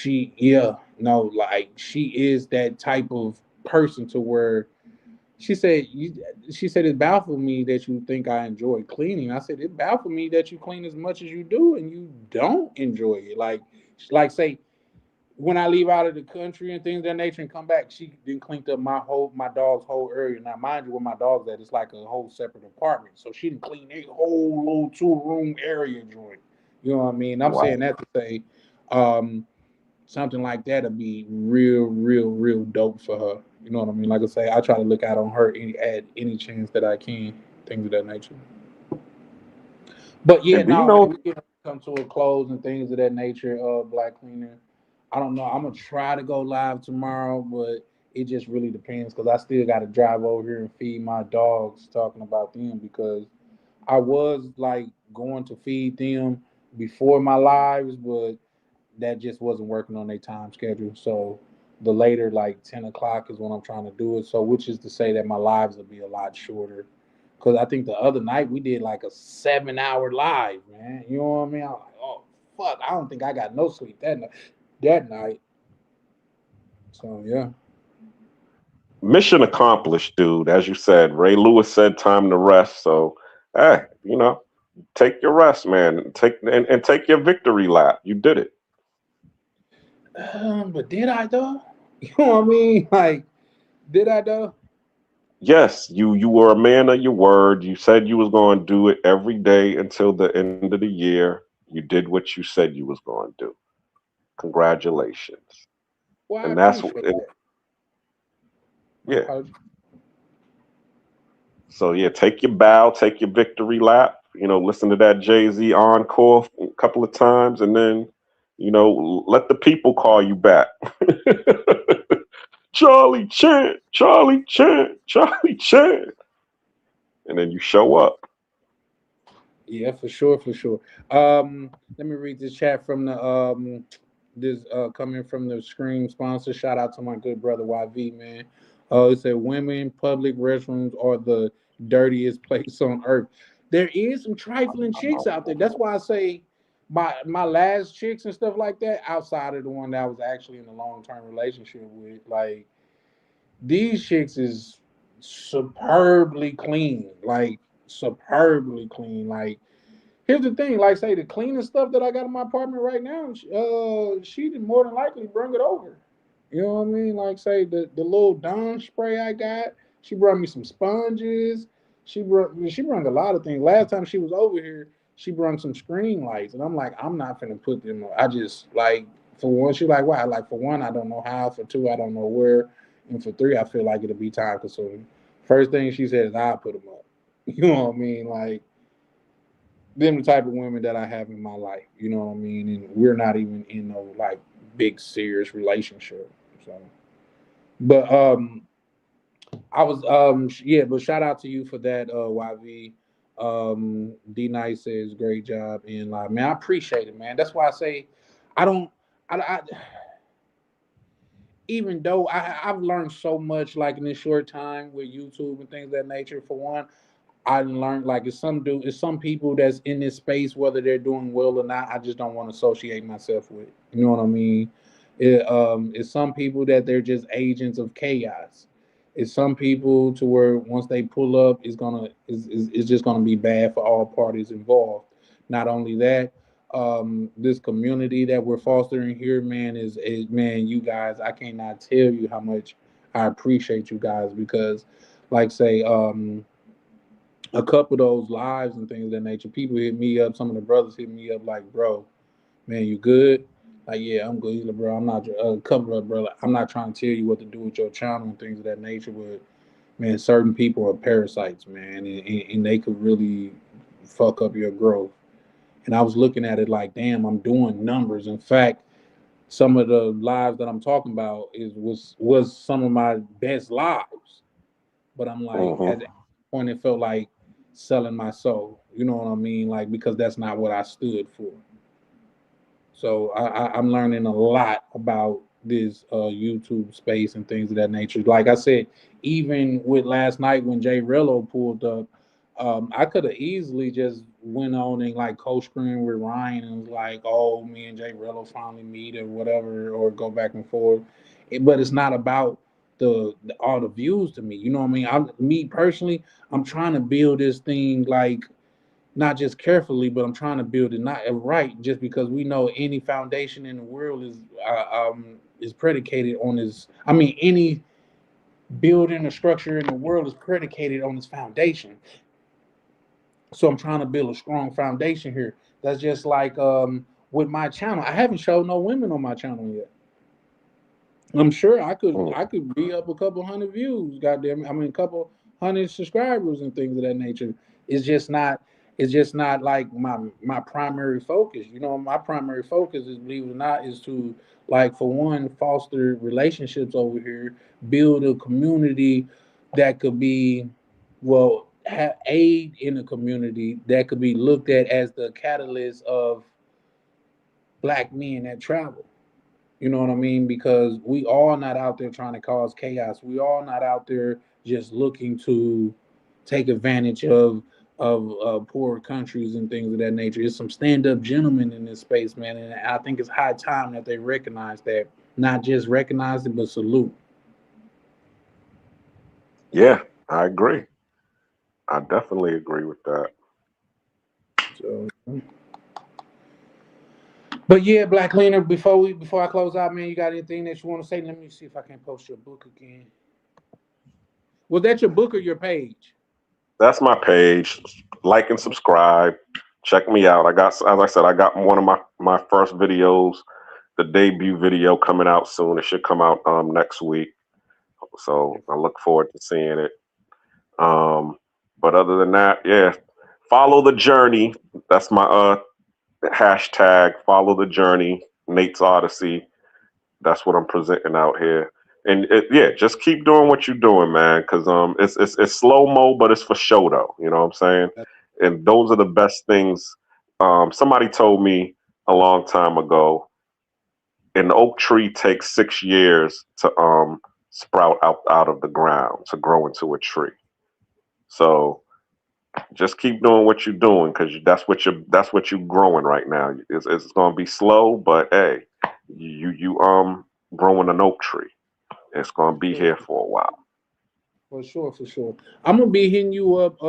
yeah, no, like she is that type of person to where she said, she said it baffled me that you think I enjoy cleaning. I said it baffled me that you clean as much as you do and you don't enjoy it. Like say when I leave out of the country and things of that nature and come back, she then cleaned up my dog's whole area. Now, mind you, where my dog's at, it's like a whole separate apartment. So she didn't clean a whole little 2 room area joint. You know what I mean? I'm saying Wow. that to say, um, something like that would be real, real, real dope for her. You know what I mean? Like I say, I try to look out on her at any chance that I can, things of that nature. But yeah, And do you no, man, know? we can come to a close and things of that nature. Black Cleaner. I don't know. I'm gonna try to go live tomorrow, but it just really depends because I still got to drive over here and feed my dogs. Talking about them because I was like going to feed them before my lives, but that just wasn't working on their time schedule. So the later, like 10 o'clock, is when I'm trying to do it. So which is to say that my lives will be a lot shorter. Cause I think the other night we did like a 7 hour live, man. You know what I mean? I'm like, oh fuck, I don't think I got no sleep that night. That night. So yeah. Mission accomplished, dude. As you said, Ray Lewis said time to rest. So, hey, take your rest, man. And take your victory lap. You did it. But did I though? You know what I mean? Like, did I though? Yes, you were a man of your word. You said you was going to do it every day until the end of the year. You did what you said you was going to do. Well, Congratulations. well, I And that's appreciate and that. My yeah. apologies. So yeah, take your bow, take your victory lap. Listen to that Jay-Z encore a couple of times, and then let the people call you back. Charlie Chan, Charlie Chan, Charlie Chan, and then you show up. Yeah, for sure, for sure. Let me read this chat from the this coming from the Scream sponsor. Shout out to my good brother YV, man. It said women public restrooms are the dirtiest place on earth. There is some trifling chicks out there. That's why I say my last chicks and stuff like that, outside of the one that I was actually in a long term relationship with, like these chicks is superbly clean, like superbly clean, like here's the thing, like say the cleanest stuff that I got in my apartment right now, she did more than likely bring it over. You know what I mean? Like say the little Dawn spray I got, she brought me some sponges. She brought a lot of things. Last time she was over here, she brought some screen lights, and I'm like, I'm not finna put them. I just like for one, she like why? Like for one, I don't know how. For two, I don't know where, and for three, I feel like it'll be time consuming. First thing she said is I'll put them up. You know what I mean? Like them the type of women that I have in my life. You know what I mean? And we're not even in no like big serious relationship. So, but I was yeah, but shout out to you for that, YV. D Nice says great job and like man, I appreciate it, man. That's why I say I don't. I even though I've learned so much like in this short time with YouTube and things of that nature. For one, I learned like it's some people that's in this space, whether they're doing well or not. I just don't want to associate myself with. You know what I mean? It's some people that they're just agents of chaos. It's some people to where once they pull up, it's just gonna be bad for all parties involved. Not only that, this community that we're fostering here, man, is man, you guys, I cannot tell you how much I appreciate you guys because, like, say, a couple of those lives and things of that nature. People hit me up. Some of the brothers hit me up like, "Bro, man, you good?" Like, "Yeah, I'm good." He's like, "Bro, I'm not a couple of brother. I'm not trying to tell you what to do with your channel and things of that nature, but man, certain people are parasites, man, and they could really fuck up your growth." And I was looking at it like, "Damn, I'm doing numbers." In fact, some of the lives that I'm talking about was some of my best lives. But I'm like, at Hmm. that point, it felt like selling my soul. You know what I mean? Like because that's not what I stood for. So I'm learning a lot about this YouTube space and things of that nature. Like I said, even with last night when Jay Rello pulled up, I could have easily just went on and like co-screen with Ryan and was like, "Oh, me and Jay Rello finally meet or whatever," or go back and forth. But it's not about all the views to me. You know what I mean? Me personally, I'm trying to build this thing like not just carefully, but I'm trying to build it not right. Just because we know any foundation in the world is predicated on this. I mean, any building or structure in the world is predicated on its foundation. So I'm trying to build a strong foundation here. That's just like with my channel. I haven't showed no women on my channel yet. I'm sure Mm. I could be up a couple hundred views, goddamn it. I mean a couple hundred subscribers and things of that nature. It's just not it's just not like my primary focus. You know, my primary focus is, believe it or not, is to, like, for one, foster relationships over here, build a community that could be, well, aid in a community that could be looked at as the catalyst of black men that travel. You know what I mean? Because we all not out there trying to cause chaos. We all not out there just looking to take advantage of poor countries and things of that nature. There's some stand up gentlemen in this space, man, and I think it's high time that they recognize that. Not just recognize it, but salute. Yeah, I agree. I definitely agree with that. So, but yeah, Black Leaner. Before I close out, man, you got anything that you want to say? Let me see if I can post your book again. Was that your book or your page? That's my page. Like and subscribe. Check me out. I got, as I said, I got one of my first videos, the debut video, coming out soon. It should come out next week. So I look forward to seeing it. Um, but other than that, yeah, follow the journey. That's my hashtag. Follow the journey. Nate's Odyssey. That's what I'm presenting out here. And yeah, just keep doing what you're doing, man. Because it's slow mo, but it's for show though. You know what I'm saying? And those are the best things. Somebody told me a long time ago, an oak tree takes 6 years to sprout out of the ground to grow into a tree. So just keep doing what you're doing because that's what you're growing right now. It's going to be slow, but hey, you growing an oak tree. It's going to be Sure. here for a while. For sure, for sure. I'm gonna be hitting you up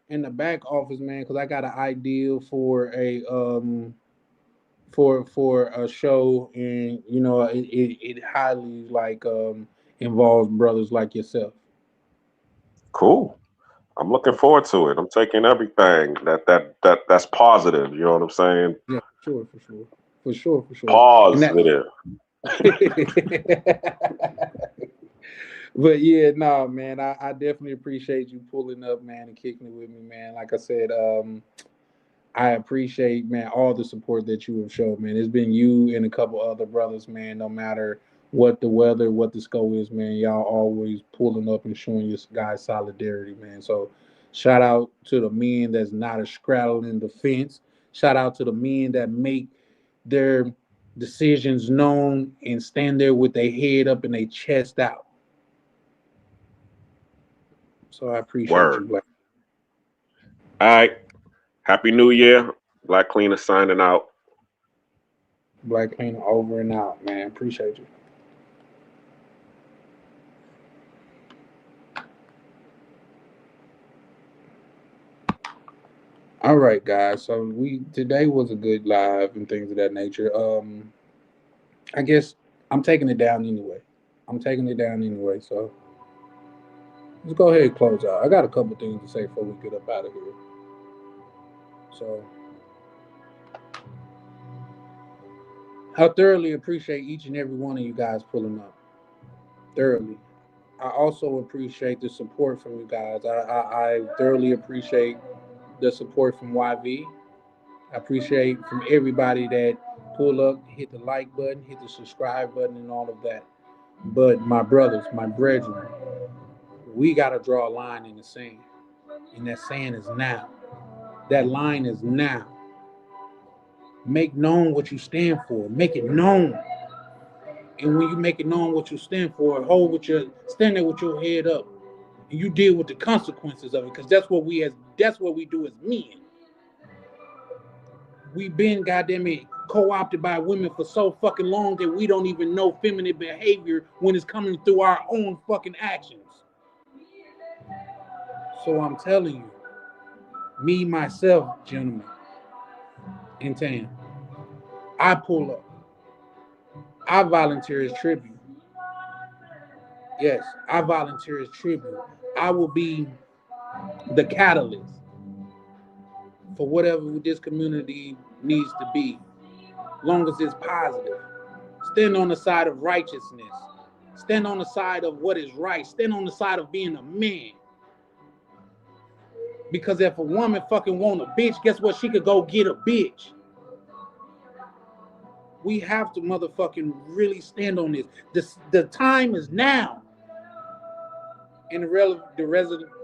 in the back office, man, because I got an idea for a for a show, and you know it highly like involves brothers like yourself. Cool. I'm looking forward to it. I'm taking everything that's positive. You know what I'm saying? Yeah, sure, for sure, for sure, for sure. And that Positive. but yeah, no, man, I definitely appreciate you pulling up, man, and kicking it with me, man. Like I said, I appreciate, man, all the support that you have shown, man. It's been you and a couple other brothers, man. No matter what the weather, what the score is, man, y'all always pulling up and showing your guys solidarity, man. So shout out to the men that's not a straddling the fence. Shout out to the men that make their decisions known and stand there with their head up and their chest out. So I appreciate Word. you, Black. All right. Happy New Year. Black Cleaner signing out. Black Cleaner over and out, man. Appreciate you. All right, guys. So we today was a good live and things of that nature. I guess I'm taking it down anyway. I'm taking it down anyway. So let's go ahead and close out. I got a couple things to say before we get up out of here. So I thoroughly appreciate each and every one of you guys pulling up. Thoroughly. I also appreciate the support from you guys. I thoroughly appreciate the support from YV. I appreciate from everybody that pull up, hit the like button, hit the subscribe button, and all of that. But my brothers, my brethren, we got to draw a line in the sand. And that sand is now. That line is now. Make known what you stand for. Make it known. And when you make it known what you stand for, stand there with your head up. And you deal with the consequences of it. Because that's what we do as men. We've been, goddamn it, co-opted by women for so fucking long that we don't even know feminine behavior when it's coming through our own fucking actions. So I'm telling you, Me, myself, gentlemen, and Tam, I pull up. I volunteer as tribute. Yes, I volunteer as tribute. I will be the catalyst for whatever this community needs to be, long as it's positive. Stand on the side of righteousness. Stand on the side of what is right. Stand on the side of being a man. Because if a woman fucking want a bitch, guess what? She could go get a bitch. We have to motherfucking really stand on this. The time is now. And the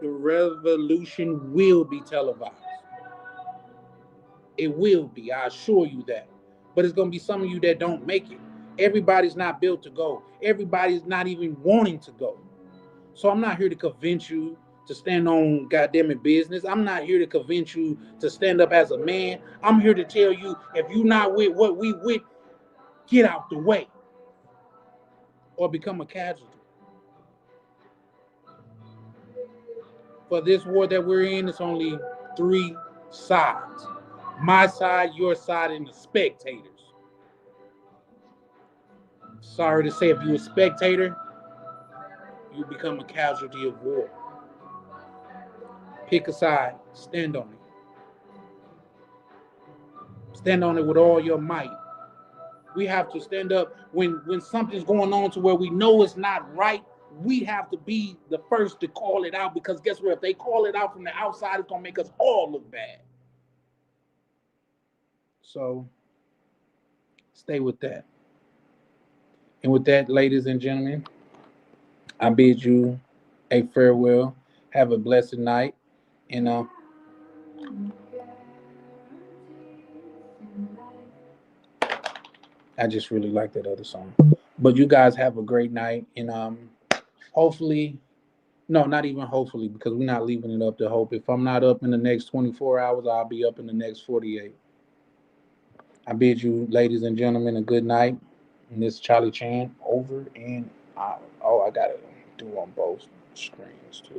revolution will be televised. It will be, I assure you that. But it's going to be some of you that don't make it. Everybody's not built to go. Everybody's not even wanting to go. So I'm not here to convince you to stand on goddamn it business. I'm not here to convince you to stand up as a man. I'm here to tell you, if you're not with what we with, get out the way or become a casualty. For this war that we're in, it's only 3 sides. My side, your side, and the spectators. Sorry to say, if you're a spectator, you become a casualty of war. Pick a side, stand on it. Stand on it with all your might. We have to stand up when something's going on to where we know it's not right. We have to be the first to call it out, because guess what? If they call it out from the outside, it's going to make us all look bad. So stay with that. And with that, ladies and gentlemen, I bid you a farewell. Have a blessed night. And I just really like that other song. But you guys have a great night. And hopefully, no, not even hopefully, because we're not leaving it up to hope. If I'm not up in the next 24 hours, I'll be up in the next 48. I bid you, ladies and gentlemen, a good night. And this is Charlie Chan, over and out. Oh, I got to do on both screens too.